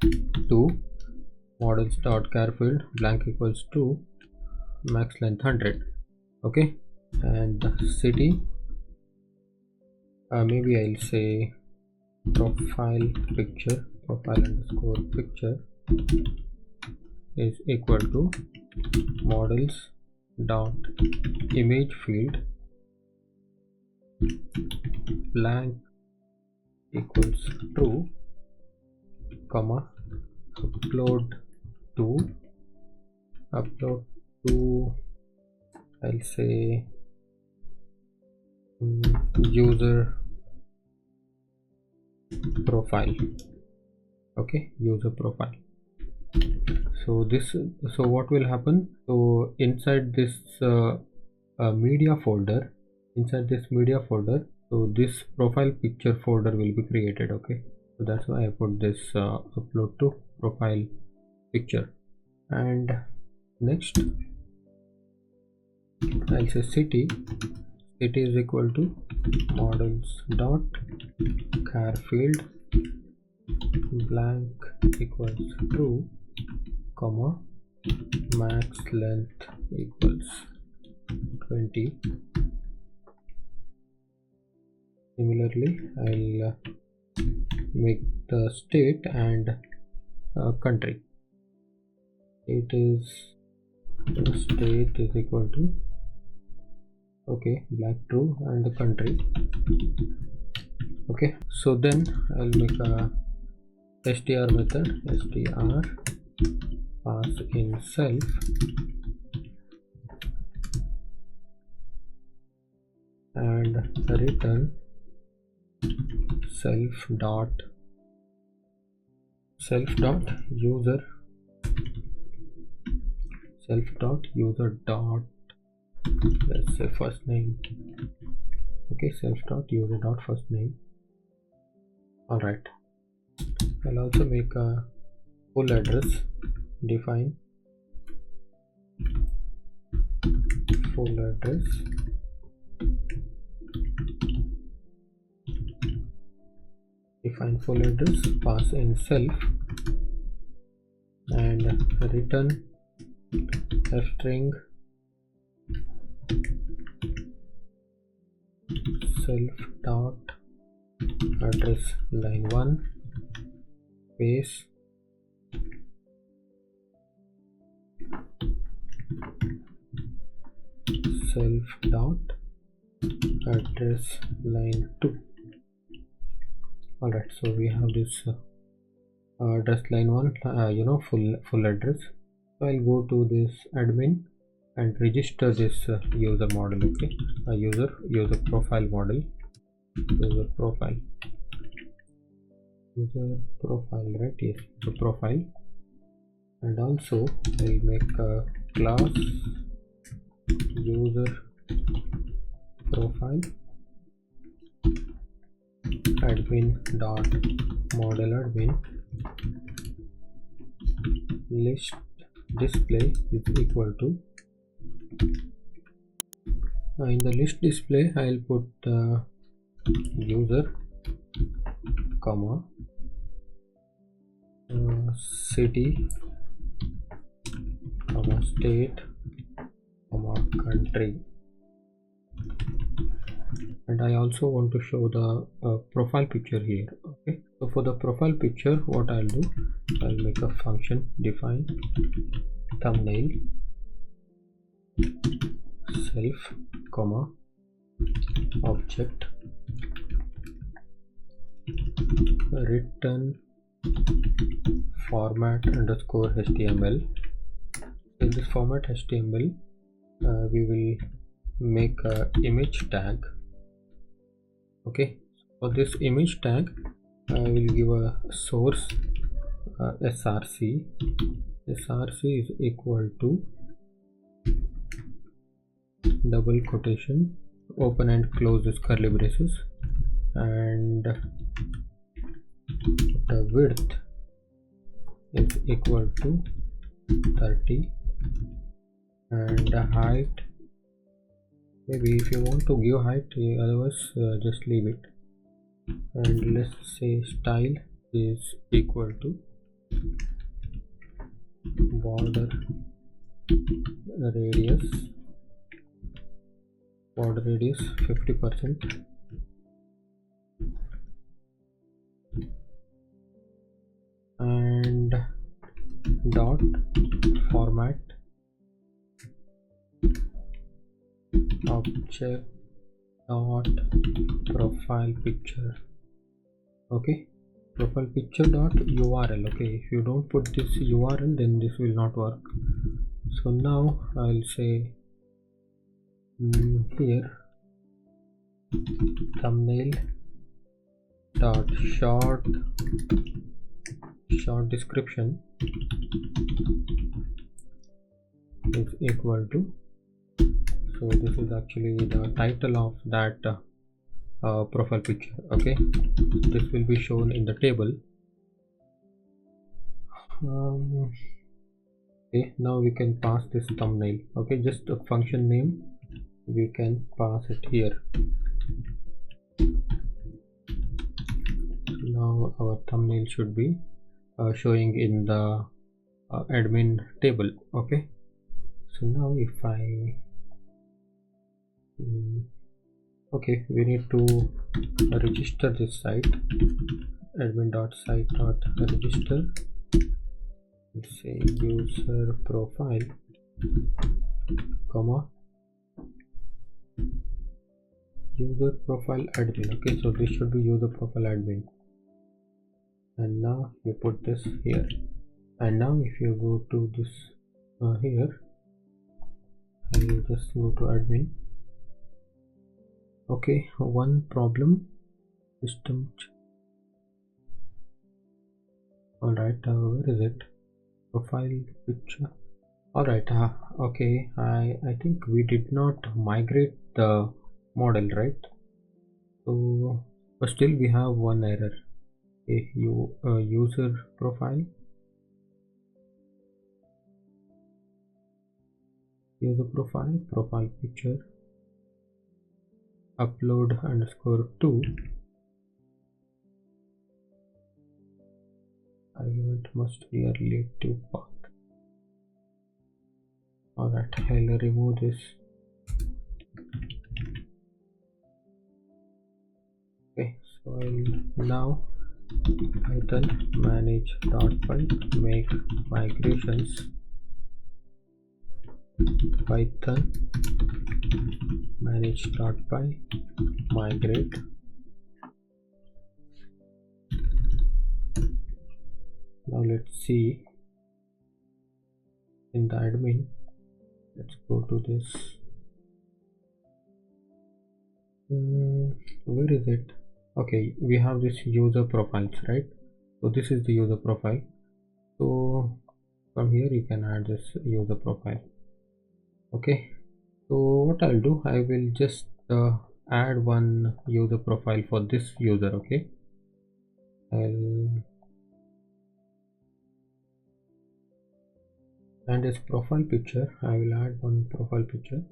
A: 2, models dot char field blank equals to max length 100. Okay, and city, maybe I'll say profile picture, profile underscore picture is equal to models dot image field blank equals true, comma upload to I'll say user profile. Okay, user profile. So what will happen? So inside this media folder, so this profile picture folder will be created. Okay, so that's why I put this upload to profile picture. And next I'll say city is equal to models dot char field blank equals true, comma max length equals 20. Similarly, I'll make the state and country. State is equal to, okay, black true, and the country. Okay, so then I'll make a str method, str pass in self and return self dot user dot, let's say first name. Okay, self dot user dot first name. All right, I'll also make a full address, define full address, pass in self and return string self dot address line 1 space self dot address line 2. Alright, so we have this address line 1, full address. So I'll go to this admin and register this user model. Okay, user profile model, user profile, right? Yes, the profile. And also I'll make a class user profile admin dot model admin list display is equal to in the list display I'll put user comma city comma state comma country, and I also want to show the profile picture here. Okay, so for the profile picture what I'll do, I'll make a function define thumbnail self comma object return format underscore html. In this format html we will make a image tag. Okay, for this image tag I will give a source src. src is equal to double quotation open and close this curly braces, and the width is equal to 30, and the height, maybe if you want to give height, otherwise just leave it, and let's say style is equal to border radius 50%, and dot format object dot profile picture. Okay, profile picture dot url. Okay, if you don't put this url then this will not work. So now I'll say here thumbnail dot short description is equal to, so this is actually the title of that profile picture. Okay, this will be shown in the table. Okay, now we can pass this thumbnail. Okay, just a function name we can pass it here. Now our thumbnail should be showing in the admin table. Okay, so now if I okay, we need to register this site, admin.site.register. Let's say user profile comma user profile admin. Okay, so this should be user profile admin, and now you put this here, and now if you go to this here, I will just go to admin. Okay, one problem, system. All right, where is it? Profile picture. All right, okay, I think we did not migrate the model, right? So but still we have one error. User profile picture upload underscore to argument must be a relative path. Alright, I'll remove this. Okay, so I'll now Python manage.py make migrations. Python manage.py migrate. Now let's see in the admin. Let's go to this. Where is it? Okay, we have this user profiles, right? So this is the user profile. So from here you can add this user profile. Okay, so what I'll do, I will just add one user profile for this user. Okay, and this profile picture, I will add one profile picture.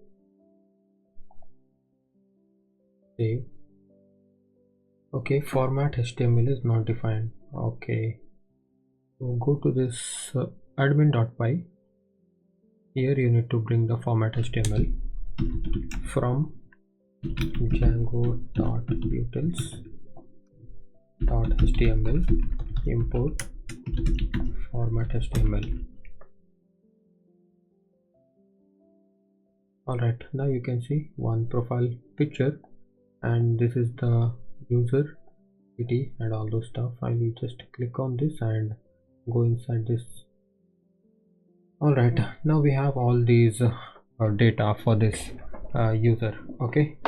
A: Save. Okay, format HTML is not defined. Okay, so go to this admin.py. Here you need to bring the format HTML from django.utils.html import format HTML. Alright, now you can see one profile picture, and this is the user ID and all those stuff. I will just click on this and go inside this. Alright, now we have all these data for this user. Okay,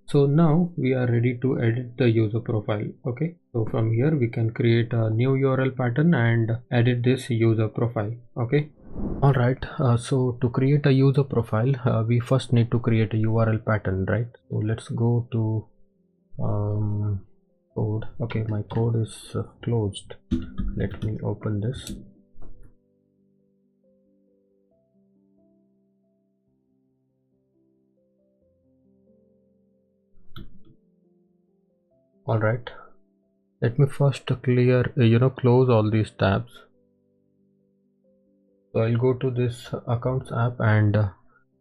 A: so now we are ready to edit the user profile. Okay, so from here we can create a new URL pattern and edit this user profile. Okay, alright, so to create a user profile, we first need to create a URL pattern, right? So let's go to code. Okay, my code is closed. Let me open this. Alright, let me first clear close all these tabs. So I'll go to this accounts app and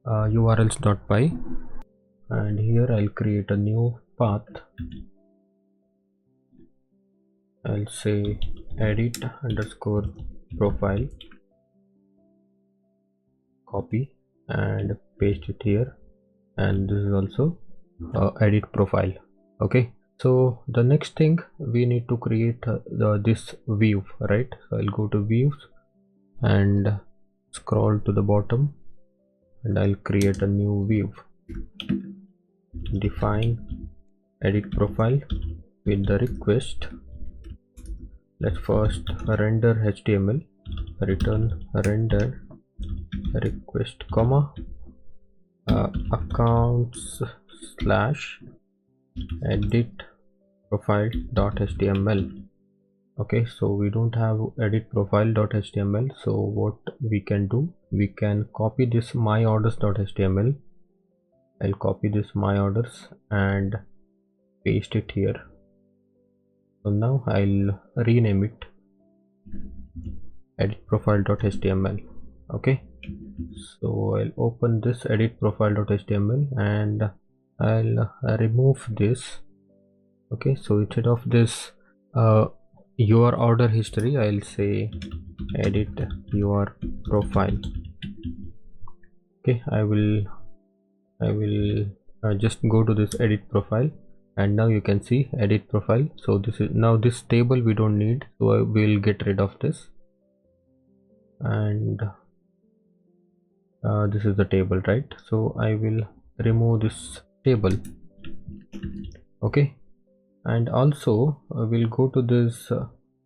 A: urls.py, and here I'll create a new path. I'll say edit underscore profile, copy and paste it here, and this is also edit profile. Okay, so the next thing we need to create this view, right? So I'll go to views and scroll to the bottom, and I'll create a new view. Define edit profile with the request. Let's first render HTML, return render request comma accounts slash edit profile.html. Okay, so we don't have edit profile.html, so what we can do, we can copy this myorders.html. I'll copy this myorders and paste it here. So now I'll rename it edit profile.html. Okay, so I'll open this edit profile.html and I'll remove this. Okay, so instead of this your order history, I'll say edit your profile. Okay, I will just go to this edit profile, and now you can see edit profile. So this is now this table we don't need, so I will get rid of this, and this is the table, right? So I will remove this table. Okay, and also we'll go to this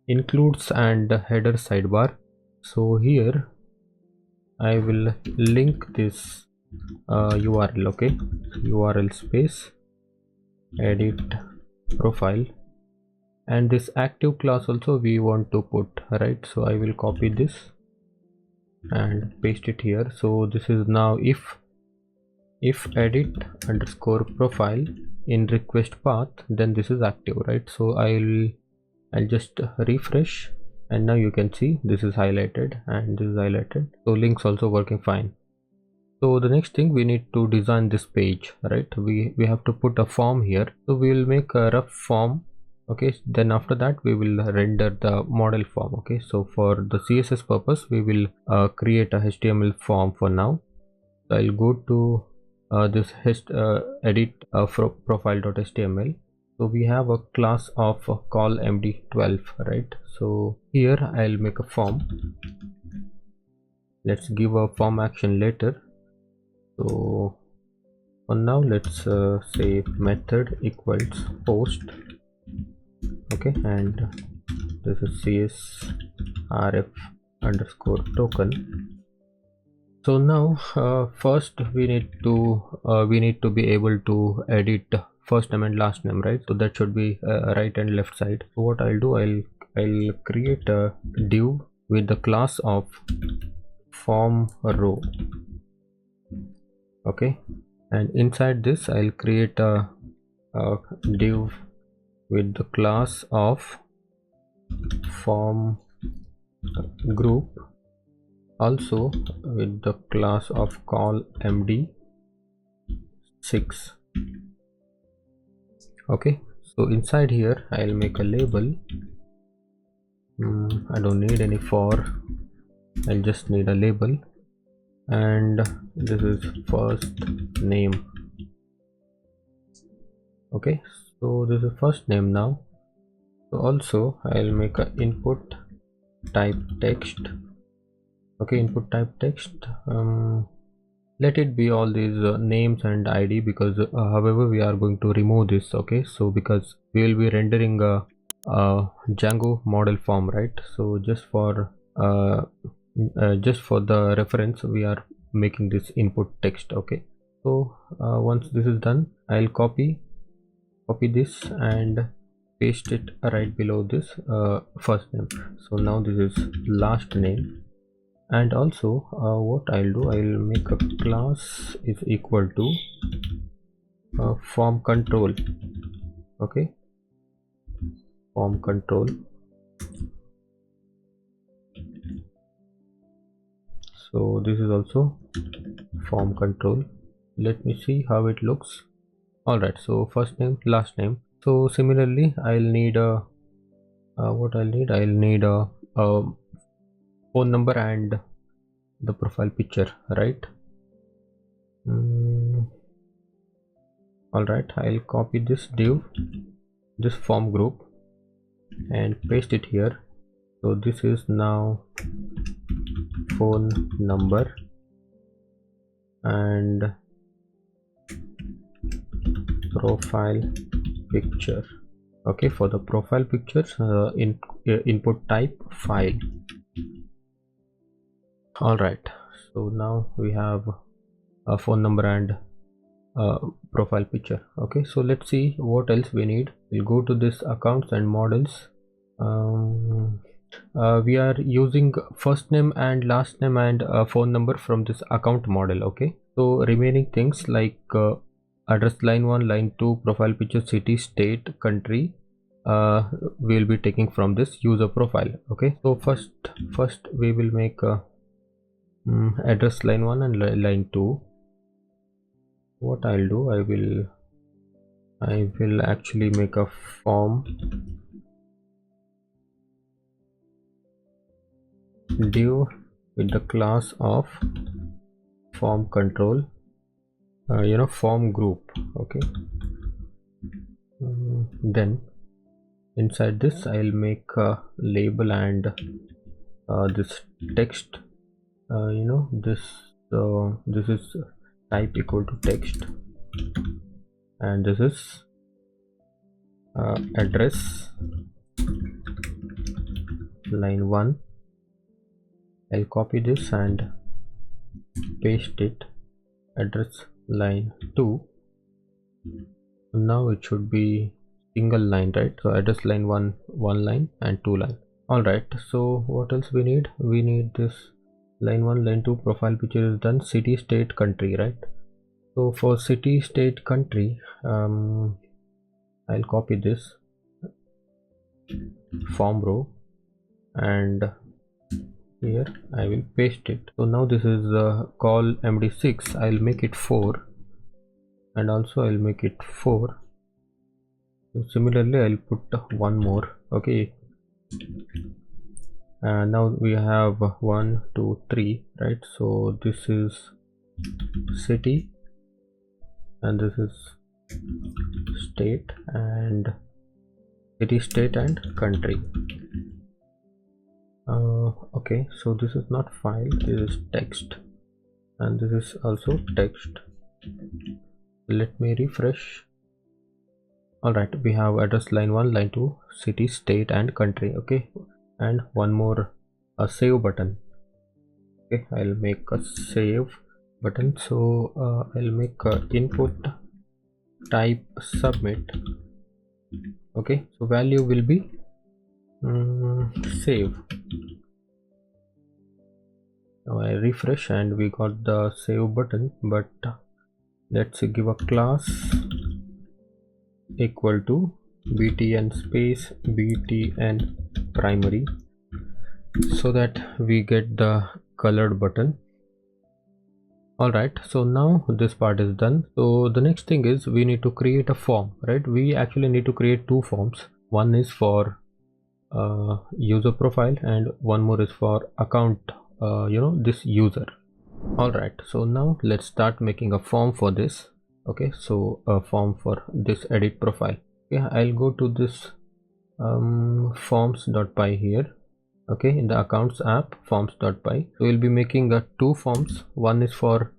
A: includes and header sidebar. So here I will link this URL. Okay, URL space edit profile, and this active class also we want to put, right? So I will copy this and paste it here. So this is now if edit underscore profile in request path, then this is active, right? So I'll just refresh, and now you can see this is highlighted and this is highlighted, so links also working fine. So the next thing, we need to design this page, right? We have to put a form here, so we will make a rough form. Okay, then after that we will render the model form. Okay, so for the CSS purpose we will create a HTML form for now. So I'll go to this edit profile.html. so we have a class of call md12, right? So here I'll make a form. Let's give a form action later. So for now let's say method equals post. Okay, and this is csrf underscore token. So now first we need to be able to edit first name and last name, right? So that should be right and left side. So what I'll do, I'll create a div with the class of form row. Okay, and inside this I'll create a div with the class of form group, also with the class of call md6. Okay, so inside here I'll make a label. I don't need any for, I'll just need a label, and this is first name. Okay, so this is first name now. So also I'll make a input type text. Okay, input type text, let it be all these names and id, because however we are going to remove this. Okay, so because we will be rendering a Django model form, right? So just for the reference we are making this input text. Okay, so once this is done, I'll copy this and paste it right below this first name. So now this is last name, and also what I'll do, I'll make a class is equal to form control. Okay, form control. So this is also form control. Let me see how it looks. All right, so first name, last name. So similarly I'll need a what I'll need a phone number and the profile picture, right? All right, I'll copy this div, this form group, and paste it here. So this is now phone number and profile picture. Okay, for the profile pictures, input type file. All right, so now we have a phone number and profile picture. Okay, so let's see what else we need. We'll go to this accounts and models. We are using first name and last name and phone number from this account model. Okay, so remaining things like address line 1, line 2, profile picture, city, state, country, we'll be taking from this user profile. Okay, so first we will make address line 1 and line 2. What I'll do, I will actually make a form div with the class of form control, form group. Okay, then inside this I'll make a label and this text, this is type equal to text, and this is address line 1. I'll copy this and paste it, address line 2. Now it should be single line, right? So address line 1 line and 2 line. All right, so what else we need? We need this line 1, line 2, profile picture is done, city, state, country, right? So for city, state, country, I'll copy this form row and here I will paste it. So now this is call md6. I'll make it 4, and also I'll make it 4. So similarly I'll put one more. Okay, now we have 1 2 3, right? So this is city and this is state, and city, state, and country. Okay, so this is not file, this is text, and this is also text. Let me refresh. All right, we have address line 1, line 2, city, state, and country. Okay, and one more save button. Okay, I'll make a save button. So I'll make input type submit. Okay, so value will be save. Now I refresh and we got the save button, but let's give a class equal to btn space btn primary, so that we get the colored button. Alright, so now this part is done. So the next thing is we need to create a form, right? We actually need to create two forms. One is for user profile and one more is for account, this user. Alright, so now let's start making a form for this. Okay, so a form for this edit profile. Okay, I'll go to this forms.py here. Okay, in the accounts app, forms.py. So we'll be making two forms. One is for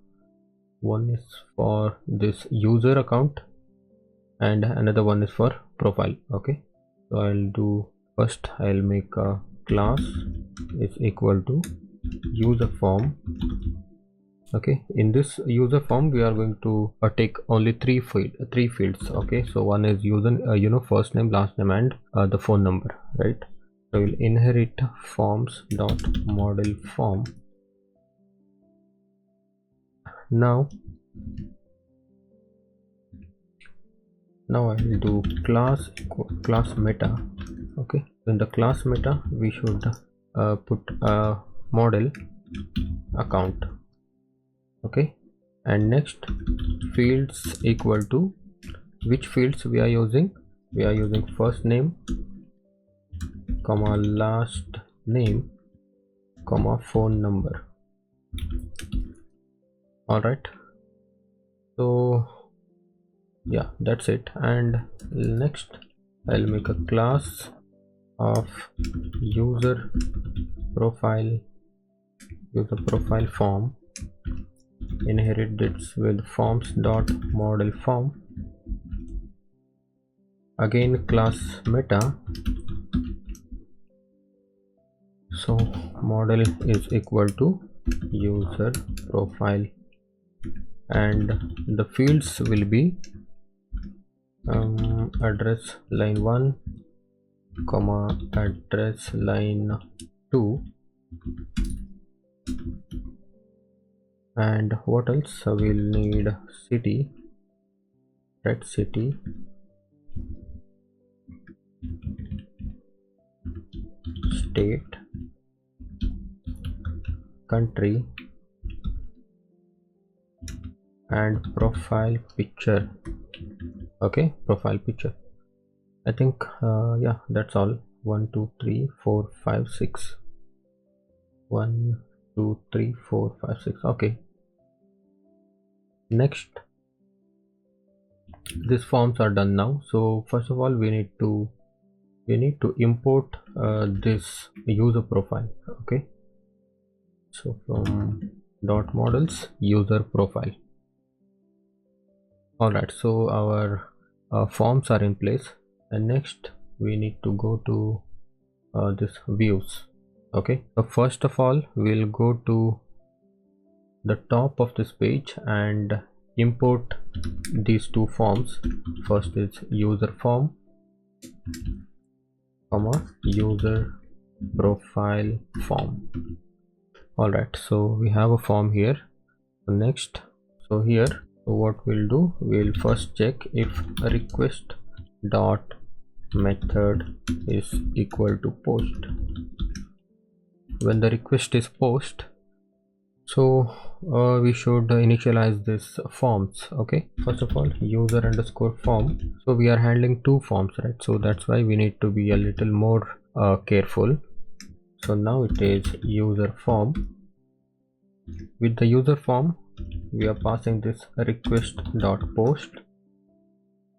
A: this user account and another one is for profile. Okay, so I'll make a class is equal to user form. Okay, in this user form we are going to take only three fields. Okay, so one is user first name, last name, and the phone number, right? So we'll inherit forms.model form. Now I will do class meta. Okay, in the class meta we should put a model account. Okay, and next fields equal to which fields we are using. We are using first name, comma last name, comma phone number. All right, so yeah, that's it. And next I'll make a class of user profile form. Inherit this with forms.model form. Again class meta. So model is equal to user profile, and the fields will be address line 1, comma address line 2, and what else? We'll need city, red city, state, country, and profile picture. Okay, profile picture. I think yeah, that's all. 1 2 3 4 5 6. 1 2 3 4 5 6. Okay, next these forms are done now. So first of all we need to import this user profile. Okay, so from .models user profile. All right, so our forms are in place, and next we need to go to this views. Okay, so first of all we'll go to the top of this page and import these two forms. First is user form, comma user profile form. All right, so we have a form here. So next, so here, so what we'll do, we'll first check if request dot method is equal to post. When the request is post, so we should initialize this forms. Okay, first of all user underscore form. So we are handling two forms, right? So that's why we need to be a little more careful. So now it is user form. With the user form we are passing this request dot post.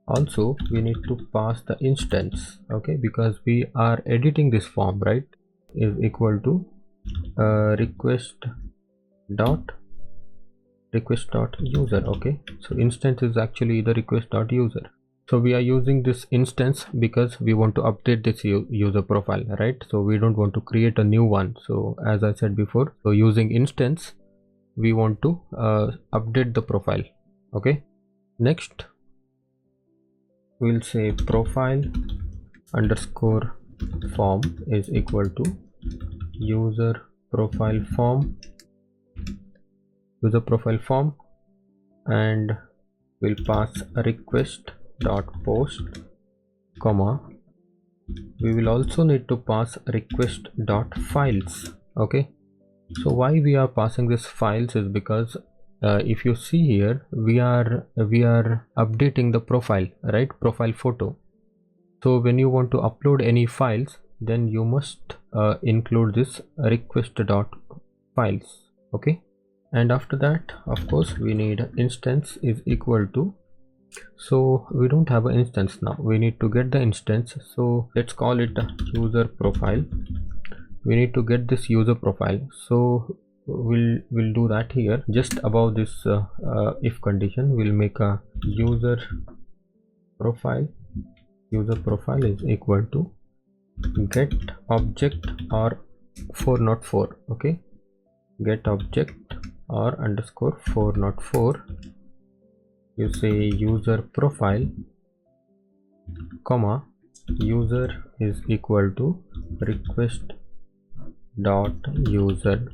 A: Also we need to pass the instance, okay, because we are editing this form, right? Is equal to request dot user. Okay, so instance is actually the request dot user. So we are using this instance because we want to update this user profile, right? So we don't want to create a new one. So as I said before, so using instance we want to update the profile. Okay, next we'll say profile underscore form is equal to user profile form, and we'll pass a request dot post, comma, we will also need to pass request dot files. Okay, so why we are passing this files is because if you see here, we are updating the profile, right? Profile photo. So when you want to upload any files, then you must include this request dot files. Okay, and after that, of course, we need instance is equal to, so we don't have an instance now, we need to get the instance. So let's call it a user profile. We need to get this user profile, so we'll do that here. Just above this if condition, we'll make a user profile is equal to get object or 404. Okay, get object or underscore 404. You say user profile, comma, user is equal to request dot user.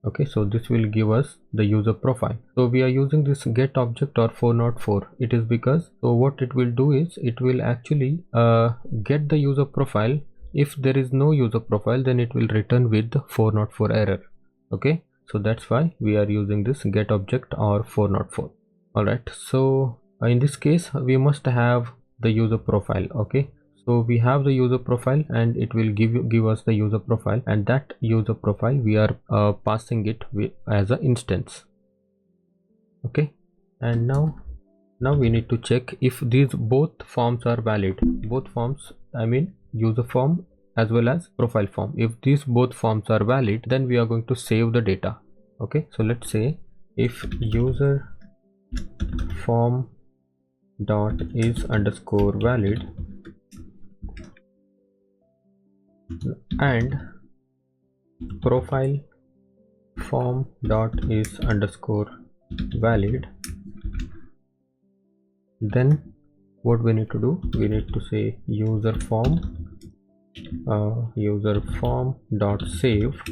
A: Okay, so this will give us the user profile. So we are using this get object or 404. It is because, so what it will do is it will actually get the user profile. If there is no user profile, then it will return with the 404 error. Okay, so that's why we are using this get object or 404. All right, so in this case we must have the user profile. Okay, so we have the user profile and it will give us the user profile, and that user profile we are passing it as an instance. Okay, and now we need to check if these both forms are valid. Both forms, I mean user form as well as profile form. If these both forms are valid, then we are going to save the data. Okay, so let's say if user form dot is underscore valid and profile form dot is underscore valid, then what we need to do, we need to say user form dot save.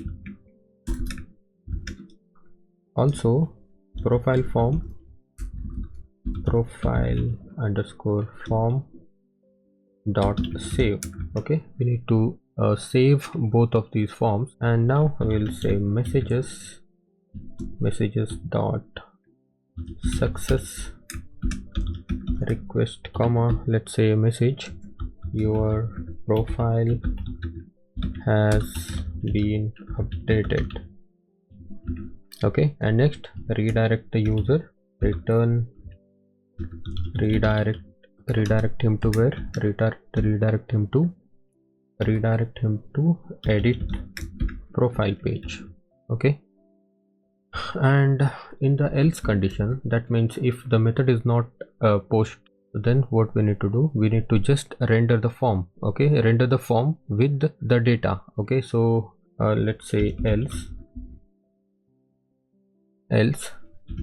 A: Also profile underscore form dot save. Okay, we need to save both of these forms, and now we'll say messages dot success request, comma, let's say a message, your profile has been updated. Okay, and next redirect the user, redirect him to where? Redirect him to edit profile page. Okay, and in the else condition, that means if the method is not post, then what we need to do, we need to just render the form. Okay, render the form with the data. Okay, so let's say else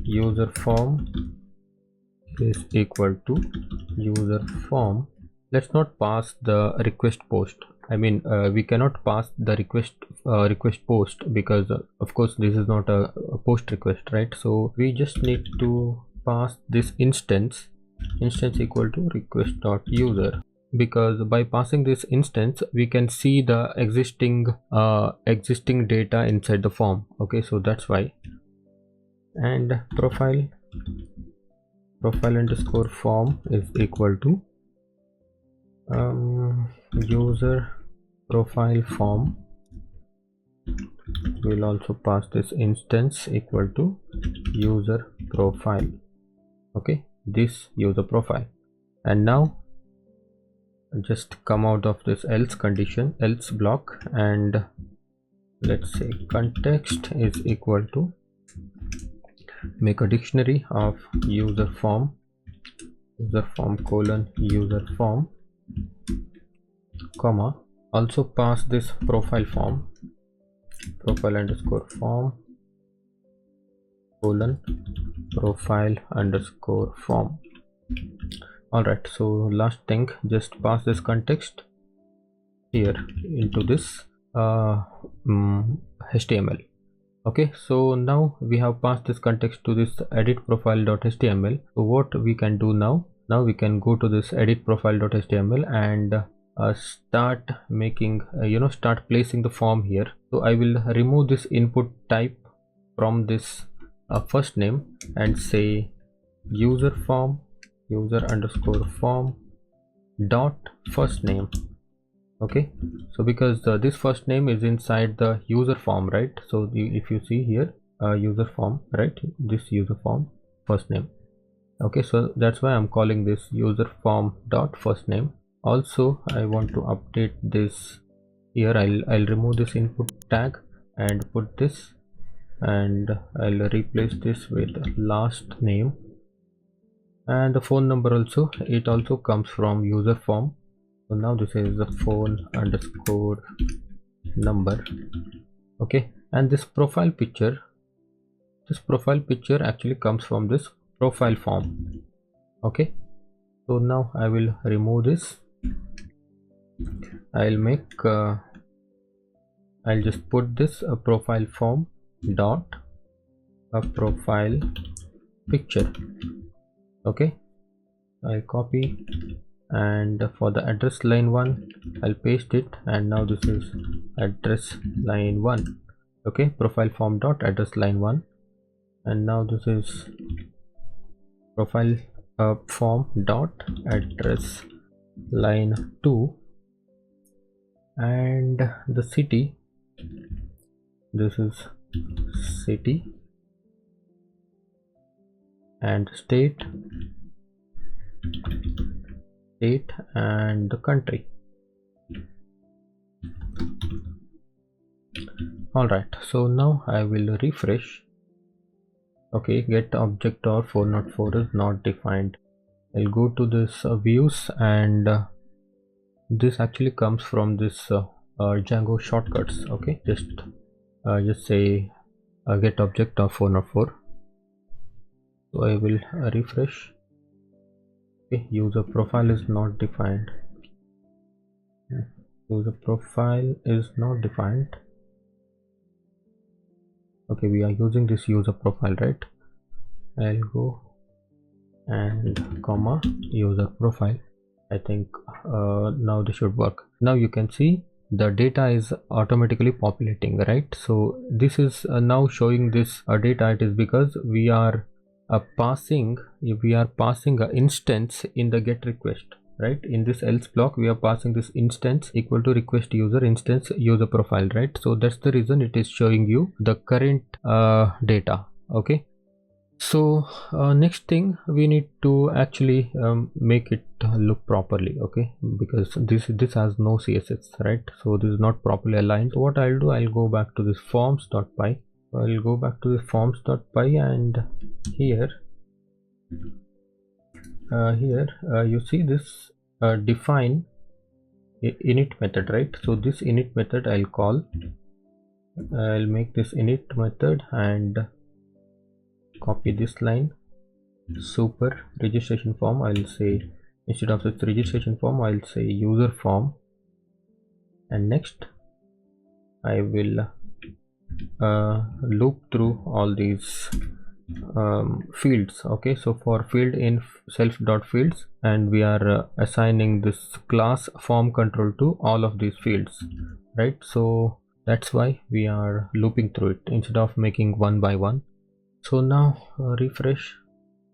A: user form is equal to user form. Let's not pass the request post. I mean we cannot pass the request post because of course this is not a post request, right? So we just need to pass this instance equal to request dot user, because by passing this instance we can see the existing data inside the form. Okay, so that's why. And profile underscore form is equal to user profile form. We'll also pass this instance equal to user profile. Okay, this user profile. And now just come out of this else condition, else block, and let's say context is equal to, make a dictionary of user form colon user form, comma, also pass this profile underscore form colon profile underscore form. Alright, so last thing, just pass this context here into this HTML. Okay, so now we have passed this context to this edit profile.html. So what we can do now we can go to this edit profile.html and start making start placing the form here. So I will remove this input type from this first name and say user form, user underscore form dot first name. Okay, so because this first name is inside the user form, right? So if you see here user form, right, this user form first name. Okay, so that's why I'm calling this user form dot first name. Also I want to update this here. I'll remove this input tag and put this, and I'll replace this with last name, and the phone number also, it also comes from user form. So now this is the phone underscore number. Okay, and this profile picture actually comes from this profile form. Okay, so now I will remove this. I'll make I'll just put this profile form dot a profile picture. Okay, I'll copy, and for the address line 1 I'll paste it, and now this is address line 1. Okay, profile form dot address line 1, and now this is profile form dot address line 2, and the city, this is city, and state and the country. Alright, so now I will refresh. Okay, get object or 404 is not defined. I'll go to this views, and this actually comes from this Django shortcuts. Okay, just say get object of 404. So I will refresh. Okay, user profile is not defined. User profile is not defined. Okay, we are using this user profile, right? I'll go and comma user profile. I think now this should work. Now you can see the data is automatically populating, right? So this is now showing this data. It is because we are passing an instance in the get request, right? In this else block we are passing this instance equal to request user instance user profile, right? So that's the reason it is showing you the current data. Okay, so next thing, we need to actually make it look properly. Okay, because this has no CSS, right? So this is not properly aligned. So what I'll do, I'll go back to this forms.py. I'll go back to the forms.py, and here you see this define init method, right? So this init method I'll call. I'll make this init method and copy this line. Super registration form, I'll say, instead of this registration form I'll say user form, and next I will loop through all these fields. Okay, so for field in self.fields, and we are assigning this class form control to all of these fields, right? So that's why we are looping through it instead of making one by one. So now refresh.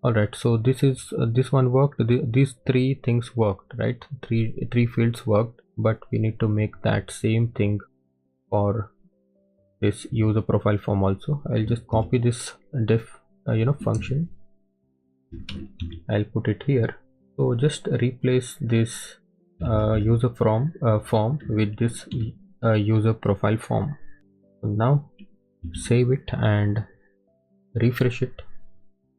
A: Alright, so this is this one worked. These three things worked, right? Three fields worked, but we need to make that same thing for this user profile form also. I'll just copy this def function. I'll put it here. So just replace this user form with this user profile form. So now save it and refresh it.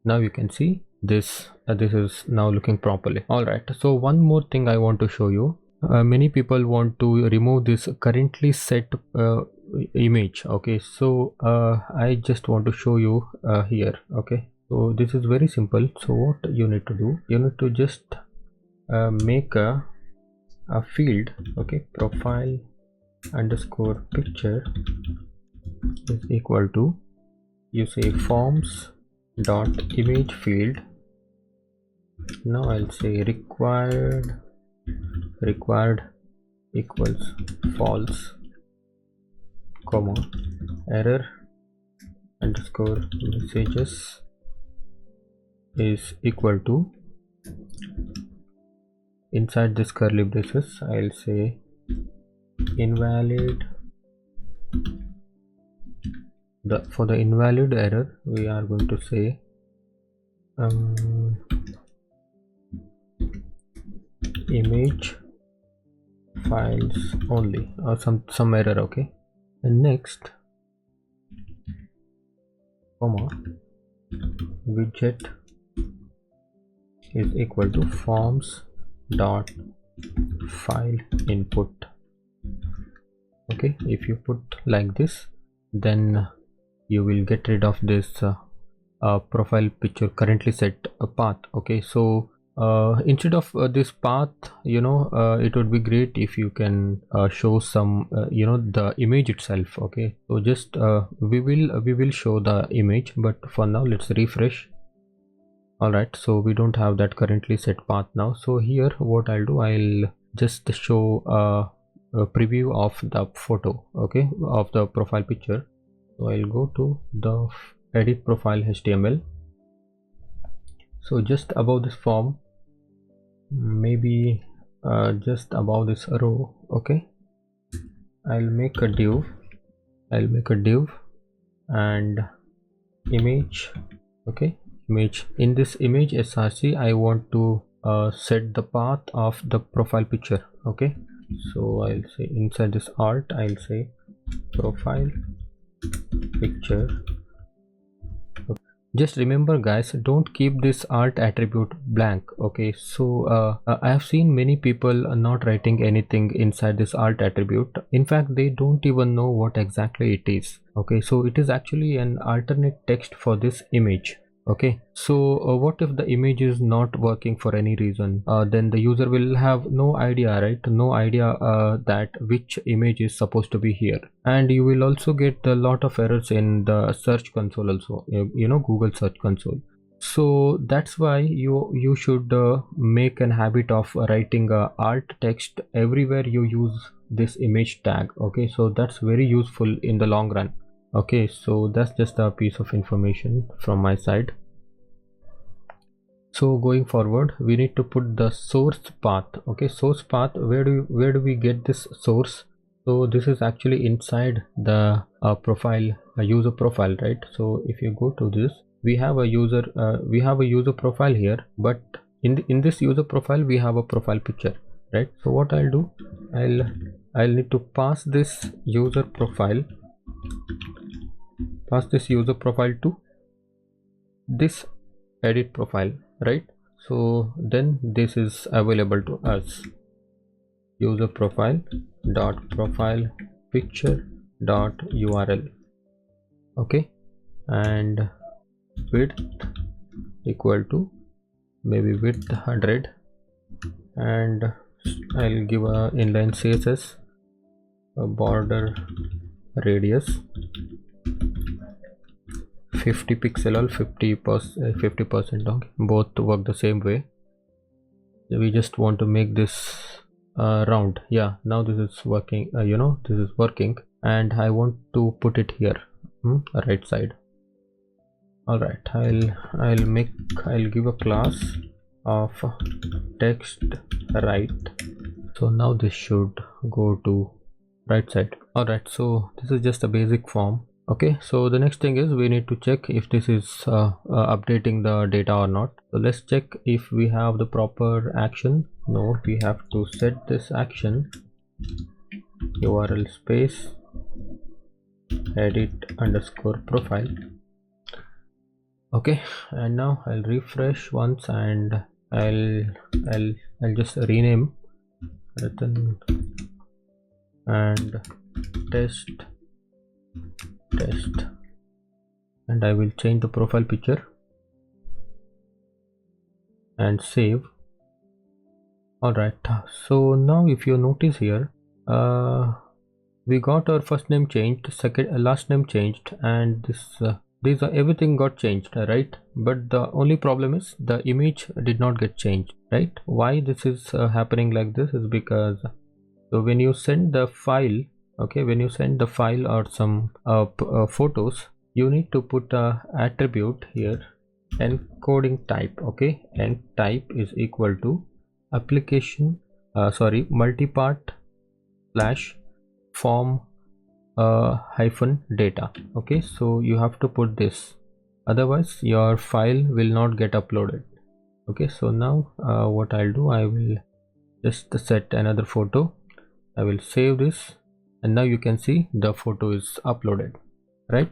A: Now you can see this this is now looking properly. All right, so one more thing I want to show you. Many people want to remove this currently set image. Okay, so I just want to show you here. Okay, so this is very simple. So what you need to do, you need to just make a field, okay, profile underscore picture is equal to, you say forms dot image field. Now I'll say required equals false, comma, error underscore messages is equal to, inside this curly braces I'll say invalid. For the invalid error we are going to say image files only, or some error, okay. And next, comma, widget is equal to forms dot file input. Okay, if you put like this, then you will get rid of this profile picture currently set path. Okay, so instead of this path, it would be great if you can show some the image itself. Okay, so just we will show the image, but for now let's refresh. All right, so we don't have that currently set path now. So here what I'll do, I'll just show a preview of the photo, okay, of the profile picture. So I'll go to the edit profile HTML. So just above this form, maybe just above this row, okay, I'll make a div and image, okay, image. In this image src I want to set the path of the profile picture. Okay, so I'll say inside this alt I'll say profile picture. Just remember guys, don't keep this alt attribute blank. Okay, so I have seen many people not writing anything inside this alt attribute. In fact, they don't even know what exactly it is. Okay, so it is actually an alternate text for this image. Okay, so what if the image is not working for any reason? Then the user will have no idea, right? No idea that which image is supposed to be here. And you will also get a lot of errors in the search console also, Google search console. So that's why you should make an habit of writing alt text everywhere you use this image tag. Okay, so that's very useful in the long run. Okay, so that's just a piece of information from my side. So going forward, we need to put the source path. Okay, source path, where do we get this source? So this is actually inside the profile, user profile, right? So if you go to this, we have a user profile here, but in this user profile we have a profile picture, right? So what I'll do, I'll need to pass this user profile to this edit profile, right? So then this is available to us, user profile picture url. Okay, and width equal to maybe width 100, and I'll give a inline css, a border radius 50 pixel or 50% long, both work the same way. We just want to make this round. Yeah, now this is working, this is working, and I want to put it here, right side. All right, I'll give a class of text right. So now this should go to right side. All right, so this is just a basic form. Okay, so the next thing is we need to check if this is updating the data or not. So let's check if we have the proper action. No, we have to set this action url space edit underscore profile. Okay, and now I'll refresh once, and I'll just rename Ratan and test, and I will change the profile picture and save. Alright, so now if you notice here, we got our first name changed, second last name changed, and these are everything got changed, right? But the only problem is the image did not get changed, right? Why this is happening like this is because, so when you send the file, okay, when you send the file or some photos, you need to put a attribute here, encoding type, okay, and type is equal to application multipart slash form hyphen data. Okay, so you have to put this, otherwise your file will not get uploaded. Okay, so now what I'll do, I will just set another photo, I will save this, and now you can see the photo is uploaded, right?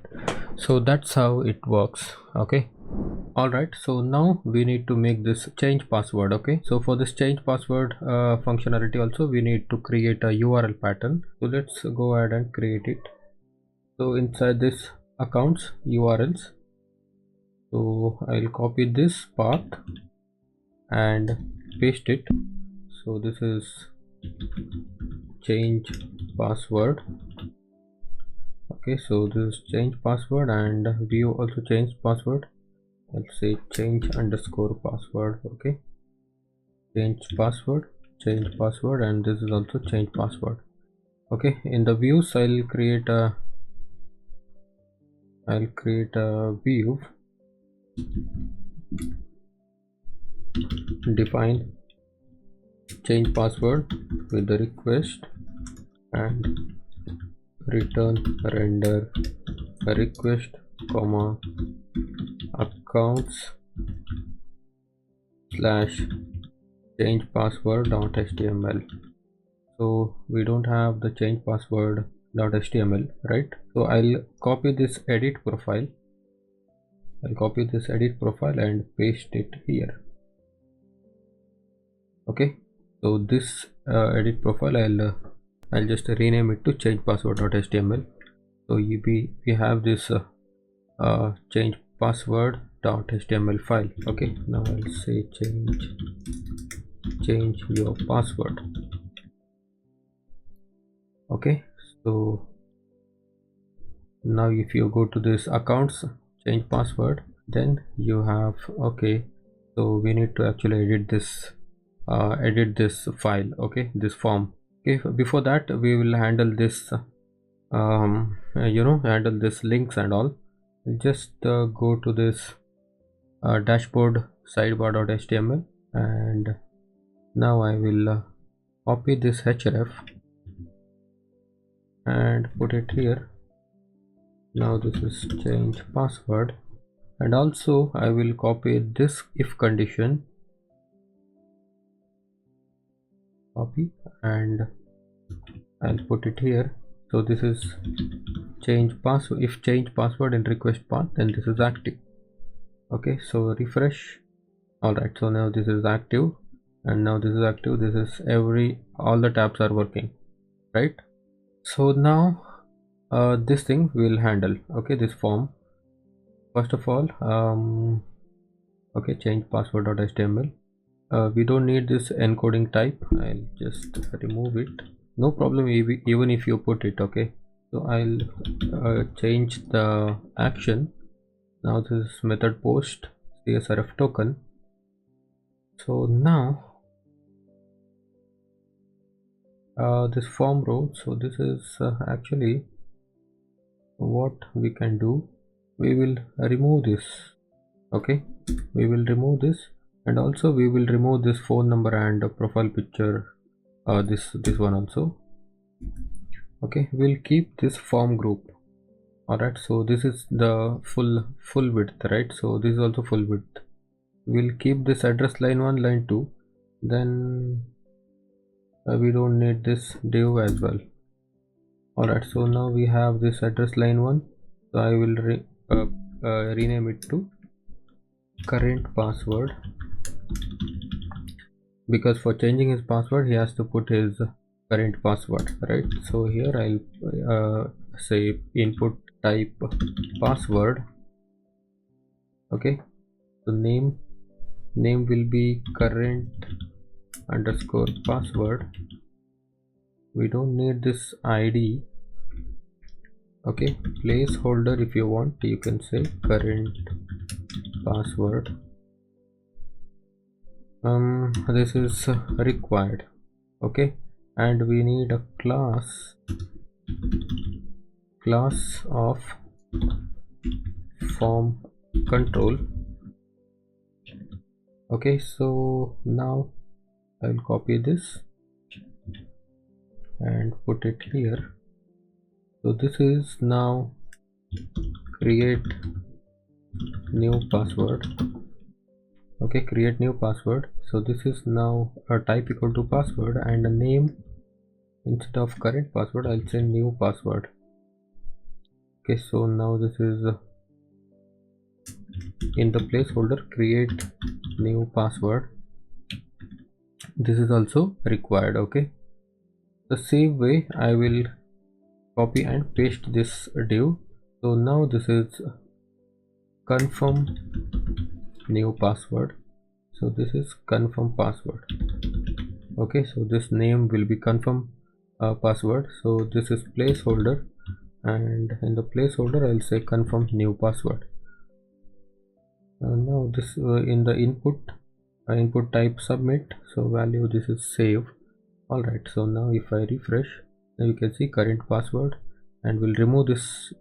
A: So that's how it works. Okay, all right, so now we need to make this change password. Okay, so for this change password functionality also, we need to create a URL pattern. So let's go ahead and create it. So inside this accounts URLs, so I'll copy this path and paste it. So this is change password. Okay, so this is change password, and view also change password. Let's say change underscore password. Okay, change password, and this is also change password. Okay, in the views I'll create a view, define change password with the request and return render request comma accounts slash change password dot html. So we don't have the change password dot html, right? So I'll copy this edit profile, and paste it here. Okay, so this edit profile, I'll just rename it to change password dot html. So we have this change password dot html file. Okay, now I'll say change your password. Okay, so now if you go to this accounts change password, then you have, okay, so we need to actually edit this file, okay, this form. Okay, before that we will handle this handle this links and all. Just go to this dashboard sidebar.html, and now I will copy this href and put it here. Now this is change password, and also I will copy this if condition, copy, and I'll put it here. So this is change password, if change password in request path, then this is active. Okay, so refresh. All right, so now this is active, and now this is active. This is all the tabs are working, right? So now this thing will handle, okay, this form. First of all, okay, change password.html. We don't need this encoding type. I'll just remove it. No problem even if you put it. Okay, so I'll change the action. Now this is method post csrf token. So now this form row, so this is actually what we can do. We will remove this. Okay, we will remove this, and also we will remove this phone number and profile picture, this one also. Okay, we'll keep this form group. All right, so this is the full width, right? So this is also full width. We'll keep this address line 1, line 2, then we don't need this div as well. All right, so now we have this address line 1, so I will rename it to current password, because for changing his password he has to put his current password, right? So here I'll say input type password. Okay, so name will be current underscore password. We don't need this ID. Okay, placeholder, if you want you can say current password. This is required. Okay, and we need a class of form control. Okay, so now I'll copy this and put it here. So this is now create new password. Okay, create new password. So this is now a type equal to password, and a name, instead of current password I'll say new password. Okay, so now this is in the placeholder create new password. This is also required. Okay, the same way I will copy and paste this div. So now this is confirm new password. So this is confirm password. Okay, so this name will be confirm password. So this is placeholder, and in the placeholder I'll say confirm new password. Now this in the input type submit, so value, this is save. Alright, so now if I refresh, now you can see current password, and we'll remove this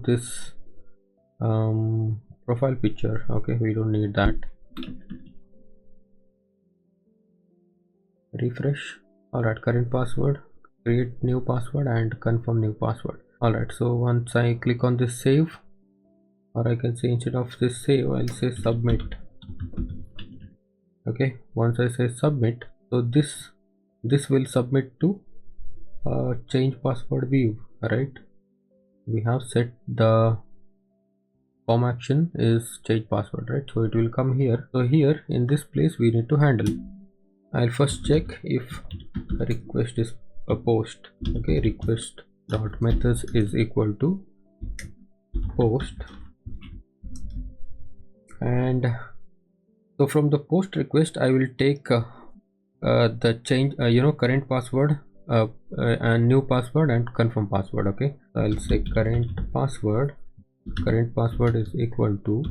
A: this profile picture. Okay, we don't need that. Refresh. Alright, current password, create new password, and confirm new password. Alright, so once I click on this save, or I can say instead of this save I'll say submit. Okay, once I say submit, so this will submit to change password view. Right, we have set the form action is change password, right? So it will come here. So here in this place we need to handle. I'll first check if a request is a post. Okay, request dot methods is equal to post, and so from the post request I will take the change current password and new password and confirm password. Okay, so I'll say current password is equal to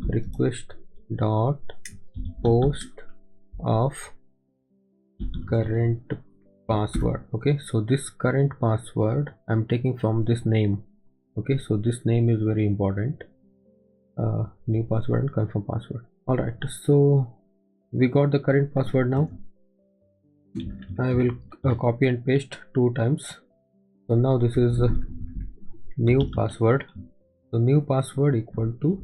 A: request dot post of current password. Okay, so this current password I'm taking from this name. Okay, so this name is very important. New password and confirm password. Alright, so we got the current password. Now I will copy and paste 2 times. So now this is new password. So new password equal to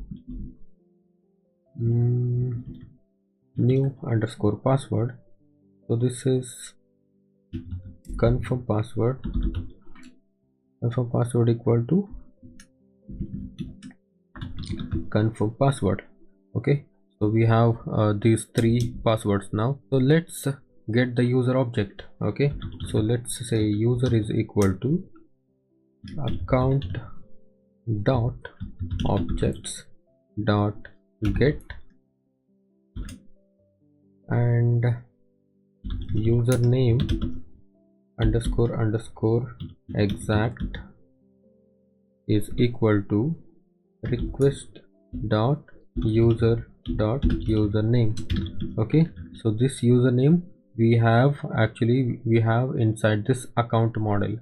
A: new underscore password. So this is confirm password equal to confirm password. Okay, so we have these 3 passwords now. So let's get the user object. Okay, so let's say user is equal to account dot objects dot get and username underscore exact is equal to request dot user dot username. Okay, so this username we have inside this account model,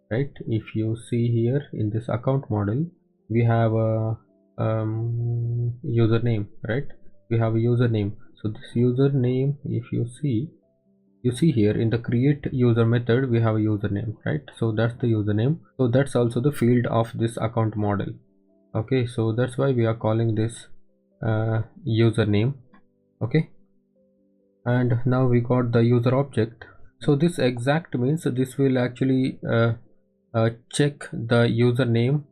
A: right? If you see here in this account model we have a username, right? We have a username. So this username, if you see here in the create user method we have a username, right? So that's the username. So that's also the field of this account model. Okay, so that's why we are calling this username. Okay, and now we got the user object. So this exact means this will actually check the username.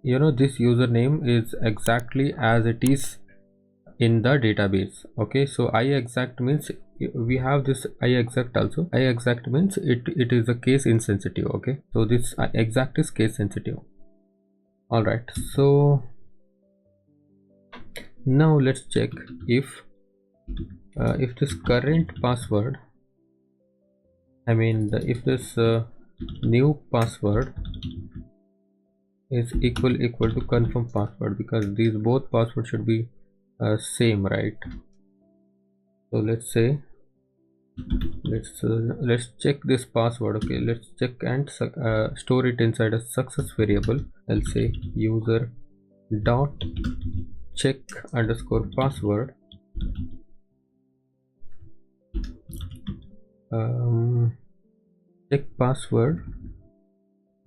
A: This username is exactly as it is in the database. Okay, so iExact means we have this iExact also. iExact means it is a case insensitive. Okay, so this iExact is case sensitive. All right, so now let's check if if this current password, if this new password is equal to confirm password, because these both passwords should be same, right? So let's say let's check this password. Okay, let's check and store it inside a success variable. I'll say user dot check underscore password, check password,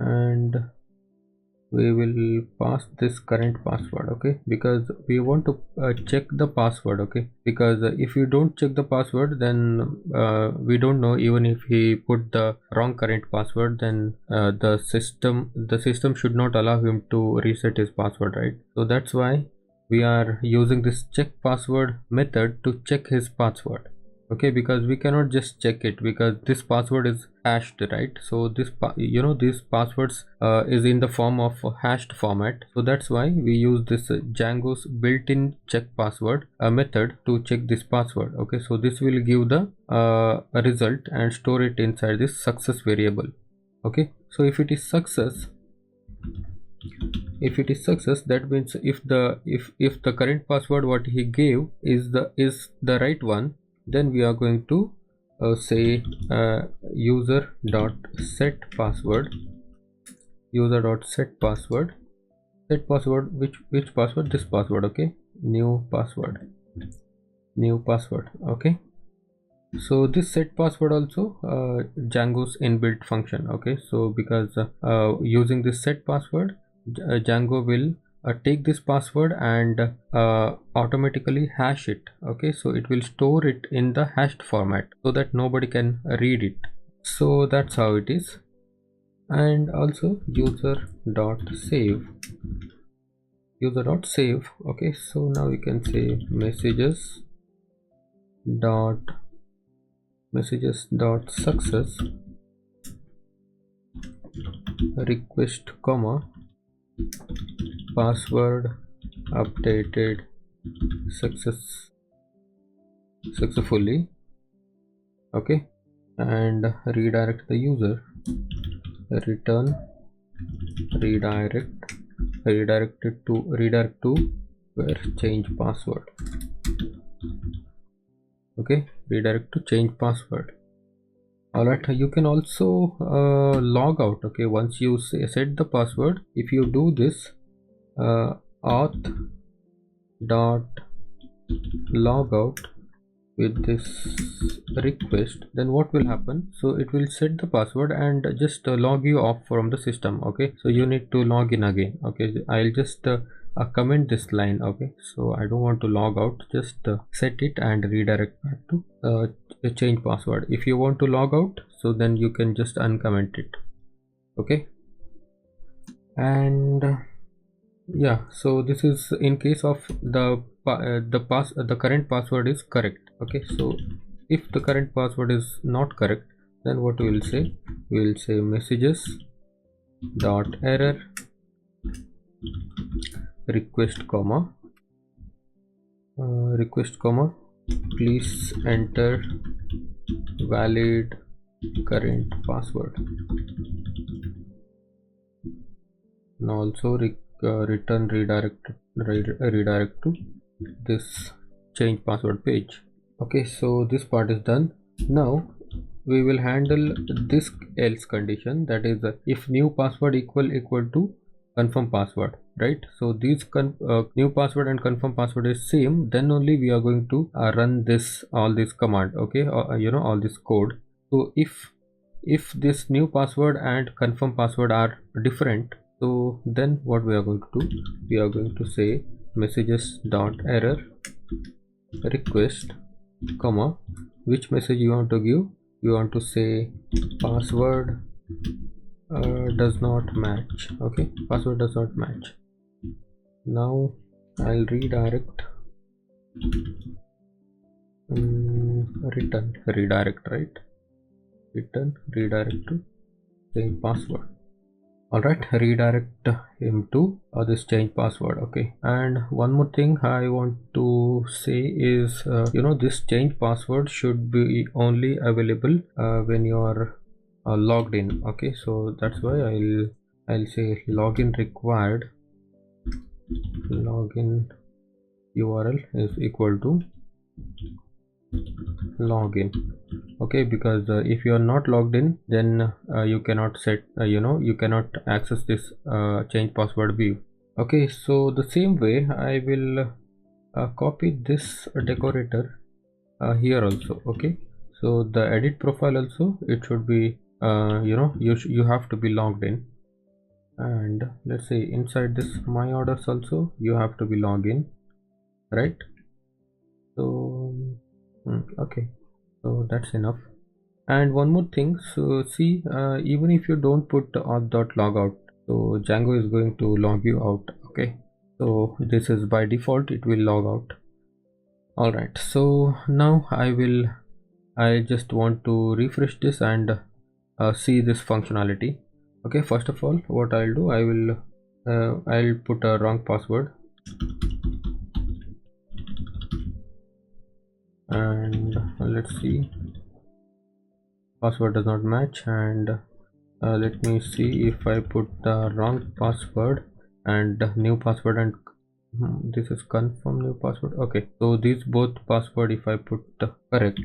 A: and we will pass this current password. Okay, because we want to check the password. Okay, because if you don't check the password, then we don't know, even if he put the wrong current password, then the system should not allow him to reset his password, right? So that's why we are using this check password method to check his password. Okay, because we cannot just check it, because this password is hashed, right? So this these passwords is in the form of hashed format. So that's why we use this Django's built-in check password method to check this password. Okay, so this will give the result and store it inside this success variable. Okay, so if it is success, that means if the current password what he gave is the right one, then we are going to say user dot set password, set password, which password? This password. Okay, new password. Okay, so this set password also Django's inbuilt function. Okay, so because using this set password, Django will take this password and automatically hash it. Okay, so it will store it in the hashed format so that nobody can read it. So that's how it is. And also user dot save. Okay, so now we can say messages dot success request comma password updated successfully. Okay, and redirect the user, return redirect to where change password. Okay, redirect to change password. Alright, you can also log out. Okay, once you set the password, if you do this auth dot logout with this request, then what will happen? So it will set the password and just log you off from the system. Okay, so you need to log in again. Okay, I'll just comment this line. Okay, so I don't want to log out, just set it and redirect back to change password. If you want to log out, so then you can just uncomment it. Okay, and yeah, so this is in case of the current password is correct. Okay, so if the current password is not correct, then what we will say? We will say messages dot error request comma please enter valid current password. Now also return redirect to this change password page. Okay, so this part is done. Now we will handle this else condition, that is if new password equal to confirm password, right? So these new password and confirm password is same, then only we are going to run all this command. Okay, all this code. So if this new password and confirm password are different, so then what we are going to do? We are going to say messages dot error request comma which message you want to give. You want to say password does not match. Okay, password does not match. Now I'll redirect return redirect, right? Return redirect to change password. All right, redirect him to this change password. Okay, and one more thing I want to say is this change password should be only available when you are logged in. Okay, so that's why I'll say login required. Login URL is equal to login. Okay, because if you are not logged in, then you cannot set you cannot access this change password view. Okay, so the same way I will copy this decorator here also. Okay, so the edit profile also, it should be you have to be logged in, and let's say inside this my orders also you have to be logged in, right? So okay, so that's enough. And one more thing, so see, even if you don't put auth.logout, so Django is going to log you out. Okay, so this is by default, it will log out. All right, so now I just want to refresh this and see this functionality. Okay, first of all, what I'll do, I'll put a wrong password, and let's see, password does not match, and let me see if I put the wrong password and new password, and this is confirm new password. Okay, so these both password, if I put correct,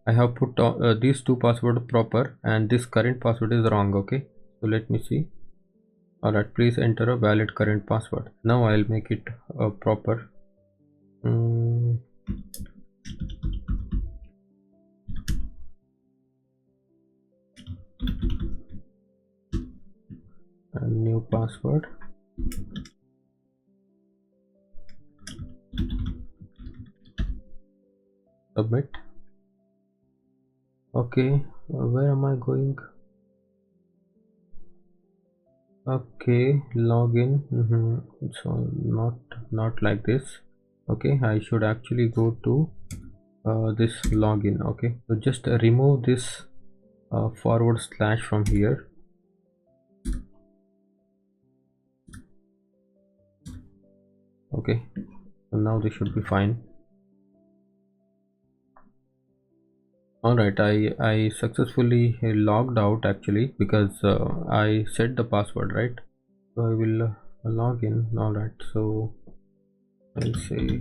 A: I have put these two password proper and this current password is wrong. Okay, so let me see. Alright, please enter a valid current password. Now I'll make it proper. And new password. Submit. Okay, where am I going? Okay, login. So not like this. Okay, I should actually go to this login. Okay, so just remove this forward slash from here. Okay, so now this should be fine. All right, I successfully logged out actually, because I set the password, right? So I will log in. All right, so I'll say,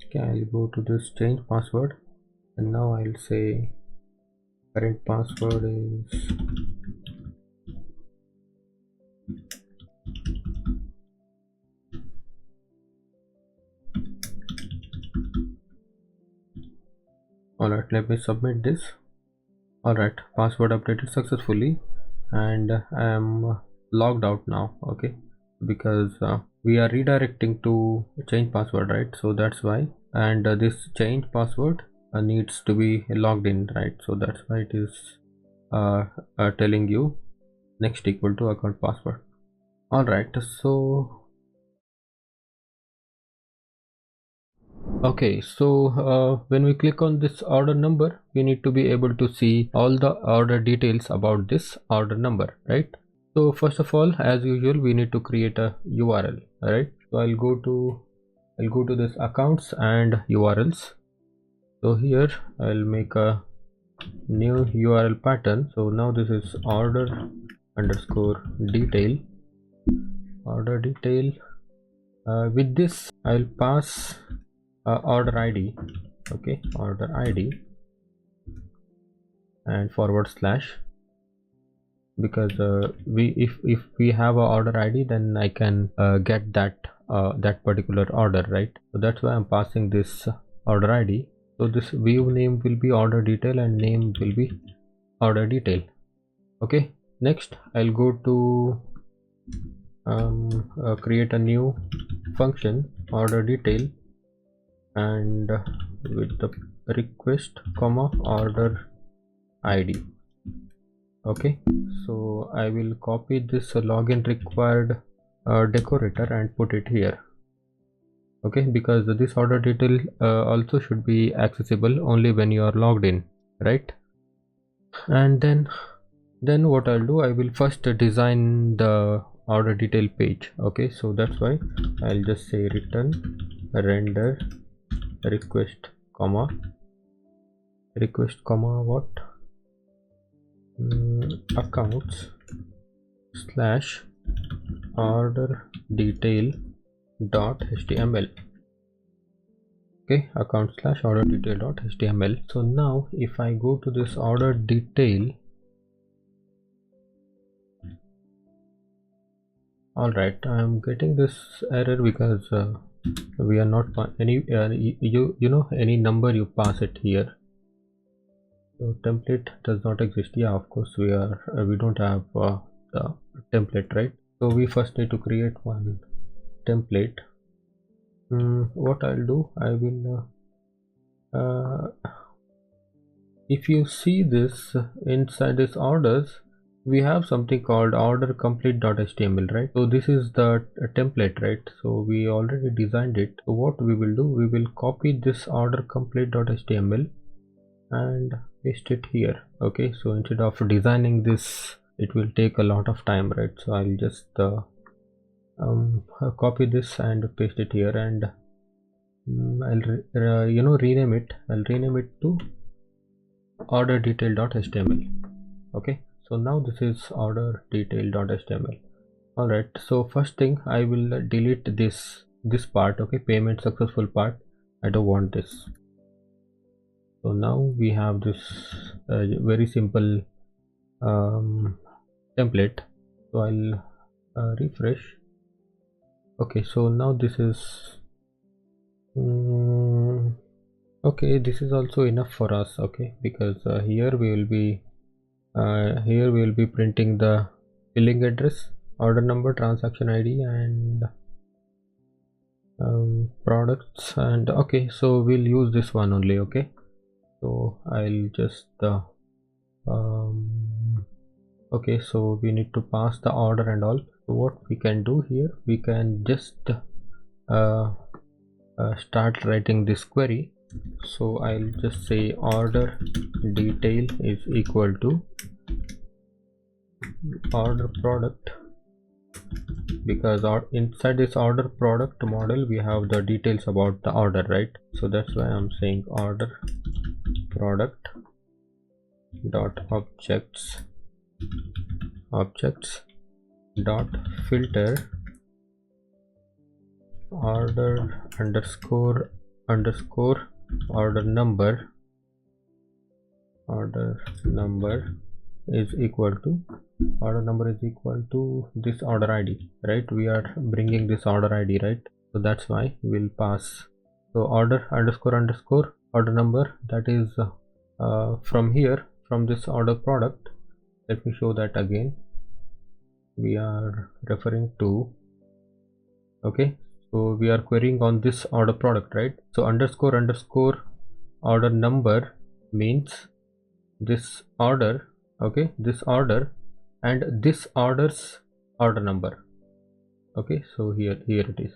A: okay, I'll go to this change password, and now I'll say current password is all right. Let me submit this. All right, password updated successfully, and I am logged out now. Okay, because we are redirecting to change password, right? So that's why, and this change password needs to be logged in, right? So that's why it is telling you next equal to account password. All right, so okay, so when we click on this order number, we need to be able to see all the order details about this order number, right? So first of all, as usual, we need to create a URL. All right, so I'll go to this accounts and URLs. So here I'll make a new URL pattern. So now this is order underscore detail, order detail. With this I'll pass order ID. Okay, order ID and forward slash, because if we have a order ID, then I can get that particular order, right? So that's why I'm passing this order ID. So this view name will be order detail and name will be order detail. Okay, next I'll go to create a new function, order detail, and with the request comma order ID. Okay, so I will copy this login required decorator and put it here. okay, because this order detail also should be accessible only when you are logged in, right? And then what I'll do, I will first design the order detail page. Okay, so that's why I'll just say return render request comma what accounts slash order detail dot html. Okay, account slash order detail dot html. So now if I go to this order detail, all right, I'm getting this error because we are not any you know, any number you pass it here. So template does not exist. Yeah, of course we don't have the template, right? So we first need to create one template. What I'll do, I will if you see this inside this orders, we have something called order complete.html, right? So this is the template, right? So we already designed it. So what we will do, we will copy this order complete.html and paste it here. Okay, so instead of designing this, it will take a lot of time, right? So I'll just copy this and paste it here, and I'll rename it. I'll rename it to order detail.html. okay, so now this is order detail.html. all right, so first thing, I will delete this part. Okay, payment successful part, I don't want this. So now we have this very simple template. So I'll refresh. Okay, so now this is okay, this is also enough for us. Okay, because here we will be printing the billing address, order number, transaction ID, and products. And okay, so we'll use this one only. Okay, so I'll just okay, so we need to pass the order and all. So what we can do here, we can just start writing this query. So I'll just say order detail is equal to order product, because inside this order product model we have the details about the order, right? So that's why I'm saying order product dot objects dot filter order underscore order number is equal to this order ID, right? We are bringing this order ID, right? So that's why we'll pass. So order underscore order number, that is from here, from this order product. Let me show that again. We are referring to, okay, so we are querying on this order product, right? So underscore order number means this order, okay, this order and this order's order number. Okay, so here it is.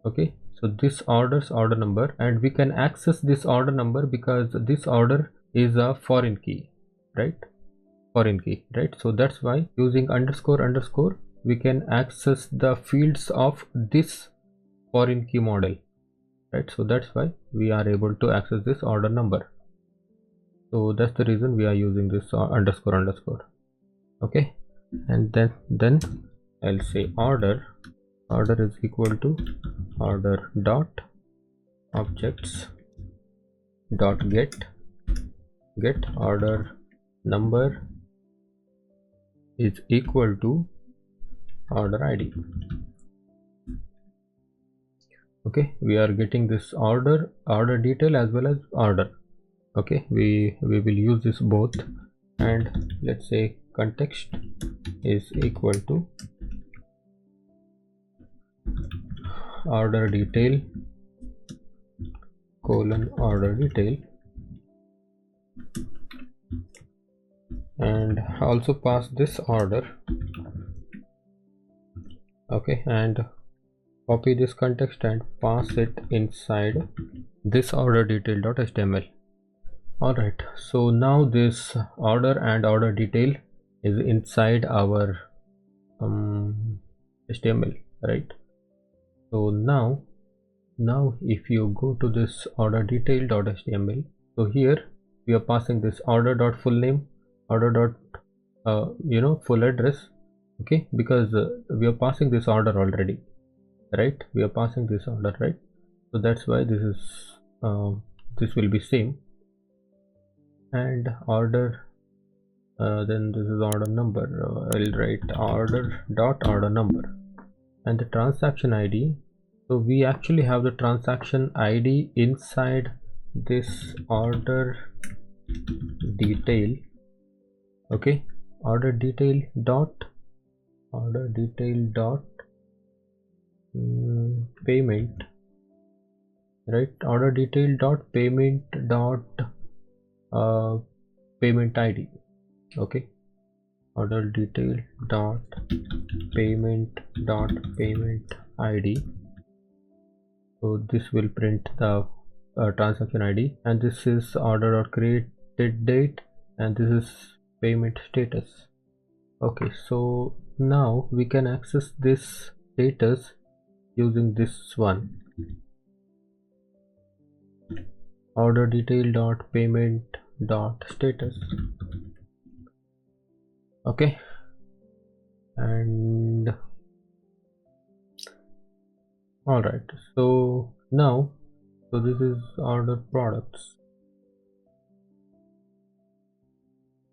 A: Okay, so this order's order number, and we can access this order number because this order is a foreign key, right? So that's why using underscore we can access the fields of this foreign key model, right? So that's why we are able to access this order number. So that's the reason we are using this underscore. Okay, and then I'll say order is equal to order dot objects dot get order number is equal to order ID. Okay, we are getting this order detail as well as order. Okay, we will use this both, and let's say context is equal to order detail colon order detail, and also pass this order. Okay, and copy this context and pass it inside this order detail.html. Alright, so now this order and order detail is inside our HTML, right? So now if you go to this order detail.html, so here we are passing this order.fullname, full address, okay, because we are passing this order already, right? We are passing this order, right? So that's why this is this will be same, and order, then this is order number. I'll write order number, and the transaction ID. So we actually have the transaction ID inside this order detail, okay, order detail dot payment, right? Order detail dot payment dot payment ID, okay, order detail dot payment ID. So this will print the transaction ID, and this is order or created date, and this is payment status. Okay, so now we can access this status using this one, order detail dot payment dot status, okay. And all right, so now, so this is order products,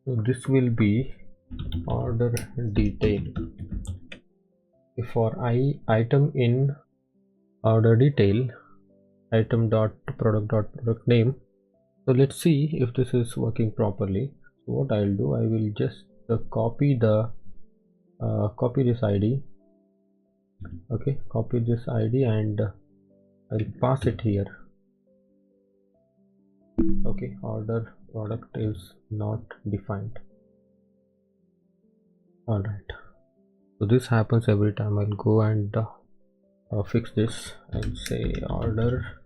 A: so this will be order detail. For item in order detail, item dot product name. So let's see if this is working properly. So what I'll do, I will just copy this ID, okay, copy this ID, and I'll pass it here, okay. Order product is not defined. All right, so this happens every time. I'll go and fix this and say order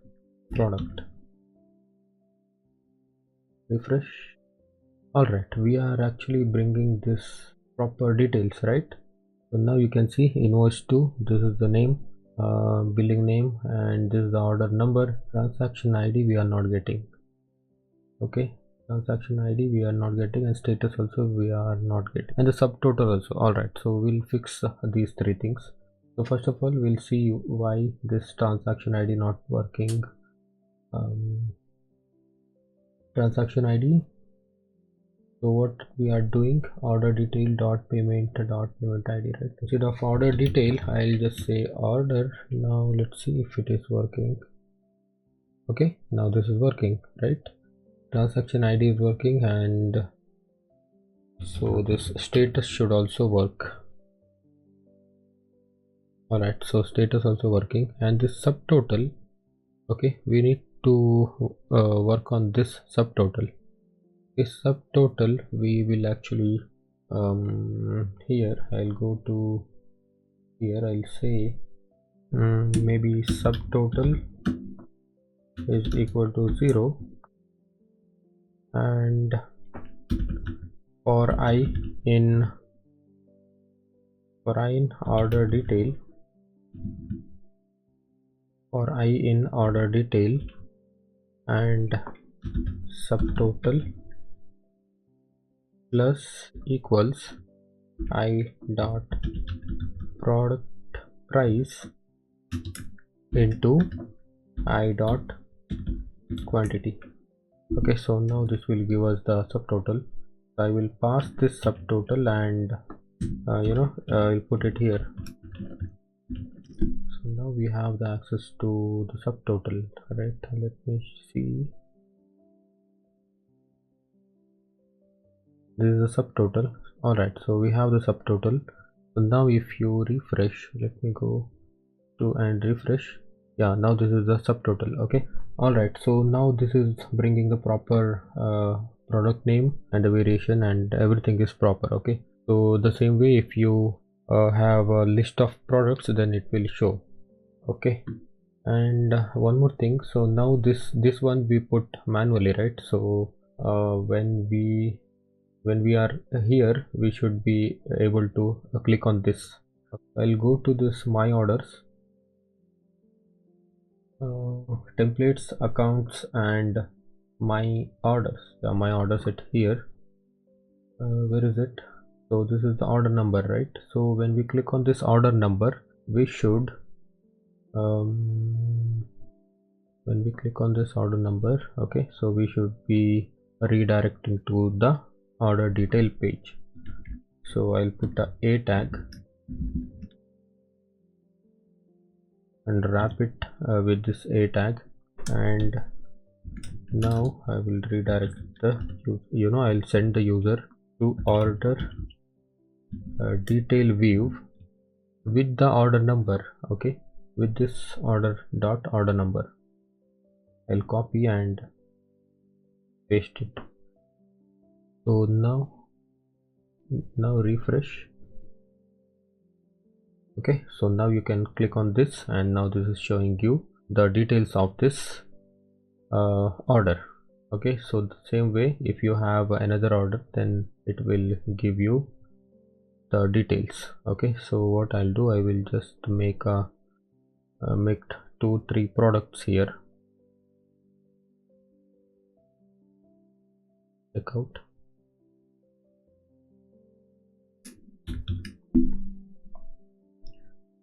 A: product, refresh. All right, we are actually bringing this proper details, right? So now you can see invoice 2, this is the name, billing name, and this is the order number. Transaction ID we are not getting, okay, transaction ID we are not getting, and status also we are not getting, and the subtotal also. All right, so we'll fix these three things. So first of all, we'll see why this transaction ID not working. Transaction ID, so what we are doing, order detail dot payment ID, right? Instead of order detail, I'll just say order. Now let's see if it is working. Okay, now this is working, right? Transaction ID is working, and so this status should also work. All right, so status also working, and this subtotal, okay, we need to work on this subtotal. This subtotal we will actually here I'll go to here, I'll say maybe subtotal is equal to 0, and for I in order detail, and subtotal plus equals I dot product price into I dot quantity. Okay, so now this will give us the subtotal. I will pass this subtotal, and I'll put it here. So now we have the access to the subtotal, right? Let me see. This is the subtotal. All right, so we have the subtotal. So now if you refresh, let me go to and refresh. Yeah, now this is the subtotal. Okay, all right, so now this is bringing the proper product name and the variation, and everything is proper. Okay, so the same way, if you have a list of products, then it will show. Okay, and one more thing. So now this one we put manually, right? So when we are here, we should be able to click on this. I'll go to this my orders, templates, accounts, and my orders. My orders it here. Where is it? So this is the order number, right? So when we click on this order number, we should when we click on this order number, okay, so we should be redirecting to the order detail page. So I'll put a tag and wrap it with this a tag, and now I will redirect the I'll send the user to order detail view with the order number, okay, with this order number. I'll copy and paste it. So now refresh. Okay, so now you can click on this, and now this is showing you the details of this order. Okay, so the same way, if you have another order, then it will give you the details. Okay, so what I'll do, I will just make 2-3 products here. Check out.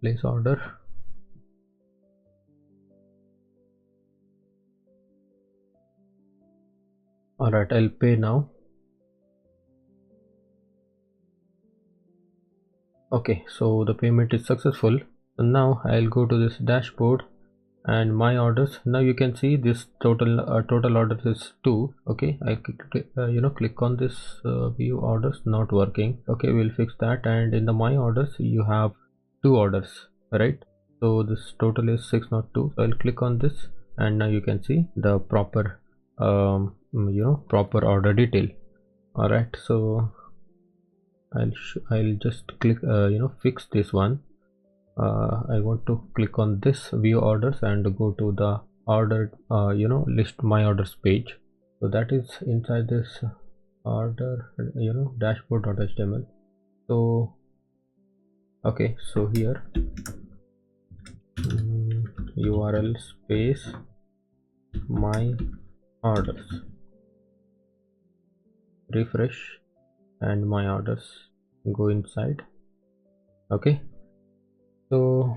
A: Place order. Alright, I'll pay now. Okay, so the payment is successful. And now I'll go to this dashboard and my orders. Now you can see this total orders is 2. Okay, I click on this view orders, not working. Okay, we'll fix that. And in the my orders, you have 2 orders, right? So this total is 6, not 2. So I'll click on this, and now you can see the proper proper order detail. All right, so I'll just click fix this one. I want to click on this view orders and go to the order list my orders page. So that is inside this order dashboard.html. So okay, so here URL space my orders, refresh, and my orders go inside. Okay, so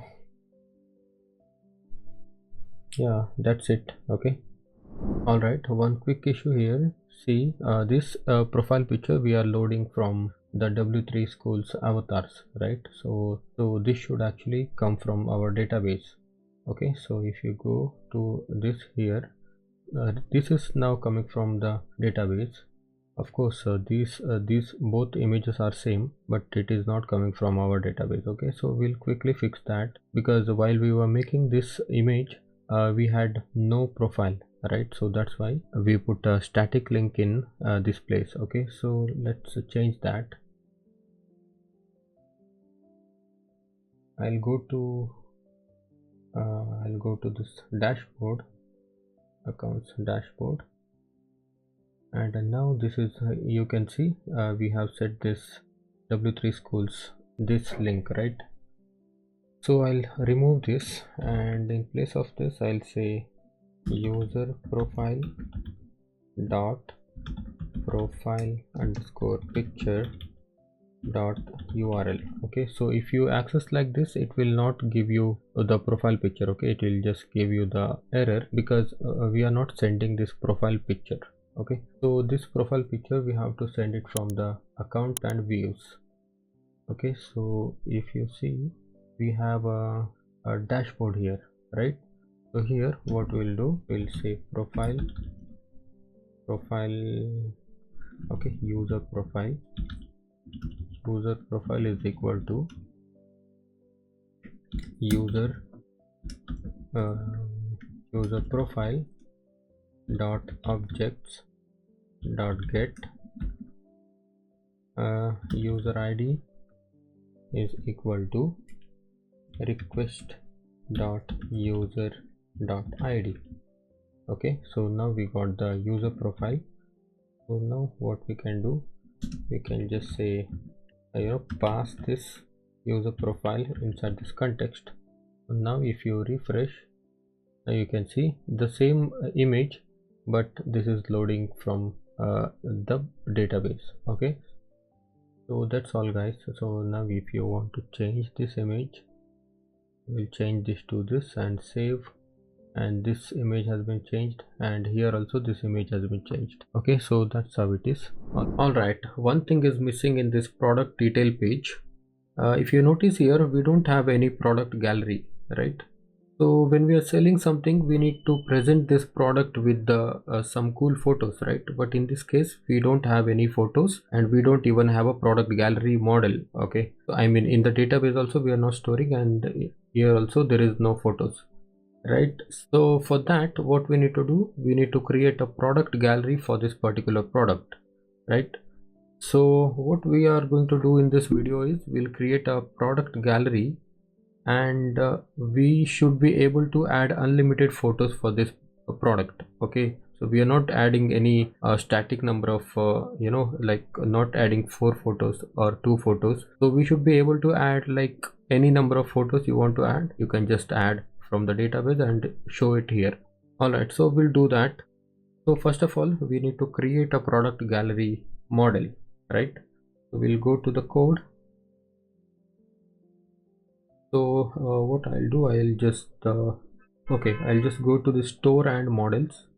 A: yeah, that's it. Okay, all right, one quick issue here. See, this profile picture we are loading from the W3 schools avatars, right? So this should actually come from our database. Okay, so if you go to this here, this is now coming from the database. Of course, these both images are same, but it is not coming from our database. Okay, so we'll quickly fix that, because while we were making this image, we had no profile, right? So that's why we put a static link in this place. Okay, so let's change that. I'll go to this dashboard, accounts dashboard, and now this is you can see we have set this W3 schools this link, right? So I'll remove this, and in place of this I'll say user profile dot profile underscore picture dot URL. Okay, so if you access like this, it will not give you the profile picture. Okay, it will just give you the error, because we are not sending this profile picture. Okay, so this profile picture we have to send it from the account and views. Okay, so if you see, we have a dashboard here, right? So here what we'll do, we'll say profile, okay, user profile is equal to user profile dot objects dot get user ID is equal to request dot user dot id. Okay, so now we got the user profile. So now what we can do, we can just say pass this user profile inside this context. So now if you refresh, now you can see the same image, but this is loading from the database. Okay, so that's all guys. So now if you want to change this image, we'll change this to this and save, and this image has been changed, and here also this image has been changed. Okay, so that's how it is. All right, one thing is missing in this product detail page. If you notice here, we don't have any product gallery, right? So when we are selling something, we need to present this product with the some cool photos, right? But in this case, we don't have any photos, and we don't even have a product gallery model. Okay, so I mean in the database also we are not storing, and here also there is no photos, right? So for that, what we need to do, we need to create a product gallery for this particular product, right? So what we are going to do in this video is we'll create a product gallery, and we should be able to add unlimited photos for this product. Okay, so we are not adding any static number of like not adding 4 photos or 2 photos. So we should be able to add like any number of photos you want to add, you can just add from the database and show it here. All right, so we'll do that. So first of all, we need to create a product gallery model, right? So we'll go to the code. So what I'll do, I'll just I'll just go to the store and models.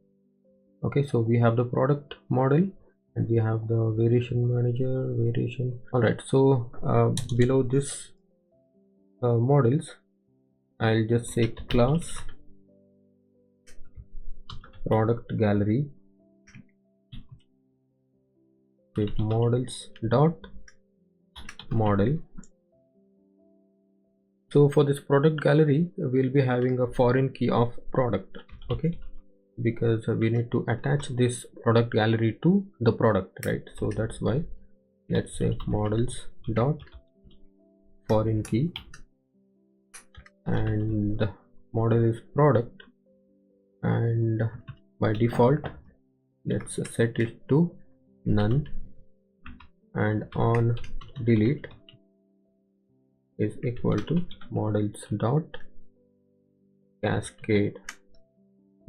A: Okay, so we have the product model and we have the variation manager variation. All right, so below this models, I'll just say class product gallery with models dot model. So for this product gallery, we'll be having a foreign key of product. Okay, because we need to attach this product gallery to the product, right? So that's why let's say models dot foreign key, and the model is product, and by default let's set it to none, and on delete is equal to models dot cascade,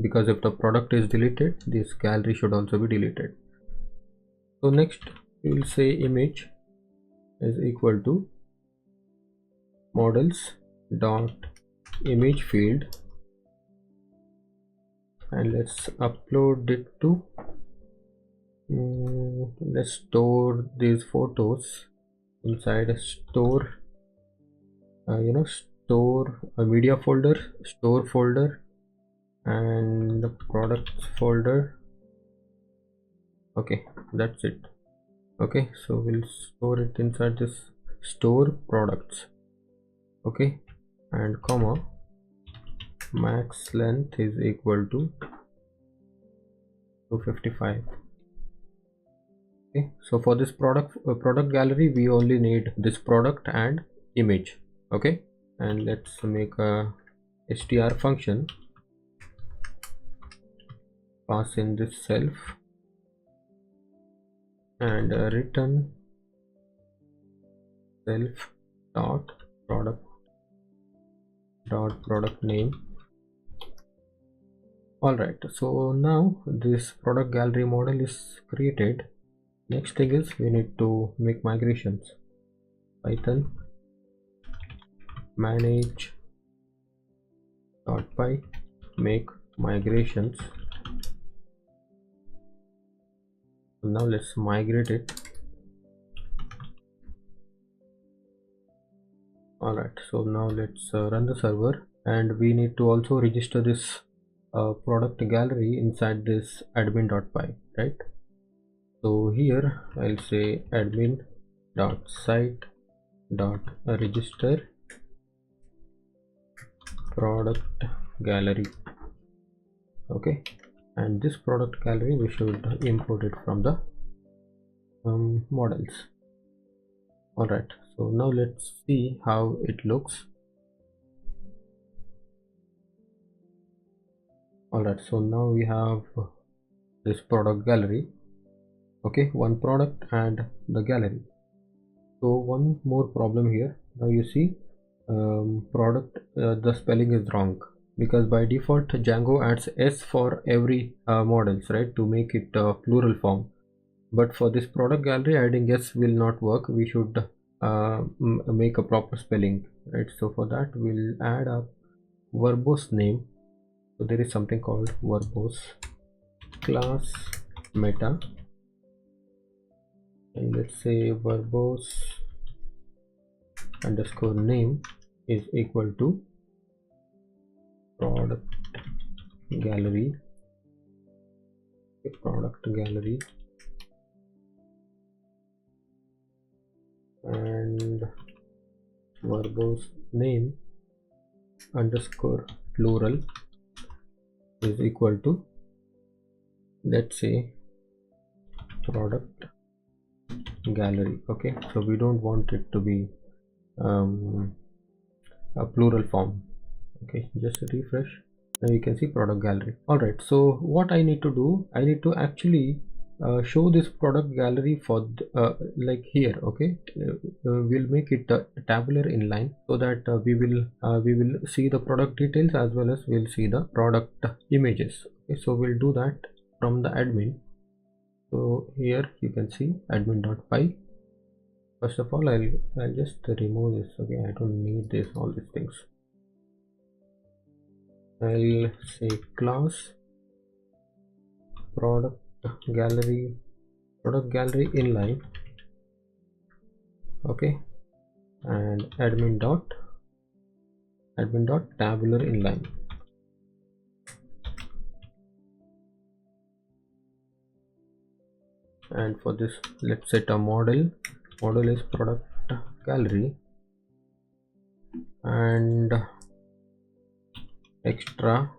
A: because if the product is deleted, this gallery should also be deleted. So next we will say image is equal to models dot image field, and let's upload it to let's store these photos inside a store store a media folder, store folder, and the products folder. Okay, that's it. Okay, so we'll store it inside this store products. Okay, and comma max length is equal to 255. Okay, so for this product gallery, we only need this product and image. Okay, and let's make a str function, pass in this self, and return self dot product name. All right, so now this product gallery model is created. Next thing is we need to make migrations. Python manage .py make migrations. Now let's migrate it. All right, so now let's run the server, and we need to also register this product gallery inside this admin.py, right? So here I'll say admin.site.register product gallery. Okay, and this product gallery we should import it from the models. All right, so now let's see how it looks. Alright, so now we have this product gallery. Okay, one product and the gallery. So one more problem here. Now you see product, the spelling is wrong, because by default Django adds s for every models, right, to make it plural form. But for this product gallery, adding s will not work. We should make a proper spelling, right? So for that we'll add a verbose name. So there is something called verbose class meta, and let's say verbose underscore name is equal to product gallery, and verbose name underscore plural is equal to, let's say, product gallery. Okay, so we don't want it to be a plural form. Okay, just refresh. Now you can see product gallery. All right, so what I need to do, I need to actually show this product gallery for like here. Okay, we'll make it tabular inline, so that we will see the product details as well as we'll see the product images. Okay, so we'll do that from the admin. So here you can see admin.py. First of all, I'll just remove this. Okay, I don't need this, all these things. I'll say class product gallery inline. Okay, and admin dot tabular inline. And for this, let's set a model is product gallery, and extra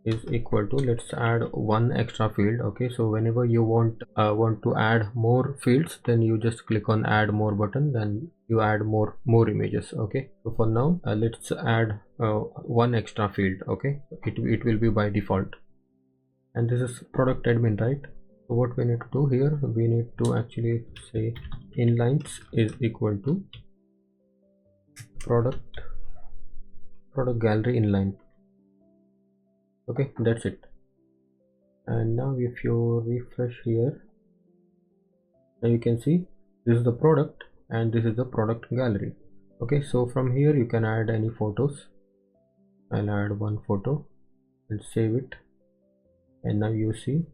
A: is equal to, let's add one extra field. Okay, so whenever you want to add more fields, then you just click on add more button, then you add more images. Okay, so for now let's add one extra field. Okay, it will be by default, and this is product admin, right? So what we need to do here, we need to actually say inlines is equal to product gallery inline. Okay, that's it. And now if you refresh here, now you can see this is the product and this is the product gallery. Okay, so from here you can add any photos. I'll add one photo and save it, and now you see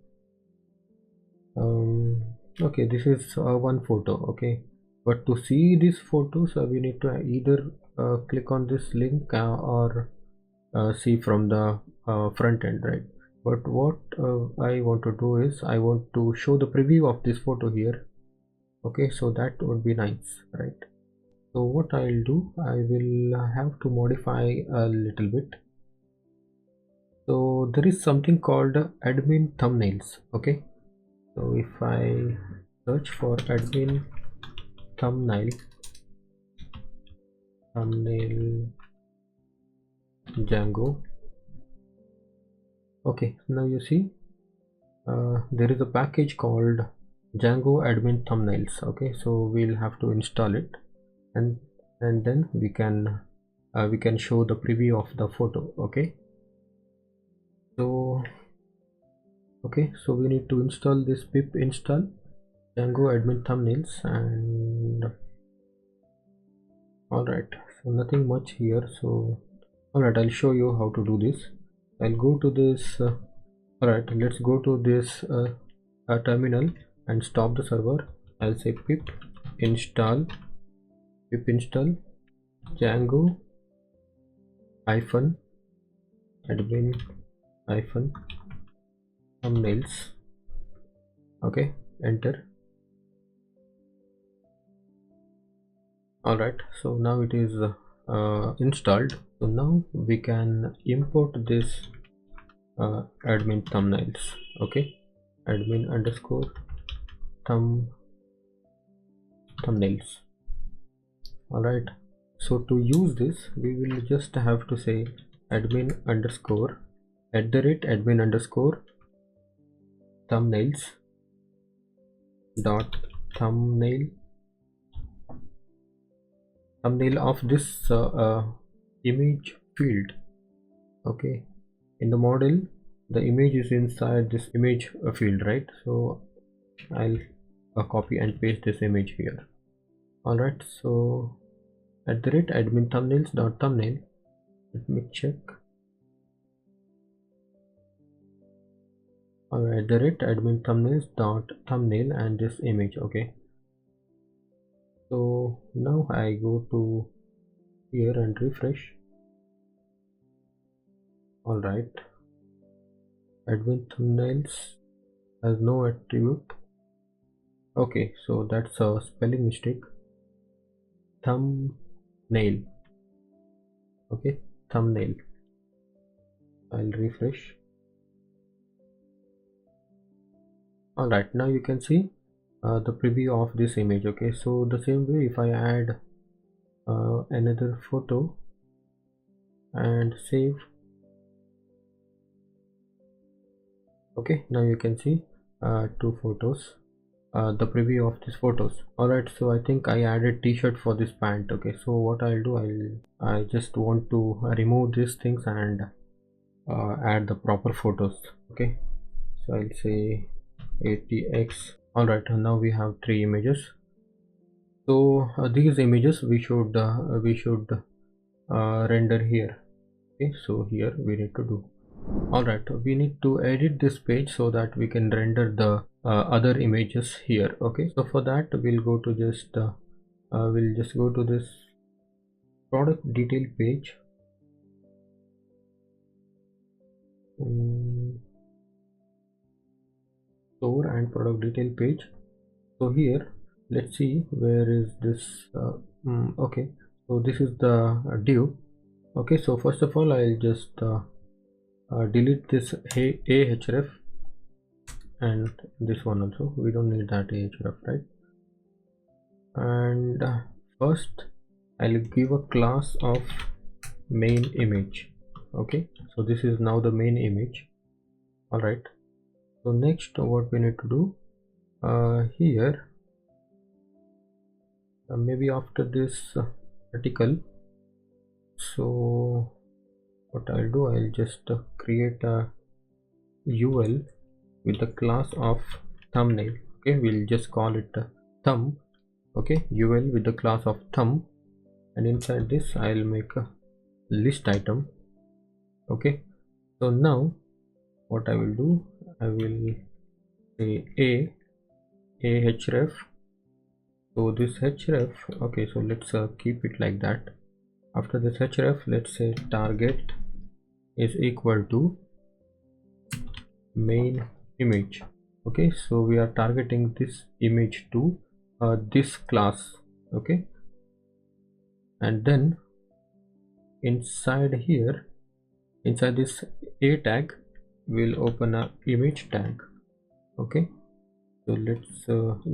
A: okay, this is one photo. Okay, but to see these photos we need to either click on this link or see from the front end, right? But what I want to do is I want to show the preview of this photo here. Okay, so that would be nice, right? So what I'll do, I will have to modify a little bit. So there is something called admin thumbnails. Okay, so if I search for admin thumbnail Django. Okay, now you see there is a package called Django admin thumbnails. Okay, so we'll have to install it, and then we can show the preview of the photo. Okay, so we need to install this pip install Django admin thumbnails. And all right, so nothing much here. So all right, I'll show you how to do this. I'll go to this all right, let's go to this terminal and stop the server. I'll say pip install Django admin thumbnails. Okay, enter. All right, so now it is installed. So now we can import this admin thumbnails. Okay, admin underscore thumbnails. All right, so to use this we will just have to say admin underscore @admin underscore thumbnails dot thumbnail of this image field. Okay, in the model the image is inside this image field, right? So I'll copy and paste this image here. All right, so @admin thumbnails dot thumbnail, let me check. All right, @admin thumbnails dot thumbnail and this image. Okay, so now I go to here and refresh. All right, admin thumbnails has no attribute. Okay, so that's a spelling mistake. Thumbnail. Okay, thumbnail. I'll refresh. All right, now you can see the preview of this image. Okay, so the same way, if I add another photo and save. Okay, now you can see two photos, the preview of these photos. All right, so I think I added t-shirt for this pant. Okay, so what I'll do, I just want to remove these things and add the proper photos. Okay, so I'll say ATX. All right, now we have 3 images. So these images we should render here. Okay, so here we need to do. All right, we need to edit this page so that we can render the other images here. Okay, so for that we'll go to we'll just go to this product detail page. Store and product detail page. So here, let's see where is this. Okay, so this is the div. Okay, so first of all, I'll just delete this ahref and this one also. We don't need that ahref, right? And first I'll give a class of main image. Okay, so this is now the main image. All right, so next what we need to do here, maybe after this article, so what I'll do, I'll just create a UL with the class of thumbnail. Okay, we'll just call it thumb. Okay, UL with the class of thumb, and inside this I'll make a list item. Okay, so now what I will do, I will say ahref. So this href, okay, so let's keep it like that. After this href, let's say target is equal to main image. Okay, so we are targeting this image to this class. Okay, and then inside here, inside this a tag, we'll open a image tag. Okay, so let's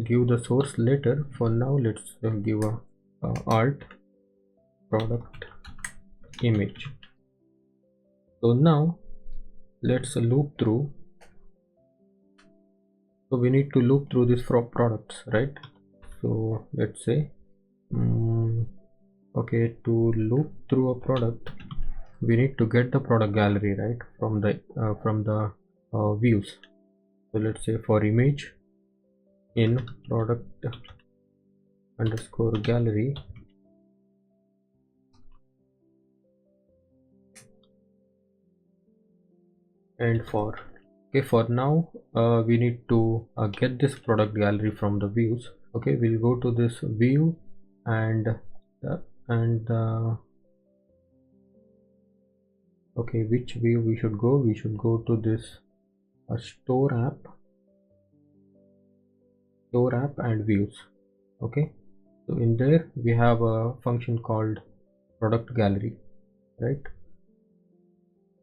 A: give the source later. For now, let's give a alt product image. So now let's loop through. So we need to loop through this products, right? So let's say okay, to loop through a product, we need to get the product gallery, right, from the views. So let's say for image in product underscore gallery, and for okay, for now we need to get this product gallery from the views. Okay, we'll go to this view and okay, which view we should go? We should go to this store app and views. Okay, so in there we have a function called product gallery, right?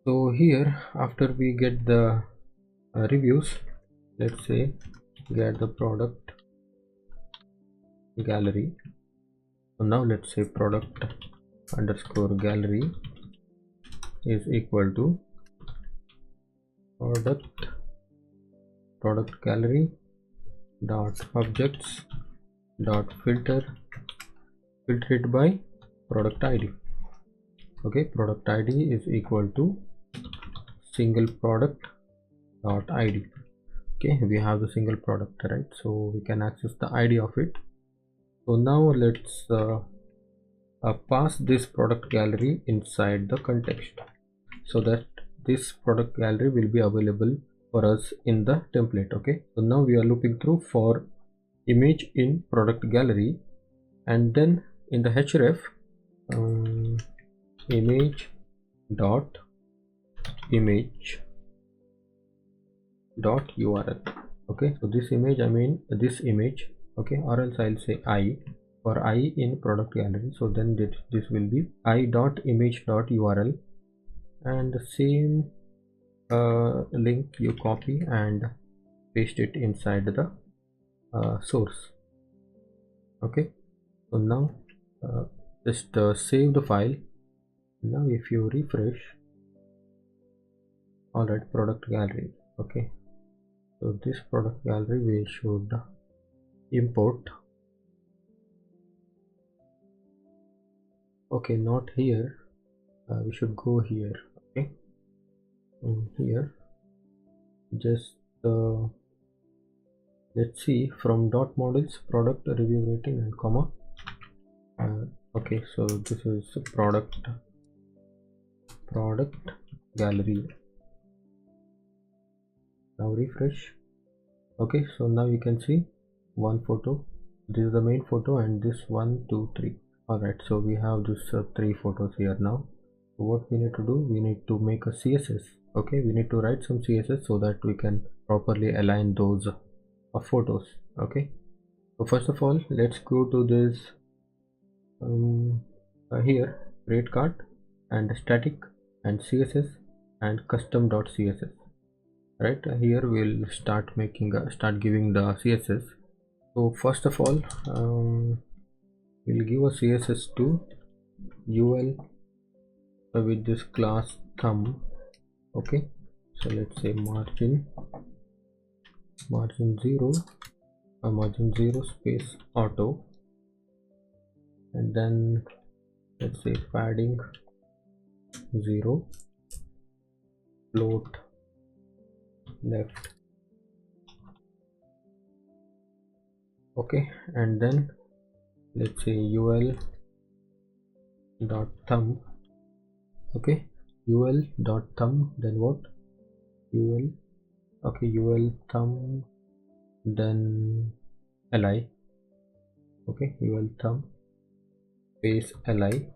A: So here, after we get the reviews, let's say get the product gallery. So now let's say product underscore gallery is equal to product gallery dot objects dot filter it by product id. Okay, product id is equal to single product dot id. Okay, we have the single product, right? So we can access the id of it. So now let's pass this product gallery inside the context so that this product gallery will be available for us in the template. Okay, so now we are looping through for image in product gallery, and then in the href image dot url. Okay, so this image, I mean this image, okay, or else I'll say I for I in product gallery. So then this will be I dot image dot url, and the same link you copy and paste it inside the source. Okay, so now just save the file. Now if you refresh, alright, product gallery. Okay, so this product gallery we should import. Okay, not here, we should go here. Okay, here just let's see from dot models product review rating and comma. Okay, so this is product gallery. Now refresh. Okay, so now you can see one photo. This is the main photo, and this 1 2 3. Alright, so we have this 3 photos here now. So what we need to do, we need to make a css. Okay, we need to write some css so that we can properly align those photos. Okay, so first of all, let's go to this here, create cart and static and css and custom.css. right here we'll start making start giving the css. So first of all, we'll give a css to ul with this class thumb. Okay, so let's say margin 0 space auto, and then let's say padding 0, float left. Okay, and then let's say ul dot thumb. Okay, ul dot thumb, then what, ul, okay, ul thumb, then li. Okay, ul thumb space li,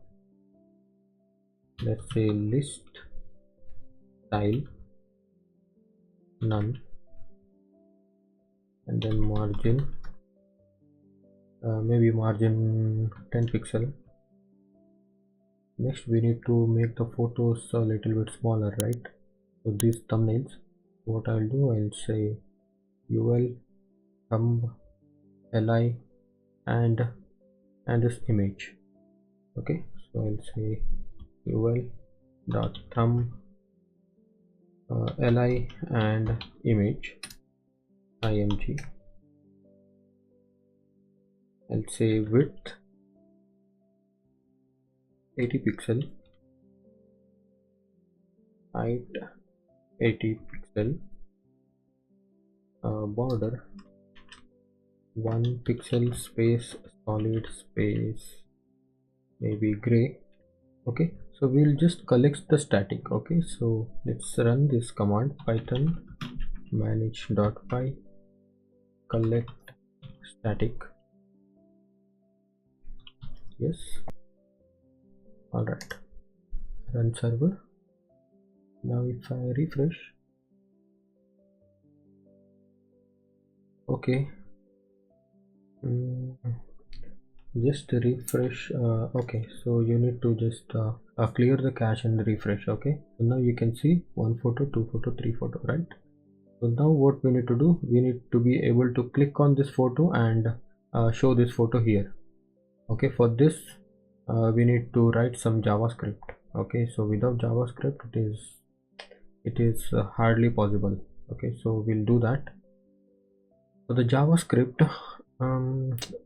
A: let's say list style none, and then margin maybe margin 10 pixel. Next we need to make the photos a little bit smaller, right? So these thumbnails, what I'll do, I'll say ul thumb li and this image. Okay, so I'll say ul dot thumb li and image img. I'll say width 80 pixel, height 80 pixel, border 1 pixel space solid space maybe gray. Okay, so we'll just collect the static. Okay, so let's run this command, python manage.py collect static. Yes, all right, run server. Now if I refresh, okay, just refresh. Okay, so you need to just clear the cache and refresh. Okay, so now you can see 1 photo, 2 photo, 3 photo, right? So now what we need to do, we need to be able to click on this photo and show this photo here. Okay, for this we need to write some JavaScript. Okay, so without JavaScript it is it is hardly possible. Okay, so we'll do that. For the JavaScript,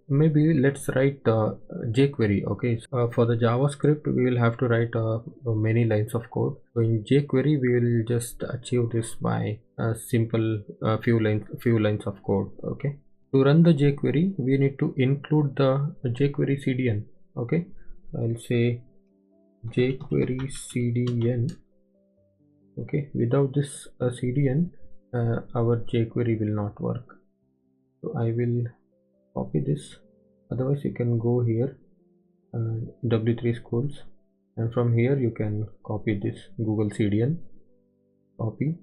A: maybe let's write jQuery. Okay, so, for the JavaScript we will have to write many lines of code. So in jQuery we will just achieve this by a simple few lines of code. Okay, to run the jQuery we need to include the jQuery CDN. Okay, I'll say jQuery CDN. Okay, without this CDN our jQuery will not work. So I will copy this, otherwise you can go here W3 schools, and from here you can copy this Google CDN, copy,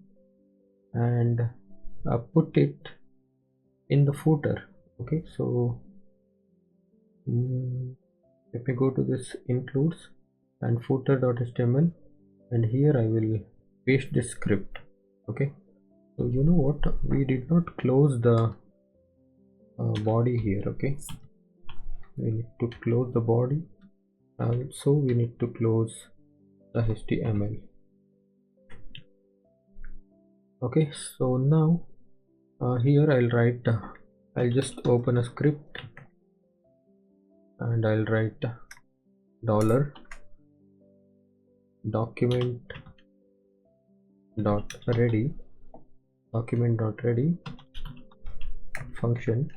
A: and put it in the footer. Okay, so let me go to this includes and footer.html, and here I will paste this script. Okay, so you know what, we did not close the body here. Okay, we need to close the body, so we need to close the HTML. Okay, so now here I'll just open a script and I'll write $document.ready function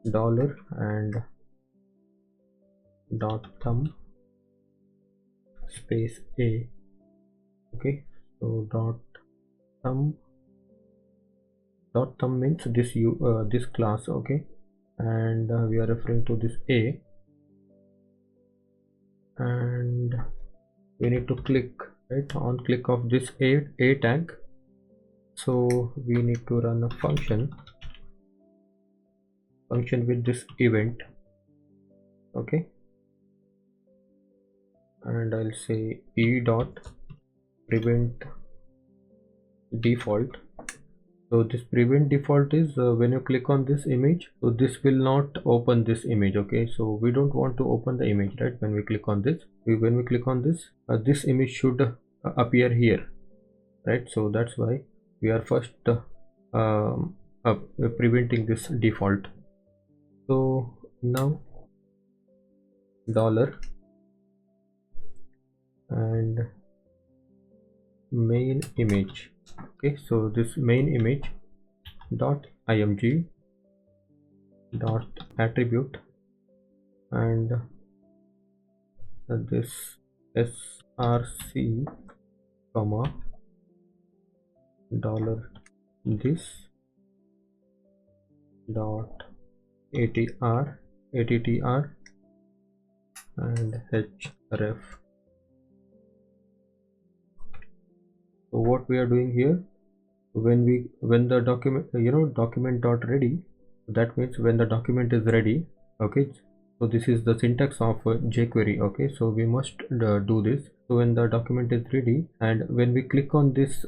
A: dollar and .thumb space a. Okay, so .thumb means this class. Okay, and we are referring to this a, and we need to click right on click of this a tag. So we need to run a function with this event. Okay, and I'll say e.prevent default. So this prevent default is when you click on this image, so this will not open this image. Okay, so we don't want to open the image, right? When we click on this, when we click on this, this image should appear here, right? So that's why we are first preventing this default. So now dollar and main image. Okay, so this main image dot img dot attribute, and this src comma dollar this dot attr and href. So what we are doing here, when the document document.ready, that means when the document is ready. Okay, so this is the syntax of jQuery. Okay, so we must do this. So when the document is ready, and when we click on this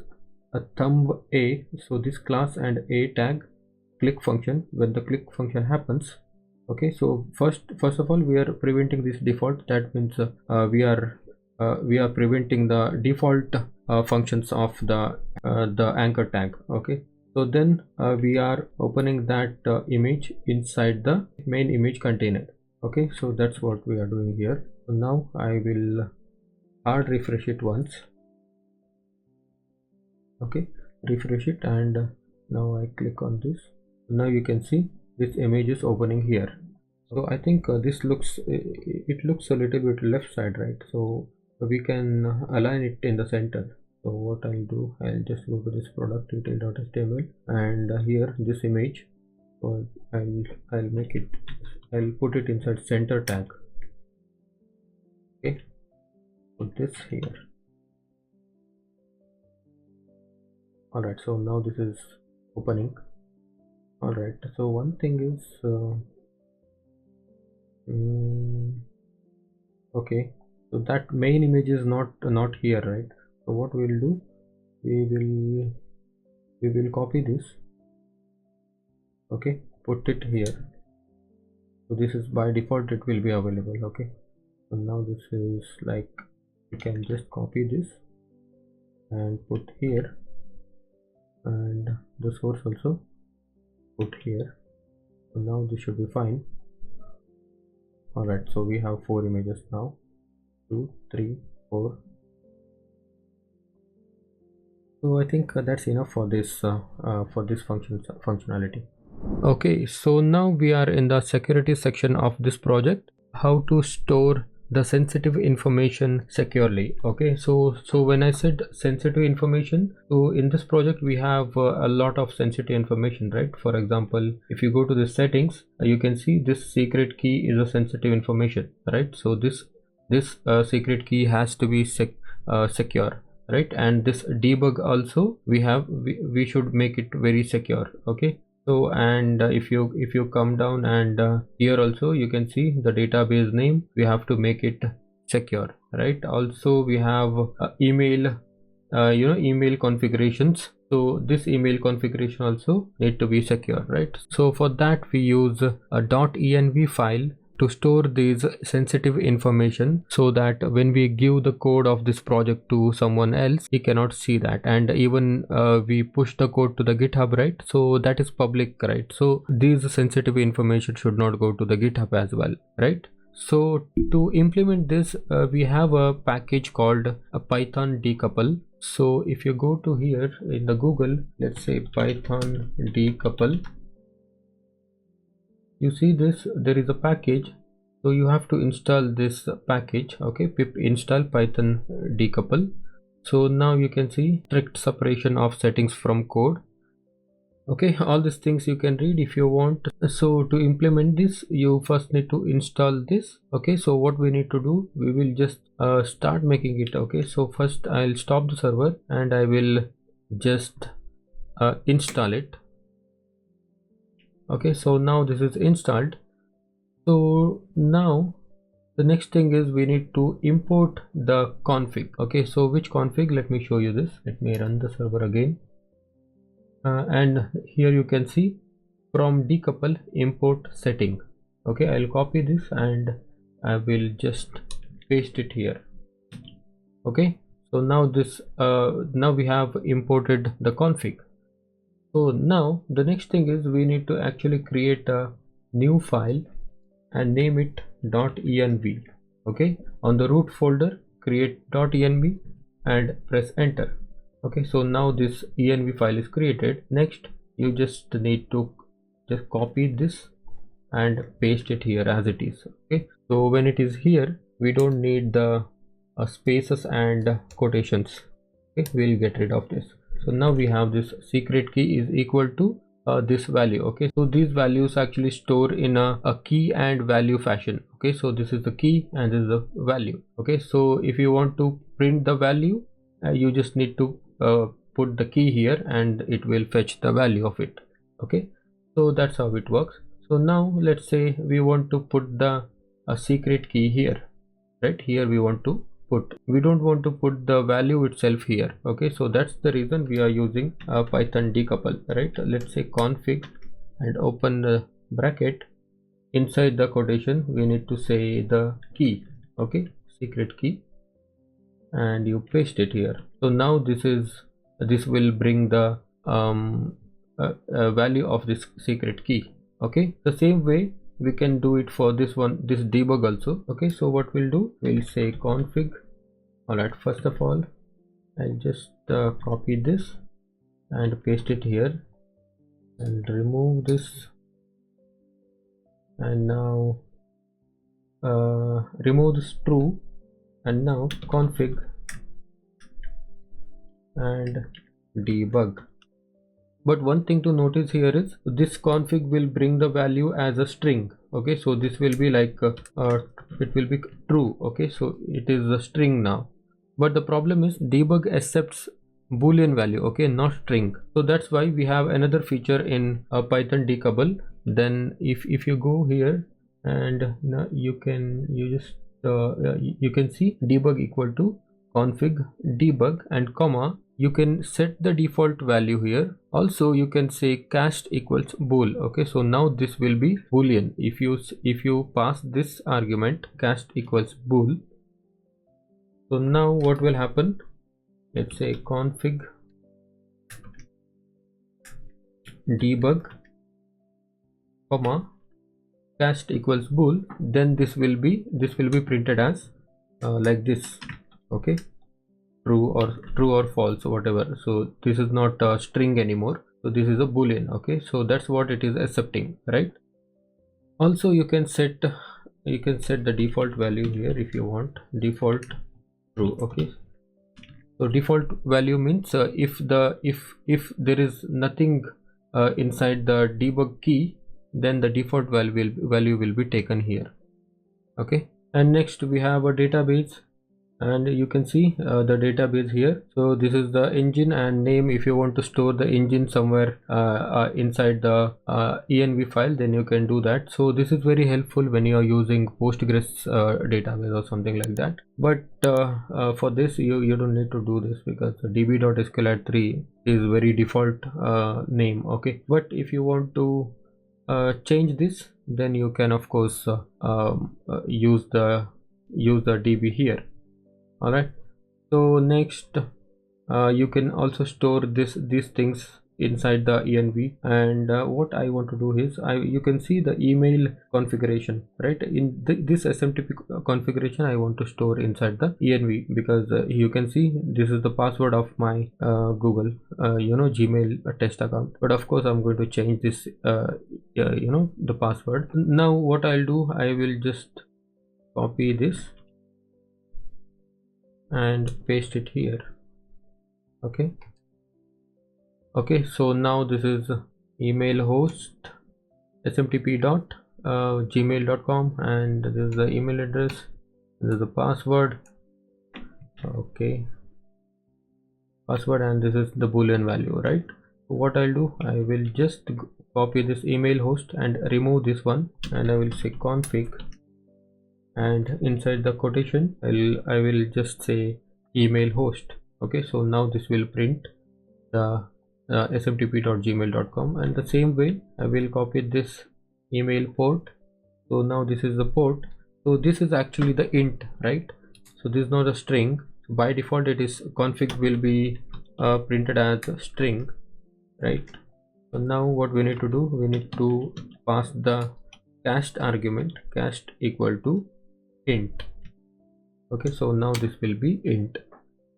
A: thumb a, so this class and a tag click function, when the click function happens. Okay, so first of all we are preventing this default. That means we are preventing the default functions of the anchor tag. Okay, so then we are opening that image inside the main image container. Okay, so that's what we are doing here. So now I will hard refresh it once. Okay, refresh it, and now I click on this. Now you can see this image is opening here. So I think this looks it looks a little bit left side, right? So we can align it in the center. So what I'll do, I'll just go to this product detail.html, and here this image, so I'll make it, I'll put it inside center tag. Okay, put this here. Alright, so now this is opening. Alright, so one thing is okay, so that main image is not here, right? So what we'll do, we will copy this. Okay, put it here. So this is by default, it will be available. Okay, so now this is like, you can just copy this and put here, and the source also put here. So now this should be fine. Alright, so we have 4 images now. 2, 3, 4. So I think that's enough for this functionality. Okay, so now we are in the security section of this project. How to store the sensitive information securely. Okay, so when I said sensitive information, so in this project we have a lot of sensitive information, right? For example, if you go to the settings, you can see this secret key is a sensitive information, right? So this secret key has to be secure, right? And this debug also we should make it very secure. Okay, so and if you come down, and here also you can see the database name, we have to make it secure, right? Also we have email email configurations, so this email configuration also need to be secure, right? So for that we use a .env file to store these sensitive information, so that when we give the code of this project to someone else, he cannot see that. And even we push the code to the GitHub, right? So that is public, right? So these sensitive information should not go to the GitHub as well, right? So to implement this, we have a package called a Python decouple. So if you go to here in the Google, let's say Python decouple, you see this, there is a package, so you have to install this package. Okay, pip install python decouple. So now you can see strict separation of settings from code. Okay, all these things you can read if you want. So to implement this, you first need to install this. Okay, so what we need to do, we will just start making it. Okay, so first I'll stop the server and I will just install it. Okay, so now this is installed. So now the next thing is we need to import the config. Okay, so which config? Let me show you this. Let me run the server again, and here you can see from decouple import setting. Okay, I'll copy this and I will just paste it here. Okay, so now this now we have imported the config. So now the next thing is we need to actually create a new file and name it .env. Okay, on the root folder create .env and press enter. Okay, so now this env file is created. Next you just need to just copy this and paste it here as it is. Okay, so when it is here, we don't need the spaces and quotations. Okay, we'll get rid of this. So now we have this secret key is equal to this value. Okay, so these values actually store in a key and value fashion. Okay, so this is the key and this is the value. Okay, so if you want to print the value, you just need to put the key here and it will fetch the value of it. Okay, so that's how it works. So now let's say we want to put the secret key here, right? Here we want to put, we don't want to put the value itself here. Okay, so that's the reason we are using Python decouple, right? Let's say config and open the bracket. Inside the quotation we need to say the key. Okay, secret key, and you paste it here. So now this will bring the value of this secret key. Okay, the same way we can do it for this one, this debug also. Okay, so what we'll do, we'll say config. All right, first of all I'll just copy this and paste it here and remove this, and now remove this true, and now config and debug. But one thing to notice here is this config will bring the value as a string. Okay, so this will be like it will be true. Okay, so it is a string now, but the problem is debug accepts boolean value, okay, not string. So that's why we have another feature in Python decouple. Then if you go here and now you can see debug equal to config debug and comma, you can set the default value here. Also you can say cast equals bool. Okay, so now this will be boolean if you pass this argument cast equals bool. So now what will happen, let's say config debug comma cast equals bool, then this will be printed as like this. Okay, true or false, whatever. So this is not a string anymore, so this is a boolean. Okay, so that's what it is accepting, right? Also you can set the default value here if you want, default true. Okay, so default value means if there is nothing inside the debug key, then the default value will be taken here. Okay, and next we have a database, and you can see the database here. So this is the engine and name. If you want to store the engine somewhere inside the env file, then you can do that. So this is very helpful when you are using Postgres database or something like that. But for this you don't need to do this, because db.sqlite3 is very default name. Okay, but if you want to change this, then you can of course use the db here. All right, so next you can also store these things inside the env. And what I want to do is, you can see the email configuration, right? In this SMTP configuration I want to store inside the env, because you can see this is the password of my Google Gmail test account. But of course I'm going to change this the password. Now what I'll do, I will just copy this and paste it here. Okay, so now this is email host smtp.gmail.com, and this is the email address, this is the password. Okay, password, and this is the boolean value, right? So what I'll do, I will just copy this email host and remove this one, and I will say config, and inside the quotation I will just say email host. Okay, so now this will print the smtp.gmail.com, and the same way I will copy this email port. So now this is the port. So this is actually the int, right? So this is not a string. By default it is config will be printed as a string, right? So now what we need to do, we need to pass the cast argument, cast equal to int. Okay, so now this will be int.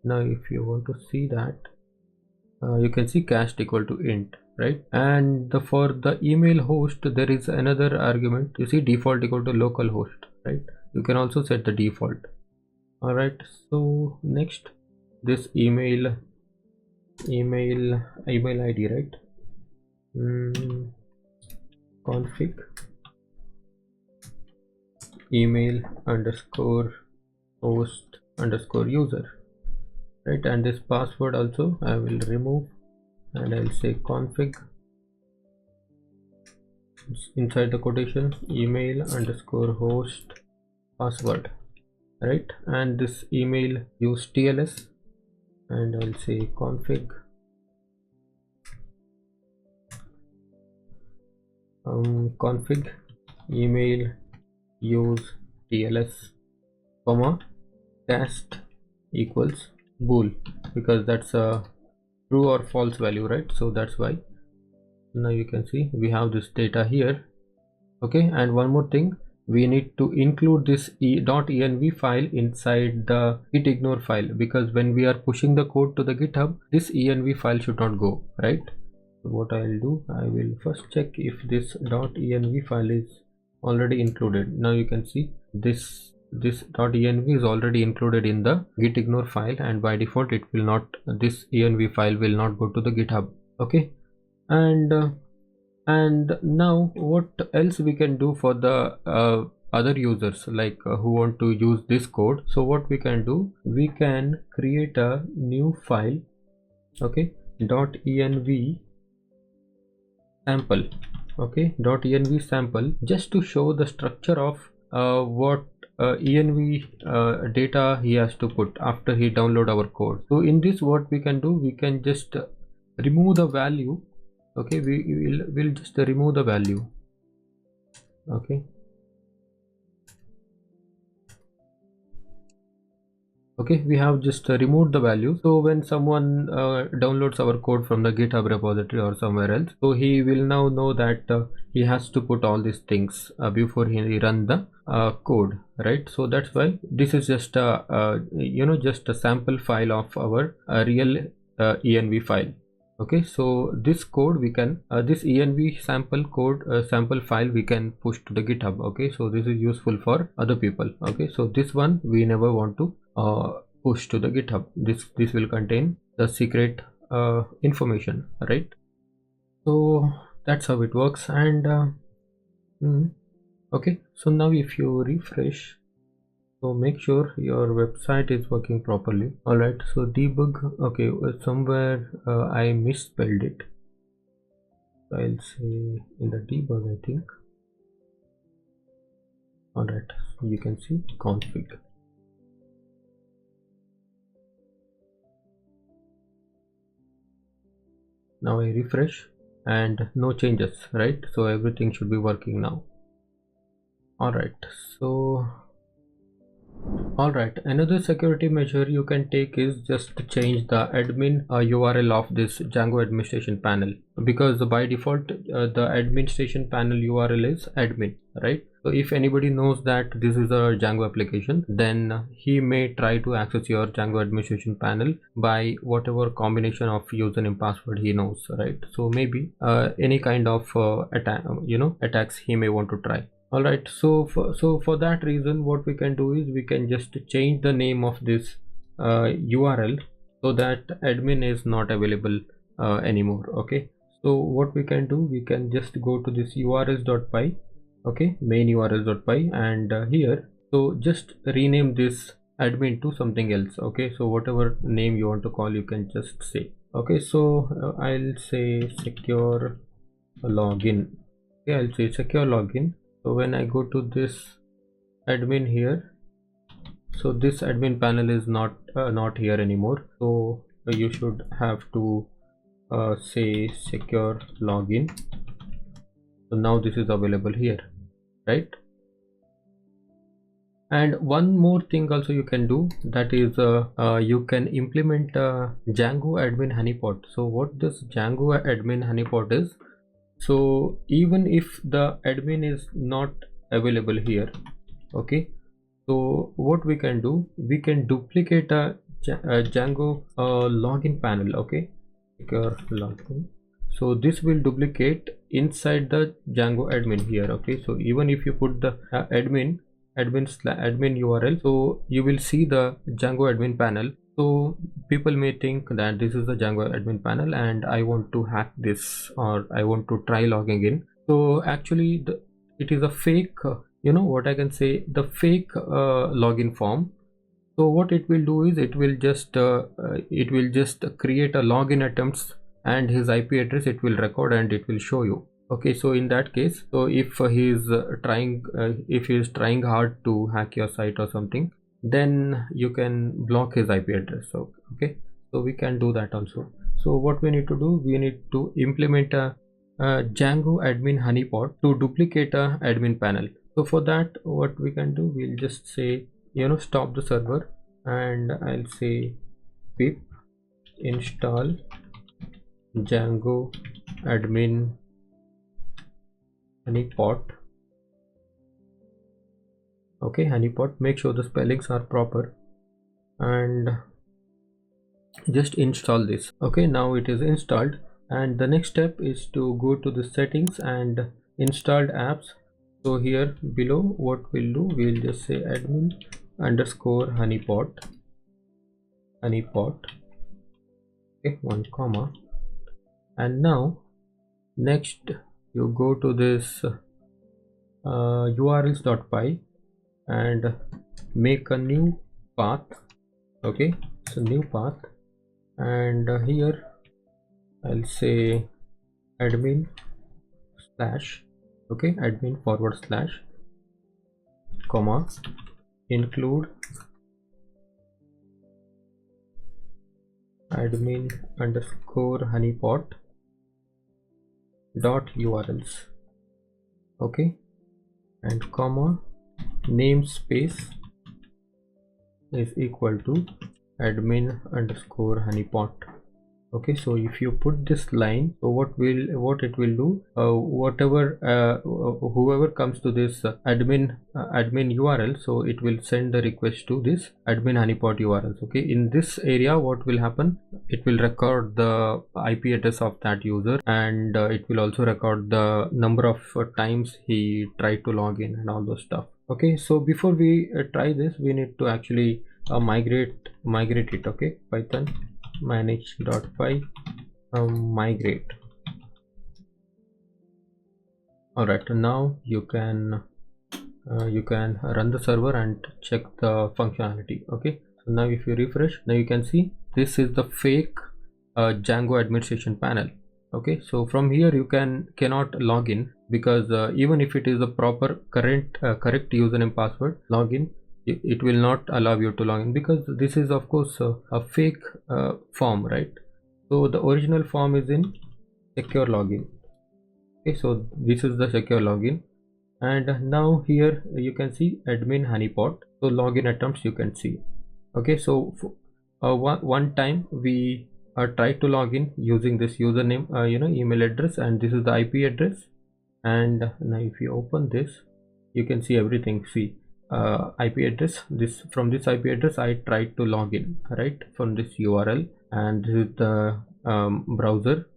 A: Now if you want to see that, you can see cast equal to int, right? And for the email host there is another argument. You see default equal to localhost, right? You can also set the default. All right, so next this email id, right? Config email underscore host underscore user, right? And this password also I will remove, and I'll say config inside the quotation email underscore host password, right? And this email use TLS, and I'll say config config email use TLS comma cast equals bool, because that's a true or false value, right? So that's why. Now you can see we have this data here. Okay, and one more thing, we need to include this .env file inside the git ignore file, because when we are pushing the code to the GitHub, this env file should not go, right? So what I'll do, I will first check if this .env file is already included. Now you can see this .env is already included in the git ignore file, and by default it will not, this env file will not go to the GitHub. Okay, and now what else we can do for the other users, like who want to use this code? So what we can do, we can create a new file, okay, .env sample. Okay, .env sample, just to show the structure of what env data he has to put after he download our code. So in this, what we can do, we can just remove the value. Okay, we'll just remove the value. Okay, Okay, we have just removed the value. So when someone downloads our code from the GitHub repository or somewhere else, so he will now know that he has to put all these things before he run the code, right? So that's why this is just just a sample file of our real env file. Okay, so this code we can this env sample code sample file we can push to the GitHub. Okay, so this is useful for other people. Okay, so this one we never want to push to the GitHub. This will contain the secret information, right? So that's how it works. And okay, so now if you refresh, so make sure your website is working properly. All right, so debug. Okay, somewhere I misspelled it. So I'll say in the debug, I think. All right, so you can see config. Now I refresh and no changes, right? So everything should be working now. All right, so another security measure you can take is just to change the admin URL of this Django administration panel, because by default the administration panel URL is admin, right? So if anybody knows that this is a Django application, then he may try to access your Django administration panel by whatever combination of username password he knows, right? So maybe any kind of attacks he may want to try. All right, so for that reason what we can do is we can just change the name of this URL so that admin is not available anymore. Okay, so what we can do, we can just go to this urls.py. Okay, main urls.py, and here, so just rename this admin to something else. Okay, so whatever name you want to call, you can just say. Okay, so I'll say secure login. Okay, I'll say secure login. So when I go to this admin here, so this admin panel is not here anymore. So you should have to say secure login. So now this is available here, right? And one more thing also you can do, that is you can implement Django admin honeypot. So what this Django admin honeypot is, so even if the admin is not available here, okay, so what we can do, we can duplicate a Django login panel. Okay, secure login. So this will duplicate inside the Django admin here. Okay, so even if you put the admin URL, so you will see the Django admin panel. So people may think that this is the Django admin panel and I want to hack this, or I want to try logging in. So actually it is a fake, what I can say, the fake login form. So what it will do is it will just create a login attempts and his IP address it will record and it will show you. Okay, so in that case, so if he is trying hard to hack your site or something, then you can block his IP address. So okay, so we can do that also. So what we need to do, we need to implement a Django admin honeypot to duplicate a admin panel. So for that, what we can do, we'll just say, stop the server, and I'll say pip install Django admin honeypot. Okay, honeypot, make sure the spellings are proper and just install this. Okay, now it is installed, and the next step is to go to the settings and installed apps. So here below, what we'll do, we'll just say admin underscore honeypot, okay, 1 comma, and now next you go to this urls.py and make a new path. Okay, so new path, and here I'll say admin slash, okay, admin / comma include admin underscore honeypot dot urls, okay, and comma namespace is equal to admin underscore honeypot. Okay, so if you put this line, so what it will do, whoever comes to this admin URL, so it will send the request to this admin honeypot URLs. Okay, in this area what will happen, it will record the IP address of that user, and it will also record the number of times he tried to log in and all those stuff. Okay, so before we try this, we need to actually migrate it. Okay, Python manage.py migrate. All right, now you can run the server and check the functionality. Okay, so now if you refresh, now you can see this is the fake Django administration panel. Okay, so from here you cannot log in, because even if it is a proper correct username password login, it will not allow you to log in, because this is of course a fake form, right? So the original form is in secure login. Okay, so this is the secure login, and now here you can see admin honeypot. So login attempts you can see. Okay, so one time we tried to log in using this username, email address, and this is the IP address. And now if you open this, you can see everything. See, IP address, from this IP address I tried to log in, right, from this URL, and this is the browser.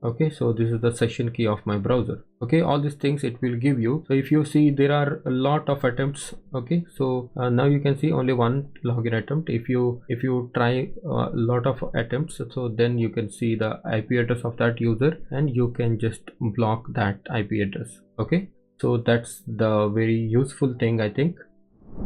A: Okay, so this is the session key of my browser. Okay, all these things it will give you. So if you see, there are a lot of attempts. Okay, so now you can see only one login attempt. If you try a lot of attempts, so then you can see the IP address of that user, and you can just block that IP address. Okay, so that's the very useful thing, I think.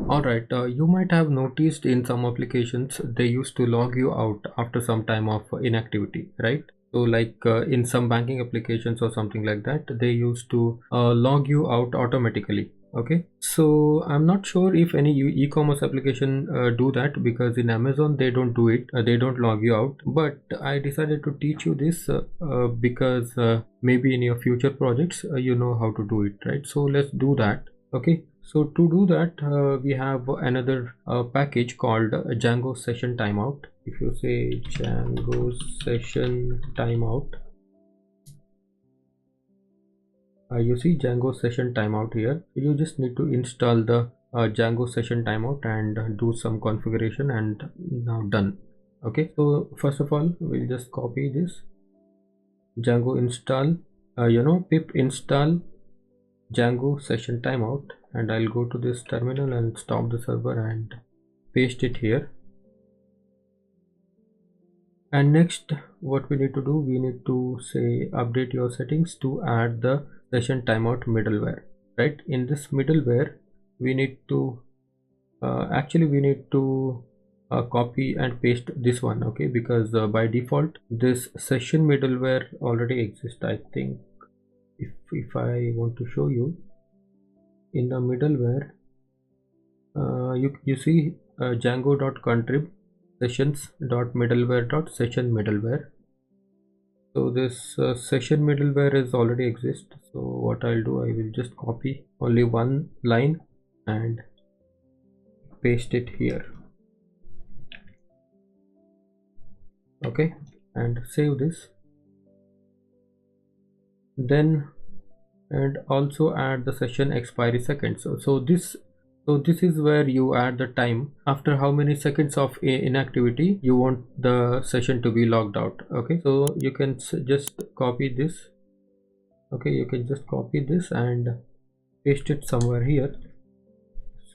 A: All right, you might have noticed in some applications they used to log you out after some time of inactivity, right? So like in some banking applications or something like that, they used to log you out automatically. Okay, so I'm not sure if any e-commerce application do that, because in Amazon they don't do it. They don't log you out, but I decided to teach you this because maybe in your future projects you know how to do it, right? So let's do that. Okay, so to do that we have another package called Django session timeout. If you say Django session timeout, you see Django session timeout here. You just need to install the Django session timeout and do some configuration, and now done. Okay, so first of all we'll just copy this Django install, pip install Django session timeout, and I'll go to this terminal and stop the server and paste it here. And next what we need to do, we need to say update your settings to add the session timeout middleware, right? In this middleware we need to copy and paste this one. Okay, because by default this session middleware already exists. I think if I want to show you in the middleware, you see django.contrib sessions.middleware.session middleware. So this session middleware is already exist. So what I'll do, I will just copy only one line and paste it here. Okay, and save this. Then and also add the session expiry seconds. So this is where you add the time after how many seconds of inactivity you want the session to be logged out. Okay, so you can just copy this. Okay, you can just copy this and paste it somewhere here.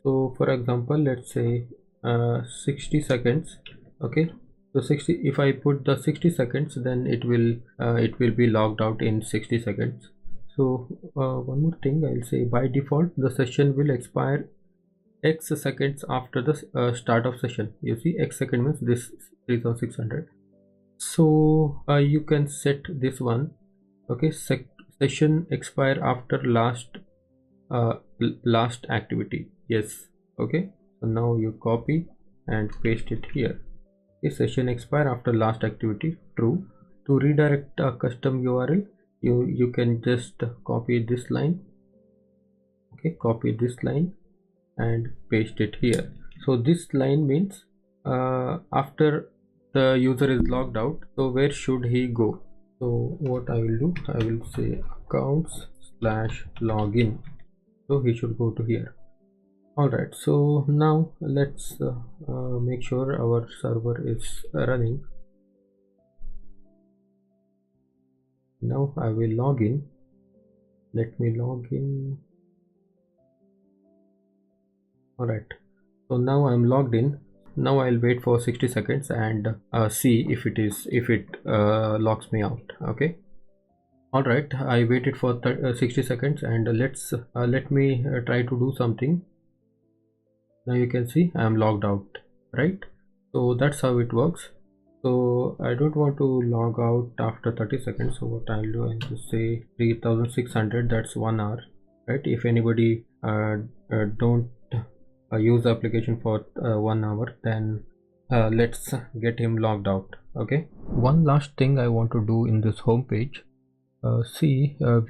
A: So for example, let's say 60 seconds. Okay, so 60, if I put the 60 seconds, then it will be logged out in 60 seconds. So one more thing, I'll say by default the session will expire X seconds after the start of session. You see, X second means this 3600. So you can set this one. Okay, session expire after last activity. Yes. Okay, so now you copy and paste it here. Okay, session expire after last activity, true. To redirect a custom URL, you can just copy this line. Okay, copy this line and paste it here. So this line means after the user is logged out, so where should he go? So what I will do, I will say accounts/login, so he should go to here. Alright, so now let's make sure our server is running. Now I will log in. Let me log in. Alright, so now I'm logged in. Now I'll wait for 60 seconds and see if it logs me out. Okay. Alright, I waited for 60 seconds and let me try to do something. Now you can see I'm logged out, right? So that's how it works. So I don't want to log out after 30 seconds. So what I'll do, I'll just say 3600, that's 1 hour, right? If anybody don't use the application for 1 hour, then let's get him logged out. Okay. One last thing I want to do in this home page.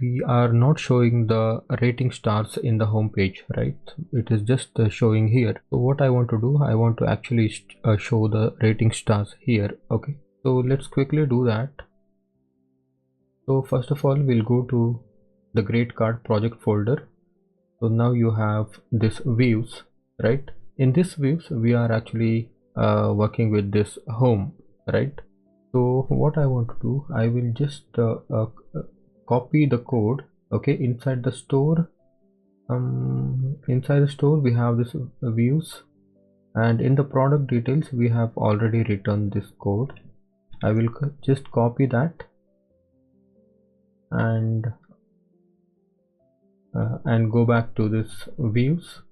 A: We are not showing the rating stars in the home page, right? It is just showing here. So what I want to do, I want to actually show the rating stars here. Okay, so let's quickly do that. So first of all, we'll go to the Great Card project folder. So now you have this views, right? In this views, we are actually working with this home, right? So what I want to do, I will just copy the code. Okay, inside the store we have this views, and in the product details we have already written this code. I will just copy that and go back to this views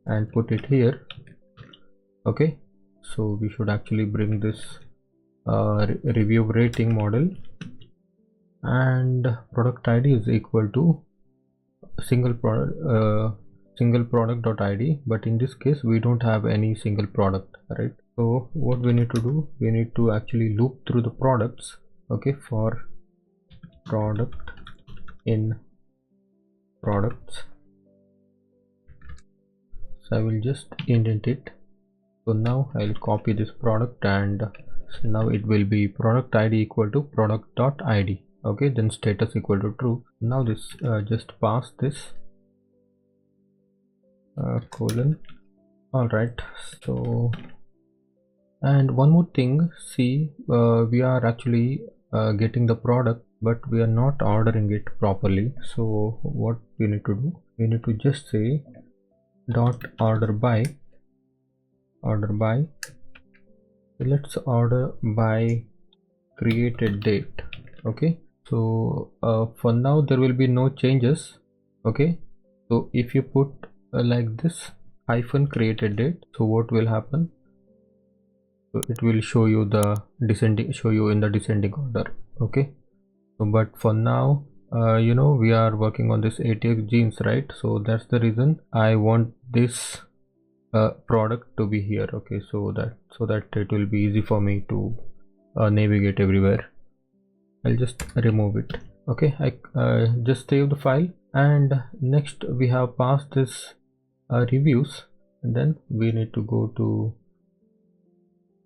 A: and put it here. Okay, so we should actually bring this review rating model, and product ID is equal to single product.id, but in this case we don't have any single product, right? So what we need to do, we need to actually loop through the products. Okay, for product in products, so I will just indent it. So now I'll copy this product, and so now it will be product ID equal to product.id. Okay, then status equal to true. Now this just pass this colon. All right, so and one more thing, see, we are actually getting the product, but we are not ordering it properly. So what we need to do, we need to just say dot order by. Let's order by created date. Okay, so for now there will be no changes. Okay, so if you put like this hyphen created date, so what will happen, so it will show you the in the descending order. Okay, so but for now we are working on this ATX jeans, right? So that's the reason I want this product to be here. Okay, so that it will be easy for me to navigate everywhere. I'll just remove it. Okay, I just save the file, and next we have passed this reviews, and then we need to go to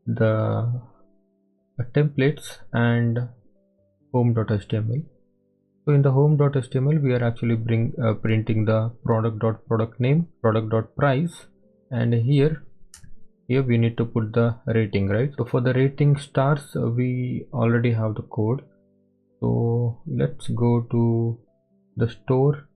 A: the templates and home.html. So in the home.html we are actually printing the product.product name, product.price, and here we need to put the rating, right? So for the rating stars we already have the code. So let's go to the store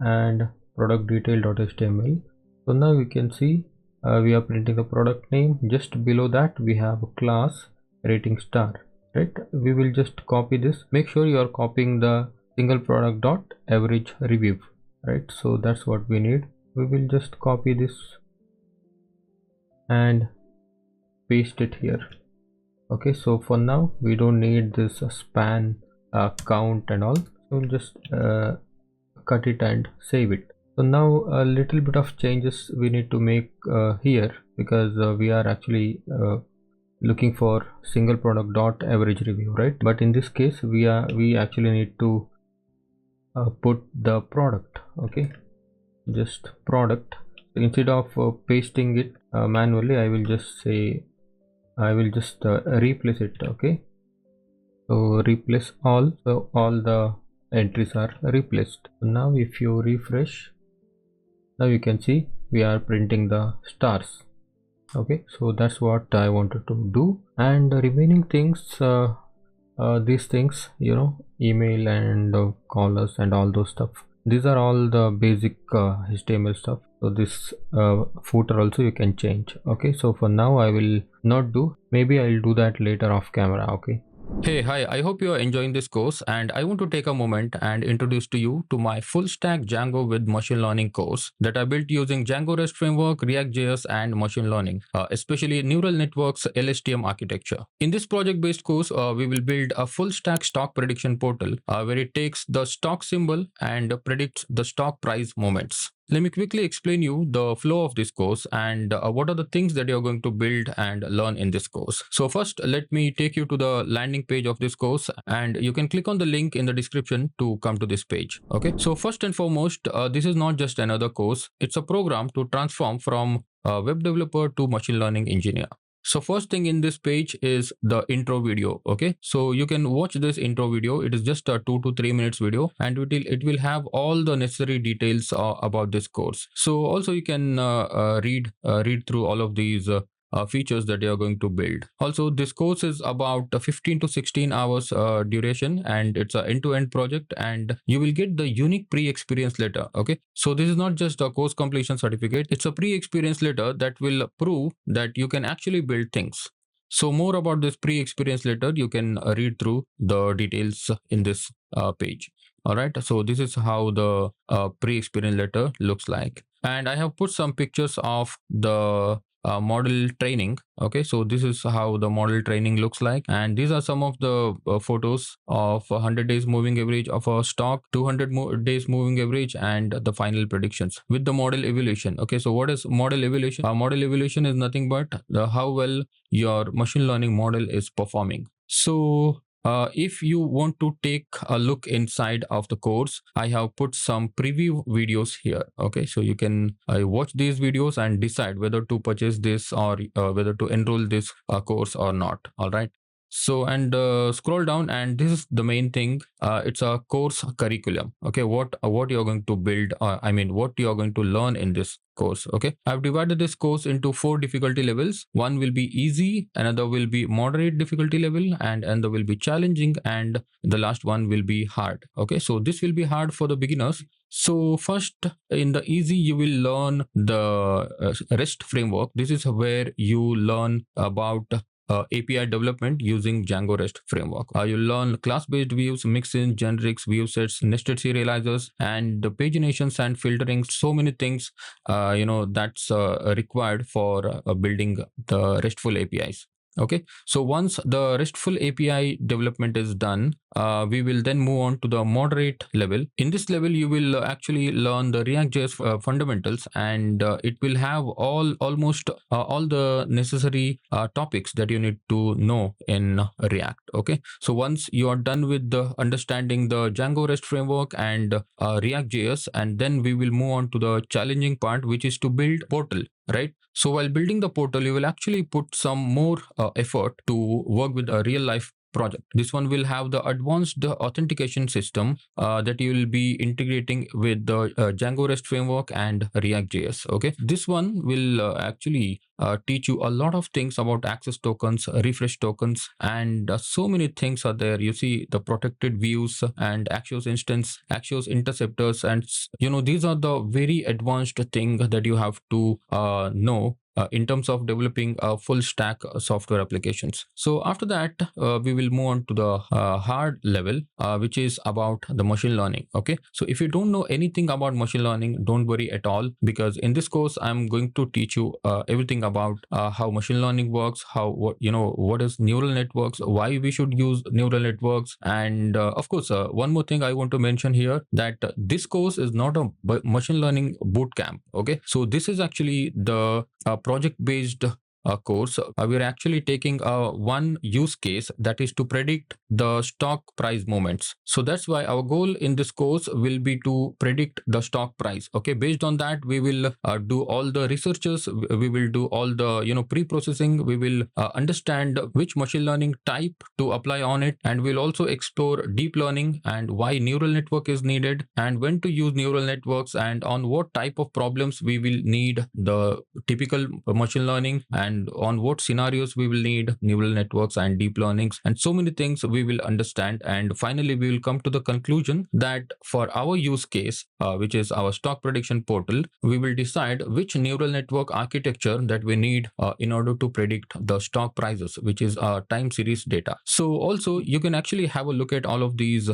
A: and product detail.html. So now we can see we are printing the product name. Just below that we have a class rating star, right? We will just copy this. Make sure you are copying the single product dot average review, right? So that's what we need. We will just copy this and paste it here. Okay, so for now we don't need this span count and all, so we'll just cut it and save it. So now a little bit of changes we need to make here, because we are actually looking for single product dot average review, right? But in this case we actually need to put the product. Okay, just product. Instead of pasting it manually, I will just replace it. Okay, so replace all, so all the entries are replaced. Now if you refresh, now you can see we are printing the stars. Okay, so that's what I wanted to do. And the remaining things, these things, email and callers and all those stuff, these are all the basic HTML stuff. So this footer also you can change. Okay, so for now I will not do, maybe I'll do that later off camera. Okay. Hey, hi, I hope you are enjoying this course, and I want to take a moment and introduce to you to my full stack Django with machine learning course that I built using Django REST framework, React.js, and machine learning, especially neural networks LSTM architecture. In this project based course, we will build a full stack stock prediction portal where it takes the stock symbol and predicts the stock price movements. Let me quickly explain you the flow of this course and what are the things that you're going to build and learn in this course. So first, let me take you to the landing page of this course, and you can click on the link in the description to come to this page. Okay, so first and foremost, this is not just another course, it's a program to transform from a web developer to machine learning engineer. So first thing in this page is the intro video. Okay, so you can watch this intro video. It is just a 2 to 3 minutes video, and it will have all the necessary details about this course. So also you can read through all of these features that you are going to build. Also, this course is about 15 to 16 hours duration, and it's an end-to-end project, and you will get the unique pre-experience letter. Okay, so this is not just a course completion certificate, it's a pre-experience letter that will prove that you can actually build things. So more about this pre-experience letter, you can read through the details in this page. All right, so this is how the pre-experience letter looks like, and I have put some pictures of the model training. Okay, so this is how the model training looks like, and these are some of the photos of 100 days moving average of a stock, 200 days moving average, and the final predictions with the model evaluation. Okay, so what is model evaluation? Model evaluation is nothing but how well your machine learning model is performing. So if you want to take a look inside of the course, I have put some preview videos here. Okay, so you can watch these videos and decide whether to purchase this or whether to enroll this course or not. All right. So, and scroll down, and this is the main thing. It's a course curriculum. Okay, what you're going to build, what you're going to learn in this course. Okay, I've divided this course into 4 difficulty levels. One will be easy, another will be moderate difficulty level, and another will be challenging, and the last one will be hard. Okay, so this will be hard for the beginners. So first, in the easy, you will learn the REST framework. This is where you learn about API development using Django REST framework. You'll learn class-based views, mixins, generics, view sets, nested serializers, and the paginations and filtering. So many things, that's required for building the RESTful APIs. Okay, so once the RESTful API development is done, we will then move on to the moderate level. In this level, you will actually learn the React.js fundamentals, and it will have almost all the necessary topics that you need to know in React. Okay, so once you are done with the understanding the Django REST framework and React.js, and then we will move on to the challenging part, which is to build portal. Right. So while building the portal, you will actually put some more effort to work with a real life project. This one will have the advanced authentication system that you will be integrating with the Django REST framework and React.js. Okay, this one will actually teach you a lot of things about access tokens, refresh tokens, and so many things are there. You see the protected views and Axios instance, Axios interceptors, and these are the very advanced thing that you have to know in terms of developing full stack software applications. So after that, we will move on to the hard level, which is about the machine learning. Okay, so if you don't know anything about machine learning, don't worry at all, because in this course I'm going to teach you everything about how machine learning works, what is neural networks, why we should use neural networks, and of course one more thing I want to mention here, that this course is not a machine learning boot camp. Okay, so this is actually the project based course, we're actually taking one use case, that is to predict the stock price movements. So that's why our goal in this course will be to predict the stock price. Okay, based on that, we will do all the researches, we will do all the pre-processing, we will understand which machine learning type to apply on it, and we'll also explore deep learning and why neural network is needed, and when to use neural networks, and on what type of problems we will need the typical machine learning, and on what scenarios we will need neural networks and deep learnings, and so many things we will understand. And finally, we will come to the conclusion that for our use case, which is our stock prediction portal, we will decide which neural network architecture that we need in order to predict the stock prices, which is time series data. So also you can actually have a look at all of these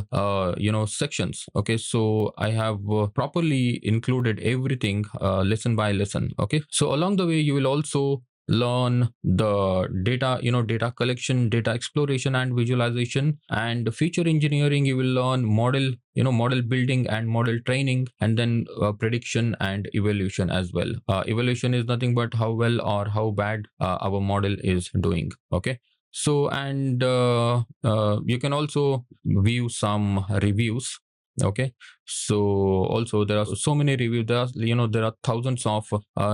A: sections. Okay, so I have properly included everything lesson by lesson. Okay, so along the way you will also learn the data, data collection, data exploration and visualization, and feature engineering. You will learn model building and model training, and then prediction and evaluation as well. Evaluation is nothing but how well or how bad our model is doing. Okay, so and you can also view some reviews. Okay, so also there are so many reviews. There are thousands of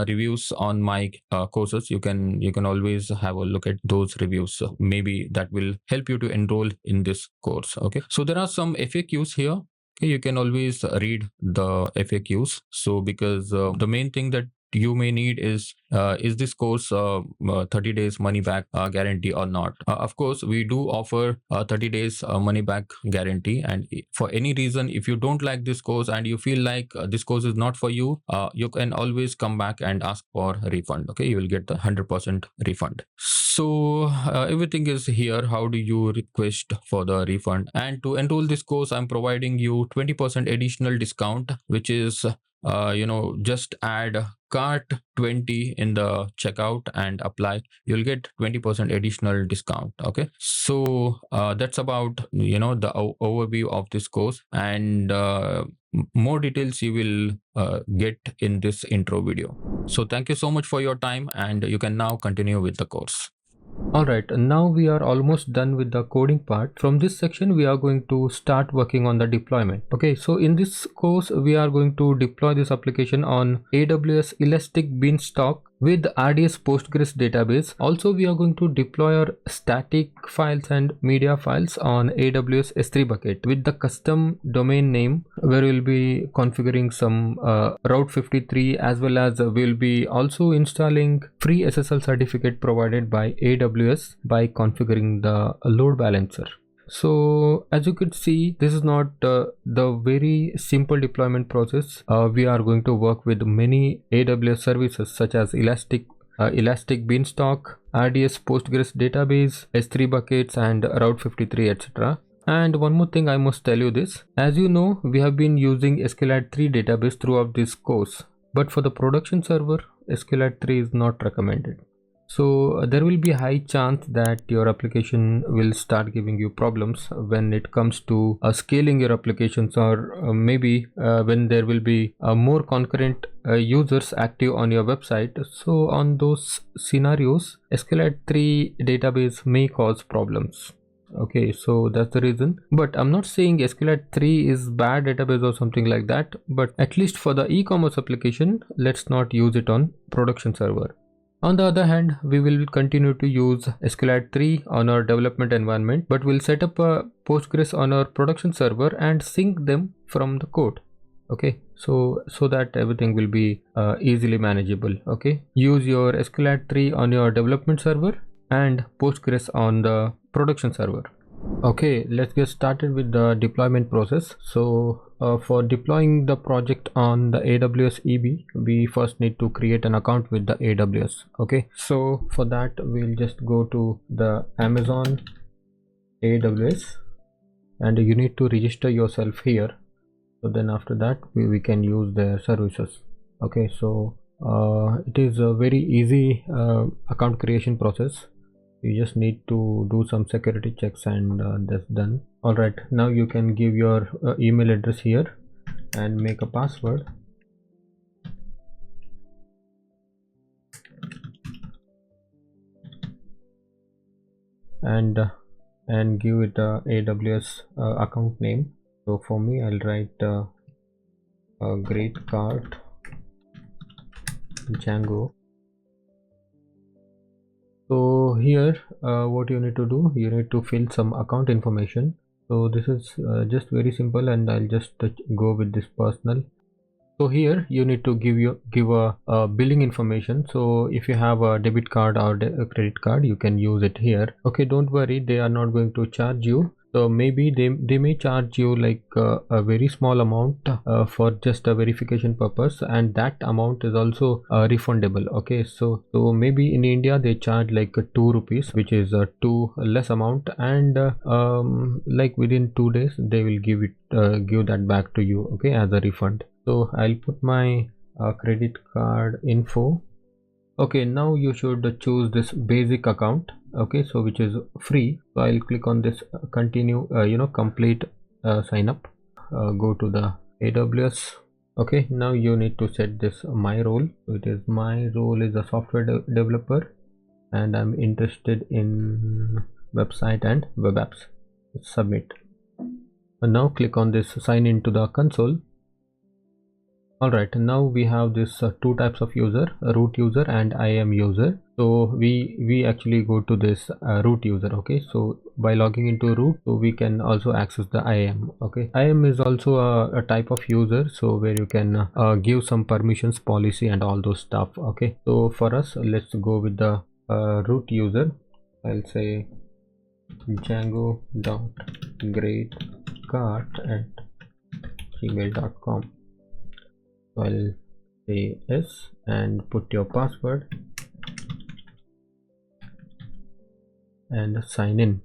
A: reviews on my courses. You can always have a look at those reviews. Maybe that will help you to enroll in this course. Okay, so there are some FAQs here. Okay, you can always read the FAQs. So because the main thing that you may need is this course 30 days money back guarantee or not. Of course, we do offer 30 days money back guarantee, and for any reason, if you don't like this course and you feel like this course is not for you, you can always come back and ask for a refund. Okay, you will get the 100% refund. So everything is here. How do you request for the refund? And to enroll this course, I'm providing you 20% additional discount, which is just add cart 20 in the checkout and apply. You'll get 20% additional discount. Okay, so that's about the overview of this course, and more details you will get in this intro video. So thank you so much for your time, and you can now continue with the course. Alright, now we are almost done with the coding part. From this section we are going to start working on the deployment. Okay, so in this course we are going to deploy this application on AWS Elastic Beanstalk with RDS Postgres database. Also we are going to deploy our static files and media files on AWS S3 bucket with the custom domain name, where we'll be configuring some Route 53, as well as we'll be also installing free Ssl certificate provided by AWS by configuring the load balancer. So as you could see, this is not the very simple deployment process. We are going to work with many AWS services such as Elastic Beanstalk, RDS Postgres database, S3 buckets, and Route 53, etc. And one more thing I must tell you this. As you know, we have been using SQLite 3 database throughout this course, but for the production server, SQLite 3 is not recommended. So there will be a high chance that your application will start giving you problems when it comes to scaling your applications, or maybe when there will be more concurrent users active on your website. So on those scenarios, SQLite 3 database may cause problems. Okay, so that's the reason. But I'm not saying SQLite 3 is bad database or something like that, but at least for the e-commerce application, let's not use it on production server. On the other hand, we will continue to use SQLite 3 on our development environment, but we'll set up a Postgres on our production server and sync them from the code. Okay, so that everything will be easily manageable. Okay, use your SQLite 3 on your development server and Postgres on the production server. Okay, let's get started with the deployment process. So for deploying the project on the AWS EB, we first need to create an account with the AWS. Okay, so for that we'll just go to the Amazon AWS, and you need to register yourself here. So then after that we can use their services. Okay, so it is a very easy account creation process. You just need to do some security checks and that's done. Alright, now you can give your email address here and make a password. and give it a AWS account name. So for me, I'll write a great cart Django. So here what you need to do, you need to fill some account information. So this is just very simple, and I'll just go with this personal. So here you need to give a billing information. So if you have a debit card or a credit card, you can use it here. Okay, don't worry, they are not going to charge you. So maybe they may charge you like a very small amount for just a verification purpose, and that amount is also refundable. Okay, so maybe in India they charge like 2 rupees, which is a too less amount, and like within 2 days they will give that back to you, okay, as a refund. So I'll put my credit card info. Okay, now you should choose this basic account, okay, so which is free. So I'll click on this continue, complete sign up. Go to the AWS. Okay, now you need to set this my role. So it is my role is a software developer, and I'm interested in website and web apps. Submit. And now click on this sign into the console. Alright, now we have this two types of user, root user and IAM user. So we actually go to this root user. Okay, so by logging into root, so we can also access the IAM. Okay, IAM is also a type of user, so where you can give some permissions, policy and all those stuff. Okay, so for us, let's go with the root user. I'll say django.greatcart@gmail.com. So I'll say yes and put your password and sign in.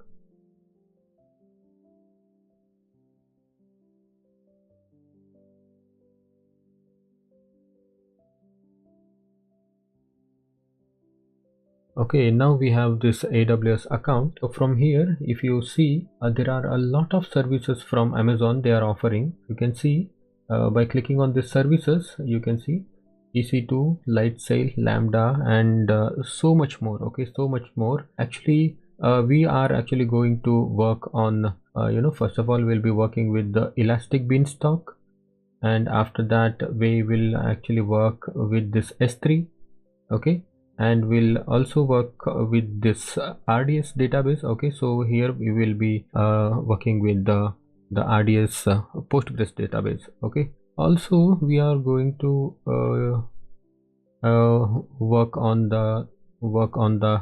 A: Okay, now we have this AWS account. So from here, if you see, there are a lot of services from Amazon they are offering. You can see by clicking on these services, you can see EC2, Lightsail, Lambda, and so much more. Okay, so much more. Actually, we are actually going to work on, first of all, we'll be working with the Elastic Beanstalk, and after that, we will actually work with this S3. Okay, and we'll also work with this RDS database. Okay, so here we will be working with the RDS Postgres database. Okay, also we are going to work on the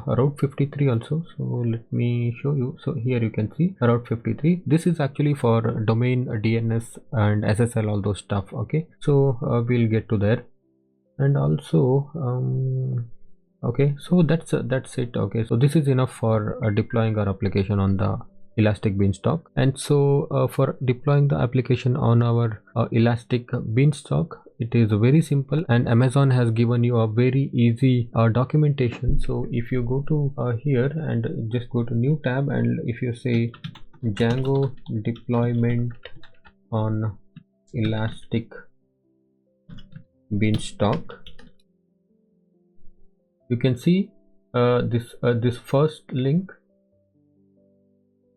A: Route 53 also. So let me show you. So here you can see Route 53. This is actually for domain DNS and SSL, all those stuff. Okay, so we'll get to there. And also okay, so that's it. Okay, so this is enough for deploying our application on the Elastic Beanstalk. And so for deploying the application on our Elastic Beanstalk, it is very simple, and Amazon has given you a very easy documentation. So if you go to here and just go to new tab, and if you say Django deployment on Elastic Beanstalk, you can see this first link.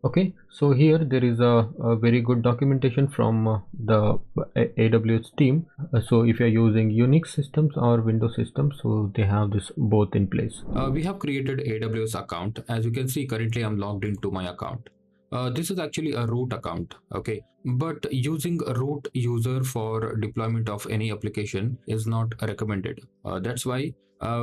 A: Okay, so here there is a very good documentation from the AWS team. So if you're using Unix systems or Windows systems, so they have this both in place.
B: We have created AWS account. As you can see, currently I'm logged into my account. This is actually a root account, okay, but using a root user for deployment of any application is not recommended. That's why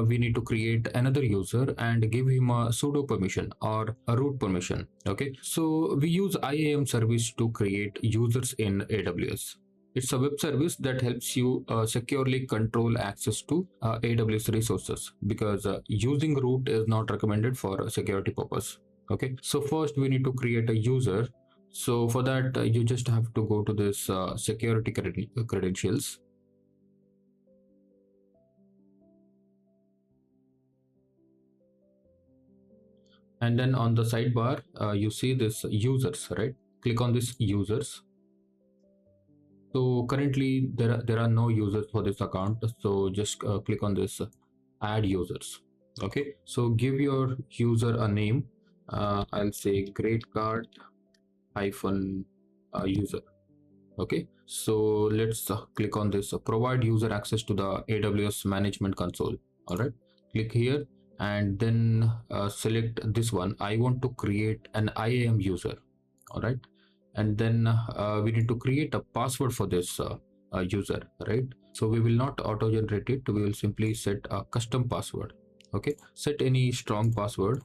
B: we need to create another user and give him a sudo permission or a root permission. Okay, so we use IAM service to create users in AWS. It's a web service that helps you securely control access to AWS resources, because using root is not recommended for a security purpose. Okay, so first we need to create a user. So for that you just have to go to this security credentials. And then on the sidebar you see this users, right? Click on this users. So currently there are no users for this account, so just click on this add users. Okay, so give your user a name. I'll say create cart hyphen user. Okay, so let's click on this provide user access to the AWS management console. All right, click here and then select this one. I want to create an IAM user. All right, and then we need to create a password for this user, right? So we will not auto generate it, we will simply set a custom password. Okay, set any strong password,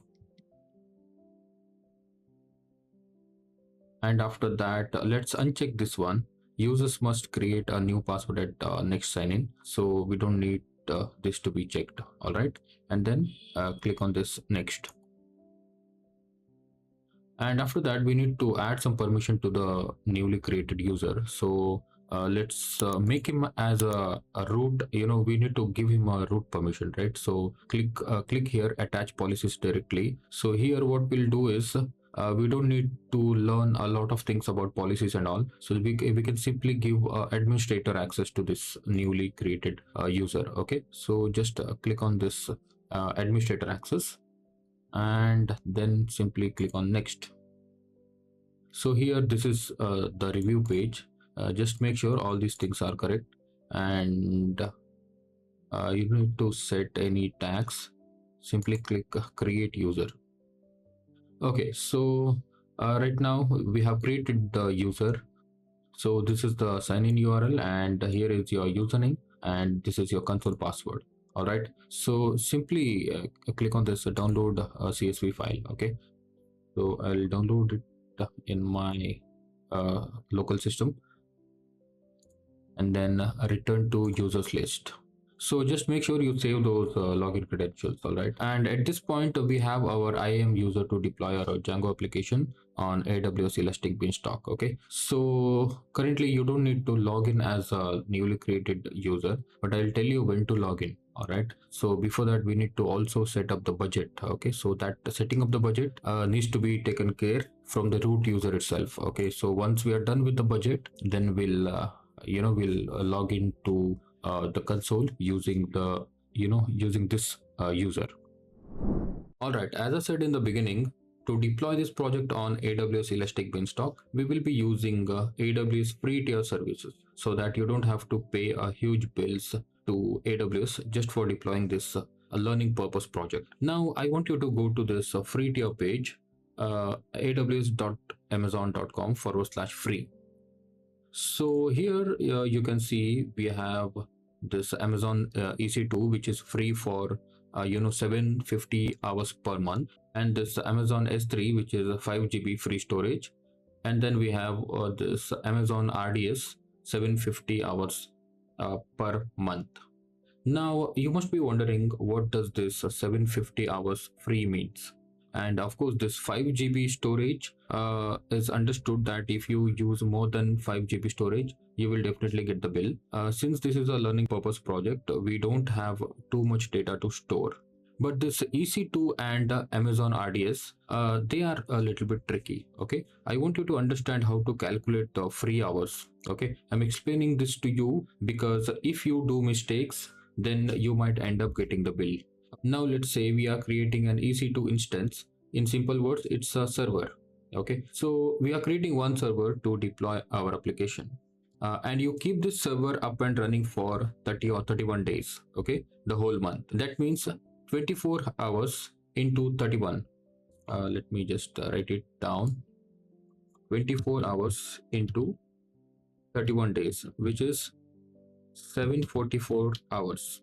B: and after that let's uncheck this one. Users must create a new password at next sign in, so we don't need this to be checked. All right, and then click on this next, and after that we need to add some permission to the newly created user. So let's make him as a root. We need to give him a root permission, right? So click here, attach policies directly. So here what we'll do is we don't need to learn a lot of things about policies and all, so we can simply give administrator access to this newly created user. Okay, so just click on this administrator access, and then simply click on next. So here this is the review page. Just make sure all these things are correct, and you need to set any tags. Simply click create user. Okay, so right now we have created the user. So this is the sign in URL, and here is your username, and this is your console password. All right, so simply click on this download CSV file. Okay, so I'll download it in my local system, and then return to users list. So just make sure you save those login credentials. All right, and at this point we have our IAM user to deploy our Django application on AWS Elastic Beanstalk. Okay, so currently you don't need to log in as a newly created user, but I'll tell you when to log in. All right, so before that we need to also set up the budget. Okay, so that setting up the budget needs to be taken care from the root user itself. Okay, so once we are done with the budget, then we'll log into the console using the using this user. All right, as I said in the beginning, to deploy this project on AWS Elastic Beanstalk, we will be using AWS free tier services, so that you don't have to pay a huge bills to AWS just for deploying this a learning purpose project. Now I want you to go to this free tier page, aws.amazon.com/free. So here you can see we have this Amazon EC2, which is free for 750 hours per month, and this Amazon S3, which is a 5 GB free storage, and then we have this Amazon RDS 750 hours per month. Now you must be wondering, what does this 750 hours free means? And of course this 5 GB storage is understood that if you use more than 5 GB storage, you will definitely get the bill. Since this is a learning purpose project, we don't have too much data to store. But this EC2 and Amazon RDS, they are a little bit tricky. Okay, I want you to understand how to calculate the free hours. Okay, I'm explaining this to you because if you do mistakes, then you might end up getting the bill. Now let's say we are creating an EC2 instance. In simple words, it's a server. Okay, so we are creating one server to deploy our application, and you keep this server up and running for 30 or 31 days. Okay, the whole month. That means 24 hours into 31. Let me just write it down. 24 hours into 31 days, which is 744 hours,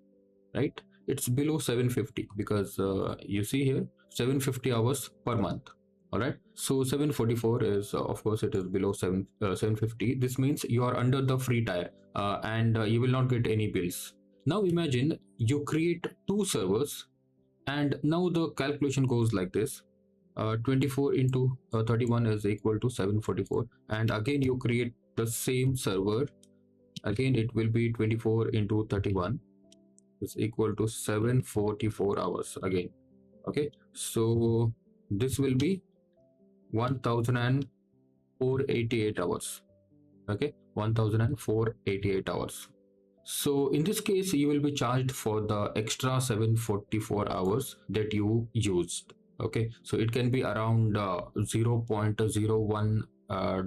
B: right? It's below 750 because you see here 750 hours per month. All right, so 744 is of course it is below 750. This means you are under the free tier, and you will not get any bills. Now imagine you create two servers, and now the calculation goes like this. 24 into 31 is equal to 744, and again you create the same server. Again it will be 24 into 31 is equal to 744 hours again. Okay, so this will be 1488 hours. Okay, 1488 hours. So in this case you will be charged for the extra 744 hours that you used. Okay, so it can be around 0.01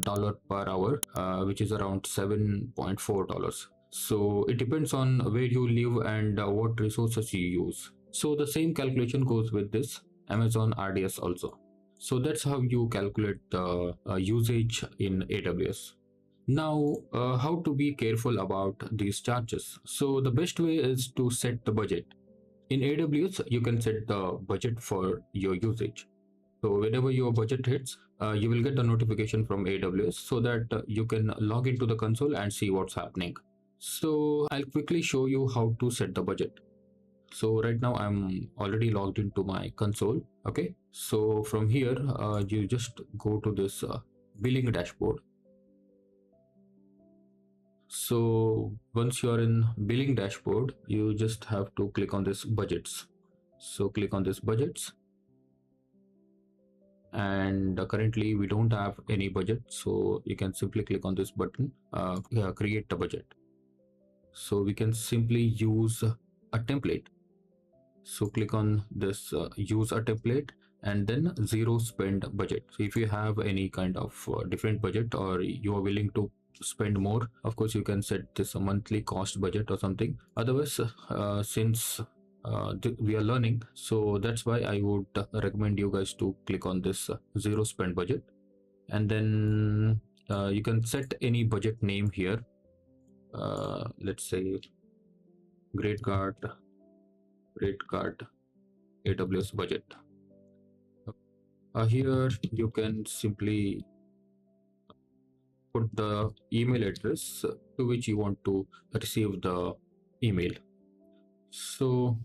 B: dollar per hour, which is around $7.4. So it depends on where you live and what resources you use. So the same calculation goes with this Amazon RDS also. So that's how you calculate the usage in AWS. Now, how to be careful about these charges? So the best way is to set the budget. In AWS, you can set the budget for your usage. So whenever your budget hits, you will get the notification from AWS so that you can log into the console and see what's happening. So I'll quickly show you how to set the budget. So right now I'm already logged into my console. Okay, so from here you just go to this billing dashboard. So once you're in billing dashboard, you just have to click on this budgets. So click on this budgets, and currently we don't have any budget, so you can simply click on this button, create a budget. So we can simply use a template. So click on this use a template and then zero spend budget. So if you have any kind of different budget, or you are willing to spend more, of course you can set this a monthly cost budget or something. Otherwise, since we are learning, so that's why I would recommend you guys to click on this zero spend budget, and then you can set any budget name here. Let's say Great Card AWS budget. Here you can simply put the email address to which you want to receive the email. So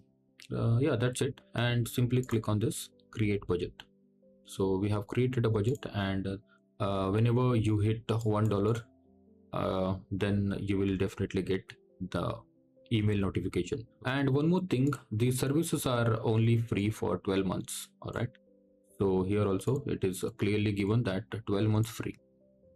B: yeah, that's it, and simply click on this create budget. So we have created a budget, and whenever you hit $1, then you will definitely get the email notification. And one more thing, these services are only free for 12 months. All right, so here also it is clearly given that 12 months free.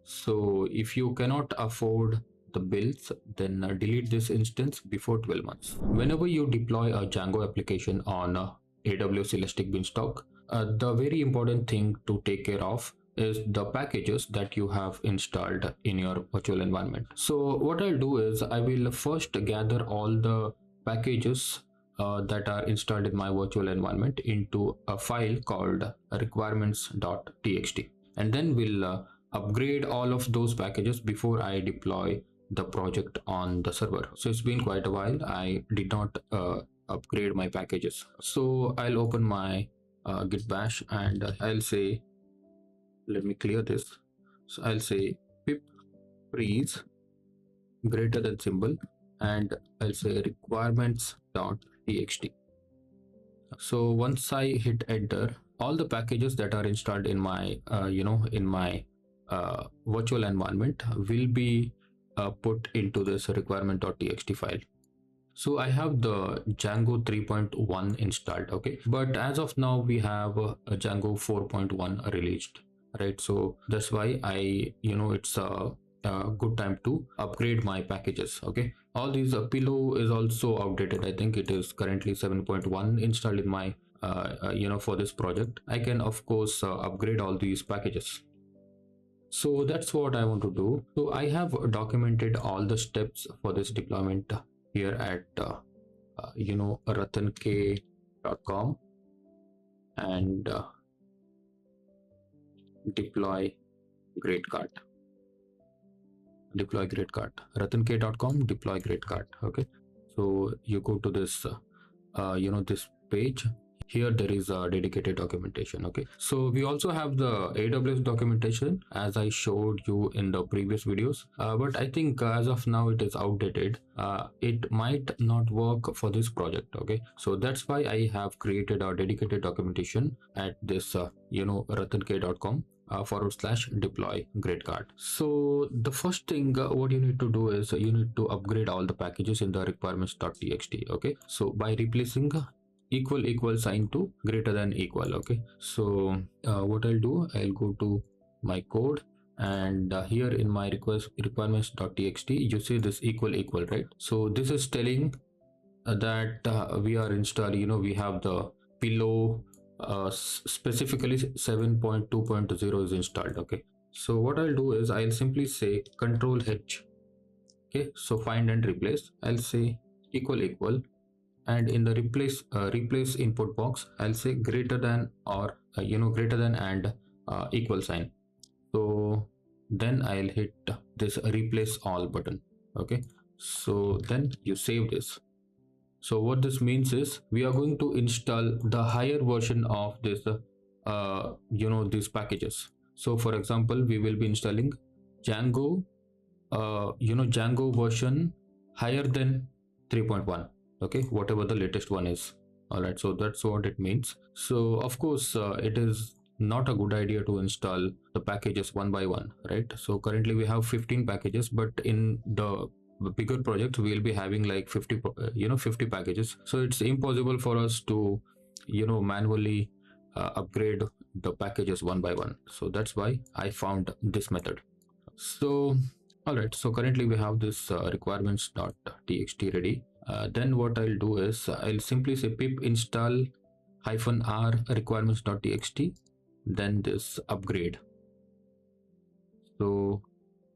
B: So if you cannot afford the bills, then delete this instance before 12 months. Whenever you deploy a Django application on AWS Elastic Beanstalk, the very important thing to take care of is the packages that you have installed in your virtual environment. So what I'll do is I will first gather all the packages that are installed in my virtual environment into a file called requirements.txt, and then we'll upgrade all of those packages before I deploy the project on the server. So it's been quite a while, I did not upgrade my packages. So I'll open my Git Bash, and I'll say, let me clear this. So I'll say pip freeze greater than symbol, and I'll say requirements.txt. So once I hit enter, all the packages that are installed in my in my virtual environment will be put into this requirement.txt file. So I have the Django 3.1 installed, okay, but as of now we have a Django 4.1 released, right? So that's why it's a good time to upgrade my packages. Okay, all these pillow is also outdated. I think it is currently 7.1 installed in my for this project. I can of course upgrade all these packages. So that's what I want to do. So I have documented all the steps for this deployment here at ratank.com and deploy great cart. ratank.com deploy great cart. Okay, so you go to this this page. Here there is a dedicated documentation. Okay, so we also have the AWS documentation as I showed you in the previous videos, but I think as of now it is outdated. It might not work for this project. Okay, so that's why I have created a dedicated documentation at this ratank.com /deploy great cart. So the first thing what you need to do is you need to upgrade all the packages in the requirements.txt. Okay, so by replacing equal sign to greater than equal. Okay, so what I'll do, I'll go to my code, and here in my requirements.txt you see this equal, right? So this is telling that we are installed, we have the pillow specifically 7.2.0 is installed. Okay, so what I'll do is I'll simply say control H. Okay, so find and replace, I'll say equal, and in the replace input box I'll say greater than, or greater than and equal sign. So then I'll hit this replace all button. Okay, so then you save this. So what this means is we are going to install the higher version of this these packages. So for example, we will be installing Django, Django version higher than 3.1. Okay, whatever the latest one is. All right, so that's what it means. So of course it is not a good idea to install the packages one by one, right? So currently we have 15 packages, but in the bigger project we'll be having like 50 50 packages, so it's impossible for us to manually upgrade the packages one by one. So that's why I found this method. So all right, so currently we have this requirements.txt ready. Then what I'll do is I'll simply say pip install -r requirements.txt, then this upgrade. So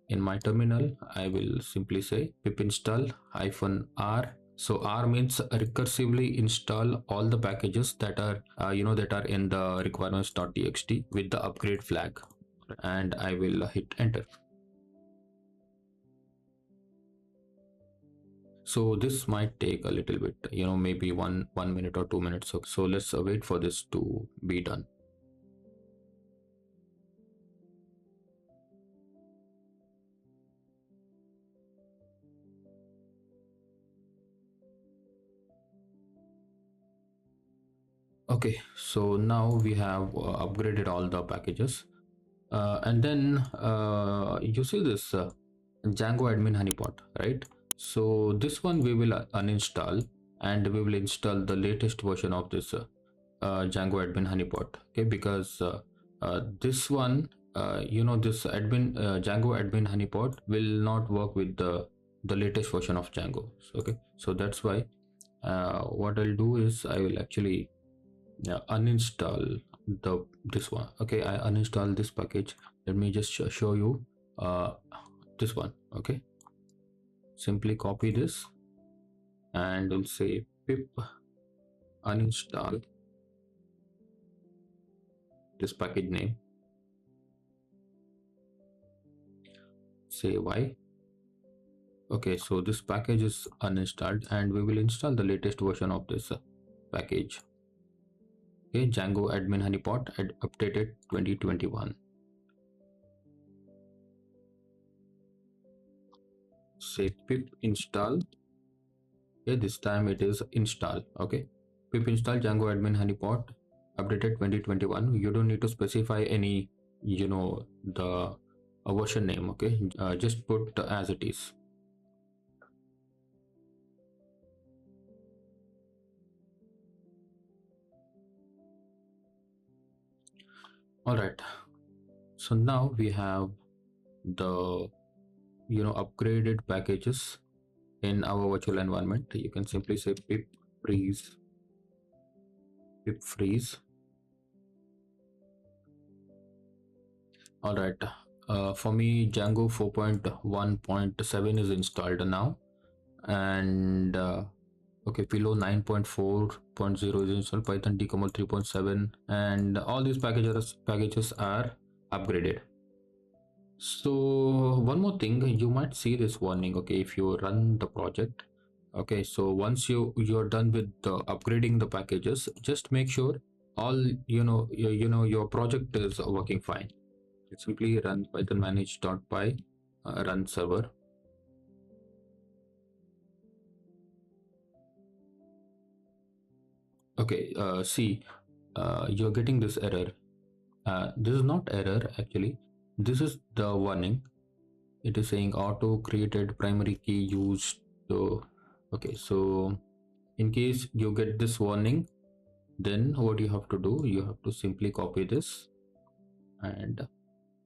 B: in my terminal I will simply say pip install -r. So R means recursively install all the packages that are that are in the requirements.txt with the upgrade flag, and I will hit enter. So this might take a little bit, maybe one minute or 2 minutes. So let's wait for this to be done. Okay, so now we have upgraded all the packages, and then you see this Django admin honeypot, right? So this one we will uninstall, and we will install the latest version of this Django admin honeypot. Okay, because this one this Django admin honeypot will not work with the latest version of Django. Okay, so that's why what I'll do is I will actually uninstall this one. Okay, I uninstall this package. Let me just show you this one. Okay, simply copy this and we'll say pip uninstall this package name, say why. Okay, so this package is uninstalled, and we will install the latest version of this package. Okay, Django admin honeypot updated 2021. Say pip install. Okay, this time it is install. Okay, pip install Django admin honeypot updated 2021. You don't need to specify any the version name. Okay, just put as it is. All right, so now we have the upgraded packages in our virtual environment. You can simply say pip freeze. All right, for me Django 4.1.7 is installed now, and okay, below 9.4.0 is installed, Python Decommer 3.7, and all these packages are upgraded. So one more thing, you might see this warning. Okay, if you run the project, okay, so once you're done with upgrading the packages, just make sure all your project is working fine. Simply run python manage.py run server. Okay, see, you're getting this error. This is not error actually, this is the warning. It is saying auto created primary key used. So okay, so in case you get this warning, then what you have to do, you have to simply copy this and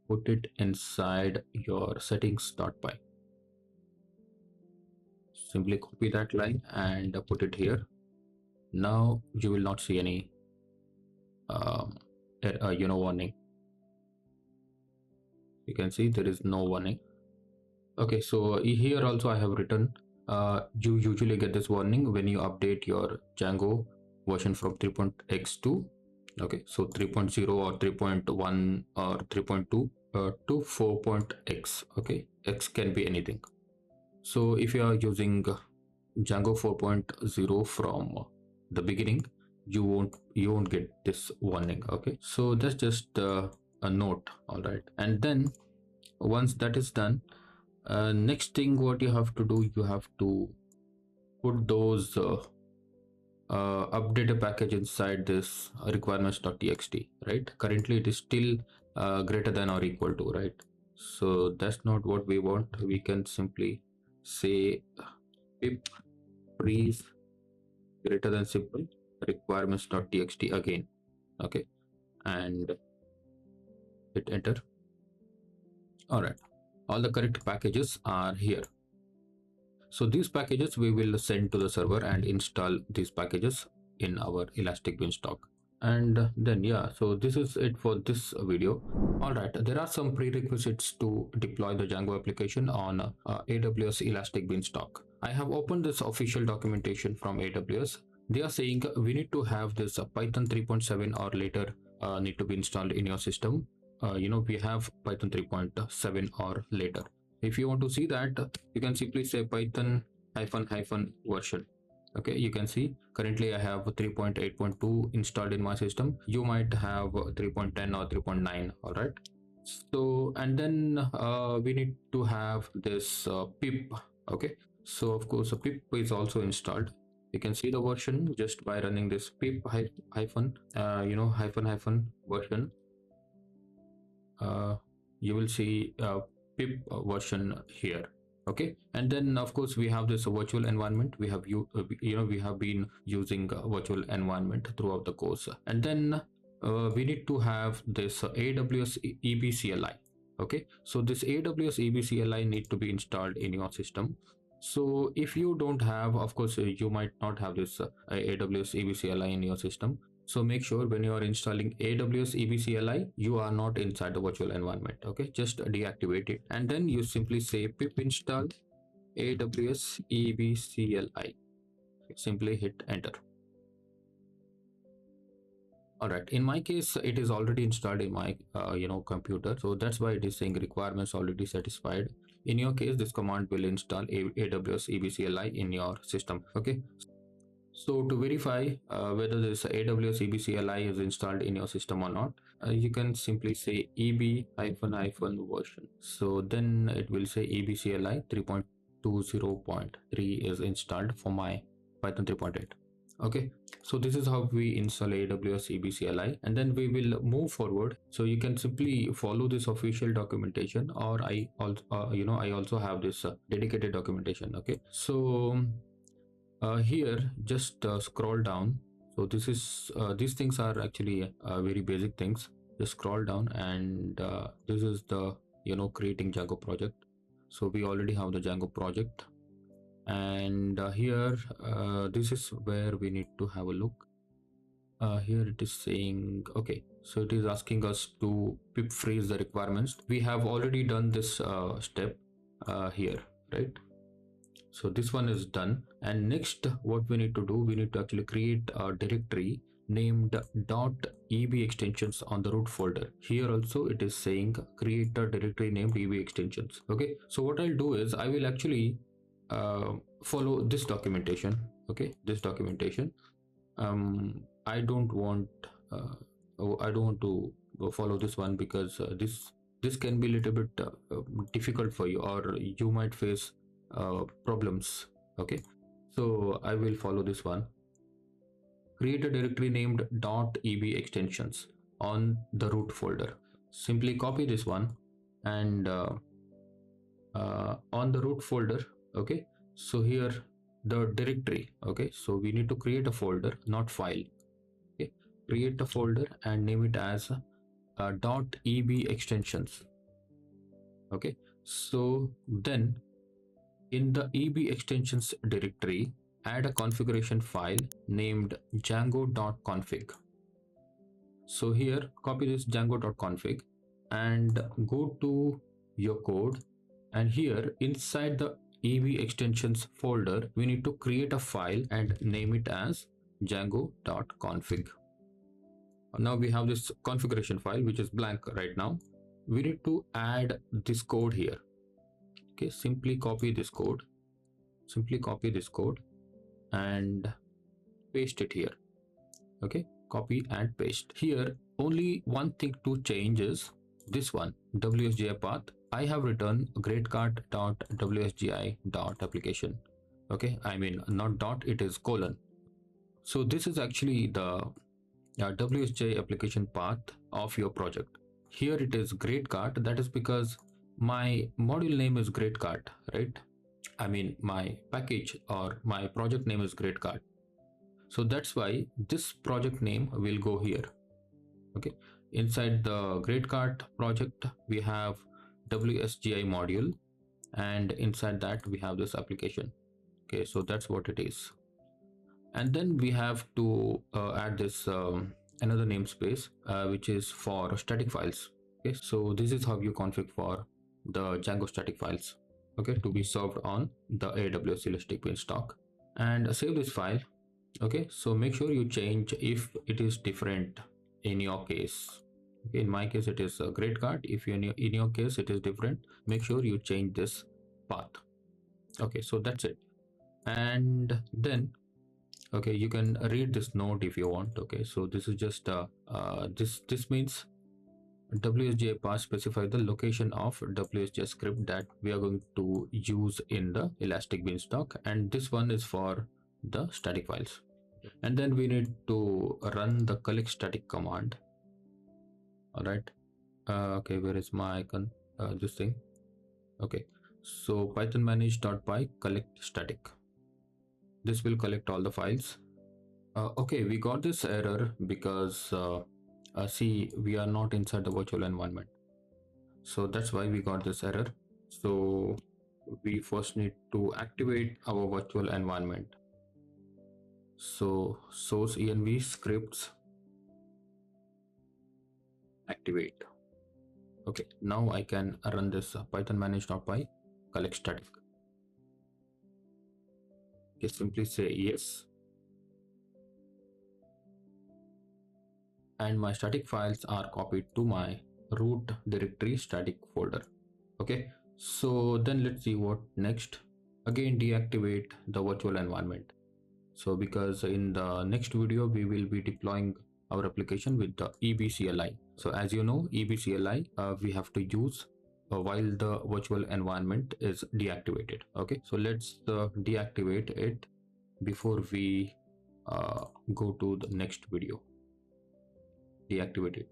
B: put it inside your settings.py. Simply copy that line and put it here. Now you will not see any warning. You can see there is no warning. Okay, so here also I have written you usually get this warning when you update your Django version from 3.x to, okay, so 3.0 or 3.1 or 3.2 to 4.x. okay, x can be anything. So if you are using Django 4.0 from the beginning, you won't get this warning. Okay, so that's just a note. All right, and then once that is done, next thing what you have to do, you have to put those update a package inside this requirements.txt, right? Currently it is still greater than or equal to, right? So that's not what we want. We can simply say pip freeze greater than simple requirements.txt again. Okay, and hit enter. All right, all the correct packages are here. So these packages we will send to the server and install these packages in our Elastic Beanstalk. And then yeah, so this is it for this video. All right, there are some prerequisites to deploy the Django application on AWS Elastic Beanstalk. I have opened this official documentation from AWS. They are saying we need to have this Python 3.7 or later need to be installed in your system. We have Python 3.7 or later. If you want to see that, you can simply say Python version. Okay, you can see currently I have 3.8.2 installed in my system. You might have 3.10 or 3.9. all right, so and then we need to have this pip. Okay, so of course a pip is also installed. You can see the version just by running this pip hyphen version. You will see pip version here. Okay, and then of course we have this virtual environment. We have we have been using virtual environment throughout the course, and then we need to have this AWS EBCLI. Okay, so this AWS EBCLI need to be installed in your system. So if you don't have, of course you might not have this AWS EBCLI in your system. So make sure when you are installing AWS EBCLI, you are not inside the virtual environment. Okay, just deactivate it, and then you simply say pip install AWS EBCLI. Simply hit enter. All right, in my case it is already installed in my computer, so that's why it is saying requirements already satisfied. In your case, this command will install AWS EBCLI in your system. Okay, so to verify whether this AWS EBCLI is installed in your system or not, you can simply say EB version. So then it will say EBCLI 3.20.3 is installed for my Python 3.8. Okay, so this is how we install AWS EBCLI, and then we will move forward. So you can simply follow this official documentation, or I also have this dedicated documentation. Okay, so here just scroll down. So this is these things are actually very basic things. Just scroll down, and this is the creating Django project. So we already have the Django project, and here this is where we need to have a look. Here it is saying, okay, so it is asking us to pip freeze the requirements. We have already done this step here, right? So this one is done, and next what we need to do, we need to actually create a directory named .eb extensions on the root folder. Here also it is saying create a directory named eb extensions. Okay, so what I'll do is I will actually follow this documentation. Okay, this documentation. I don't want to follow this one because this can be a little bit difficult for you, or you might face problems. Okay, so I will follow this one. Create a directory named .eb extensions on the root folder. Simply copy this one, and on the root folder. Okay, so here the directory. Okay, so we need to create a folder, not file. Okay, create a folder and name it as .eb extensions. Okay, so then in the eb extensions directory, add a configuration file named django.config. So here, copy this django.config and go to your code, and here inside the EV extensions folder, we need to create a file and name it as django.config. Now we have this configuration file which is blank right now. We need to add this code here. Okay, simply copy this code, and paste it here. Okay, copy and paste. Here only one thing to change is this one, WSGI path. I have written gradecart.wsgi.application. Okay, I mean not dot, it is colon. So this is actually the WSGI application path of your project. Here it is gradecart. That is because my module name is gradecart, right? I mean my package or my project name is gradecart. So that's why this project name will go here. Okay, inside the gradecart project we have WSGI module, and inside that we have this application. Okay, so that's what it is. And then we have to add this another namespace which is for static files. Okay, so this is how you config for the Django static files, okay, to be served on the AWS Elastic Beanstalk, and save this file. Okay, so make sure you change if it is different in your case. Okay, in my case it is a gradecart. If in your case it is different, make sure you change this path. Okay, so that's it. And then okay, you can read this note if you want. Okay, so this is just this means WSGI path specify the location of WSGI script that we are going to use in the Elastic Beanstalk, and this one is for the static files. And then we need to run the collect static command. All right. Okay, where is my icon? This thing. Okay, so python manage.py collect static. This will collect all the files. Okay, we got this error because see, we are not inside the virtual environment, so that's why we got this error. So we first need to activate our virtual environment. So source env scripts activate. Okay, now I can run this python manage.py collect static. Okay, simply say yes, and my static files are copied to my root directory static folder. Okay, so then let's see what next. Again, deactivate the virtual environment. So because in the next video we will be deploying our application with the EBCLI. So as you know, EBCLI we have to use while the virtual environment is deactivated. Okay, so let's deactivate it before we go to the next video. Deactivate it.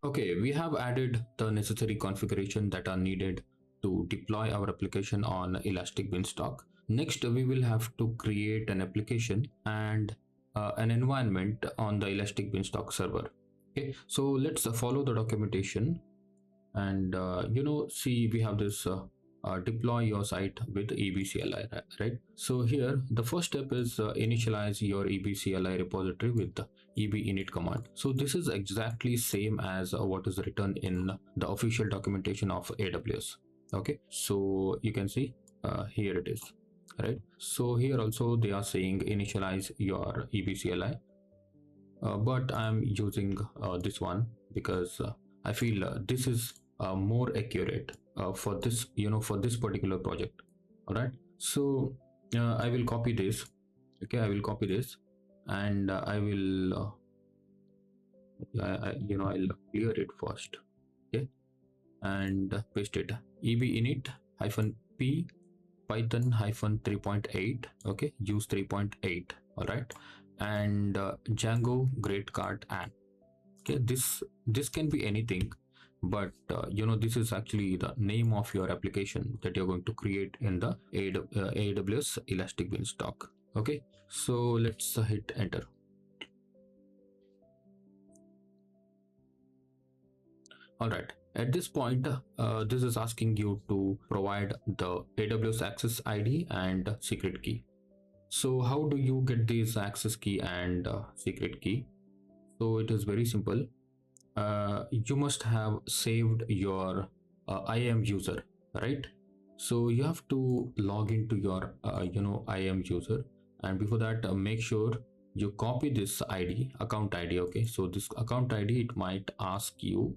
B: Okay, we have added the necessary configuration that are needed to deploy our application on Elastic Beanstalk. Next, we will have to create an application and an environment on the Elastic Beanstalk server. Okay, so let's follow the documentation, and see, we have this deploy your site with EBCLI, right? So here the first step is initialize your EBCLI repository with the ebinit command. So this is exactly same as what is written in the official documentation of AWS. Okay, so you can see here it is, right? So here also they are saying initialize your EBCLI, but I'm using this one because I feel this is more accurate for this, for this particular project. All right, so I will copy this. Okay, I will copy this, and I will I'll clear it first. Okay, and paste it. ebinit -p python -3.8. okay, use 3.8. all right, and Django gradecart app. Okay, this can be anything, but this is actually the name of your application that you're going to create in the AWS Elastic Beanstalk. Okay, so let's hit enter. All right, at this point this is asking you to provide the AWS access ID and secret key. So how do you get this access key and secret key? So it is very simple. You must have saved your IAM user, right? So you have to log into your IAM user, and before that make sure you copy this ID, account ID. Okay, so this account ID, it might ask you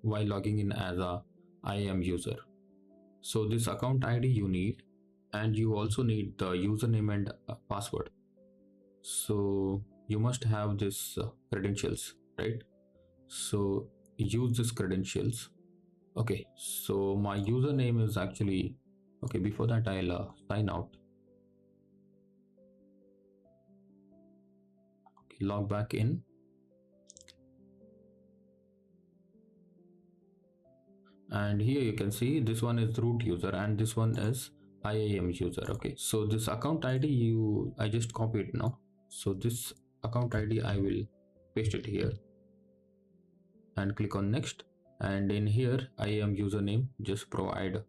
B: while logging in as a IAM user. So this account ID you need, and you also need the username and password. So you must have this credentials, right? So use this credentials. Okay, so my username is actually, okay, before that I'll sign out. Okay, log back in. And here you can see this one is root user and this one is IAM user. Okay, so this account ID I just copied now. So this account ID I will paste it here and click on next. And in here IAM username, just provide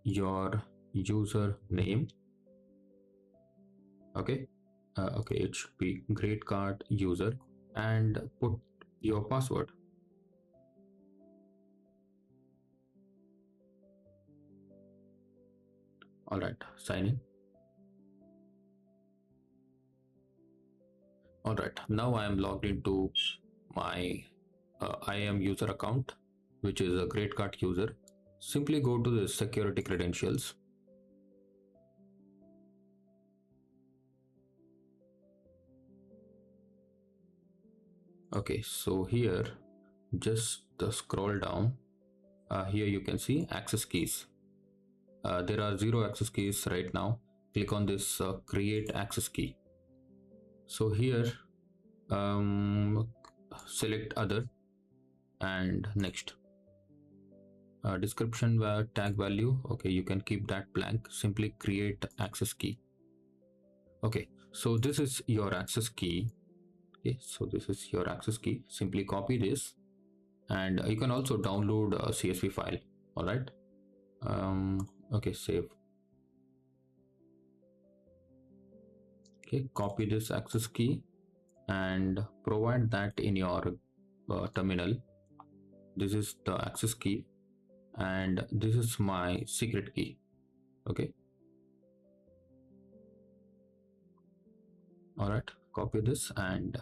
B: your username. Okay, okay, it should be great card user, and put your password. All right, sign in. All right, now I am logged into my IAM user account, which is a great card user. Simply go to the security credentials. Okay, so here just scroll down. Here you can see access keys. There are 0 access keys right now. Click on this create access key. So here select other and next. Description tag value, okay, you can keep that blank. Simply create access key. Okay, so this is your access key. Okay, so this is your access key. Simply copy this, and you can also download a CSV file. All right, okay, save. Okay, copy this access key and provide that in your terminal. This is the access key and this is my secret key. Okay, all right, copy this and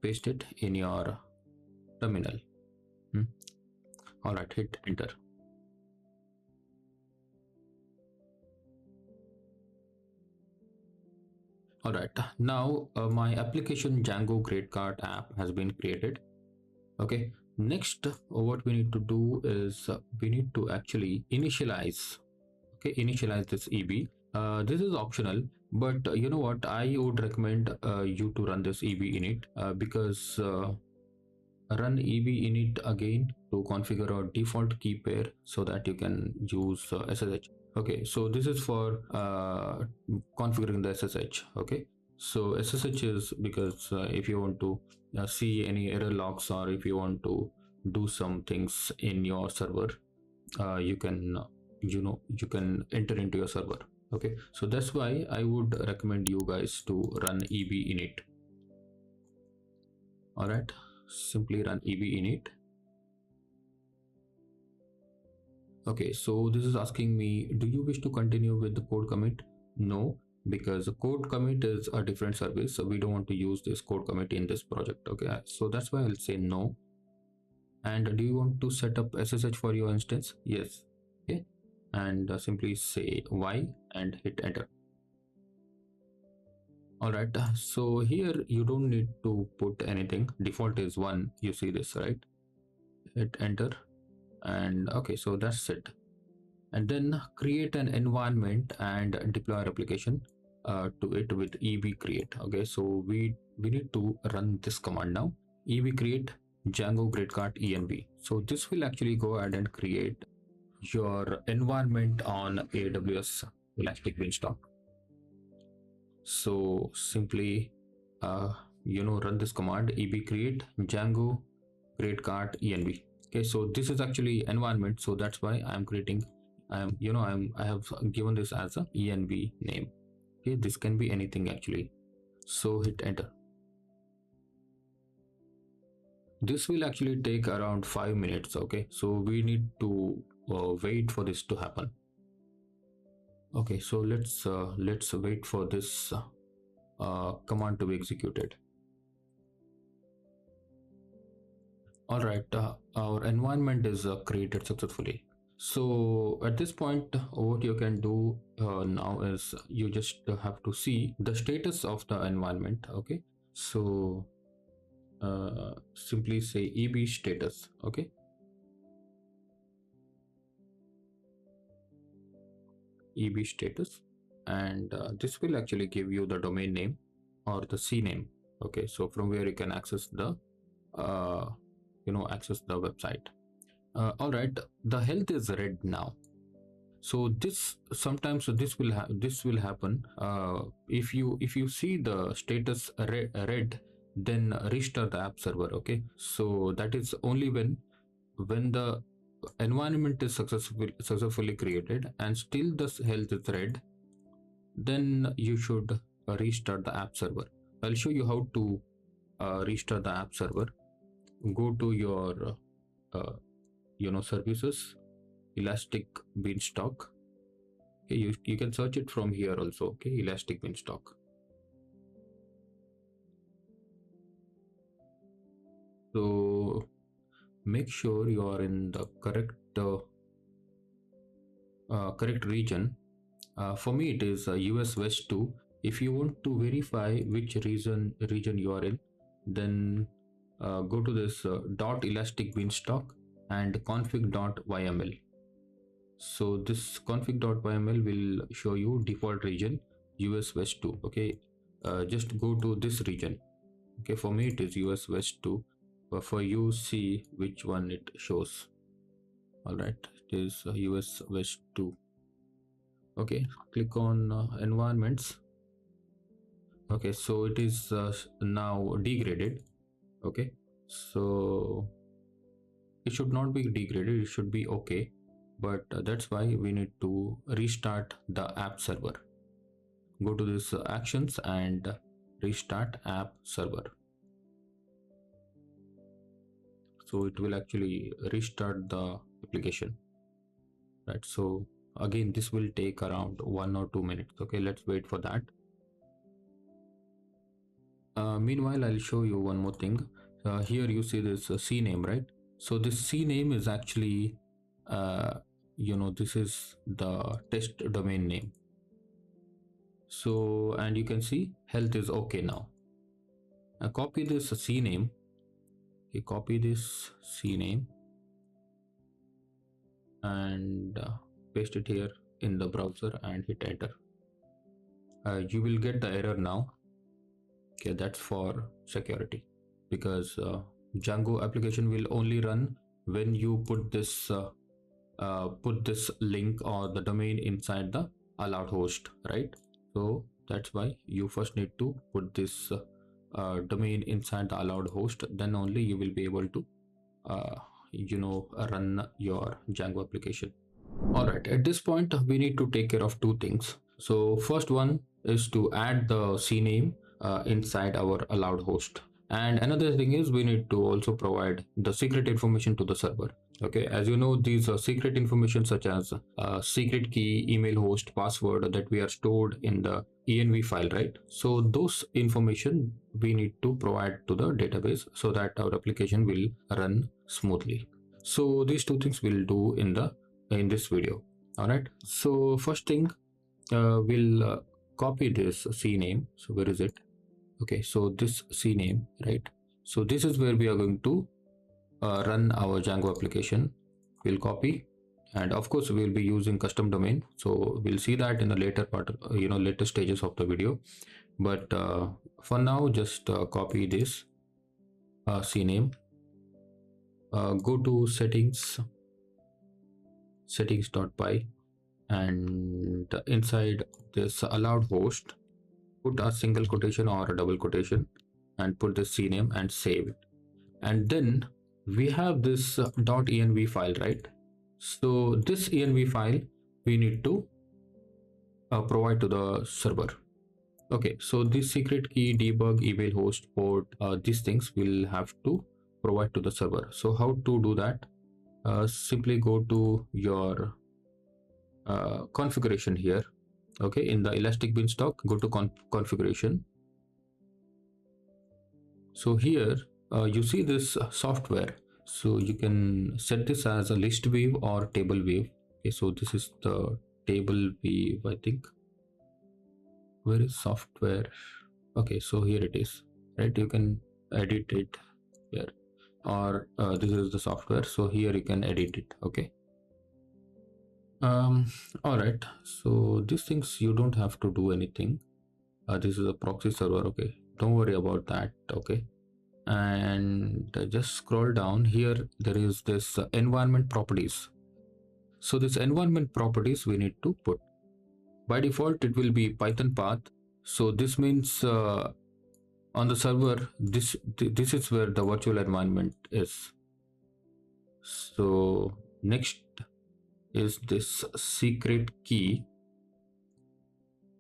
B: paste it in your terminal. All right, hit enter. All right, now my application Django Great Card app has been created. Okay, next what we need to do is we need to actually initialize. Okay, initialize this EB. This is optional, but you know what, I would recommend you to run this EB init because run EB init again to configure our default key pair so that you can use SSH. Okay, so this is for configuring the SSH. Okay, so SSH is because if you want to see any error logs, or if you want to do some things in your server, you can you can enter into your server. Okay, so that's why I would recommend you guys to run EB init. All right, simply run EB init. Okay, so this is asking me, do you wish to continue with the code commit? No, because the code commit is a different service, so we don't want to use this code commit in this project. Okay, so that's why I'll say no. And do you want to set up SSH for your instance? Yes. Okay, and simply say Y and hit enter. All right, so here you don't need to put anything. Default is 1. You see this, right? Hit enter. And okay, so that's it. And then create an environment and deploy our application to it with eb create. Okay, so we need to run this command now. Eb create Django Great Card env. So this will actually go ahead and create your environment on AWS Elastic Beanstalk. So simply run this command, eb create Django Great Card env. Okay, so this is actually environment, so that's why I'm creating, I have given this as a env name. Okay, this can be anything actually. So hit enter. this will actually take around 5 minutes. Okay, so we need to wait for this to happen. Okay, so let's wait for this command to be executed. All right, our environment is created successfully. So at this point, what you can do now is you just have to see the status of the environment. Okay, so simply say eb status. Okay, eb status, and this will actually give you the domain name or the CNAME. Okay, so from where you can access the access the website. All right, the health is red now. So this sometimes this will happen if you see the status red, then restart the app server. Okay, so that is only when the environment is successfully created and still the health is red, then you should restart the app server. I'll show you how to restart the app server. Go to your services, Elastic Beanstalk. Okay, you can search it from here also. Okay, Elastic Beanstalk. So make sure you are in the correct region. For me it is US West 2. If you want to verify which region you are in, then go to this .elastic beanstalk and config.yml. so this config.yml will show you default region US West 2. Okay, just go to this region. Okay, for me it is US West 2, but for you see which one it shows. All right, it is US West 2. Okay, click on environments. Okay, so it is now degraded. Okay, so it should not be degraded, it should be okay, but that's why we need to restart the app server. Go to this actions and restart app server. So it will actually restart the application, right? So again, this will take around 1 or 2 minutes. Okay, let's wait for that. Meanwhile, I'll show you one more thing. Here you see this CNAME, right? So this CNAME is actually this is the test domain name. So, and you can see health is okay now. Now copy this CNAME. Okay, copy this CNAME and paste it here in the browser and hit enter. You will get the error now. Okay, that's for security, because Django application will only run when you put this link or the domain inside the allowed host, right? So that's why you first need to put this domain inside the allowed host, then only you will be able to run your Django application. All right, at this point we need to take care of two things. So first one is to add the CNAME inside our allowed host, and another thing is we need to also provide the secret information to the server. Okay, as you know, these are secret information such as secret key, email host, password that we are stored in the env file, right? So those information we need to provide to the database so that our application will run smoothly. So these two things we'll do in this video. All right, so first thing, we'll copy this CNAME. So where is it? Okay, so this CNAME, right? So this is where we are going to run our Django application. We'll copy, and of course we'll be using custom domain, so we'll see that in the later part, later stages of the video. But for now, just copy this CNAME. Go to settings.py, and inside this allowed host, put a single quotation or a double quotation and put the CNAME and save it. And then we have this .env file, right? So this env file we need to provide to the server. Okay, so this secret key, debug, email host, port, these things we'll have to provide to the server. So how to do that? Simply go to your configuration here. Okay, in the Elastic Beanstalk, go to configuration. So here you see this software. So you can set this as a list view or table view. Okay, so this is the table view, I think. Where is software? Okay, so here it is, right? You can edit it here, or this is the software, so here you can edit it. Okay. All right, so these things you don't have to do anything. This is a proxy server. Okay, don't worry about that. Okay, and just scroll down here. There is this environment properties. So this environment properties we need to put. By default it will be Python path. So this means on the server this is where the virtual environment is. So next is this secret key.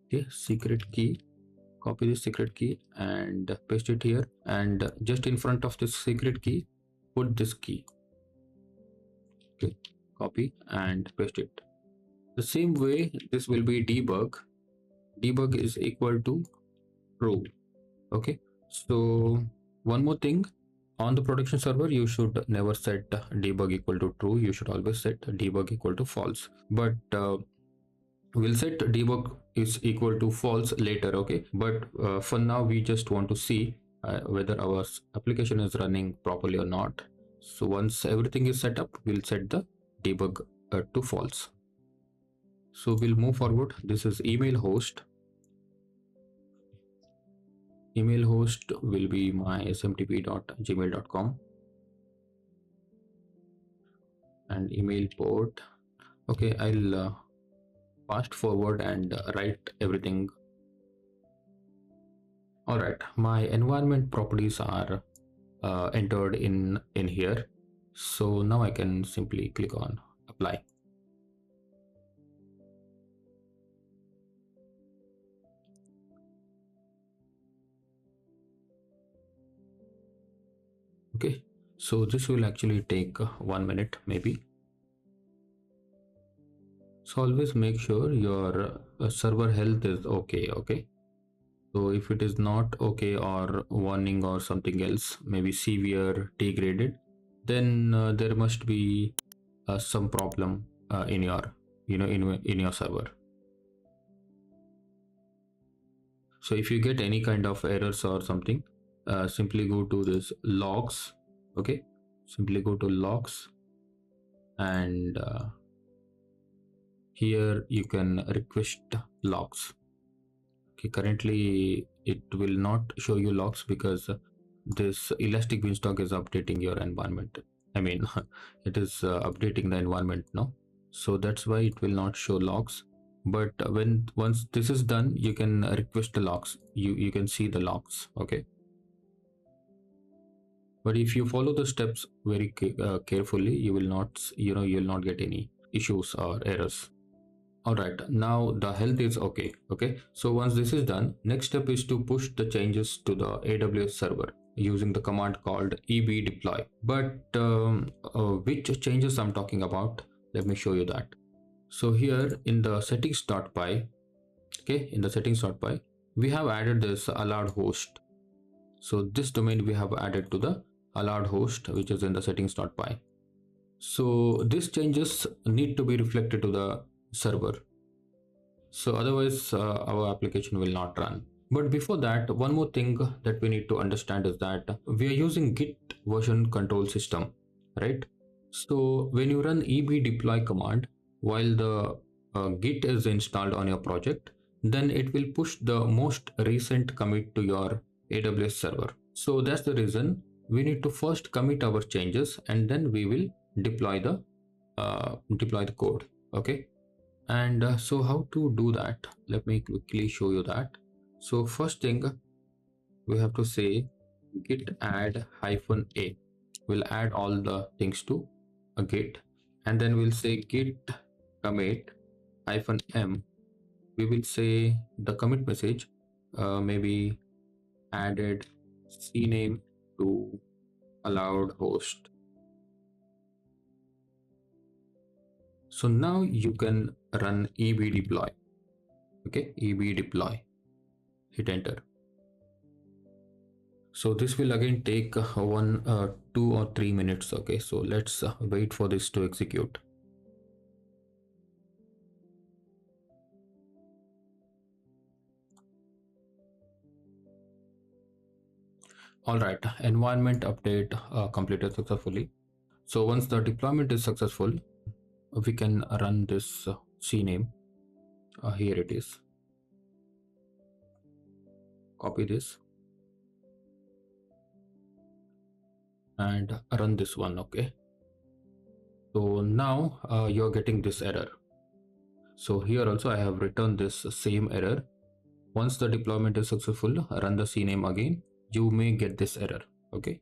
B: Okay, secret key. Copy this secret key and paste it here, and just in front of this secret key put this key. Okay, copy and paste it. The same way this will be debug. Debug is equal to true. Okay, so one more thing, on the production server you should never set debug equal to true. You should always set debug equal to false, but we'll set debug is equal to false later. Okay, but for now we just want to see whether our application is running properly or not. So once everything is set up, we'll set the debug to false. So we'll move forward. This is email host. Email host will be my smtp.gmail.com, and email port. Okay, I'll fast forward and write everything. All right, my environment properties are entered in here. So now I can simply click on apply. Okay, so this will actually take 1 minute maybe. So always make sure your server health is okay. Okay, so if it is not okay, or warning or something else, maybe severe degraded, then there must be some problem in your in your server. So if you get any kind of errors or something, simply go to this logs. Okay, simply go to logs, and here you can request logs. Okay, currently it will not show you logs because this Elastic Beanstalk is updating your environment. I mean, it is updating the environment now, so that's why it will not show logs. But once this is done, you can request the logs. You can see the logs. Okay, but if you follow the steps very carefully, you will not get any issues or errors. All right, now the health is okay. Okay, so once this is done, next step is to push the changes to the AWS server using the command called eb deploy. But which changes I'm talking about, let me show you that. So here in the settings.py, okay, in the settings.py, we have added this allowed host. So this domain we have added to the allowed host, which is in the settings.py. So these changes need to be reflected to the server, so otherwise our application will not run. But before that, one more thing that we need to understand is that we are using Git version control system, right? So when you run eb deploy command while the Git is installed on your project, then it will push the most recent commit to your AWS server. So that's the reason we need to first commit our changes, and then we will deploy the code. Okay, and so how to do that, let me quickly show you that. So first thing, we have to say git add -a. We'll add all the things to a git, and then we'll say git commit -m. We will say the commit message, maybe added cname to allowed host. So now you can run eb deploy. Okay, eb deploy, hit enter. So this will again take 2 or 3 minutes. Okay, so let's wait for this to execute. All right, environment update completed successfully. So once the deployment is successful, we can run this cname. Here it is. Copy this and run this one. Okay, so now you're getting this error. So here also I have written this same error. Once the deployment is successful, run the cname again, you may get this error. Okay,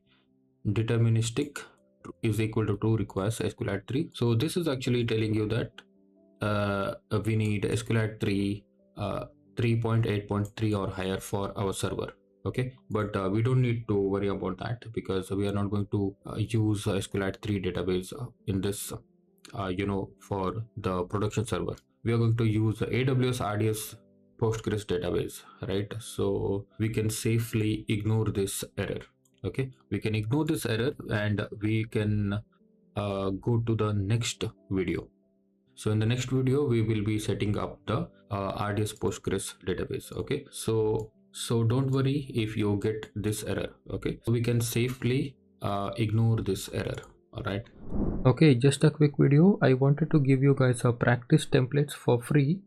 B: deterministic is equal to true requires SQLite 3. So this is actually telling you that we need SQLite 3 3.8.3 or higher for our server. Okay, but we don't need to worry about that because we are not going to use SQLite 3 database in this for the production server. We are going to use the AWS RDS Postgres database, right? So we can safely ignore this error. Okay, we can ignore this error and we can go to the next video. So in the next video we will be setting up the RDS Postgres database. Okay, so don't worry if you get this error. Okay, so we can safely ignore this error. All right.
A: Okay, just a quick video. I wanted to give you guys a practice templates for free.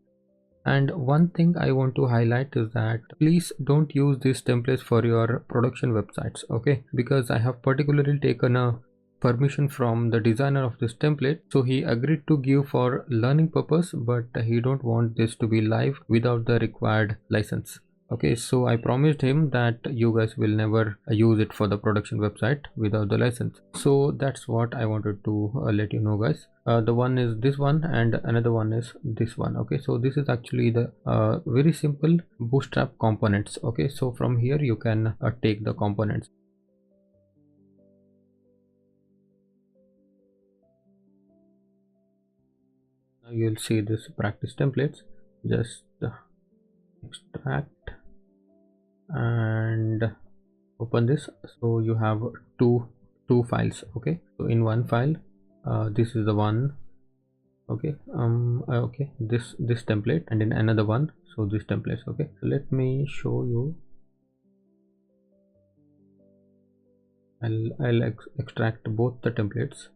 A: And one thing I want to highlight is that please don't use these templates for your production websites. Okay, because I have particularly taken a permission from the designer of this template, so he agreed to give for learning purpose, but he don't want this to be live without the required license. Okay, so I promised him that you guys will never use it for the production website without the license. So that's what I wanted to let you know, guys. The one is this one and another one is this one. Okay, so this is actually the very simple bootstrap components. Okay, so from here you can take the components. Now you'll see this practice templates. Just extract and open this. So you have two files. Okay, so in one file this is the one. Okay, okay, this template, and in another one, so this templates. Okay, so let me show you. I'll extract both the templates.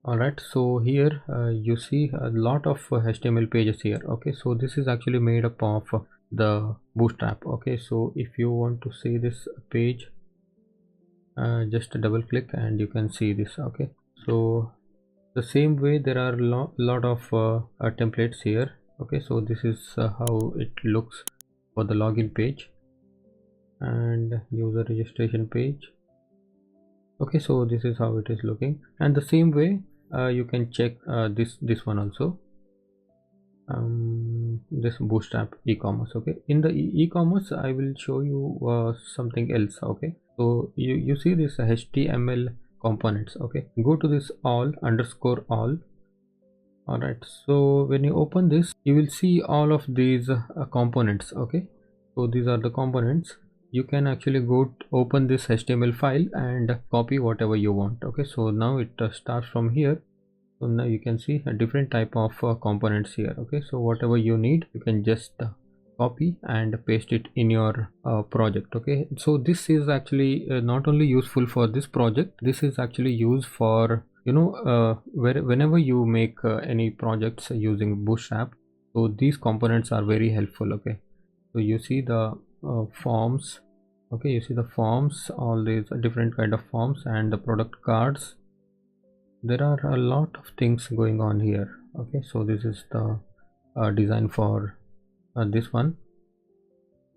A: All right, so here you see a lot of HTML pages here. Okay, so this is actually made up of the bootstrap. Okay, so if you want to see this page, just double click and you can see this. Okay, so the same way there are lot of templates here. Okay, so this is how it looks for the login page and user registration page. Okay, so this is how it is looking, and the same way you can check this one also, this bootstrap e-commerce. Okay, in the e-commerce I will show you something else. Okay, so you see this HTML components. Okay, go to this all. All right, so when you open this you will see all of these components. Okay, so these are the components. You can actually open this HTML file and copy whatever you want. Okay, so now it starts from here. So now you can see a different type of components here. Okay, so whatever you need you can just copy and paste it in your project. Okay, so this is actually not only useful for this project, this is actually used for whenever you make any projects using bootstrap. So these components are very helpful. Okay, so you see the forms. Okay, you see the forms, all these different kind of forms and the product cards. There are a lot of things going on here. Okay, so this is the design for this one,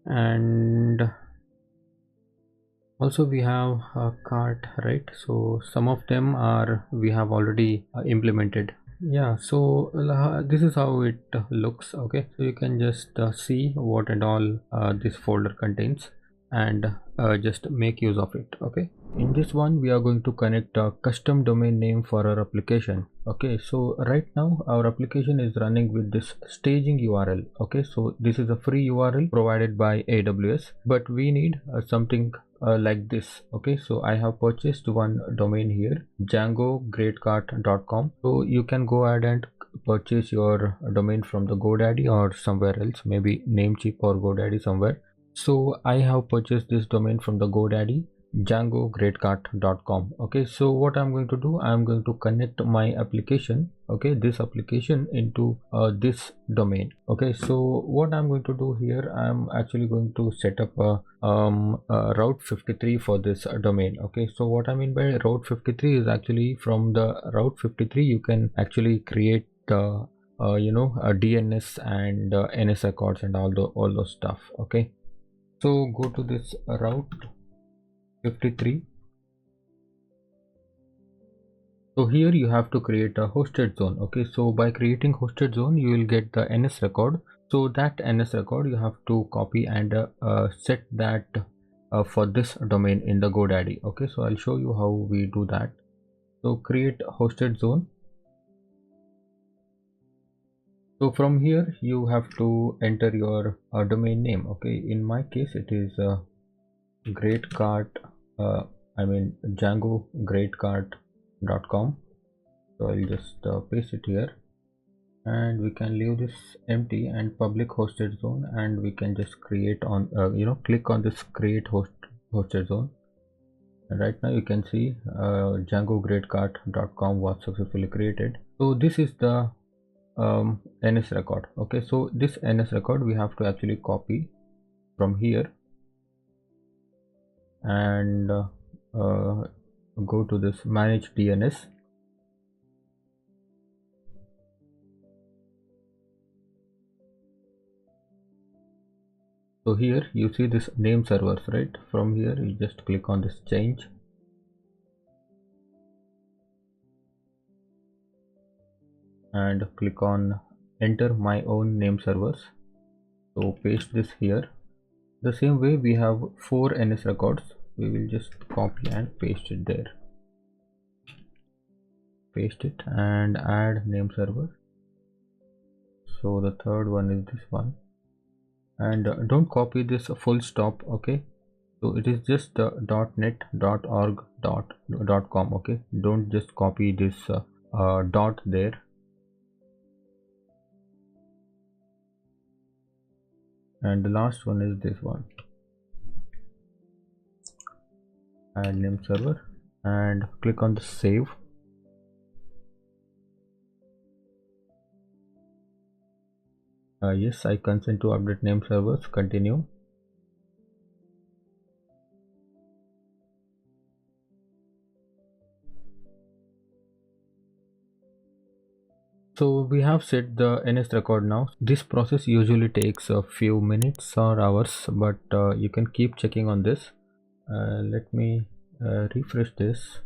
A: and also we have a cart, right? So some of them are we have already implemented. Yeah, so this is how it looks. Okay, so you can just see what and all this folder contains, and just make use of it. Okay, in this one we are going to connect a custom domain name for our application. Okay, so right now our application is running with this staging URL. Okay, so this is a free URL provided by AWS, but we need something like this. Okay, so I have purchased one domain here, djangogreatcart.com. so you can go ahead and purchase your domain from the GoDaddy or somewhere else, maybe Namecheap or GoDaddy somewhere. So I have purchased this domain from the GoDaddy, djangogreatcart.com. okay, so what I'm going to do, I'm going to connect my application, okay, this application into this domain. Okay, so what I'm going to do here, I'm actually going to set up a route 53 for this domain. Okay, so what I mean by route 53 is actually from the route 53 you can actually create the DNS and NS records and all those stuff. Okay, so go to this route 53. So here you have to create a hosted zone. Okay, so by creating hosted zone you will get the NS record. So that NS record you have to copy and set that for this domain in the GoDaddy. Okay, so I'll show you how we do that. So create hosted zone. So from here you have to enter your domain name. Okay, in my case it is djangogreatcart.com. so I'll just paste it here, and we can leave this empty and public hosted zone, and we can just create on click on this create hosted zone, and right now you can see djangogreatcart.com was successfully created. So this is the NS record. Okay, so this NS record we have to actually copy from here and go to this manage DNS. So here you see this name servers, right? From here you just click on this change, and click on enter my own name servers. So paste this here. The same way we have 4 NS records, we will just copy and paste it there. Paste it and add name server. So the third one is this one, and don't copy this full stop. Okay, so it is just .net.org.com. okay, don't just copy this dot there. And the last one is this one, add name server, and click on the save. Yes, I consent to update name servers. Continue. So we have set the NS record now. This process usually takes a few minutes or hours, but you can keep checking on this. Let me refresh this.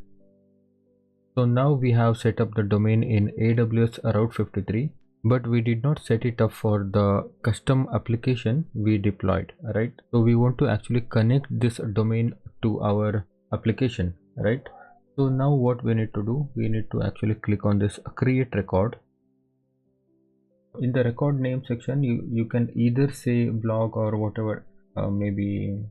A: So now we have set up the domain in AWS Route 53, but we did not set it up for the custom application we deployed, right? So we want to actually connect this domain to our application, right? So now what we need to do, we need to actually click on this create record. In the record name section you can either say blog or whatever, maybe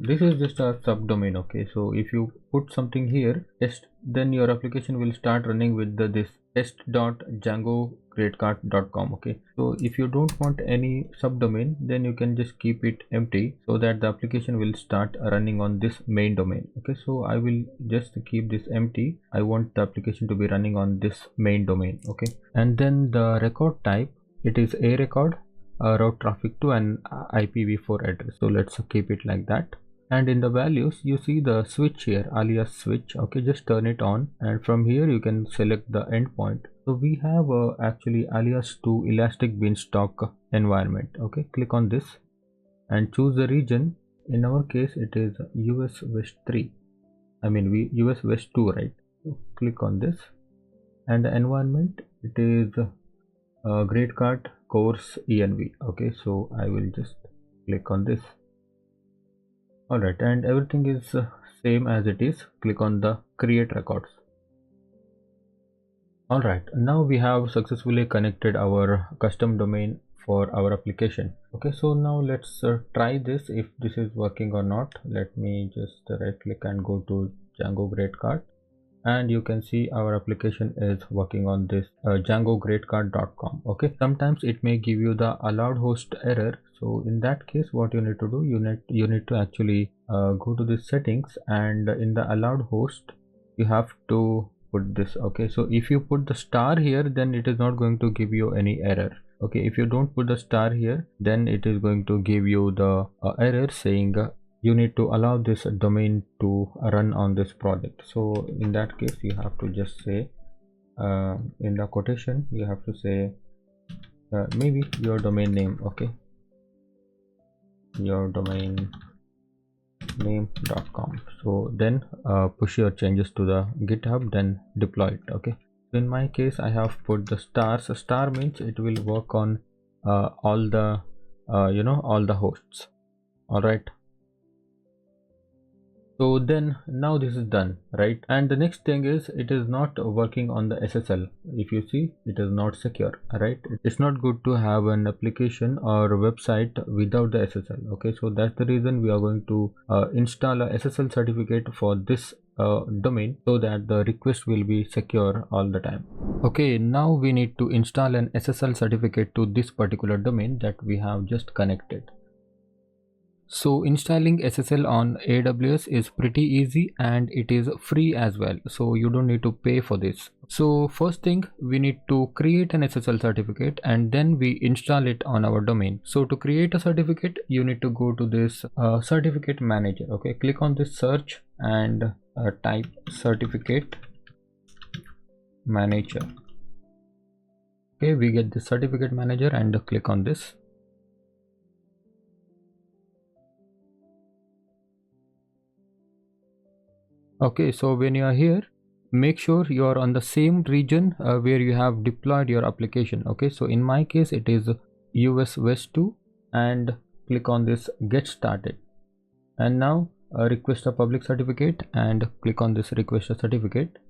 A: this is just a subdomain. Okay, so if you put something here test, then your application will start running with this test.djangogreatcart.com. okay, so if you don't want any subdomain, then you can just keep it empty so that the application will start running on this main domain. Okay, so I will just keep this empty. I want the application to be running on this main domain. Okay, and then the record type, it is a record, route traffic to an IPv4 address. So let's keep it like that. And in the values you see the switch here, alias switch. Okay, just turn it on, and from here you can select the endpoint. So we have actually alias to elastic beanstalk environment. Okay, click on this and choose the region. In our case it is US West 3, I mean US West 2, right? So click on this and the environment, it is grade card course env. Okay, so I will just click on this. Alright, and everything is same as it is. Click on the create records. Alright, now we have successfully connected our custom domain for our application. Okay, so now let's try this if this is working or not. Let me just right click and go to Django grade card, and you can see our application is working on this djangogradecard.com. okay, sometimes it may give you the allowed host error. So in that case, what you need to do, you need to actually go to the settings, and in the allowed host you have to put this. Okay, so if you put the star here, then it is not going to give you any error. Okay, if you don't put the star here, then it is going to give you the error saying you need to allow this domain to run on this project. So in that case, you have to just say in the quotation, you have to say maybe your domain name. Okay, your domain name.com. so then push your changes to the GitHub, then deploy it. Okay, so in my case, I have put the stars. Star means it will work on all the all the hosts. All right, so then now this is done, right? And the next thing is, it is not working on the SSL. If you see, it is not secure, right? It's not good to have an application or a website without the SSL. Okay, so that's the reason we are going to install a SSL certificate for this domain, so that the request will be secure all the time. Okay, now we need to install an SSL certificate to this particular domain that we have just connected. So installing SSL on AWS is pretty easy, and it is free as well, so you don't need to pay for this. So first thing, we need to create an SSL certificate, and then we install it on our domain. So to create a certificate, you need to go to this certificate manager. Okay, click on this search and type certificate manager. Okay, we get the certificate manager and click on this. Okay, so when you are here, make sure you are on the same region where you have deployed your application. Okay, so in my case, it is US West 2, and click on this get started, and now request a public certificate, and click on this request a certificate,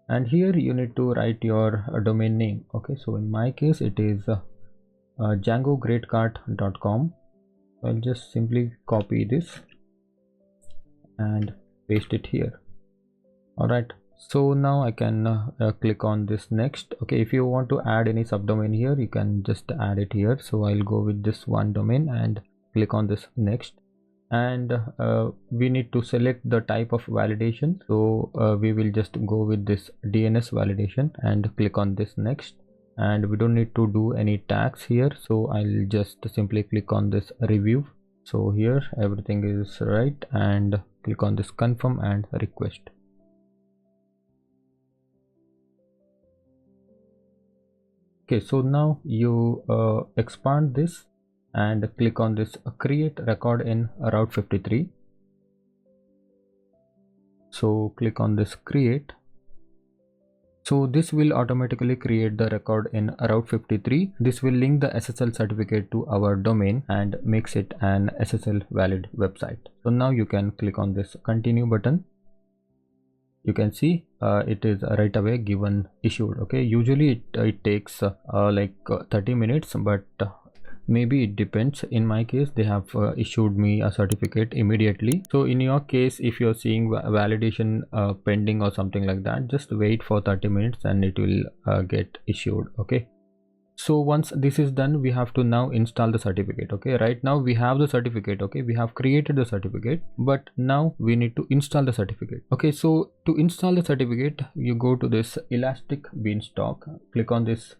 A: and here you need to write your domain name. Okay, so in my case, it is djangogradecard.com. I'll just simply copy this and paste it here. All right, so now I can click on this next. Okay, if you want to add any subdomain here, you can just add it here. So I'll go with this one domain and click on this next, and we need to select the type of validation. So we will just go with this DNS validation and click on this next, and we don't need to do any tags here. So I'll just simply click on this review. So here everything is right, and click on this confirm and request. Okay, so now you expand this and click on this create record in Route 53. So click on this create. So this will automatically create the record in Route 53. This will link the SSL certificate to our domain and makes it an SSL valid website. So now you can click on this continue button. You can see it is right away given issued. Okay, usually it takes like 30 minutes, but maybe it depends. In my case, they have issued me a certificate immediately. So in your case, if you're seeing validation pending or something like that, just wait for 30 minutes and it will get issued. Okay, so once this is done, we have to now install the certificate. Okay, right now we have the certificate. Okay, we have created the certificate, but now we need to install the certificate. Okay, so to install the certificate, you go to this Elastic Beanstalk, click on this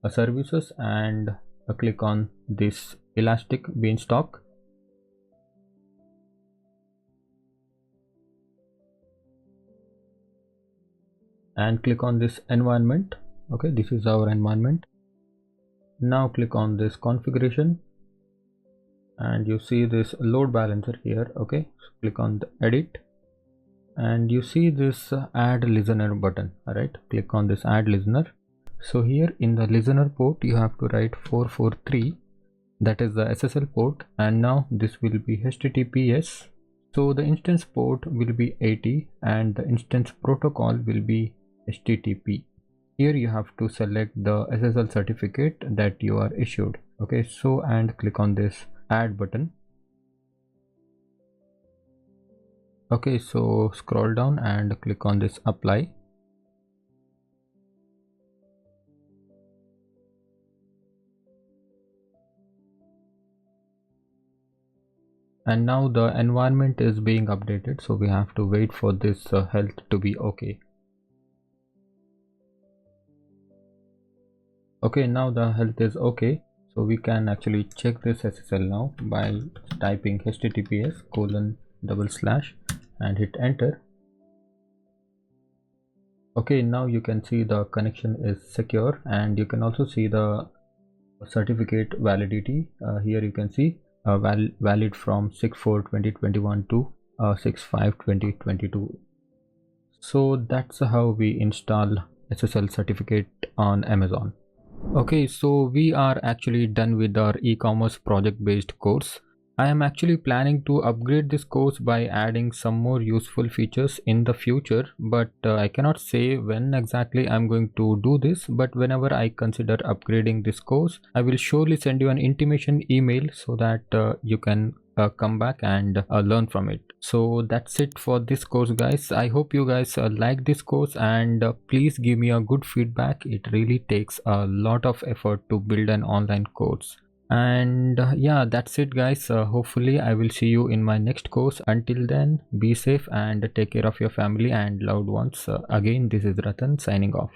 A: services, and click on this Elastic Beanstalk. And click on this environment. Okay, this is our environment. Now click on this configuration, and you see this load balancer here. Okay, so click on the edit, and you see this add listener button. Alright, click on this add listener. So here in the listener port you have to write 443, that is the SSL port, and now this will be HTTPS. So the instance port will be 80 and the instance protocol will be HTTP. Here you have to select the SSL certificate that you are issued. Okay, so and click on this add button. Okay, so scroll down and click on this apply. And now the environment is being updated, so we have to wait for this health to be okay. Okay, now the health is okay, so we can actually check this SSL now by typing https:// and hit enter. Okay, now you can see the connection is secure, and you can also see the certificate validity. Here you can see valid from 6/4/2021 to 6/5/2022. So that's how we install SSL certificate on Amazon. Okay, so we are actually done with our e-commerce project based course. I am actually planning to upgrade this course by adding some more useful features in the future, but I cannot say when exactly I'm going to do this. But whenever I consider upgrading this course, I will surely send you an intimation email so that you can come back and learn from it. So that's it for this course, guys. I hope you guys like this course, and please give me a good feedback. It really takes a lot of effort to build an online course. And yeah, that's it, guys. Hopefully I will see you in my next course. Until then, be safe and take care of your family and loved ones. Again, this is Ratan signing off.